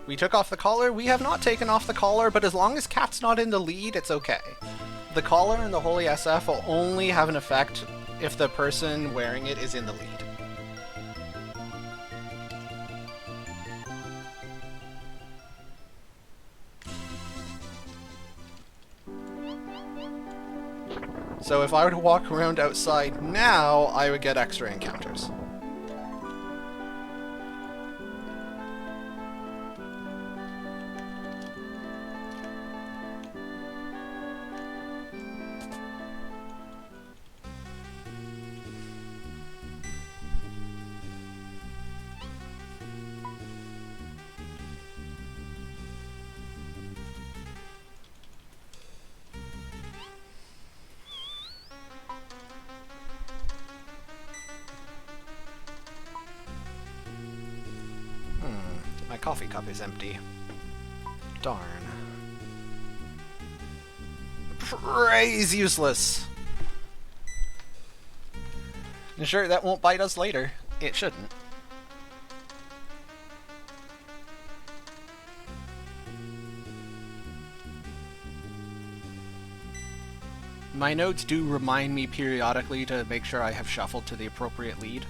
We took off the collar. We have not taken off the collar, but as long as Katt's not in the lead, it's okay. The collar and the Holy SF will only have an effect if the person wearing it is in the lead. So if I were to walk around outside now, I would get extra encounters. My coffee cup is empty. Darn. Praise useless! Sure, that won't bite us later. It shouldn't. My notes do remind me periodically to make sure I have shuffled to the appropriate lead.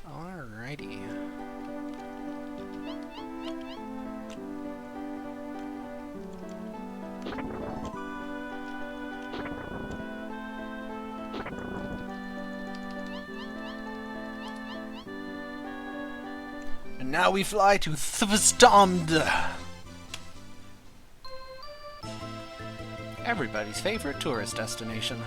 Alrighty. And now we fly to Thvstamd, everybody's favorite tourist destination.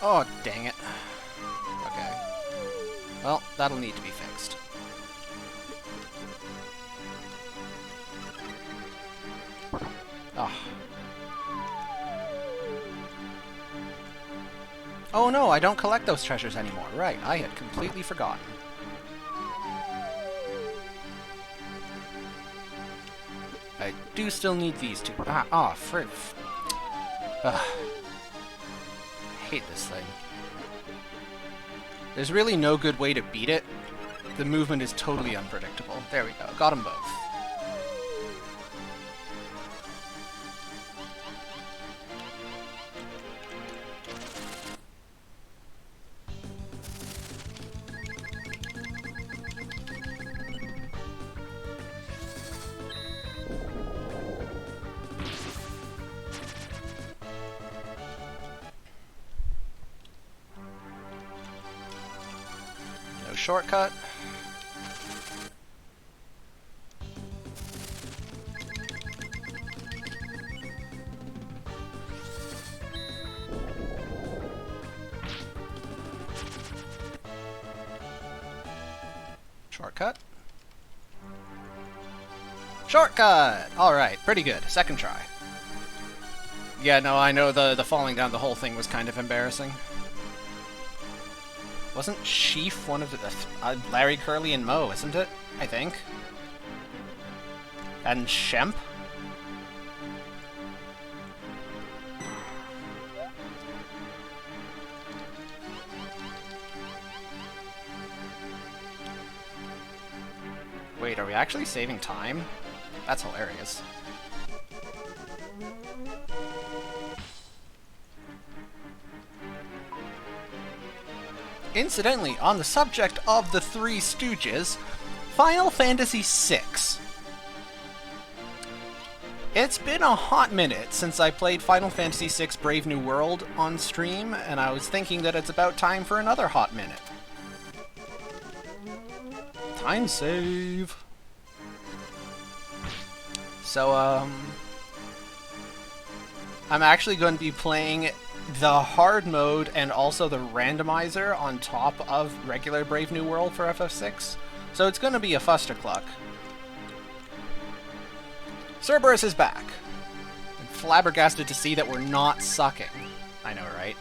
Oh, dang it. Okay. Well, that'll need to be fixed. Ah. Oh no, I don't collect those treasures anymore. Right, I had completely forgotten. I do still need these two. Friv. Ugh. I hate this thing. There's really no good way to beat it. The movement is totally unpredictable. There we go. Got them both. shortcut. Shortcut. Shortcut! Alright, pretty good. Second try. Yeah, no, I know the falling down the whole thing was kind of embarrassing. Wasn't Sheaf one of the... Larry, Curly, and Moe, isn't it? I think. And Shemp? Wait, are we actually saving time? That's hilarious. Incidentally, on the subject of the Three Stooges, Final Fantasy VI. It's been a hot minute since I played Final Fantasy VI Brave New World on stream, and I was thinking that it's about time for another hot minute. Time save. So, I'm actually going to be playing the hard mode and also the randomizer on top of regular Brave New World for FF6. So it's going to be a fustercluck. Cerberus is back. I'm flabbergasted to see that we're not sucking. I know, right?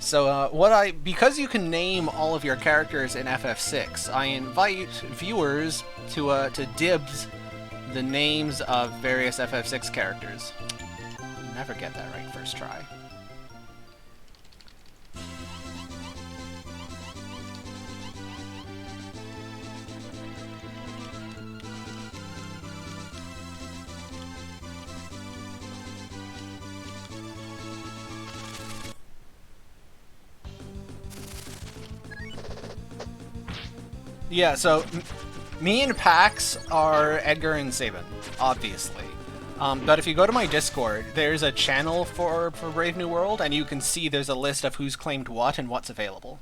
So, because you can name all of your characters in FF6, I invite viewers to dibs the names of various FF6 characters. Never get that right first try. Yeah, so me and Pax are Edgar and Sabin, obviously. But if you go to my Discord, there's a channel for Brave New World, and you can see there's a list of who's claimed what and what's available.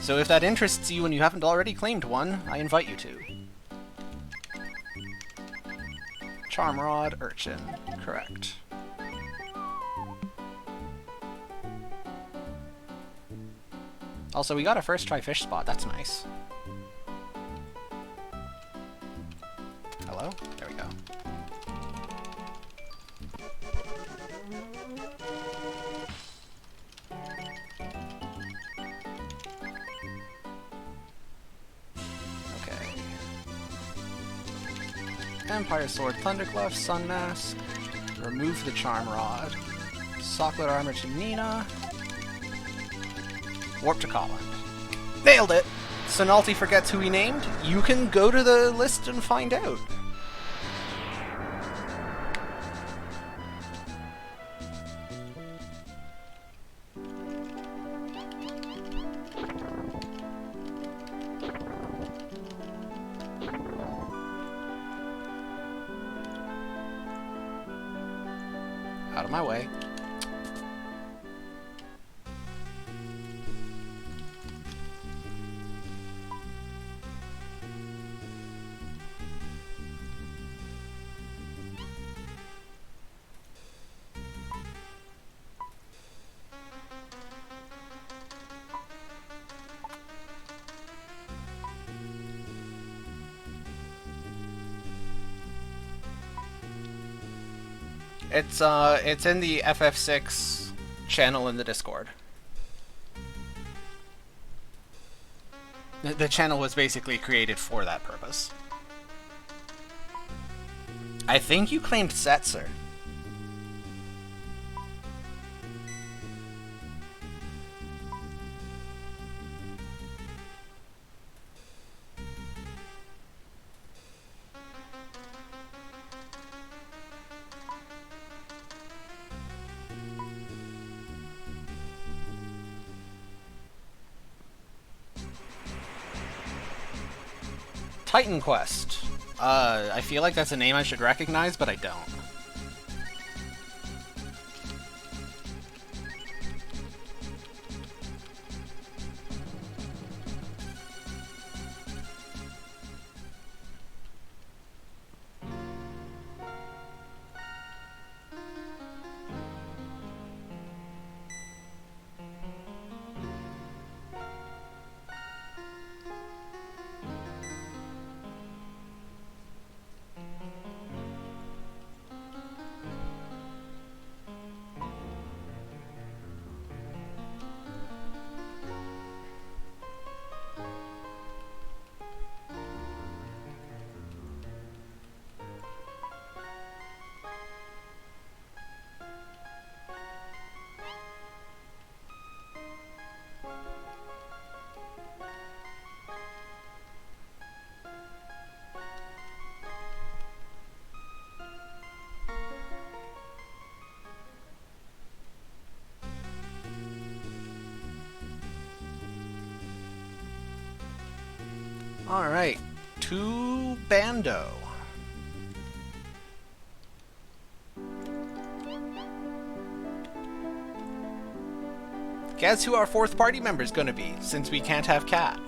So if that interests you and you haven't already claimed one, I invite you to. Charmrod, Urchin, correct. Also, we got a first try fish spot, that's nice. Hello? There we go. Okay. Empire Sword, Thunderclef, Sun Mask. Remove the Charm Rod. Socklet Armor to Nina. Warp to Colin. Nailed it! Sonalty forgets who he named? You can go to the list and find out. Out of my way. It's in the FF6 channel in the Discord. The channel was basically created for that purpose. I think you claimed Setzer. Titan Quest. I feel like that's a name I should recognize, but I don't. Alright, to Bando. Guess who our fourth party member's gonna be, since we can't have Katt?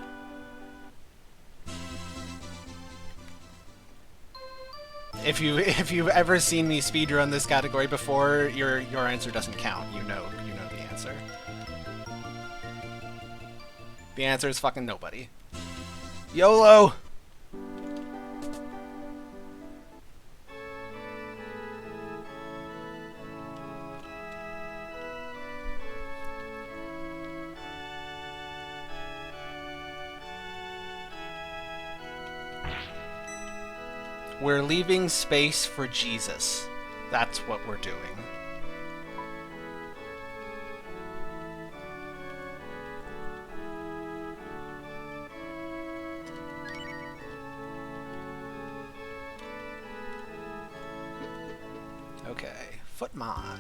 If you've ever seen me speedrun this category before, your answer doesn't count. You know the answer. The answer is fucking nobody. YOLO! We're leaving space for Jesus. That's what we're doing. Okay, Footman.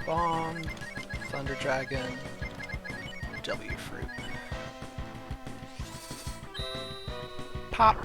Bomb, Thunder Dragon, W Fruit. Pop.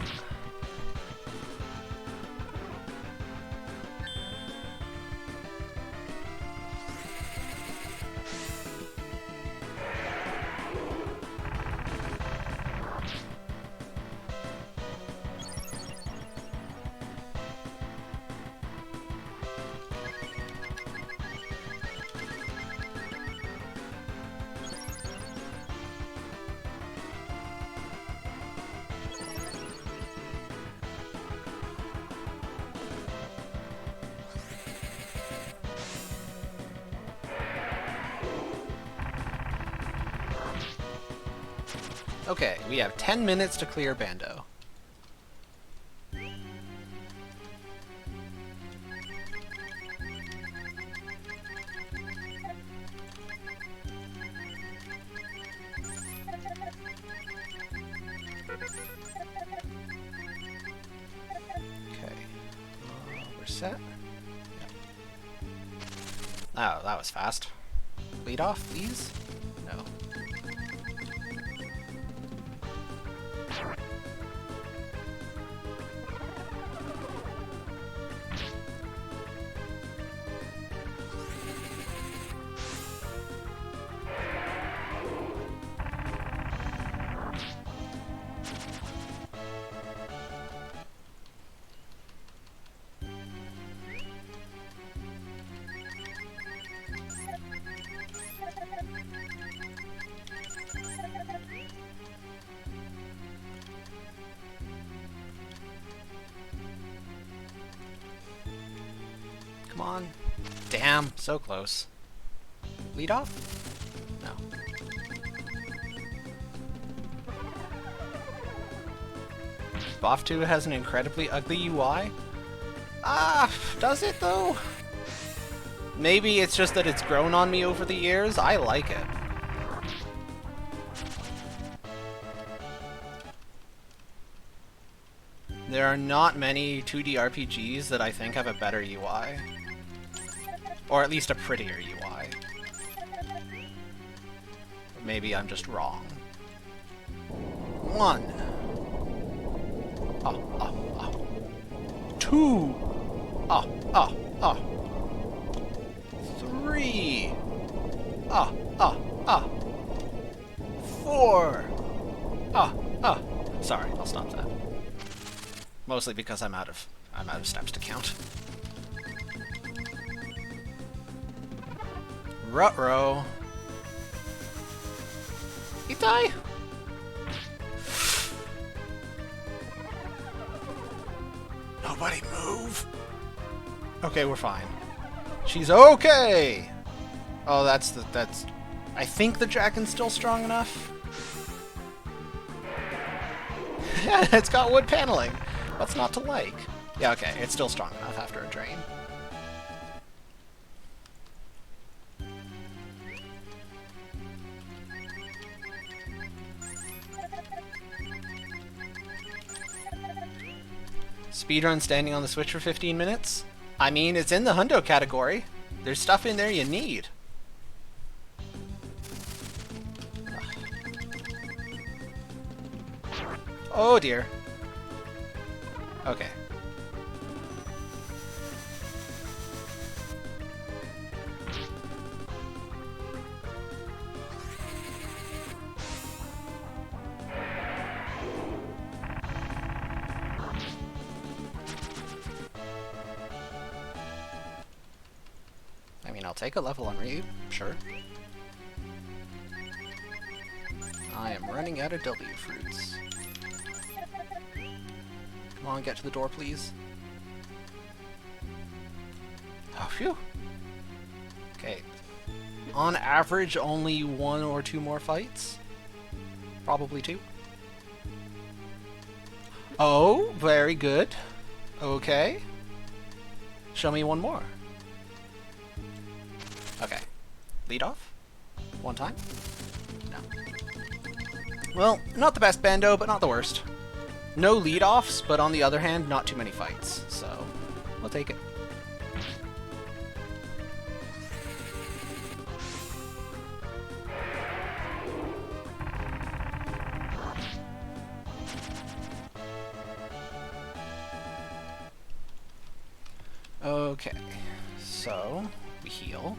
Okay, we have 10 minutes to clear Bando. Okay, we're set. Oh, that was fast. Lead off, please? No. Come on. Damn, so close. Lead off? No. BoF 2 has an incredibly ugly UI? Ah, does it though? Maybe it's just that it's grown on me over the years. I like it. There are not many 2D RPGs that I think have a better UI. Or at least a prettier UI. Maybe I'm just wrong. 1. 2. 3. 4. Sorry, I'll stop that. Mostly because I'm out of steps to count. Ruh-roh. Itai! Nobody move. Okay, we're fine. She's okay! Oh, that's... I think the dragon's still strong enough. It's got wood paneling. What's not to like? Yeah, okay, it's still strong enough after a drain. Speedrun standing on the Switch for 15 minutes? I mean, it's in the hundo category. There's stuff in there you need. Oh dear. Okay. I mean, I'll take a level on Ryu, sure. I am running out of W fruits. Come on, get to the door, please. Oh, phew. Okay. On average, only 1 or 2 more fights? Probably 2. Oh, very good. Okay. Show me 1 more. Okay. Lead off? 1 time? No. Well, not the best bando, but not the worst. No lead-offs, but on the other hand, not too many fights, so we'll take it. Okay, so we heal.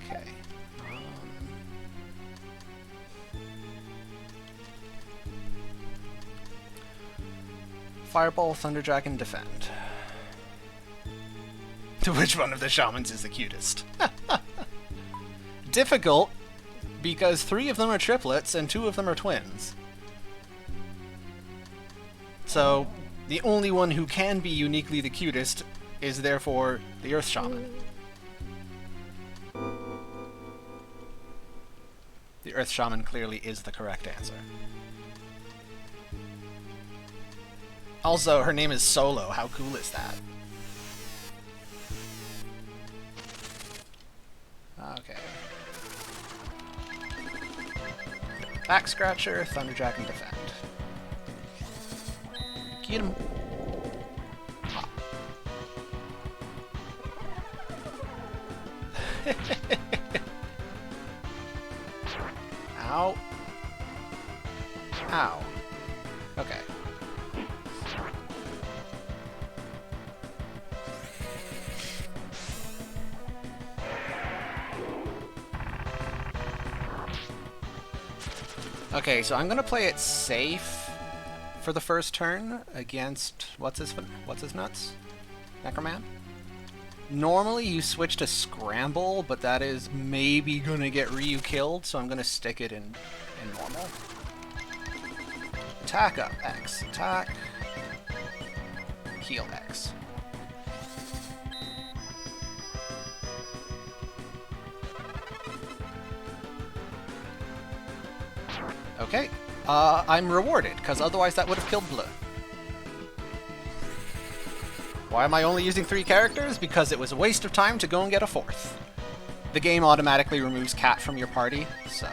Okay. Fireball, Thunder Dragon, defend. Which one of the shamans is the cutest? Difficult, because 3 of them are triplets and 2 of them are twins. So, the only one who can be uniquely the cutest is therefore the Earth Shaman. The Earth Shaman clearly is the correct answer. Also, her name is Solo. How cool is that? Okay. Back Scratcher, Thunder Dragon, defend. Get him. Ah. Ow. Ow. Okay. Okay, so I'm gonna play it safe for the first turn against what's his nuts? Necroman? Normally you switch to Scramble, but that is maybe gonna get Ryu killed, so I'm gonna stick it in normal. Attack up, X. Attack. Heal X. Okay. I'm rewarded, because otherwise that would have killed Blue. Why am I only using 3 characters? Because it was a waste of time to go and get a 4th. The game automatically removes Katt from your party, so...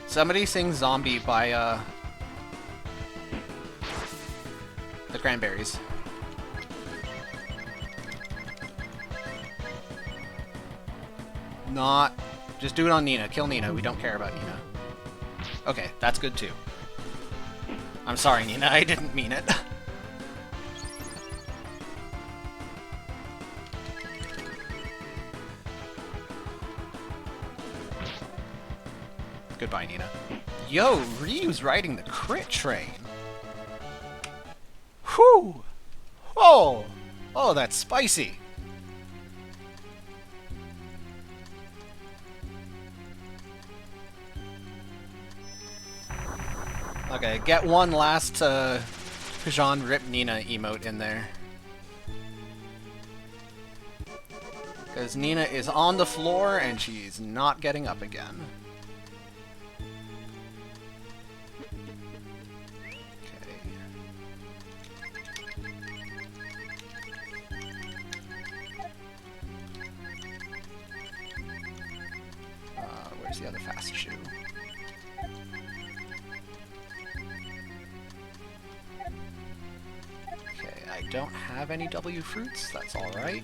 Somebody sing Zombie by, the Cranberries. Not... Just do it on Nina. Kill Nina. We don't care about Nina. Okay, that's good too. I'm sorry, Nina. I didn't mean it. Goodbye, Nina. Yo, Ryu's riding the crit train. Whew! Oh! Oh, that's spicy. Okay, get one last Jean Rip Nina emote in there. Because Nina is on the floor and she's not getting up again. Okay. Okay, I don't have any W fruits, that's alright.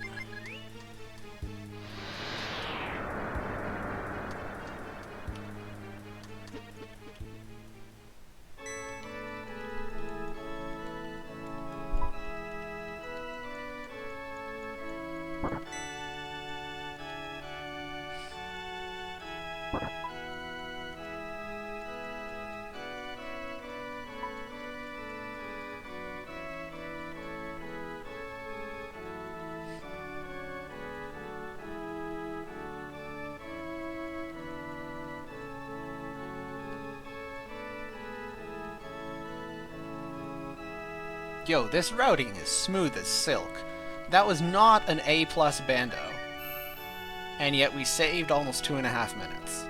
Yo, this routing is smooth as silk. That was not an A+ bando. And yet we saved almost 2.5 minutes.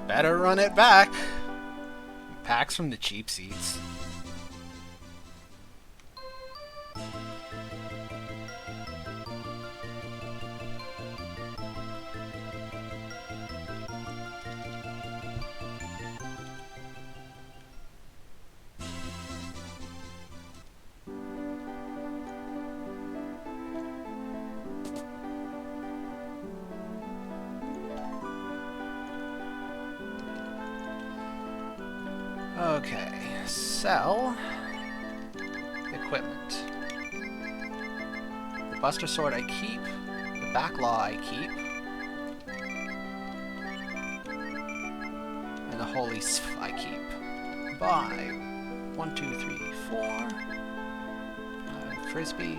Better run it back. Packs from the cheap seats. Okay, sell equipment. The Buster Sword I keep, the Backlaw I keep, and the Holy Sf I keep. Buy 1, 2, 3, 4. Frisbee.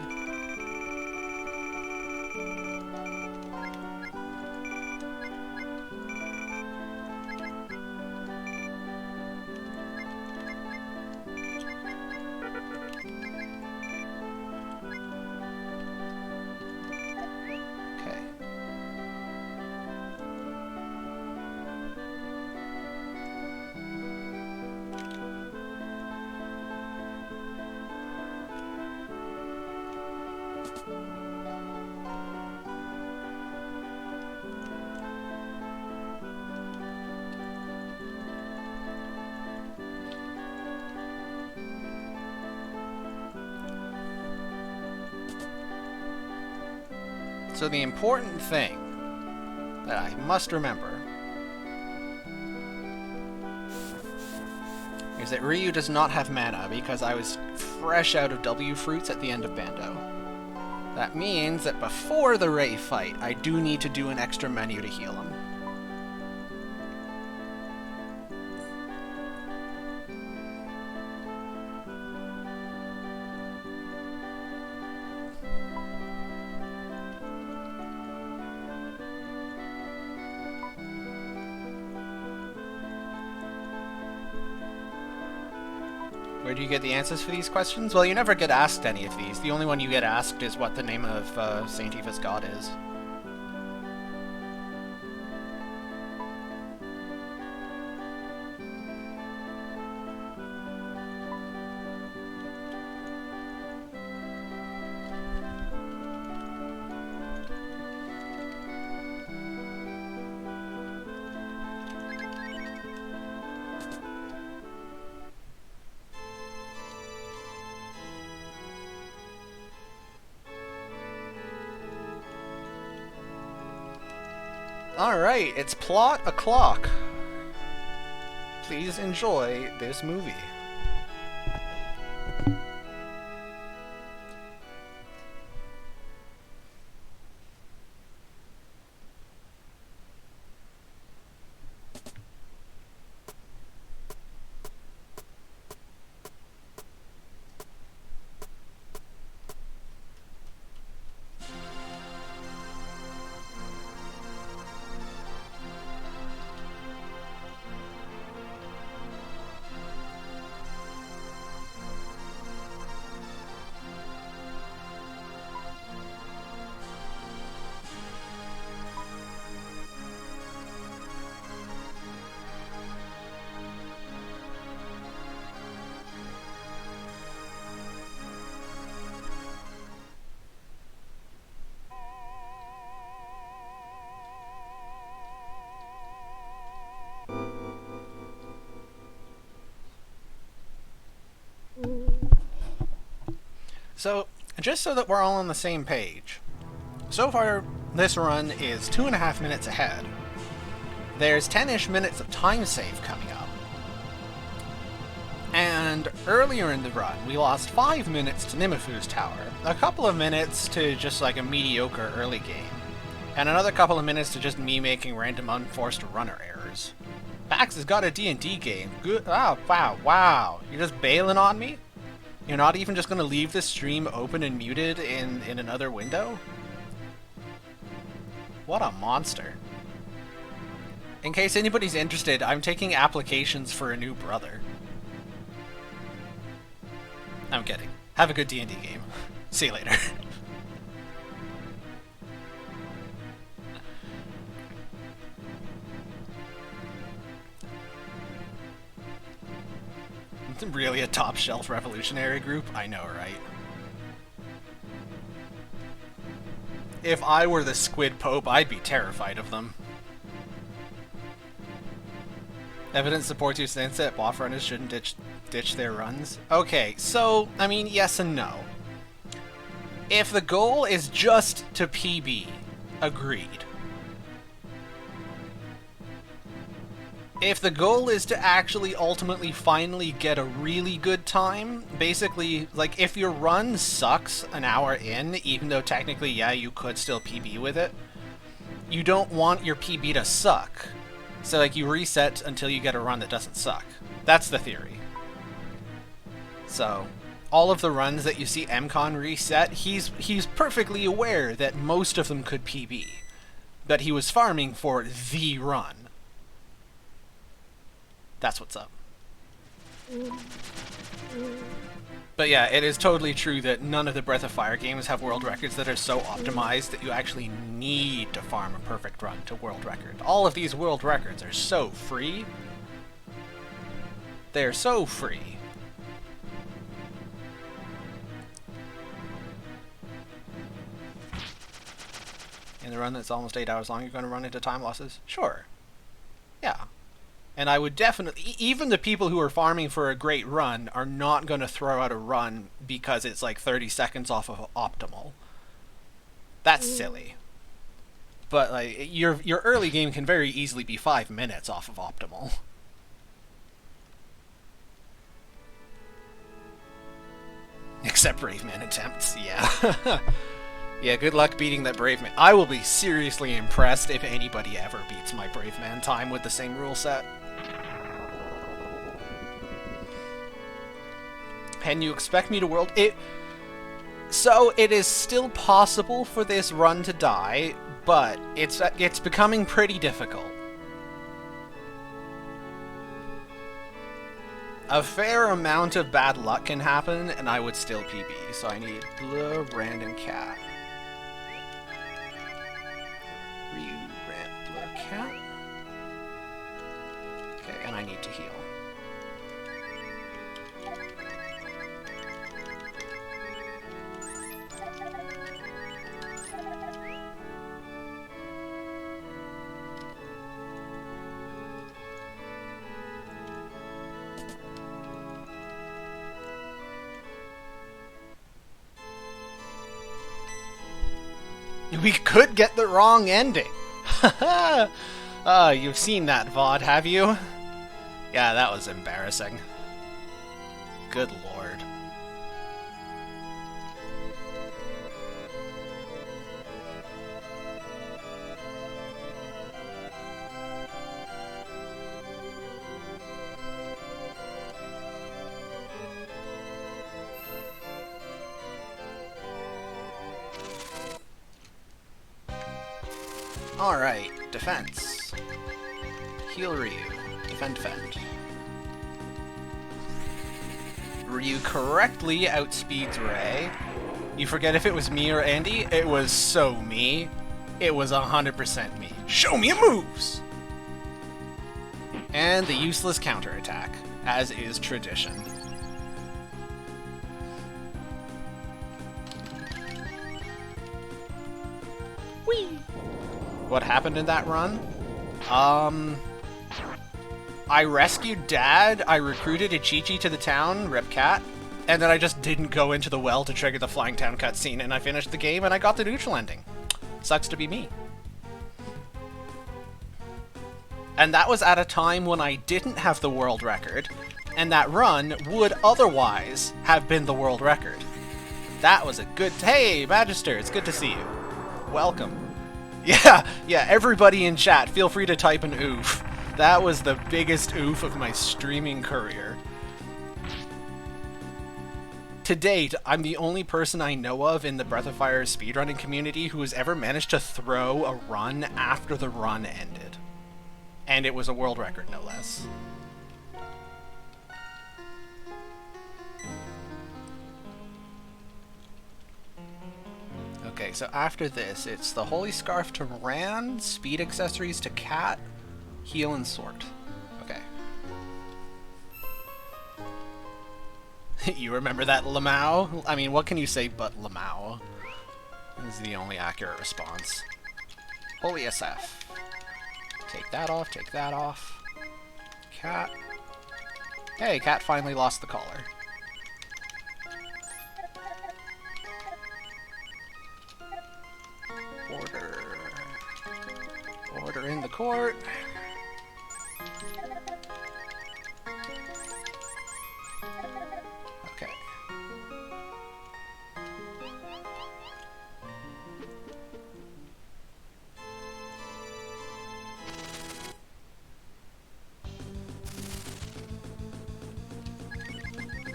So the important thing that I must remember is that Ryu does not have mana because I was fresh out of W fruits at the end of Bando. That means that before the Ray fight, I do need to do an extra menu to heal him. Where do you get the answers for these questions? Well, you never get asked any of these. The only one you get asked is what the name of St. Eva's god is. Alright, it's plot o'clock. Please enjoy this movie. So, just so that we're all on the same page, so far this run is 2.5 minutes ahead. There's 10-ish minutes of time save coming up. And earlier in the run, we lost 5 minutes to Nimafu's tower, a couple of minutes to just like a mediocre early game, and another couple of minutes to just me making random unforced runner errors. Pax has got a D&D game. Good. Oh, wow. You're just bailing on me? You're not even just going to leave this stream open and muted in another window? What a monster. In case anybody's interested, I'm taking applications for a new brother. I'm kidding. Have a good D&D game. See you later. It's really a top-shelf revolutionary group? I know, right? If I were the Squid Pope, I'd be terrified of them. Evidence supports your stance that boss runners shouldn't ditch their runs. Okay, so, I mean, yes and no. If the goal is just to PB, agreed. If the goal is to actually ultimately finally get a really good time, basically, like, if your run sucks an hour in, even though technically, yeah, you could still PB with it, you don't want your PB to suck. So, like, you reset until you get a run that doesn't suck. That's the theory. So, all of the runs that you see MCon reset, he's perfectly aware that most of them could PB. But he was farming for the run. That's what's up. But yeah, it is totally true that none of the Breath of Fire games have world records that are so optimized that you actually need to farm a perfect run to world record. All of these world records are so free. They're so free. In the run that's almost 8 hours long, you're going to run into time losses? Sure. Yeah. And I would definitely, even the people who are farming for a great run are not going to throw out a run because it's like 30 seconds off of optimal. That's silly. But like your early game can very easily be 5 minutes off of optimal. Except Brave Man attempts, yeah. Yeah, good luck beating that Brave Man. I will be seriously impressed if anybody ever beats my Brave Man time with the same rule set. Can you expect me to world it? So it is still possible for this run to die, but it's becoming pretty difficult. A fair amount of bad luck can happen, and I would still PB. So I need Blue, Rand, and Katt. Ryu, Rand, Blue, Katt. Okay, and I need to heal. We could get the wrong ending. You've seen that VOD, have you? Yeah, that was embarrassing. Good lord. Alright, defense. Heal Ryu. Defend. Ryu correctly outspeeds Ray. You forget if it was me or Andy? It was so me. It was 100% me. Show me your moves! And the useless counterattack, as is tradition. Whee! What happened in that run? I rescued Dad, I recruited a Chi-Chi to the town, rip Katt, And then I just didn't go into the well to trigger the Flying Town cutscene, and I finished the game and I got the neutral ending. Sucks to be me. And that was at a time when I didn't have the world record, and that run would otherwise have been the world record. That was a good... Hey, Magister, it's good to see you. Welcome. Yeah, everybody in chat, feel free to type an oof. That was the biggest oof of my streaming career. To date, I'm the only person I know of in the Breath of Fire speedrunning community who has ever managed to throw a run after the run ended. And it was a world record, no less. Okay, so after this, it's the Holy Scarf to Rand, Speed Accessories to Katt, Heal and Sort. Okay. You remember that Lamau? I mean, what can you say but Lamau? This is the only accurate response. Holy SF. Take that off, take that off. Katt. Hey, Katt finally lost the collar. Order in the court. Okay.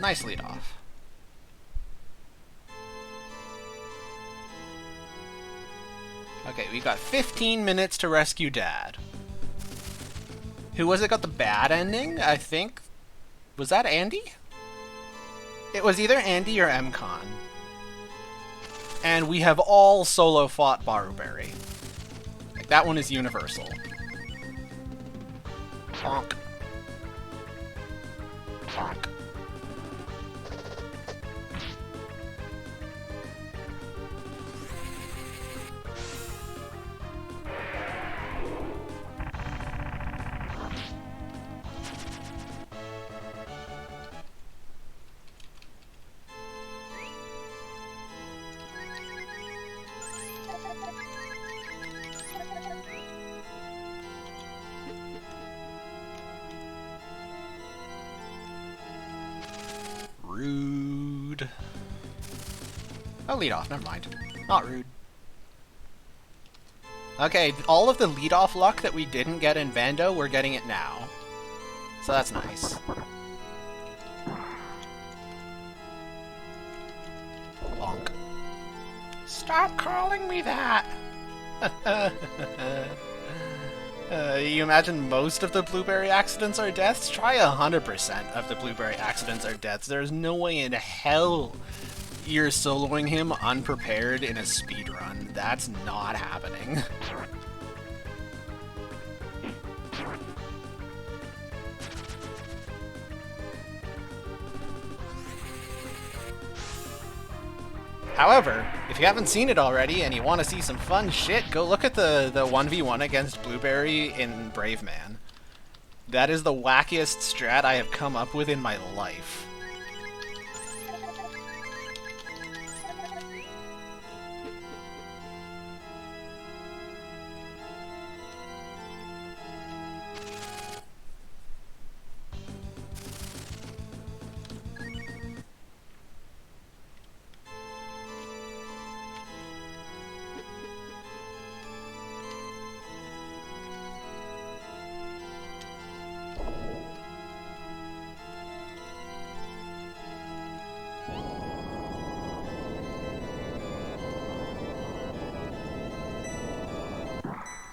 Nice lead off. Okay, we got 15 minutes to rescue Dad. Who was it got the bad ending? I think... Was that Andy? It was either Andy or MCon. And we have all solo fought Baruberry. Like, that one is universal. Bonk. Bonk. Rude. Oh, lead off, never mind. Not rude. Okay, all of the lead-off luck that we didn't get in Vando, we're getting it now. So that's nice. Bonk. Stop calling me that! You imagine most of the blueberry accidents are deaths? Try 100% of the blueberry accidents are deaths. There's no way in hell you're soloing him unprepared in a speedrun. That's not happening. However, if you haven't seen it already and you want to see some fun shit, go look at the 1v1 against Blueberry in Brave Man. That is the wackiest strat I have come up with in my life.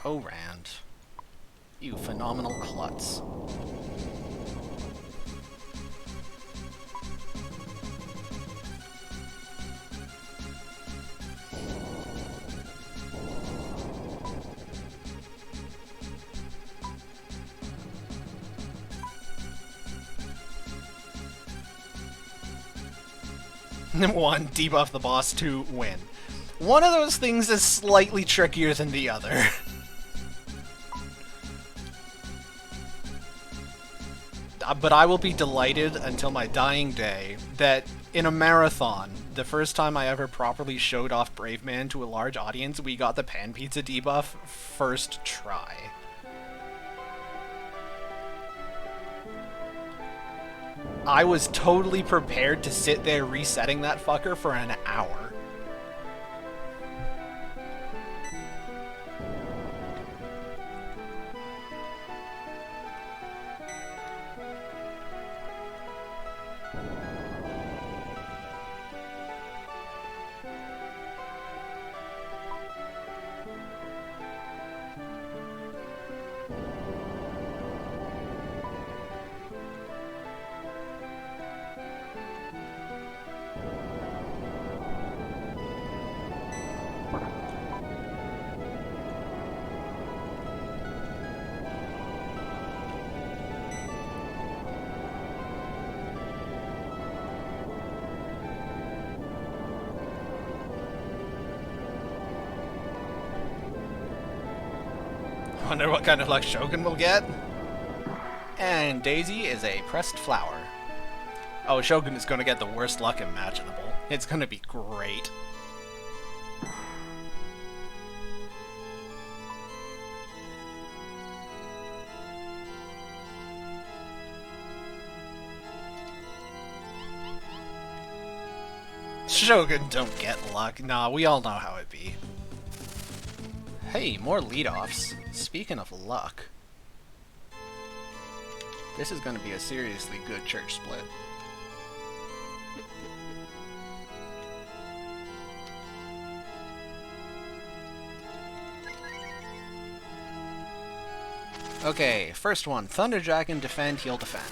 Oh, Rand. You phenomenal klutz. One, debuff the boss. Two, win. One of those things is slightly trickier than the other. But I will be delighted until my dying day that In a marathon, the first time I ever properly showed off Brave Man to a large audience, we got the pan pizza debuff first try. I was totally prepared to sit there resetting that fucker for an hour. Wonder what kind of luck Shogun will get? And Daisy is a pressed flower. Oh, Shogun is going to get the worst luck imaginable. It's going to be great. Shogun don't get luck. Nah, we all know how it be. Hey, more lead-offs. Speaking of luck, this is going to be a seriously good church split. Okay, first one. Thunder Dragon, defend, heal, defend.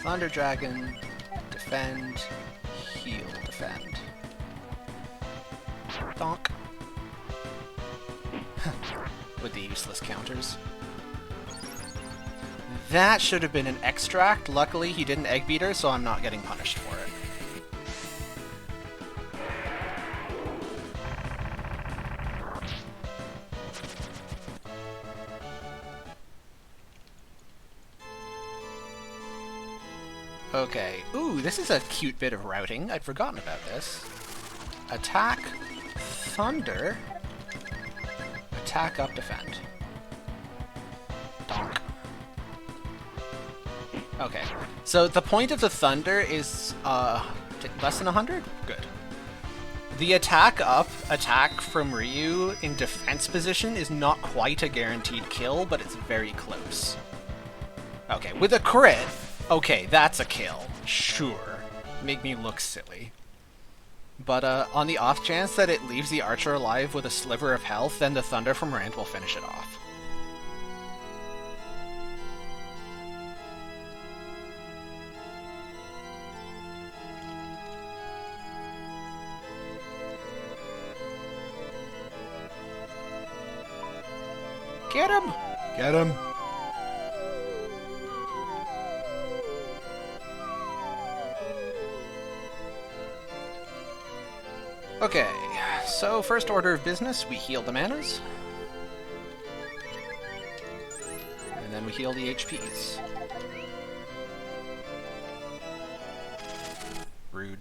Thunder Dragon, defend, heal, defend. Donk. With the useless counters. That should have been an extract. Luckily, he didn't egg beater, so I'm not getting punished for it. Okay. Ooh, this is a cute bit of routing. I'd forgotten about this. Attack, Thunder. Attack up, defend. Donk. Okay, so the point of the Thunder is, less than 100? Good. The attack up, attack from Ryu in defense position is not quite a guaranteed kill, but it's very close. Okay, with a crit, okay, that's a kill. Sure. Make me look silly. But on the off chance that it leaves the archer alive with a sliver of health, then the Thunder from Rand will finish it off. Get him! Get him! Okay, so first order of business, we heal the manas. And then we heal the HPs. Rude.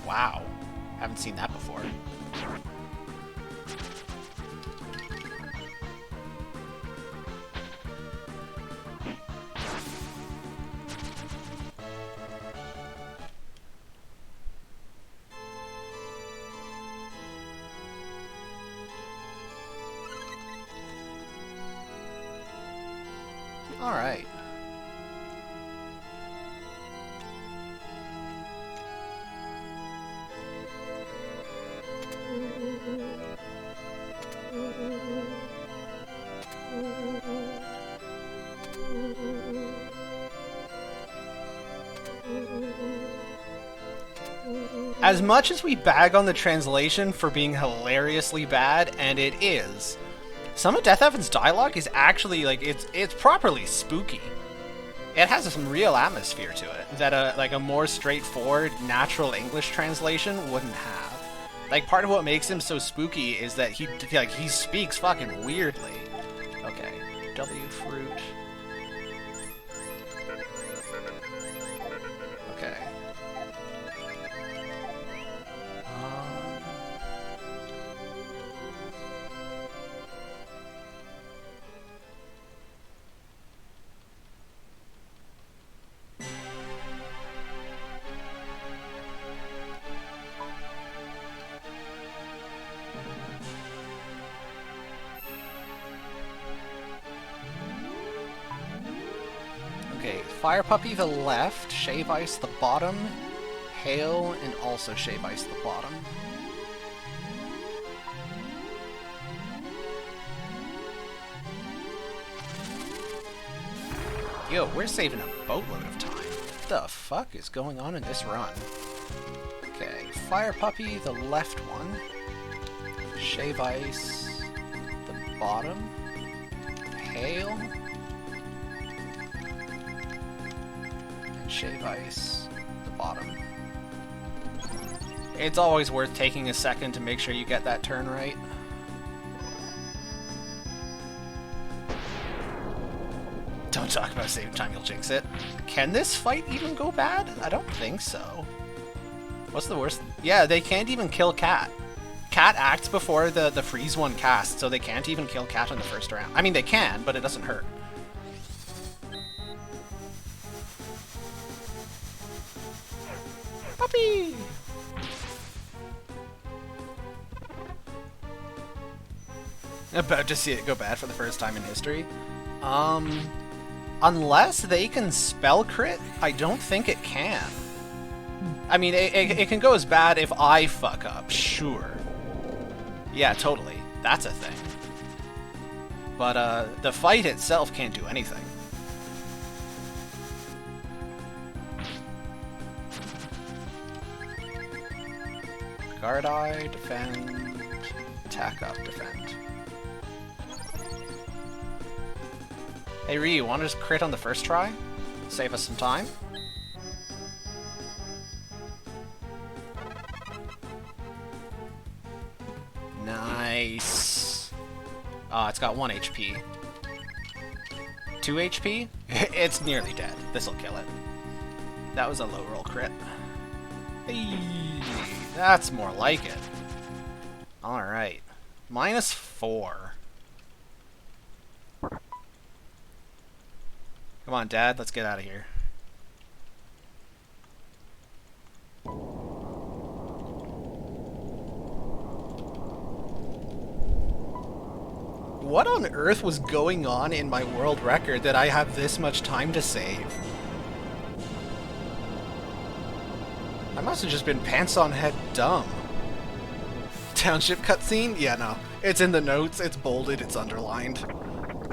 Wow, haven't seen that before. All right. As much as we bag on the translation for being hilariously bad, and it is, Some of Death Heaven's dialogue is actually, like, it's properly spooky. It has some real atmosphere to it that a more straightforward, natural English translation wouldn't have. Like, part of what makes him so spooky is that he speaks fucking weirdly. Okay, W fruit. Okay. Okay, Fire Puppy the left, Shave Ice the bottom, Hail, and also Shave Ice the bottom. Yo, we're saving a boatload of time. What the fuck is going on in this run? Okay, Fire Puppy the left one, Shave Ice the bottom, Hail, Shave Ice, the bottom. It's always worth taking a second to make sure you get that turn right. Don't talk about saving time, you'll jinx it. Can this fight even go bad? I don't think so. What's the worst? Yeah, they can't even kill Katt. Katt acts before the freeze one casts, so they can't even kill Katt in the first round. I mean, they can, but it doesn't hurt. Puppy! About to see it go bad for the first time in history. Unless they can spell crit, I don't think it can. I mean, it can go as bad if I fuck up, sure. Yeah, totally. That's a thing. But, the fight itself can't do anything. Guard Eye, defend, attack up, defend. Hey Ryu, want to just crit on the first try? Save us some time? Nice. It's got 1 HP. 2 HP? It's nearly dead. This'll kill it. That was a low roll crit. Hey, that's more like it. Alright. -4. Come on, Dad, let's get out of here. What on earth was going on in my world record that I have this much time to save? I must have just been pants on head dumb. Township cutscene? Yeah, no. It's in the notes, it's bolded, it's underlined.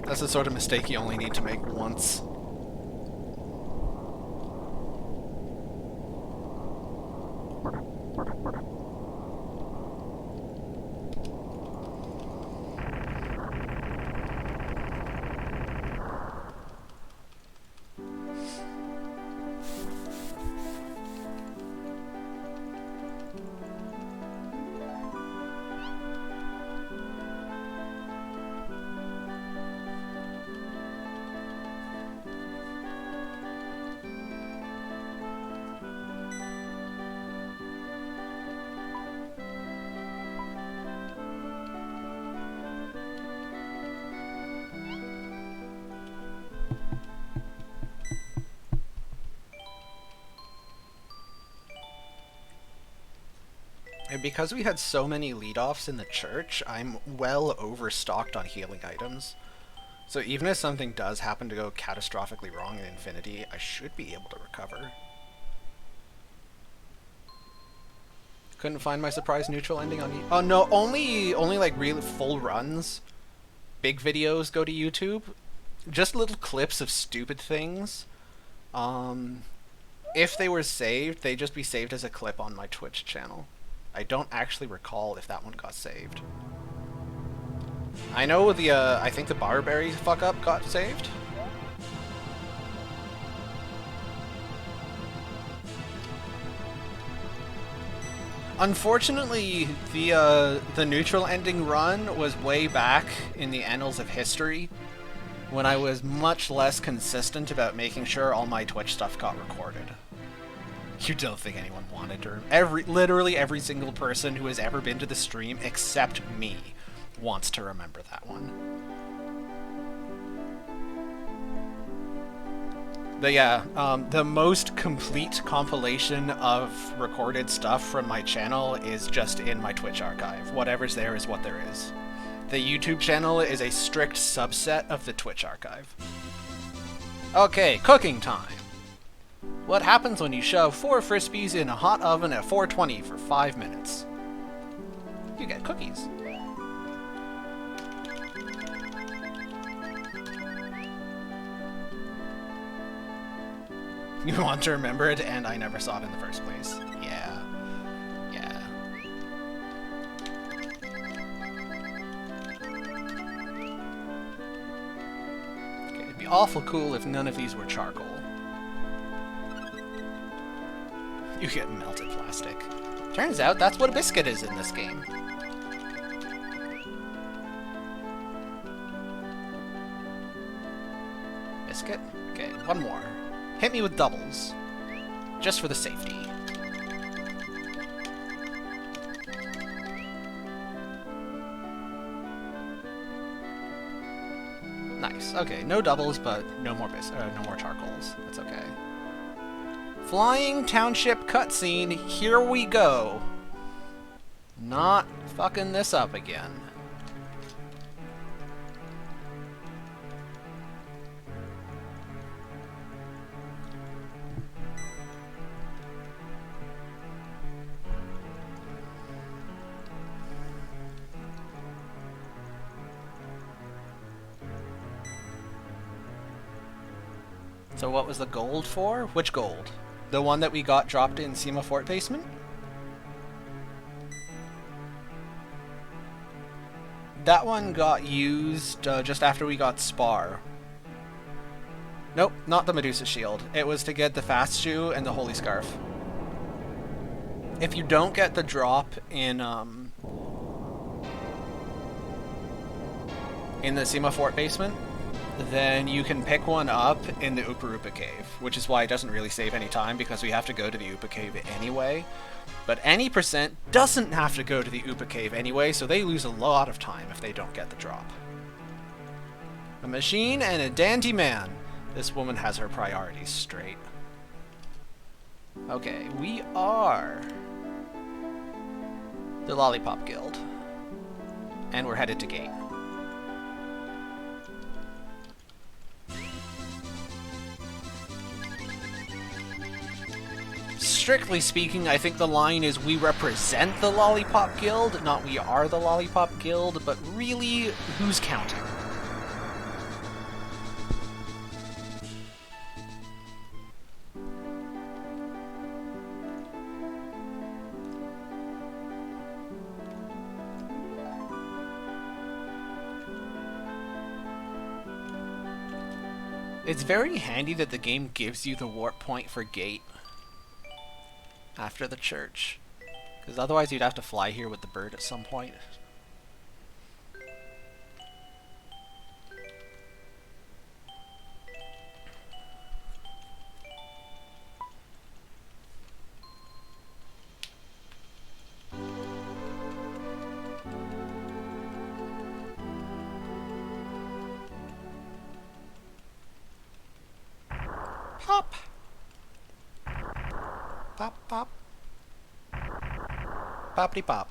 That's the sort of mistake you only need to make once. And because we had so many lead-offs in the church, I'm well overstocked on healing items. So even if something does happen to go catastrophically wrong in Infinity, I should be able to recover. Couldn't find my surprise neutral ending on Oh no, only like real full runs. Big videos go to YouTube. Just little clips of stupid things. If they were saved, they'd just be saved as a clip on my Twitch channel. I don't actually recall if that one got saved. I know the, I think the Barberry fuck-up got saved. Unfortunately, the neutral ending run was way back in the annals of history, when I was much less consistent about making sure all my Twitch stuff got recorded. You don't think anyone wanted to? Literally every single person who has ever been to the stream, except me, wants to remember that one. But yeah, the most complete compilation of recorded stuff from my channel is just in my Twitch archive. Whatever's there is what there is. The YouTube channel is a strict subset of the Twitch archive. Okay, cooking time. What happens when you shove 4 Frisbees in a hot oven at 420 for 5 minutes? You get cookies. You want to remember it, and I never saw it in the first place. Yeah. Yeah. Okay, it'd be awful cool if none of these were charcoal. You get melted plastic. Turns out that's what a biscuit is in this game. Biscuit? Okay, one more. Hit me with doubles. Just for the safety. Nice. Okay, no doubles, but no more no more charcoals. That's okay. Flying Township cutscene, here we go. Not fucking this up again. So what was the gold for? Which gold? The one that we got dropped in Sema Fort basement? That one got used just after we got Spar. Nope, not the Medusa Shield. It was to get the Fast Shoe and the Holy Scarf. If you don't get the drop in the Sema Fort basement, then you can pick one up in the Upa Rupa Cave, which is why it doesn't really save any time, because we have to go to the Upa Cave anyway. But any percent doesn't have to go to the Upa Cave anyway, so they lose a lot of time if they don't get the drop. A machine and a dandy man. This woman has her priorities straight. Okay, we are the Lollipop Guild. And we're headed to Gate. Strictly speaking, I think the line is we represent the Lollipop Guild, not we are the Lollipop Guild, but really, who's counting? It's very handy that the game gives you the warp point for Gate after the church, because otherwise you'd have to fly here with the bird at some point. Pop! Pop, pop. Poppity pop.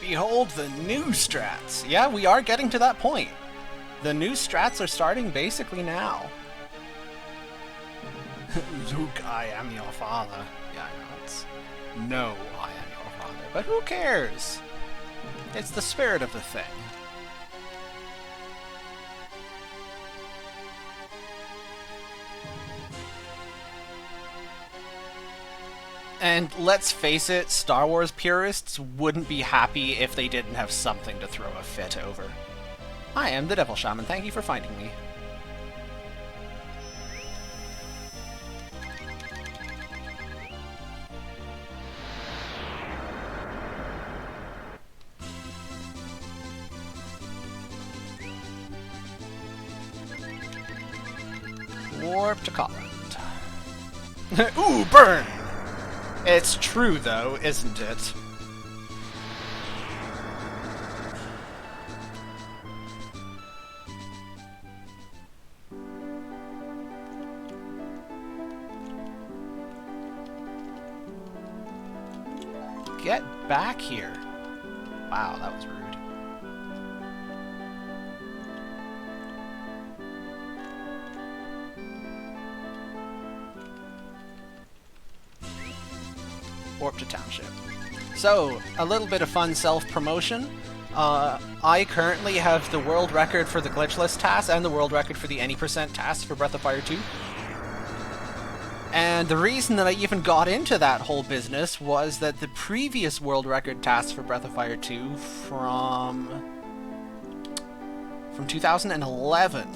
Behold the new strats. Yeah, we are getting to that point. The new strats are starting basically now. Luke, I am your father. Yeah, I know. It's no, I am your father. But who cares? It's the spirit of the thing. And let's face it, Star Wars purists wouldn't be happy if they didn't have something to throw a fit over. I am the Devil Shaman, thank you for finding me. Warp to Cotland. Ooh, burn! It's true, though, isn't it? Get back here. Wow, that was rude. Warp to Township. So, a little bit of fun self-promotion. I currently have the world record for the Glitchless task and the world record for the any % task for Breath of Fire 2. And the reason that I even got into that whole business was that the previous world record task for Breath of Fire 2 from 2011,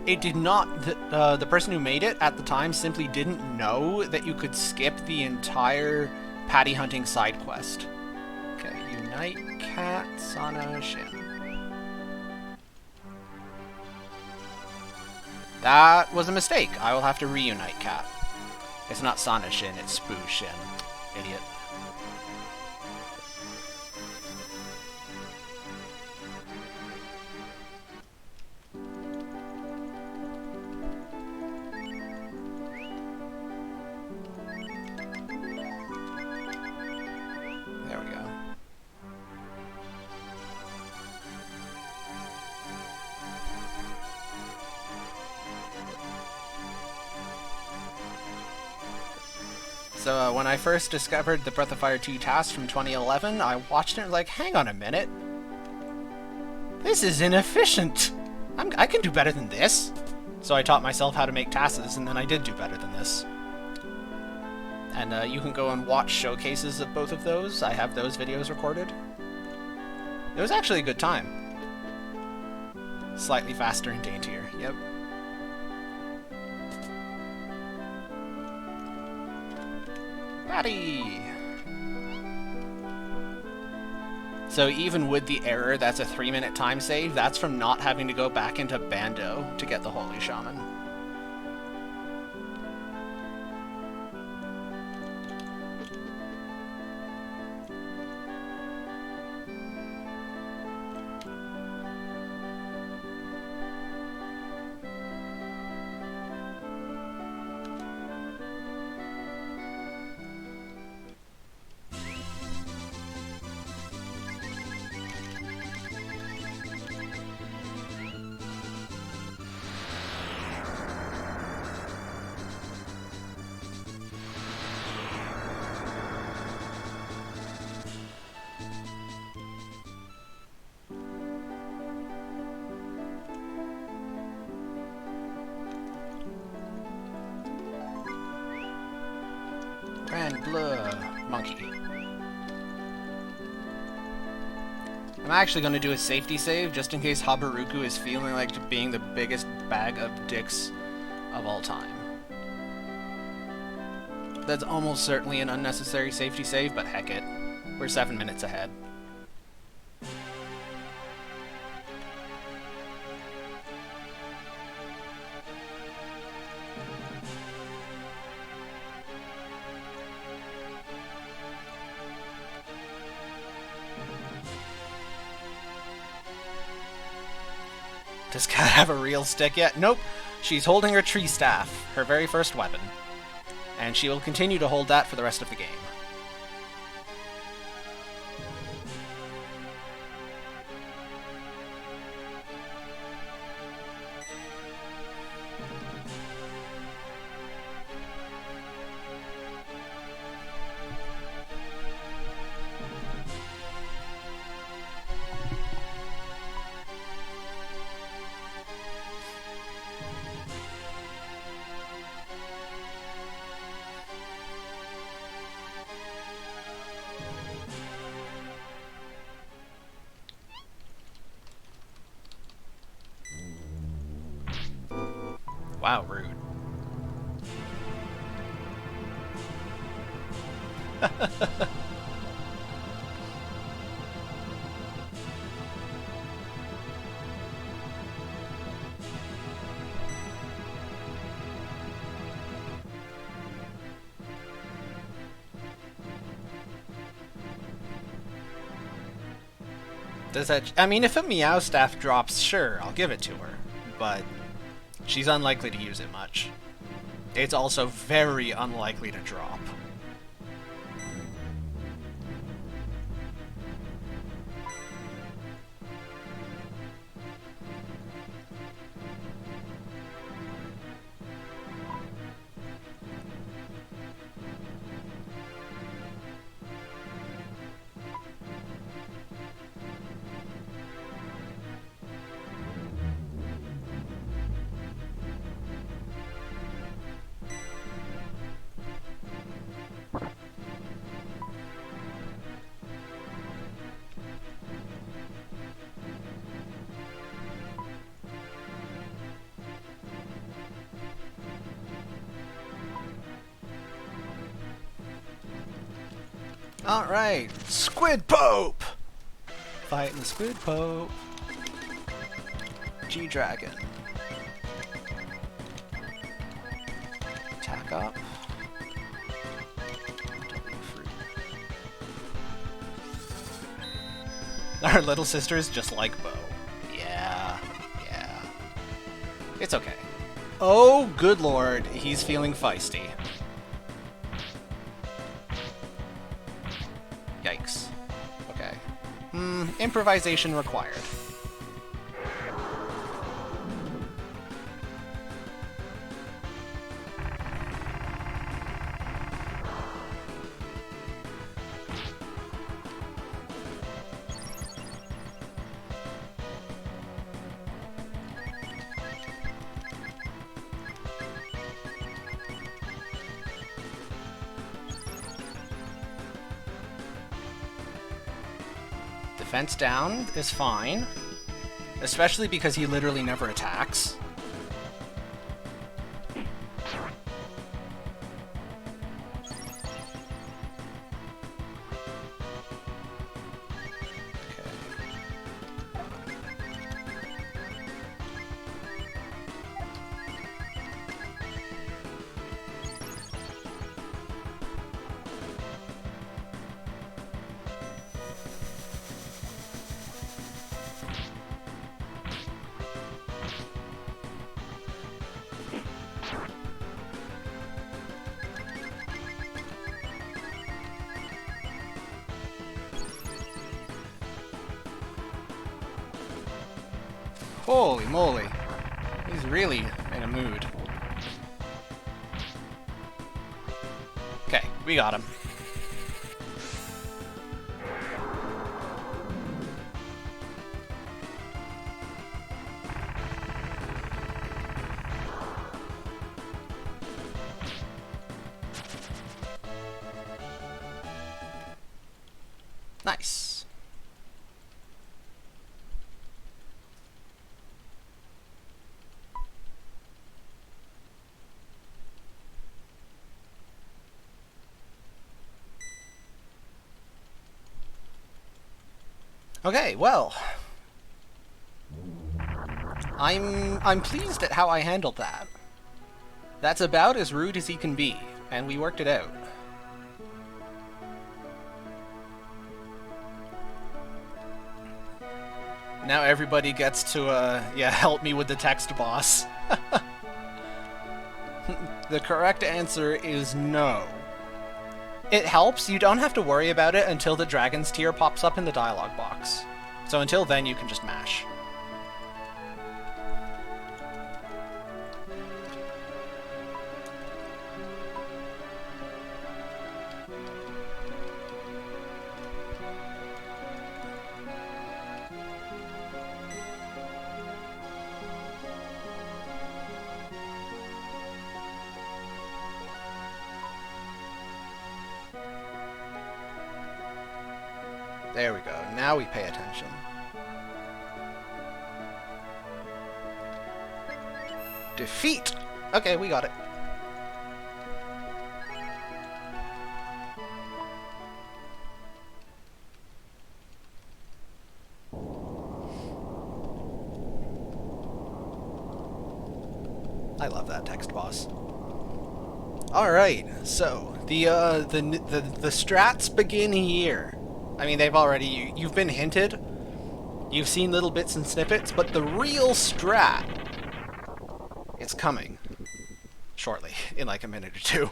it did not, the person who made it at the time simply didn't know that you could skip the entire patty hunting side quest. Okay, unite Katt, Sana, Shin. That was a mistake. I will have to reunite Katt. It's not Sana Shin, it's Spoo Shin. Idiot. There we go. So when I first discovered the Breath of Fire 2 task from 2011, I watched it and was like, hang on a minute. This is inefficient. I can do better than this. So I taught myself how to make tasks, and then I did do better than this. And you can go and watch showcases of both of those. I have those videos recorded. It was actually a good time. Slightly faster and daintier, yep. Patty! So even with the error, that's a 3-minute time save. That's from not having to go back into Bando to get the Holy Shaman. Grand Bleu Monkey. I'm actually going to do a safety save just in case Habaruku is feeling like being the biggest bag of dicks of all time. That's almost certainly an unnecessary safety save, but heck it. We're 7 minutes ahead. Does Katt have a real stick yet? Nope. She's holding her tree staff, her very first weapon. And she will continue to hold that for the rest of the game. Does that... I mean, if a Meow Staff drops, sure, I'll give it to her. But she's unlikely to use it much. It's also very unlikely to drop. Alright, Squid Pope! Fighting the Squid Pope. G-Dragon. Attack up. W fruit. Our little sister's just like Bo. Yeah. It's okay. Oh, good lord, he's feeling feisty. Yikes. Okay. Improvisation required. Defense down is fine, especially because he literally never attacks. Holy moly. He's really in a mood. Okay, we got him. Nice. Okay, well, I'm pleased at how I handled that. That's about as rude as he can be, and we worked it out. Now everybody gets to, help me with the text boss. The correct answer is no. It helps, you don't have to worry about it until the Dragon's Tear pops up in the dialogue box. So until then, you can just mash. There we go. Now we pay attention. Defeat! Okay, we got it. love that text boss. All right, so the strats begin here. I mean, you've been hinted, you've seen little bits and snippets, but the real strat, it's coming shortly, in like a minute or two.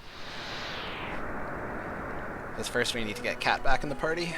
Because first we need to get Katt back in the party.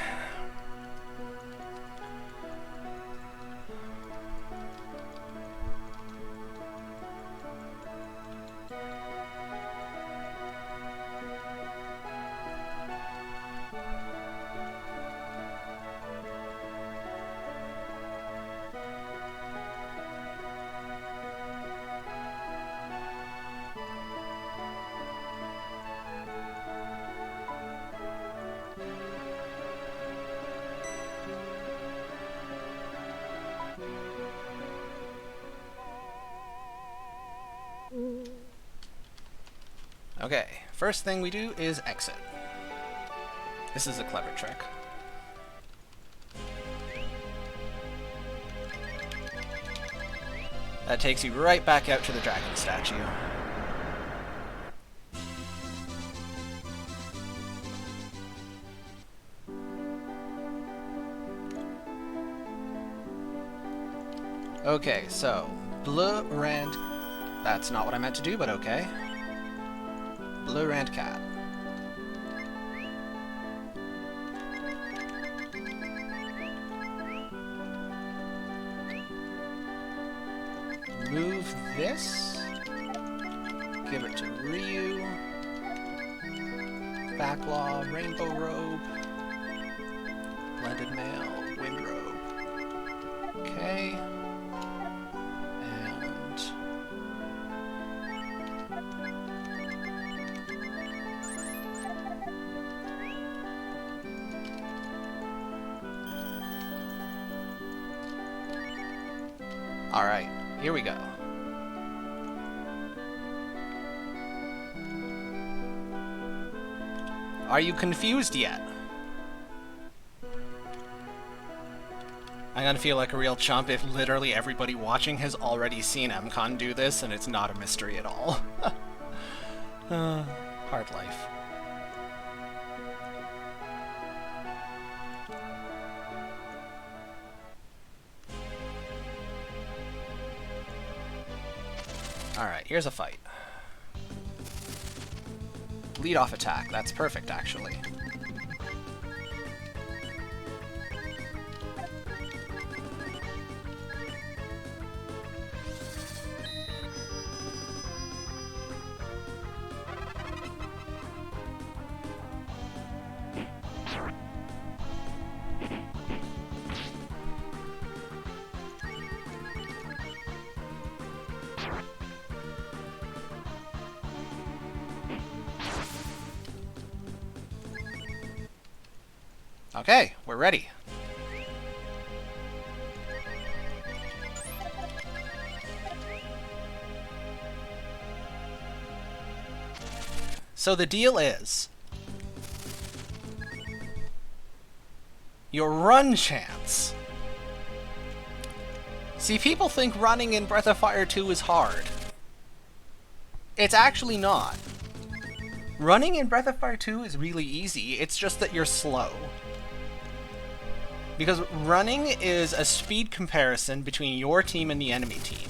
Okay, first thing we do is exit. This is a clever trick. That takes you right back out to the dragon statue. Okay, so bleu rand. That's not what I meant to do, but okay. Bleu rand Katt. Move this. Give it to Ryu. Backlaw, rainbow robe. Blended mail, wind robe. Okay. Alright, here we go. Are you confused yet? I'm gonna feel like a real chump if literally everybody watching has already seen MCon do this and it's not a mystery at all. Hard life. Alright, here's a fight. Lead off attack. That's perfect, actually. Okay, we're ready. So the deal is, your run chance. See, people think running in Breath of Fire 2 is hard. It's actually not. Running in Breath of Fire 2 is really easy, it's just that you're slow. Because running is a speed comparison between your team and the enemy team.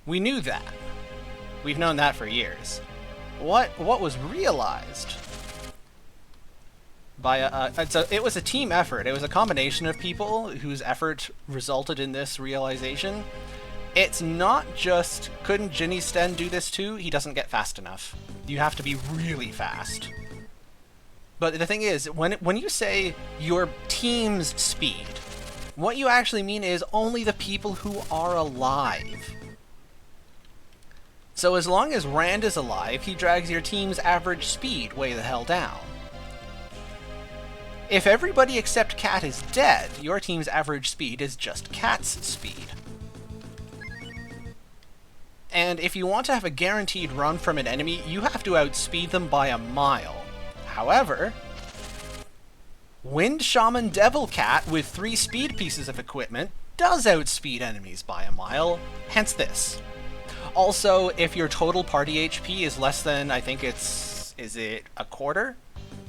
We knew that. We've known that for years. What was realized by it was a team effort. It was a combination of people whose effort resulted in this realization. It's not just, couldn't Ginny Sten do this too? He doesn't get fast enough. You have to be really fast. But the thing is, when you say your team's speed, what you actually mean is only the people who are alive. So as long as Rand is alive, he drags your team's average speed way the hell down. If everybody except Katt is dead, your team's average speed is just Katt's speed. And if you want to have a guaranteed run from an enemy, you have to outspeed them by a mile. However, Wind Shaman Devil Katt with 3 speed pieces of equipment does outspeed enemies by a mile, hence this. Also, if your total party HP is less than, I think is it a quarter?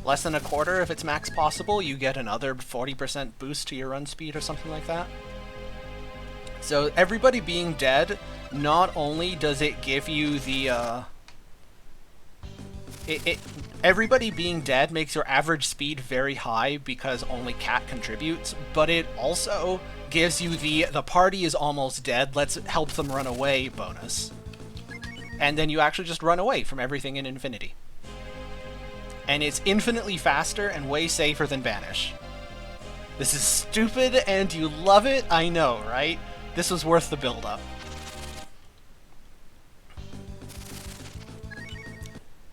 Less than a quarter if it's max possible, you get another 40% boost to your run speed or something like that. So everybody being dead, not only does it give you the, everybody being dead makes your average speed very high because only Katt contributes, but it also gives you the party is almost dead, let's help them run away bonus. And then you actually just run away from everything in Infinity. And it's infinitely faster and way safer than Banish. This is stupid and you love it, I know, right? This was worth the build-up.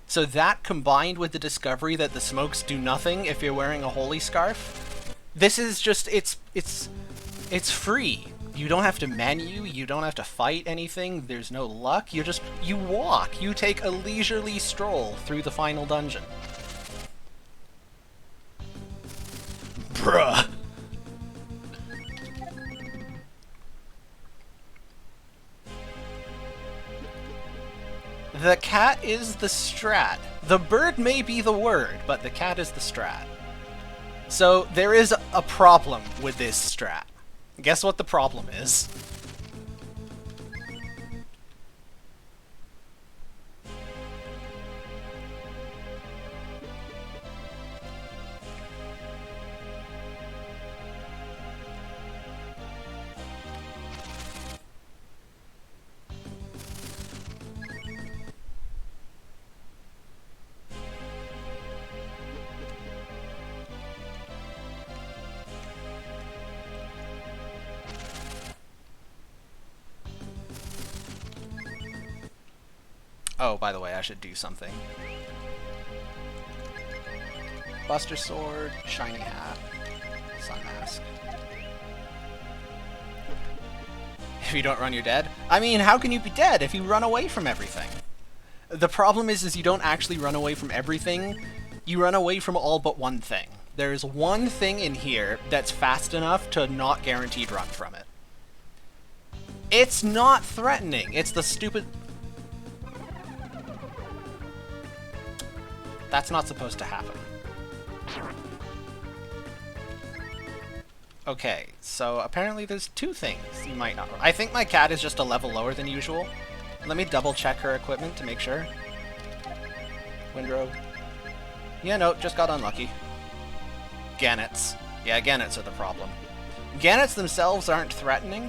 So that combined with the discovery that the smokes do nothing if you're wearing a holy scarf, this is just, it's free. You don't have to menu, you don't have to fight anything, there's no luck, you walk, you take a leisurely stroll through the final dungeon. Bruh. The Katt is the strat. The bird may be the word, but the Katt is the strat. So there is a problem with this strat. Guess what the problem is? Oh, by the way, I should do something. Buster Sword, Shiny Hat, Sun Mask. If you don't run, you're dead? I mean, how can you be dead if you run away from everything? The problem is you don't actually run away from everything, you run away from all but one thing. There's one thing in here that's fast enough to not guaranteed run from it. It's not threatening, it's the stupid... That's not supposed to happen. Okay, so apparently there's two things you might not... I think my Katt is just a level lower than usual. Let me double check her equipment to make sure. Windrobe. Yeah, no, just got unlucky. Gannets. Yeah, Gannets are the problem. Gannets themselves aren't threatening,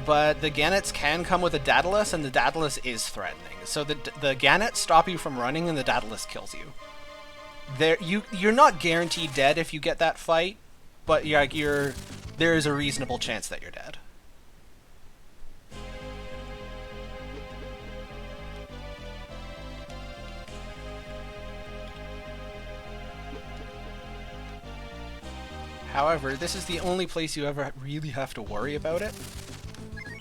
but the Gannets can come with a Daedalus, and the Daedalus is threatening. So the Gannets stop you from running, and the Daedalus kills you. You're not guaranteed dead if you get that fight, but there is a reasonable chance that you're dead. However, this is the only place you ever really have to worry about it.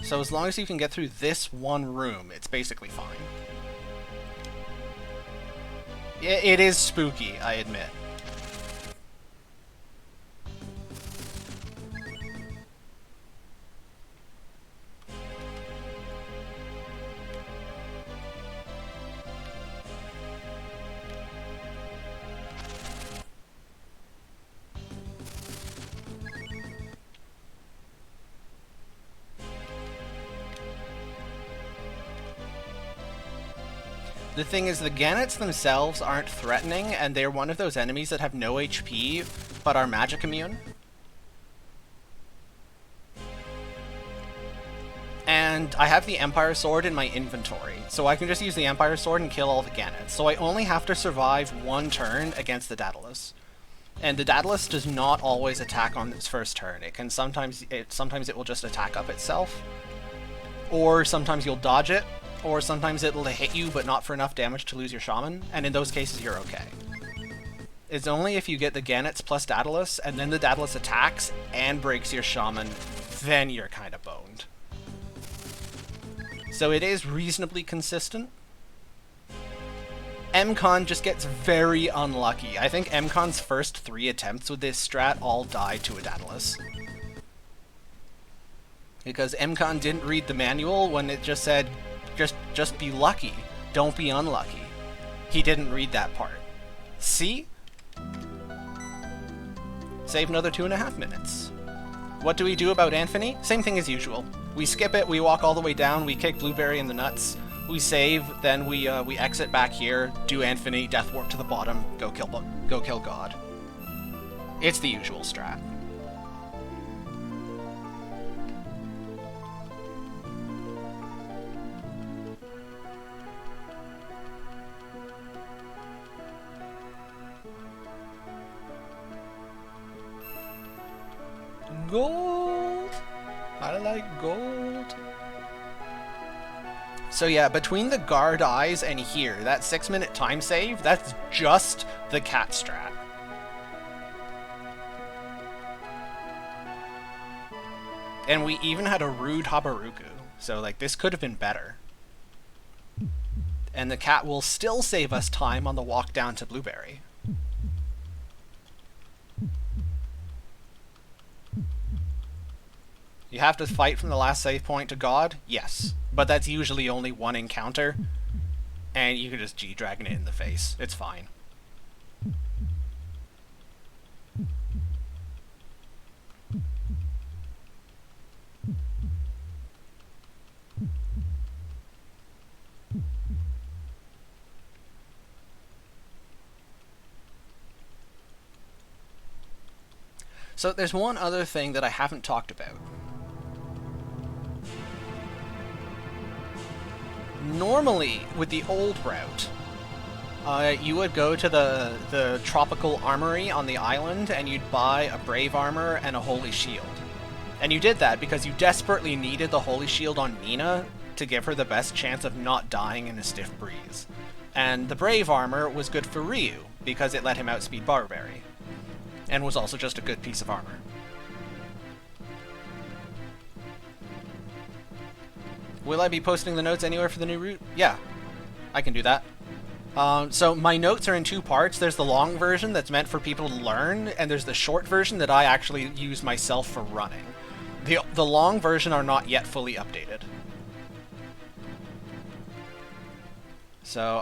So as long as you can get through this one room, it's basically fine. It is spooky, I admit. The thing is, the Gannets themselves aren't threatening, and they're one of those enemies that have no HP, but are magic immune. And I have the Empire Sword in my inventory, so I can just use the Empire Sword and kill all the Gannets. So I only have to survive one turn against the Daedalus. And the Daedalus does not always attack on its first turn. It can sometimes it will just attack up itself. Or sometimes you'll dodge it. Or sometimes it'll hit you, but not for enough damage to lose your Shaman, and in those cases you're okay. It's only if you get the Gannets plus Daedalus, and then the Daedalus attacks and breaks your Shaman, then you're kind of boned. So it is reasonably consistent. MCon just gets very unlucky. I think MCon's first 3 attempts with this strat all died to a Daedalus. Because MCON didn't read the manual when it just said, just be lucky, don't be unlucky. He didn't read that part. See? Save another 2.5 minutes. What do we do about Anthony? Same thing as usual. We skip it, we walk all the way down, we kick Blueberry in the nuts, we save, then we exit back here, do Anthony, death warp to the bottom, go kill God. It's the usual strat. Gold! I like gold. So yeah, between the guard eyes and here, that 6-minute time save, that's just the Katt strat. And we even had a rude Habaruku, so like this could have been better. And the Katt will still save us time on the walk down to Blueberry. You have to fight from the last save point to God? Yes. But that's usually only one encounter. And you can just G-Dragon it in the face. It's fine. So there's one other thing that I haven't talked about. Normally, with the old route, you would go to the tropical armory on the island and you'd buy a brave armor and a holy shield. And you did that because you desperately needed the holy shield on Nina to give her the best chance of not dying in a stiff breeze. And the brave armor was good for Ryu because it let him outspeed Barbary, and was also just a good piece of armor. Will I be posting the notes anywhere for the new route? Yeah, I can do that. So my notes are in two parts. There's the long version that's meant for people to learn, and there's the short version that I actually use myself for running. The long version are not yet fully updated. So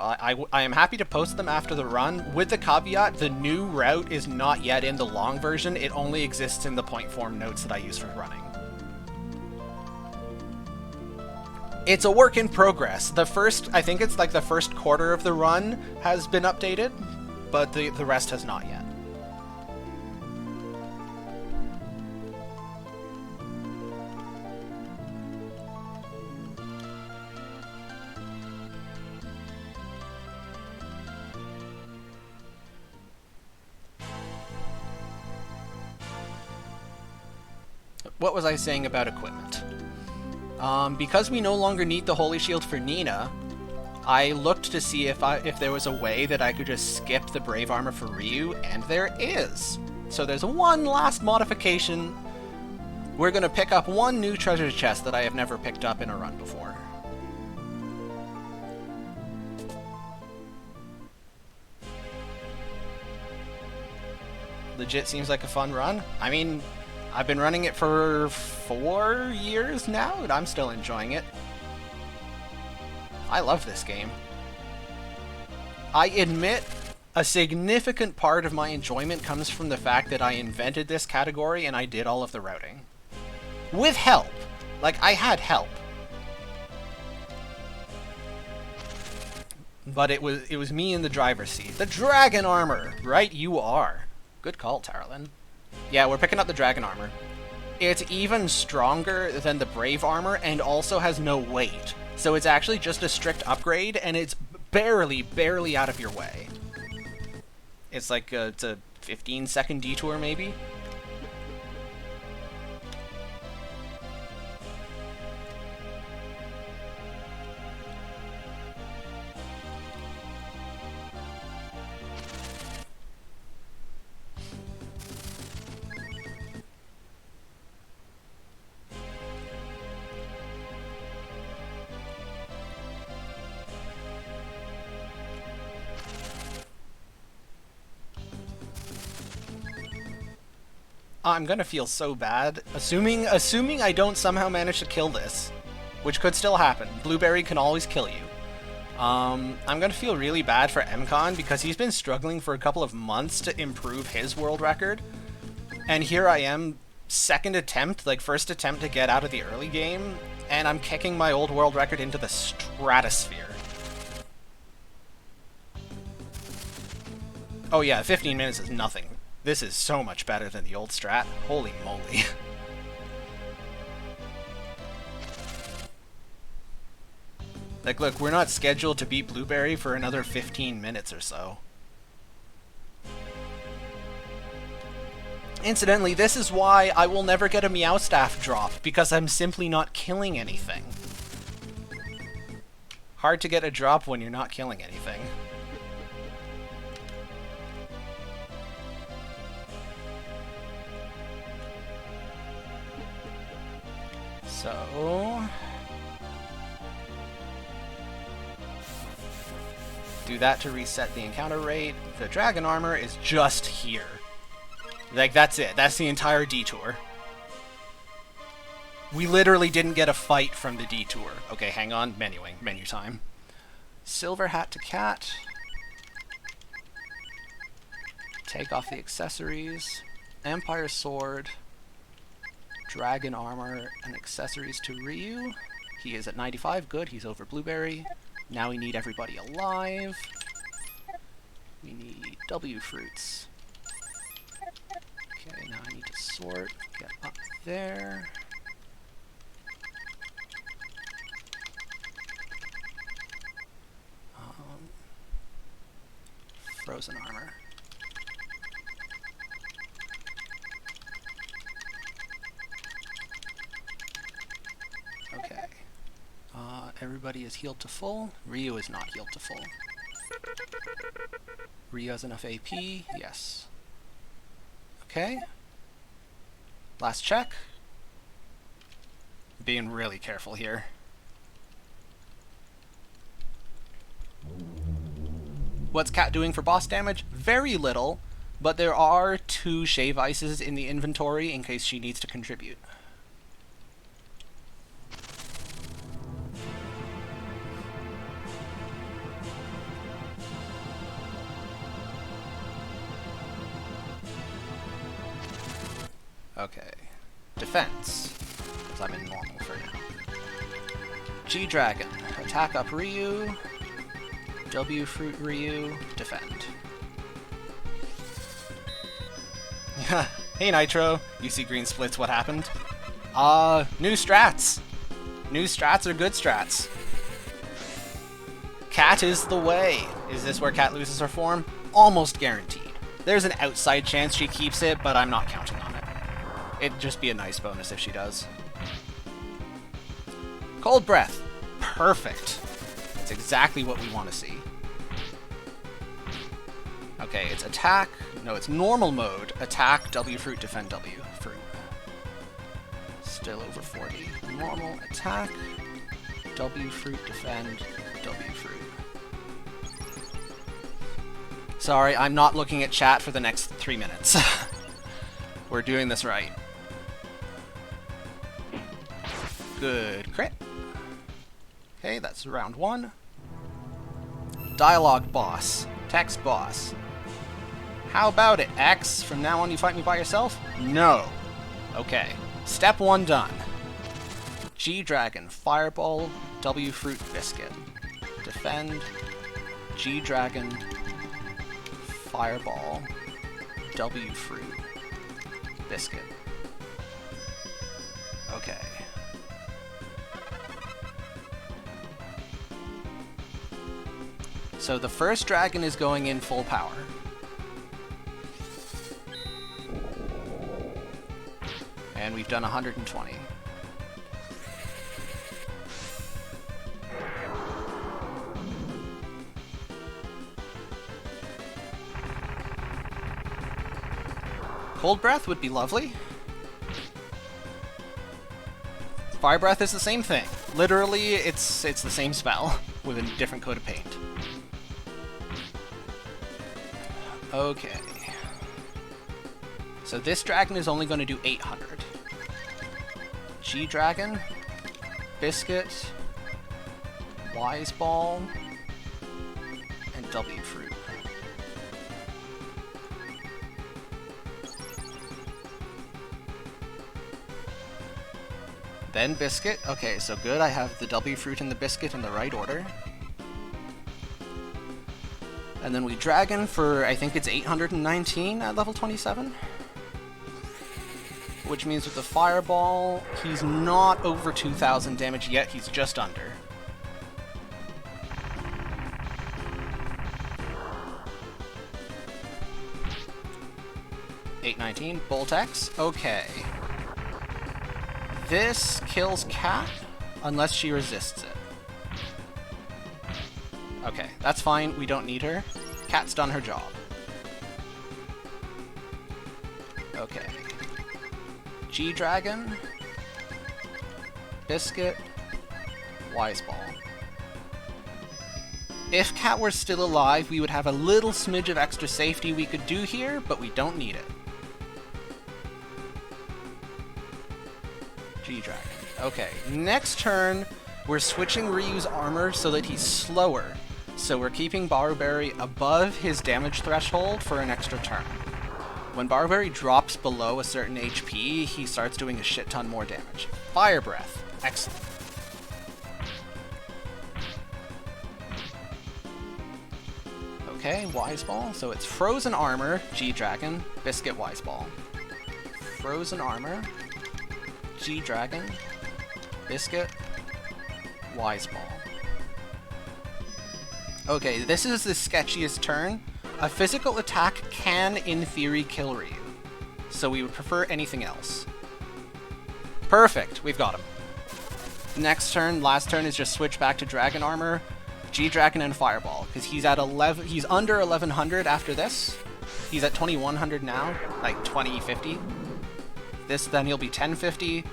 I am happy to post them after the run, with the caveat the new route is not yet in the long version, it only exists in the point form notes that I use for running. It's a work in progress. I think it's like the first quarter of the run has been updated, but the rest has not yet. What was I saying about equipment? Because we no longer need the Holy Shield for Nina, I looked to see if there was a way that I could just skip the Brave Armor for Ryu, and there is. So there's one last modification. We're going to pick up one new treasure chest that I have never picked up in a run before. Legit seems like a fun run. I mean, I've been running it for 4 years now, and I'm still enjoying it. I love this game. I admit a significant part of my enjoyment comes from the fact that I invented this category and I did all of the routing. With help. Like, I had help. But it was me in the driver's seat. The dragon armor! Right, you are. Good call, Tarlin. Yeah, we're picking up the dragon armor. It's even stronger than the brave armor and also has no weight. So it's actually just a strict upgrade and it's barely out of your way. It's like it's a 15-second detour maybe. I'm gonna feel so bad. Assuming I don't somehow manage to kill this, which could still happen. Blueberry can always kill you. I'm gonna feel really bad for MCon because he's been struggling for a couple of months to improve his world record. And here I am, first attempt to get out of the early game, and I'm kicking my old world record into the stratosphere. Oh yeah, 15 minutes is nothing. This is so much better than the old strat. Holy moly. Like, look, we're not scheduled to beat Blueberry for another 15 minutes or so. Incidentally, this is why I will never get a Meowstaff drop, because I'm simply not killing anything. Hard to get a drop when you're not killing anything. So... do that to reset the encounter rate. The dragon armor is just here. Like, that's it. That's the entire detour. We literally didn't get a fight from the detour. Okay, hang on. Menuing. Menu time. Silver hat to Katt. Take off the accessories. Empire sword. Dragon armor and accessories to Ryu. He is at 95. Good. He's over Blueberry. Now we need everybody alive. We need W fruits. Okay, now I need to sort. Get up there. Frozen armor. Okay. Everybody is healed to full. Ryu is not healed to full. Ryu has enough AP. Yes. Okay. Last check. Being really careful here. What's Katt doing for boss damage? Very little, but there are 2 shave ices in the inventory in case she needs to contribute. Okay. Defense. Because I'm in normal for now. G-Dragon. Attack up Ryu. W Fruit Ryu. Defend. Hey Nitro. You see green splits, what happened? New strats. New strats are good strats. Katt is the way. Is this where Katt loses her form? Almost guaranteed. There's an outside chance she keeps it, but I'm not counting on it. It'd just be a nice bonus if she does. Cold Breath. Perfect. That's exactly what we want to see. Okay, it's attack. No, it's normal mode. Attack, W Fruit, defend, W Fruit. Still over 40. Normal, attack, W Fruit, defend, W Fruit. Sorry, I'm not looking at chat for the next 3 minutes. We're doing this right. Good crit. Okay, that's round 1. Dialogue boss. Text boss. How about it, X? From now on you fight me by yourself? No. Okay. Step 1 done. G-Dragon. Fireball. W Fruit Biscuit. Defend. G-Dragon. Fireball. W Fruit Biscuit. Okay. So the first dragon is going in full power. And we've done 120. Cold Breath would be lovely. Fire Breath is the same thing. Literally, it's the same spell with a different coat of paint. Okay. So this dragon is only going to do 800. G-Dragon, Biscuit, Wise Ball, and W Fruit. Then Biscuit. Okay, so good. I have the W Fruit and the Biscuit in the right order. And then we Dragon for, I think it's 819 at level 27. Which means with the Fireball, he's not over 2,000 damage yet, he's just under. $819, Boltex, okay. This kills Katt, unless she resists it. Okay, that's fine, we don't need her. Katt's done her job. Okay. G-Dragon, Biscuit, Wise Ball. If Katt were still alive, we would have a little smidge of extra safety we could do here, but we don't need it. G-Dragon. Okay, next turn, we're switching Ryu's armor so that he's slower. So we're keeping Barberry above his damage threshold for an extra turn. When Barberry drops below a certain HP, he starts doing a shit ton more damage. Fire Breath. Excellent. Okay, Wise Ball. So it's Frozen Armor, G-Dragon, Biscuit, Wise Ball. Frozen Armor, G-Dragon, Biscuit, Wise Ball. Okay, this is the sketchiest turn. A physical attack can, in theory, kill Ryu. So we would prefer anything else. Perfect, we've got him. Next turn, last turn, is just switch back to Dragon Armor, G-Dragon, and Fireball. Because he's at 11, he's under 1100 after this. He's at 2100 now, like 2050. This, then he'll be 1050.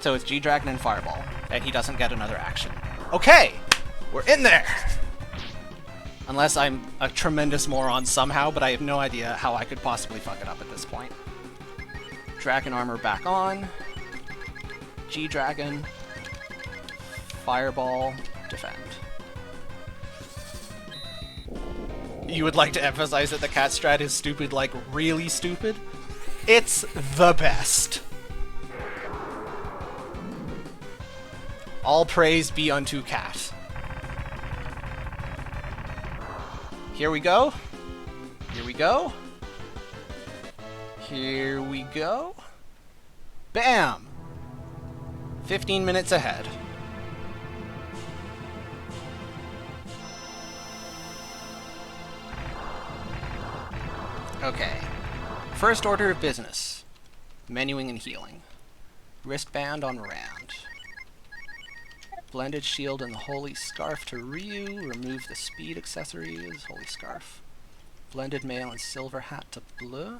So it's G-Dragon and Fireball. And he doesn't get another action. Okay, we're in there! Unless I'm a tremendous moron somehow, but I have no idea how I could possibly fuck it up at this point. Dragon Armor back on. G-Dragon. Fireball. Defend. You would like to emphasize that the Katt strat is stupid, like really stupid? It's the best. All praise be unto Katt. Here we go. Here we go. Here we go. Bam! 15 minutes ahead. Okay. First order of business. Menuing and healing. Wristband on Rand. Blended Shield and the Holy Scarf to Ryu. Remove the speed accessories. Holy Scarf. Blended Mail and Silver Hat to Bleu.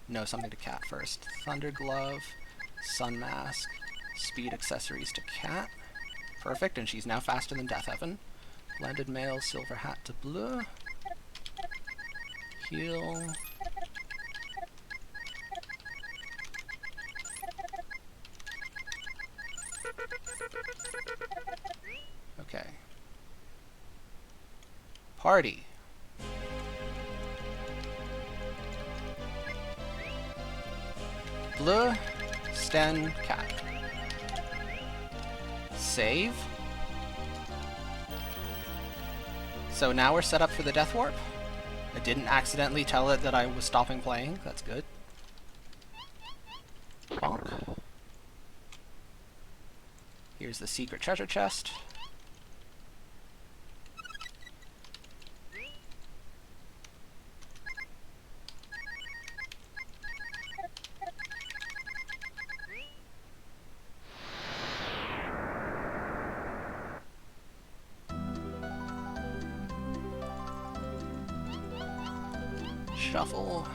No, something to Katt first. Thunder Glove. Sun Mask. Speed accessories to Katt. Perfect, and she's now faster than Death Heaven. Blended Mail, Silver Hat to Bleu. Heal. Okay. Party. Bleu, Sten, Katt. Save. So now we're set up for the Death Warp. I didn't accidentally tell it that I was stopping playing. That's good. Bonk. Here's the secret treasure chest. Shuffle.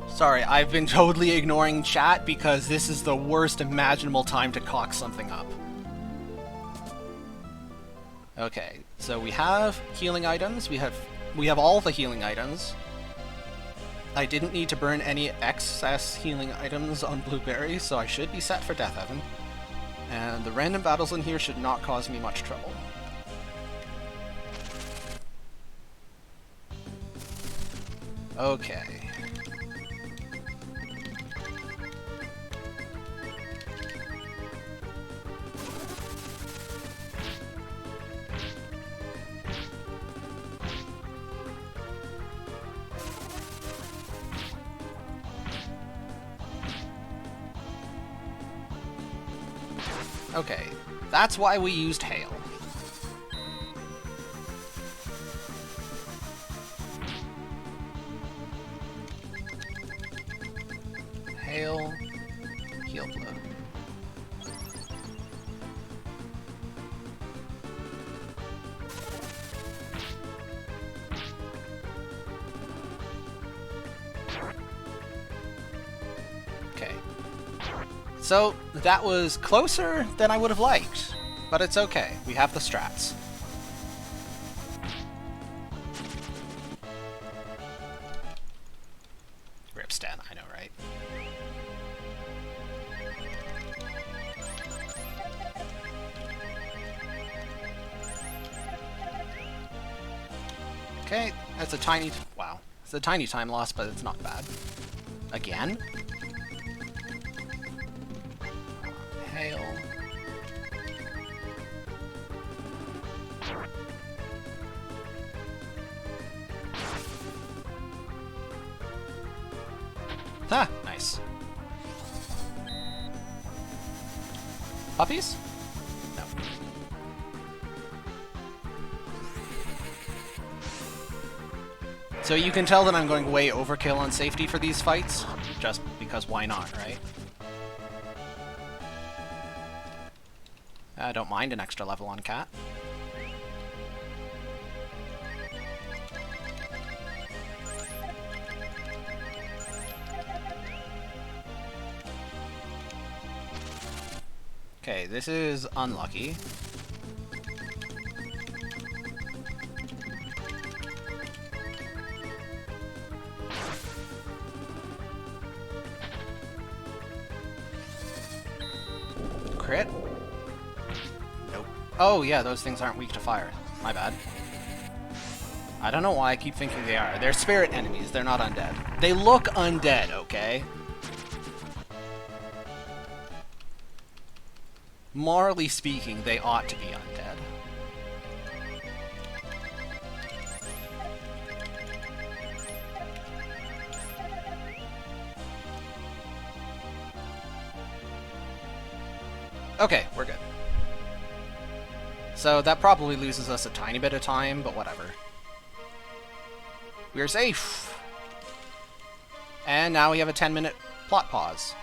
Sorry, I've been totally ignoring chat because this is the worst imaginable time to cock something up. Okay, so we have healing items. We have all the healing items. I didn't need to burn any excess healing items on Blueberry, so I should be set for Death Heaven. And the random battles in here should not cause me much trouble. Okay. Okay, that's why we used Hail. Hail, Heal Blow. Okay. So, that was closer than I would have liked, but it's okay. We have the strats. Rip Stan, I know, right? Okay, that's a tiny... wow. It's a tiny time loss, but it's not bad. Again? Hail. Ah, nice. Puppies? No. So you can tell that I'm going way overkill on safety for these fights, just because why not, right? I don't mind an extra level on Katt. Okay, this is unlucky. Crit? Nope. Oh yeah, those things aren't weak to fire. My bad. I don't know why I keep thinking they are. They're spirit enemies, they're not undead. They look undead, okay? Morally speaking, they ought to be undead. Okay, we're good. So that probably loses us a tiny bit of time, but whatever. We're safe! And now we have a 10-minute plot pause.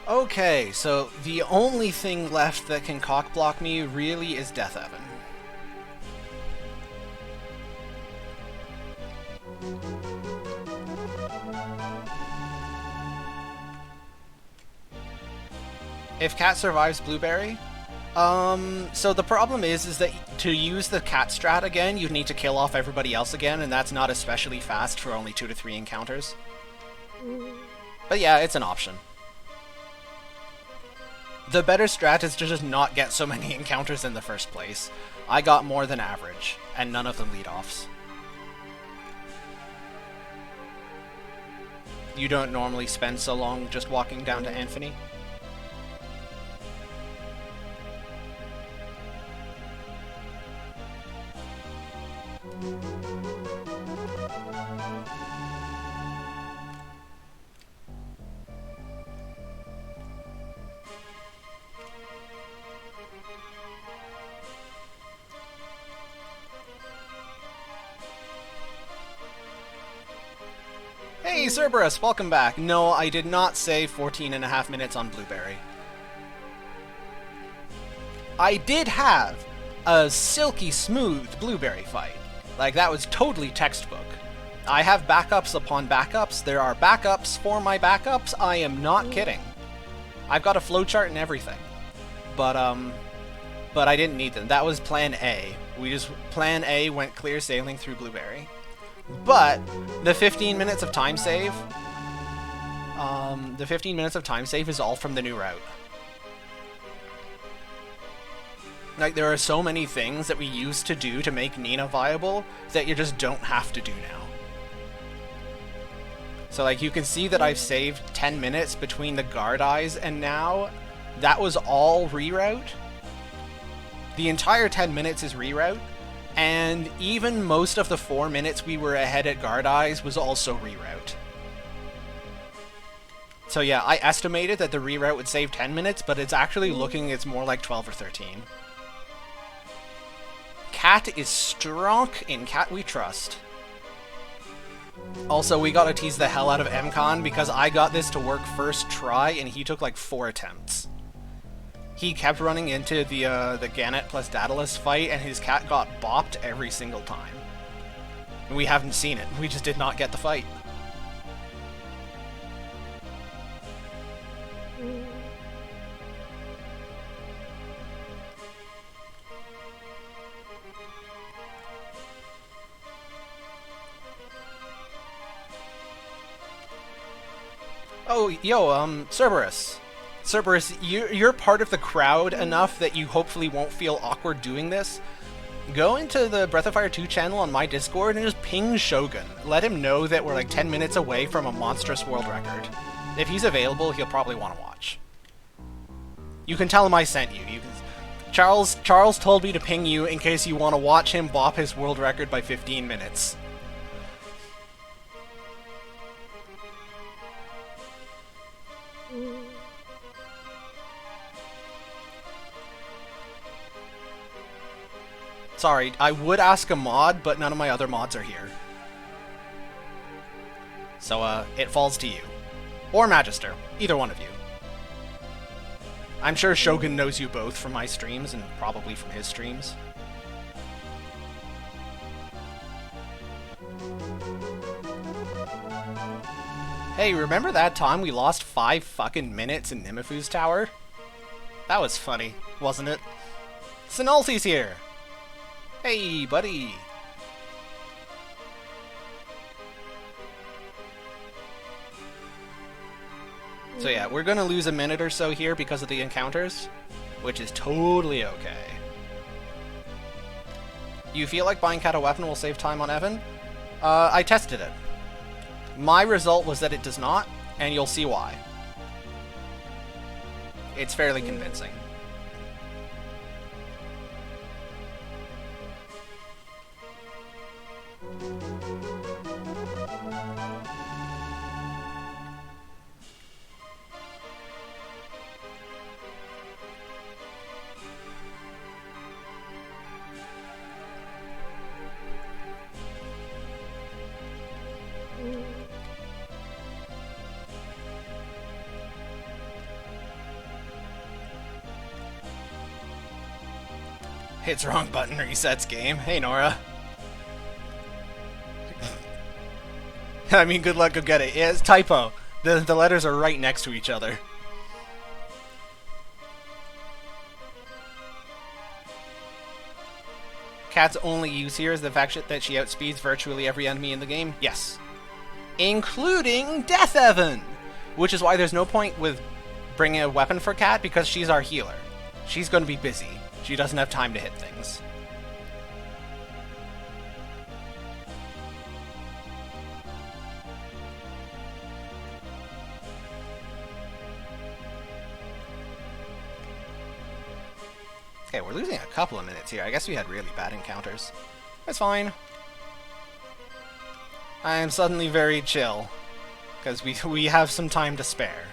Okay, so the only thing left that can cockblock me really is Death Heaven. If Katt survives Blueberry, so the problem is that to use the Katt strat again, you'd need to kill off everybody else again, and that's not especially fast for only 2 to 3 encounters. But yeah, it's an option. The better strat is to just not get so many encounters in the first place. I got more than average, and none of them lead-offs. You don't normally spend so long just walking down to Anthony? Hey, Cerberus, welcome back. No, I did not say 14.5 minutes on Blueberry. I did have a silky smooth Blueberry fight. Like, that was totally textbook. I have backups upon backups. There are backups for my backups. I am not kidding. I've got a flowchart and everything. But I didn't need them. That was plan A. Plan A went clear sailing through Blueberry. But the 15 minutes of time save, is all from the new route. Like, there are so many things that we used to do to make Nina viable that you just don't have to do now. So, like, you can see that I've saved 10 minutes between the guard eyes and now. That was all reroute. The entire 10 minutes is reroute. And even most of the 4 minutes we were ahead at guard eyes was also reroute. So yeah, I estimated that the reroute would save 10 minutes, but it's actually looking, it's more like 12 or 13. Katt is strong. In Katt we trust. Also, we gotta tease the hell out of MCon because I got this to work first try and he took like 4 attempts. He kept running into the Gannett plus Daedalus fight, and his Katt got bopped every single time. And we haven't seen it. We just did not get the fight. Oh, yo, Cerberus. Cerberus, you're part of the crowd enough that you hopefully won't feel awkward doing this. Go into the Breath of Fire 2 channel on my Discord and just ping Shogun. Let him know that we're like 10 minutes away from a monstrous world record. If he's available, he'll probably want to watch. You can tell him I sent you. Charles told me to ping you in case you want to watch him bop his world record by 15 minutes. Sorry, I would ask a mod, but none of my other mods are here. So, it falls to you. Or Magister. Either one of you. I'm sure Shogun knows you both from my streams, and probably from his streams. Hey, remember that time we lost 5 fucking minutes in Nimifu's tower? That was funny, wasn't it? Sinulti's here! Hey, buddy! So yeah, we're gonna lose a minute or so here because of the encounters, which is totally okay. You feel like buying Katt a weapon will save time on Evan? I tested it. My result was that it does not, and you'll see why. It's fairly convincing. Hits wrong button, resets game. Hey, Nora. I mean, good luck, go get it. Yeah, it's typo. The letters are right next to each other. Katt's only use here is the fact that she outspeeds virtually every enemy in the game? Yes. Including Death Evan! Which is why there's no point with bringing a weapon for Katt, because she's our healer. She's going to be busy. She doesn't have time to hit things. Okay, we're losing a couple of minutes here. I guess we had really bad encounters. It's fine. I am suddenly very chill, because we have some time to spare.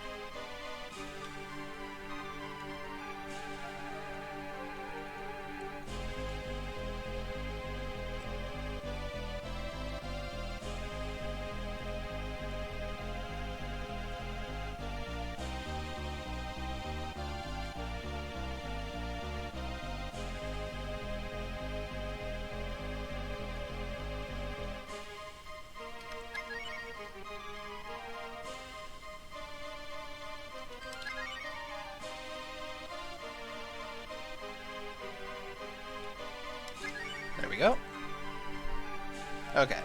Okay.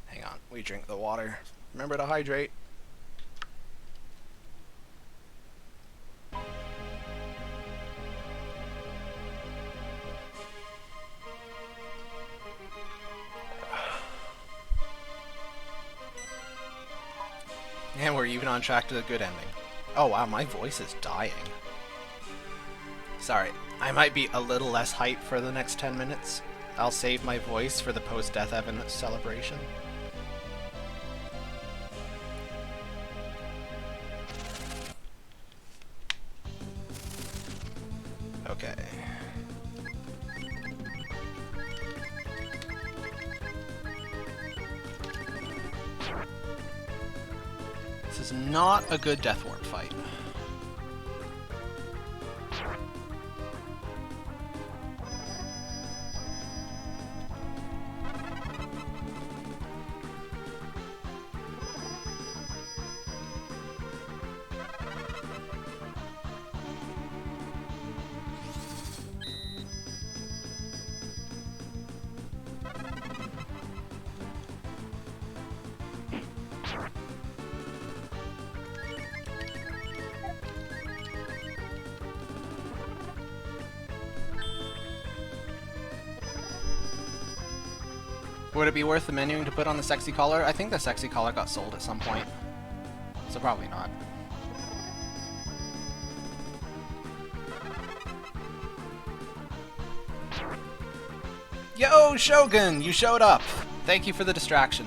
Hang on, we drink the water. Remember to hydrate. And we're even on track to a good ending. Oh wow, my voice is dying. Sorry, I might be a little less hyped for the next 10 minutes. I'll save my voice for the post-Death Evan celebration. Okay. This is not a good Death Warp fight. Would it be worth the menuing to put on the sexy collar? I think the sexy collar got sold at some point, so probably not. Yo, Shogun! You showed up! Thank you for the distraction.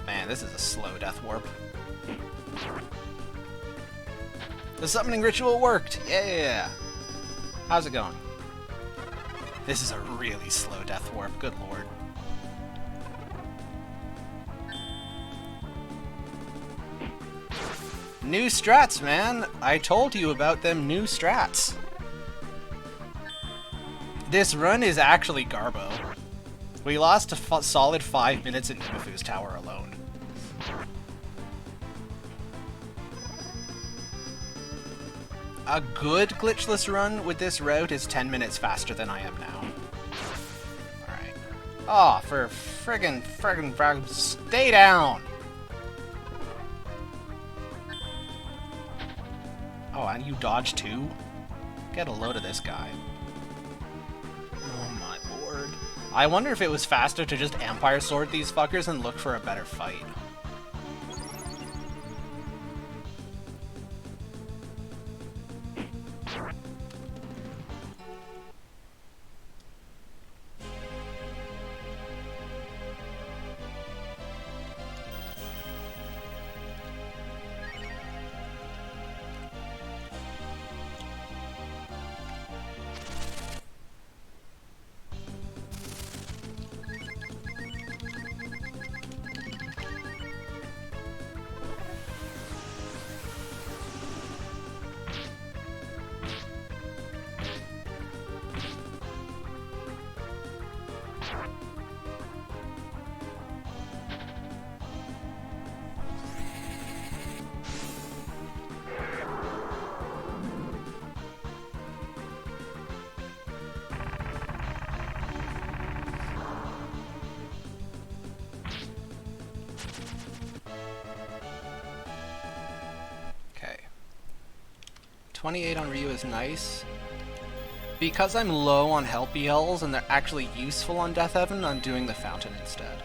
Man, this is a slow Death Warp. The summoning ritual worked! Yeah! How's it going? This is a really slow Death Warp, good lord. New strats, man! I told you about them new strats. This run is actually Garbo. We lost a solid 5 minutes in Nimafu's tower alone. A good glitchless run with this route is 10 minutes faster than I am now. Alright. Aw, for friggin' stay down! Oh, and you dodge too? Get a load of this guy. Oh my lord. I wonder if it was faster to just Empire Sword these fuckers and look for a better fight. Okay. 28 on Ryu is nice. Because I'm low on help ELs and they're actually useful on Death Evan, I'm doing the Fountain instead.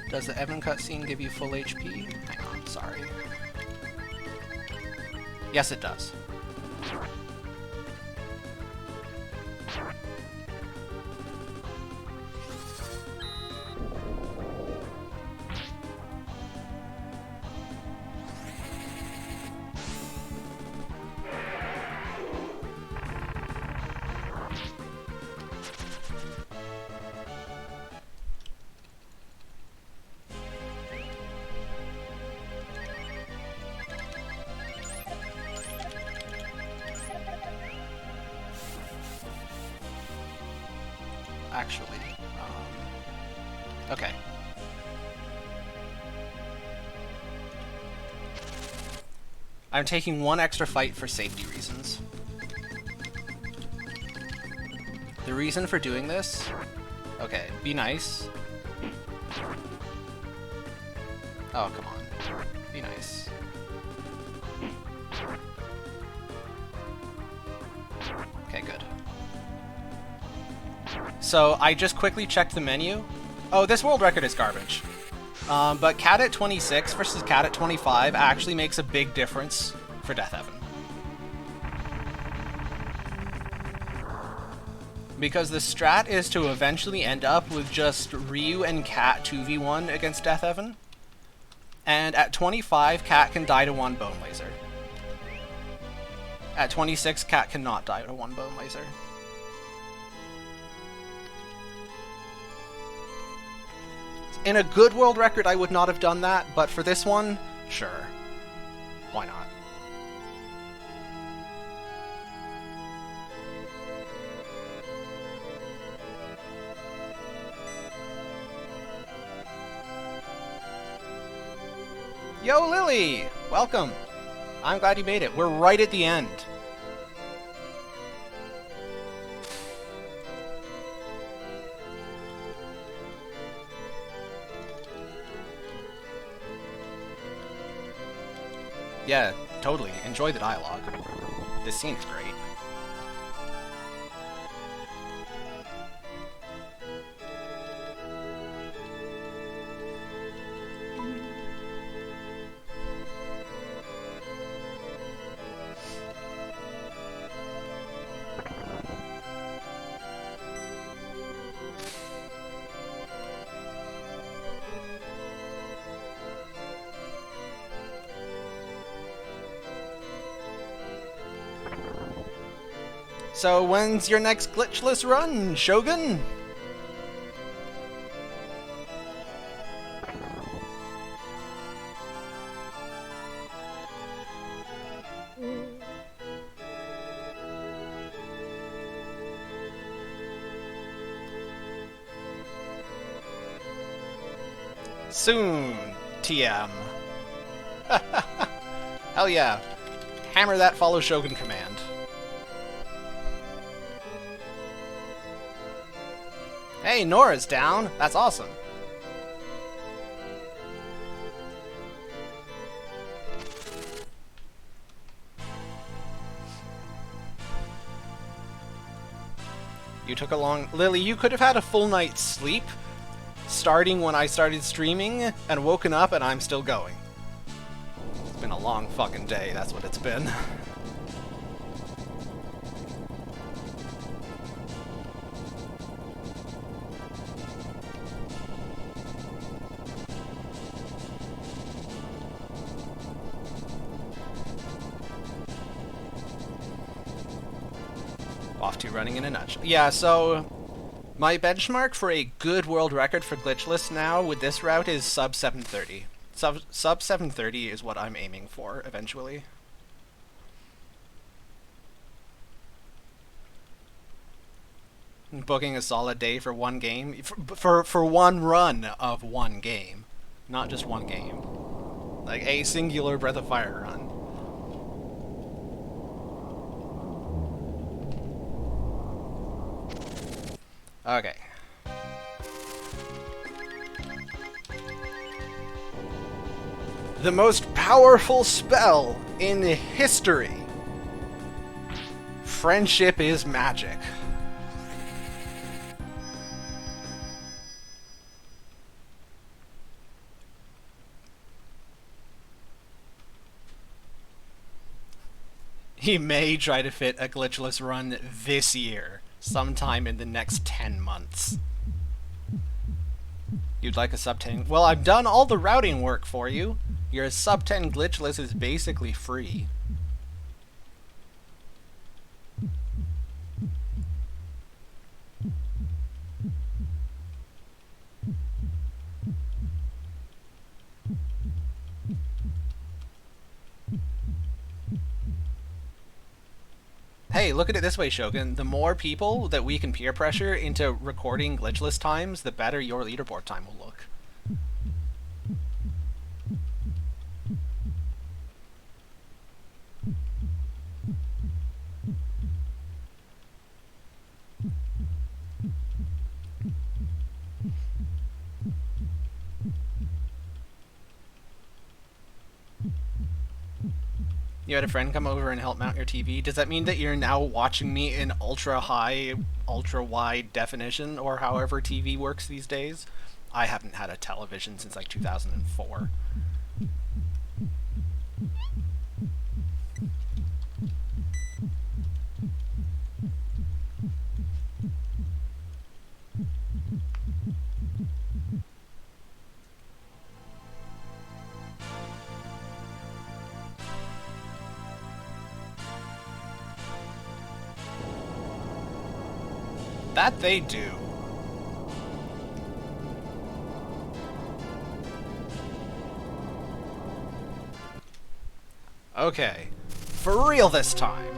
Does the Evan cutscene give you full HP? Hang on, sorry. Yes, it does. actually. Okay. I'm taking one extra fight for safety reasons. The reason for doing this... Okay, be nice. Oh, come on. Be nice. Okay, good. So, I just quickly checked the menu. Oh, this world record is garbage. But Katt at 26 versus Katt at 25 actually makes a big difference for Death Heaven. Because the strat is to eventually end up with just Ryu and Katt 2v1 against Death Heaven. And at 25, Katt can die to one bone laser. At 26, Katt cannot die to one bone laser. In a good world record, I would not have done that, but for this one, sure. Why not? Yo, Lily! Welcome! I'm glad you made it. We're right at the end. Yeah, totally. Enjoy the dialogue. This scene is great. So when's your next Glitchless run, Shogun? Soon, TM. Hell yeah. Hammer that follow Shogun command. Hey, Nora's down. That's awesome. You took a long... Lily, you could have had a full night's sleep, starting when I started streaming, and woken up and I'm still going. It's been a long fucking day, that's what it's been. Off to running in a nutshell. Yeah, so my benchmark for a good world record for Glitchless now with this route is sub 730. Sub 730 is what I'm aiming for eventually. Booking a solid day for one game, for one run of one game, not just one game. Like a singular Breath of Fire run. Okay. The most powerful spell in history. Friendship is magic. He may try to fit a Glitchless run this year. Sometime in the next 10 months. You'd like a sub 10? Well, I've done all the routing work for you. Your sub 10 Glitchless is basically free. hey, look at it this way, Shogun. The more people that we can peer pressure into recording glitchless times, the better your leaderboard time will look. You had a friend come over and help mount your TV. Does that mean that you're now watching me in ultra high, ultra wide definition, or however TV works these days? I haven't had a television since like 2004. That they do. Okay. For real this time.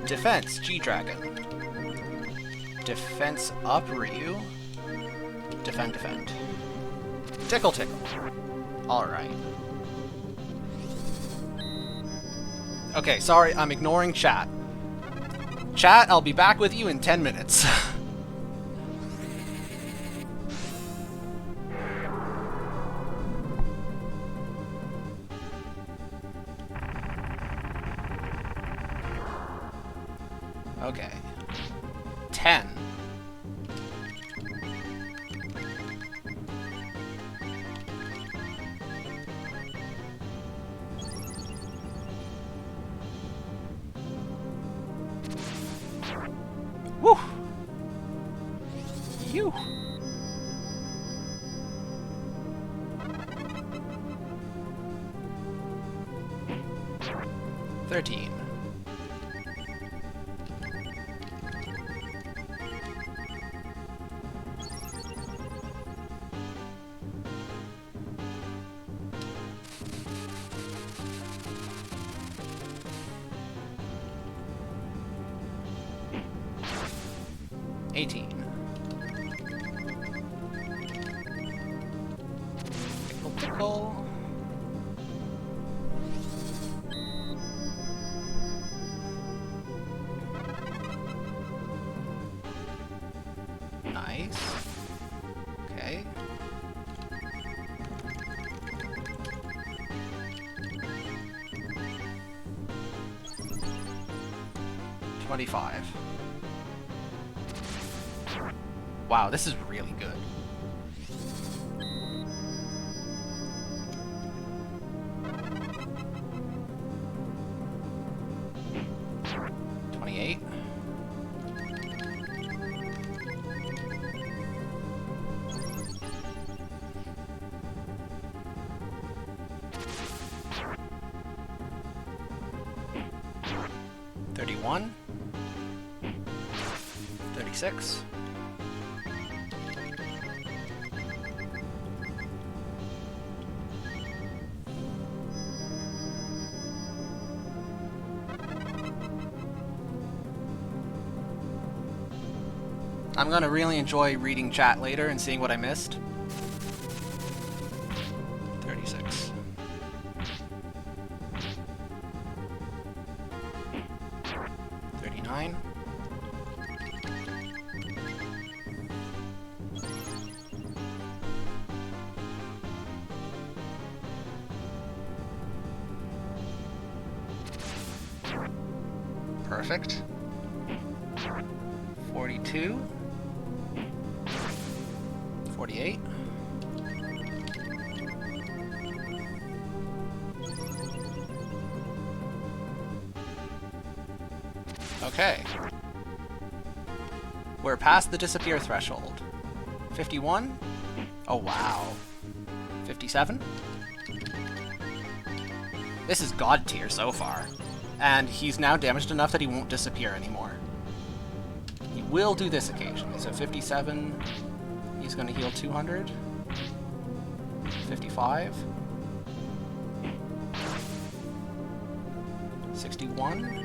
Defense, G-Dragon. Defense up, Ryu. Defend, defend. Tickle, tickle. Alright. Okay, sorry, I'm ignoring chat. Chat, I'll be back with you in 10 minutes. Okay. 10. Woo! You! $13. $18. Tickle, tickle. Nice. Okay. $25. Wow, this is really good. $28. $31. $36. I'm gonna really enjoy reading chat later and seeing what I missed. 36. $39. Perfect. 42. 48. Okay. We're past the disappear threshold. 51. Oh wow. 57. This is god tier so far. And he's now damaged enough that he won't disappear anymore. He will do this occasionally. So 57. He's going to heal 200. 55. 61.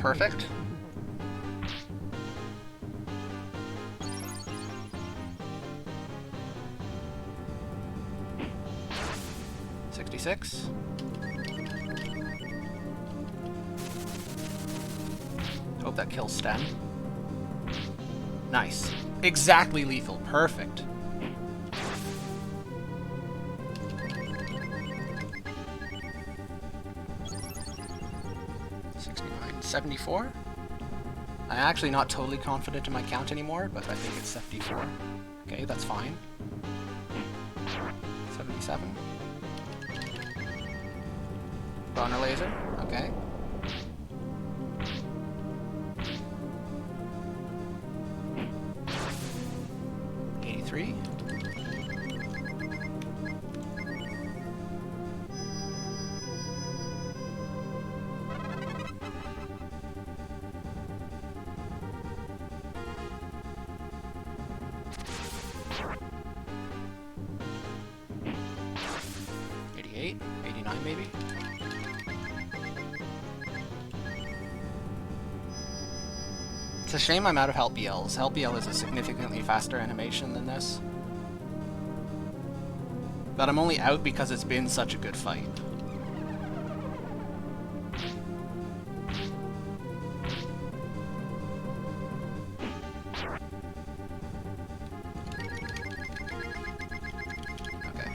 Perfect. $66. Hope that kills Sten. Nice. Exactly lethal. Perfect. $74. I'm actually not totally confident in my count anymore, but I think it's 74. Okay, that's fine. 77. Boner laser. Okay. $83. $88. $89 maybe. It's a shame I'm out of Help BLs. Help BL is a significantly faster animation than this. But I'm only out because it's been such a good fight. Okay.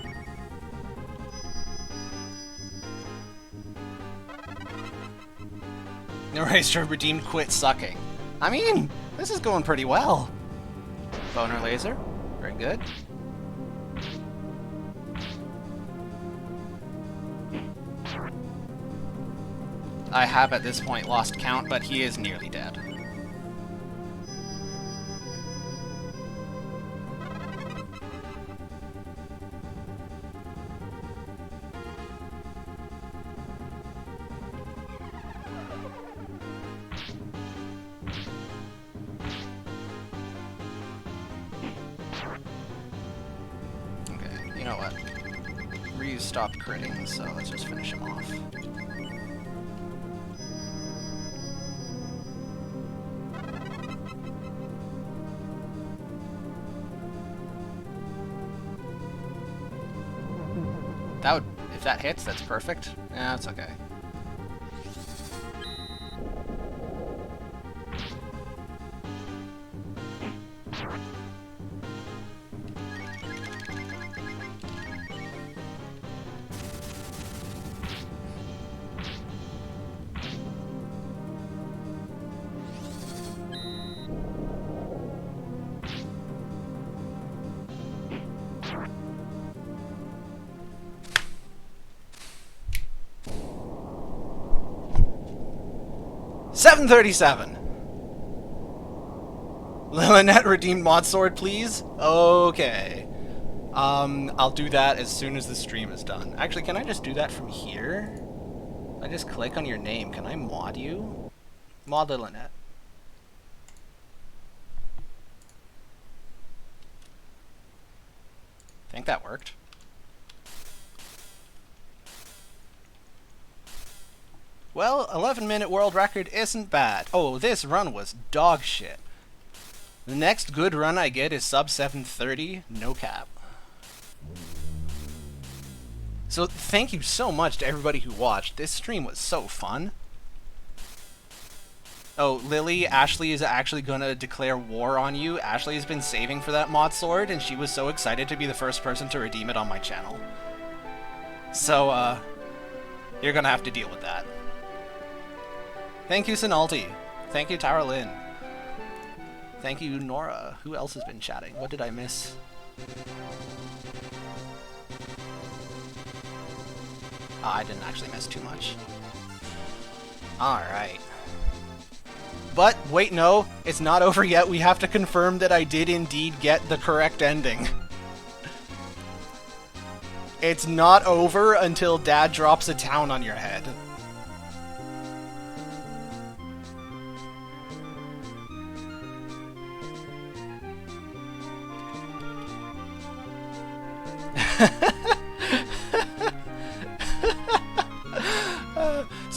Eraser redeemed quit sucking. I mean, this is going pretty well. Boner laser. Very good. I have at this point lost count, but he is nearly dead. Okay, you know what? Ryu stopped critting, so let's just finish him off. That would, if that hits, that's perfect. Yeah, it's okay. $737. Lillinette redeemed mod sword, please. Okay. I'll do that as soon as the stream is done. Actually, can I just do that from here? I just click on your name. Can I mod you? Mod Lillinette. Think that worked. Well, 11-minute world record isn't bad. Oh, this run was dog shit. The next good run I get is sub 730, no cap. So thank you so much to everybody who watched. This stream was so fun. Oh, Lily, Ashley is actually gonna declare war on you. Ashley has been saving for that mod sword, and she was so excited to be the first person to redeem it on my channel. So, you're gonna have to deal with that. Thank you, Sinalti. Thank you, Tara Lynn. Thank you, Nora. Who else has been chatting? What did I miss? I didn't actually miss too much. Alright. But, wait, no. It's not over yet. We have to confirm that I did indeed get the correct ending. It's not over until Dad drops a town on your head.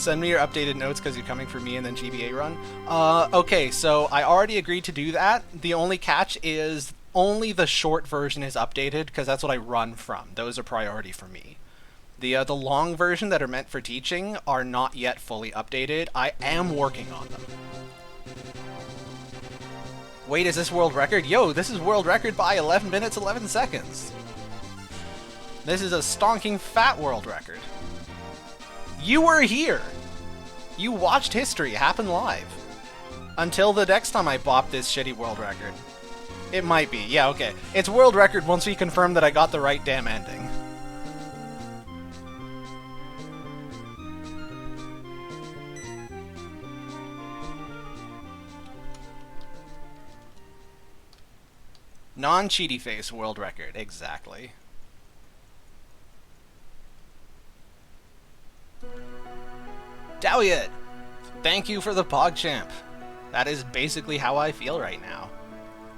Send me your updated notes because you're coming for me and then GBA run. Okay, so I already agreed to do that. The only catch is only the short version is updated because that's what I run from. Those are priority for me. The long version that are meant for teaching are not yet fully updated. I am working on them. Wait, is this world record? Yo, this is world record by 11 minutes, 11 seconds. This is a stonking fat world record. You were here. You watched history happen live. Until the next time I bop this shitty world record. It might be. Yeah, okay. It's world record once we confirm that I got the right damn ending. Non-cheaty face world record. Exactly. Dowiet! Thank you for the PogChamp. That is basically how I feel right now.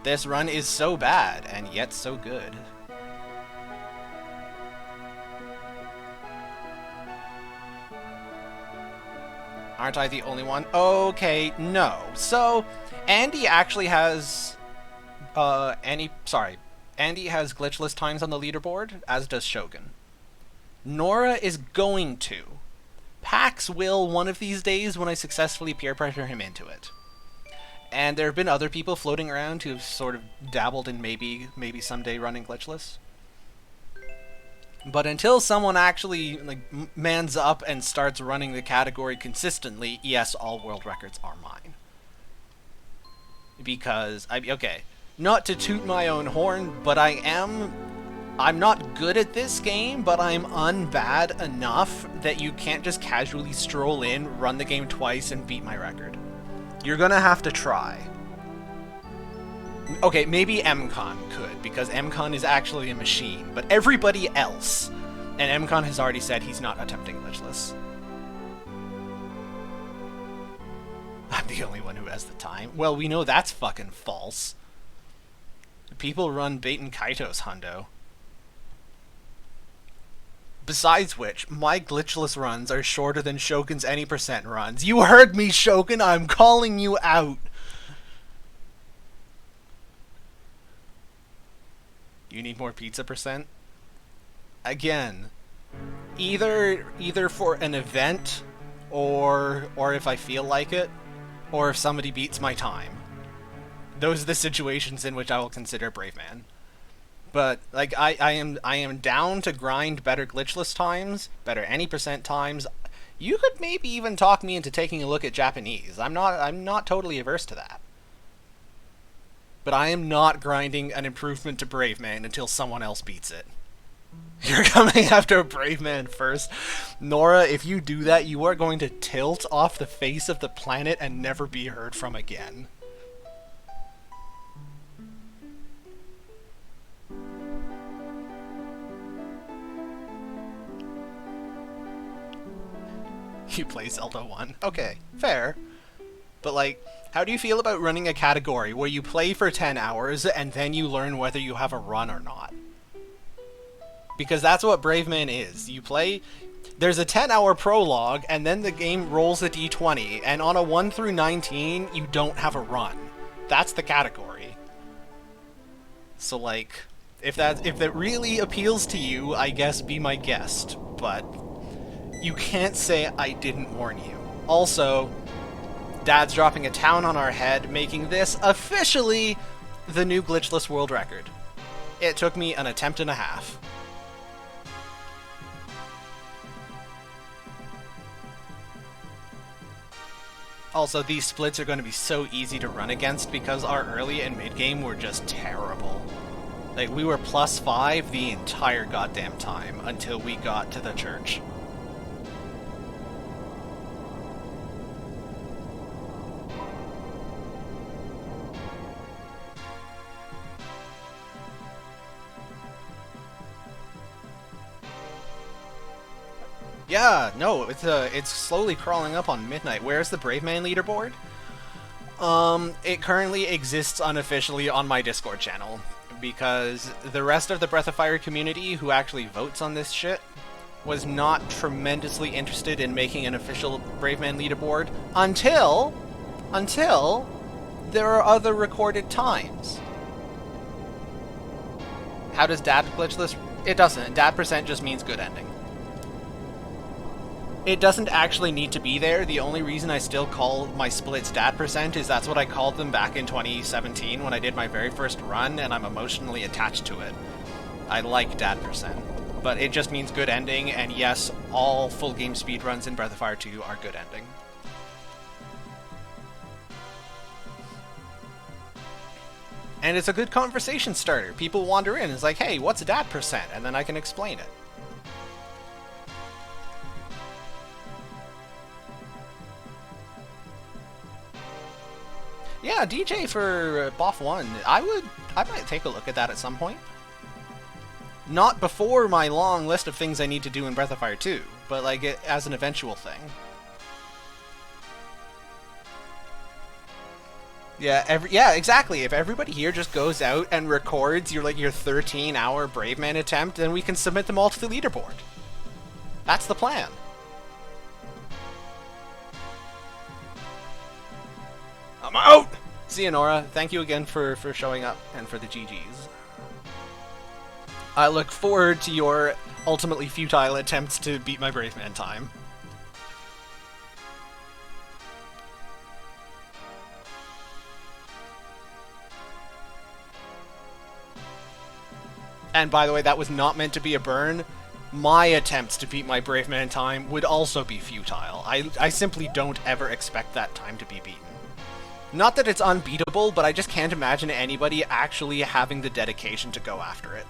This run is so bad, and yet so good. Aren't I the only one? Okay, no. So, Andy actually has... Andy has glitchless times on the leaderboard, as does Shogun. Nora is going to. Pax will one of these days when I successfully peer pressure him into it. And there have been other people floating around who've sort of dabbled in maybe someday running glitchless. But until someone actually mans up and starts running the category consistently, yes, all world records are mine. Because, okay, not to toot my own horn, but I'm not good at this game, but I'm unbad enough that you can't just casually stroll in, run the game twice, and beat my record. You're gonna have to try. Okay, maybe MCon could, because MCon is actually a machine, but everybody else, and MCon has already said he's not attempting glitchless. I'm the only one who has the time. Well, we know that's fucking false. People run Baten Kaitos, hundo. Besides which, my glitchless runs are shorter than Shogun's any percent runs. You heard me, Shogun! I'm calling you out! You need more pizza percent? Again, either for an event, or if I feel like it, or if somebody beats my time. Those are the situations in which I will consider Brave Man. But like I am down to grind better glitchless times, better any percent times. You could maybe even talk me into taking a look at Japanese. I'm not totally averse to that. But I am not grinding an improvement to Brave Man until someone else beats it. You're coming after Brave Man first. Nora, if you do that, you are going to tilt off the face of the planet and never be heard from again. You play Zelda 1. Okay, fair. But like, how do you feel about running a category where you play for 10 hours and then you learn whether you have a run or not? Because that's what Brave Man is. You play, there's a 10-hour prologue, and then the game rolls a d20, and on a 1 through 19, you don't have a run. That's the category. So like, if that really appeals to you, I guess be my guest, but you can't say I didn't warn you. Also, Dad's dropping a town on our head, making this officially the new glitchless world record. It took me an attempt and a half. Also, these splits are going to be so easy to run against because our early and mid game were just terrible. Like, we were +5 the entire goddamn time until we got to the church. Yeah, no, it's slowly crawling up on midnight. Where's the Brave Man leaderboard? It currently exists unofficially on my Discord channel, because the rest of the Breath of Fire community who actually votes on this shit was not tremendously interested in making an official Braveman leaderboard until there are other recorded times. How does dad glitchless? It doesn't. Dad percent just means good ending. It doesn't actually need to be there. The only reason I still call my splits dad percent is that's what I called them back in 2017 when I did my very first run, and I'm emotionally attached to it. I like dad percent. But it just means good ending, and yes, all full game speedruns in Breath of Fire 2 are good ending. And it's a good conversation starter. People wander in and it's like, hey, what's a dad percent? And then I can explain it. Yeah, DJ for BoF 1. I might take a look at that at some point. Not before my long list of things I need to do in Breath of Fire 2, but like as an eventual thing. Yeah, exactly. If everybody here just goes out and records your 13-hour Braveman attempt, then we can submit them all to the leaderboard. That's the plan. I'm out! See you, Nora. Thank you again for showing up and for the GGs. I look forward to your ultimately futile attempts to beat my Braveman time. And by the way, that was not meant to be a burn. My attempts to beat my Braveman time would also be futile. I simply don't ever expect that time to be beaten. Not that it's unbeatable, but I just can't imagine anybody actually having the dedication to go after it.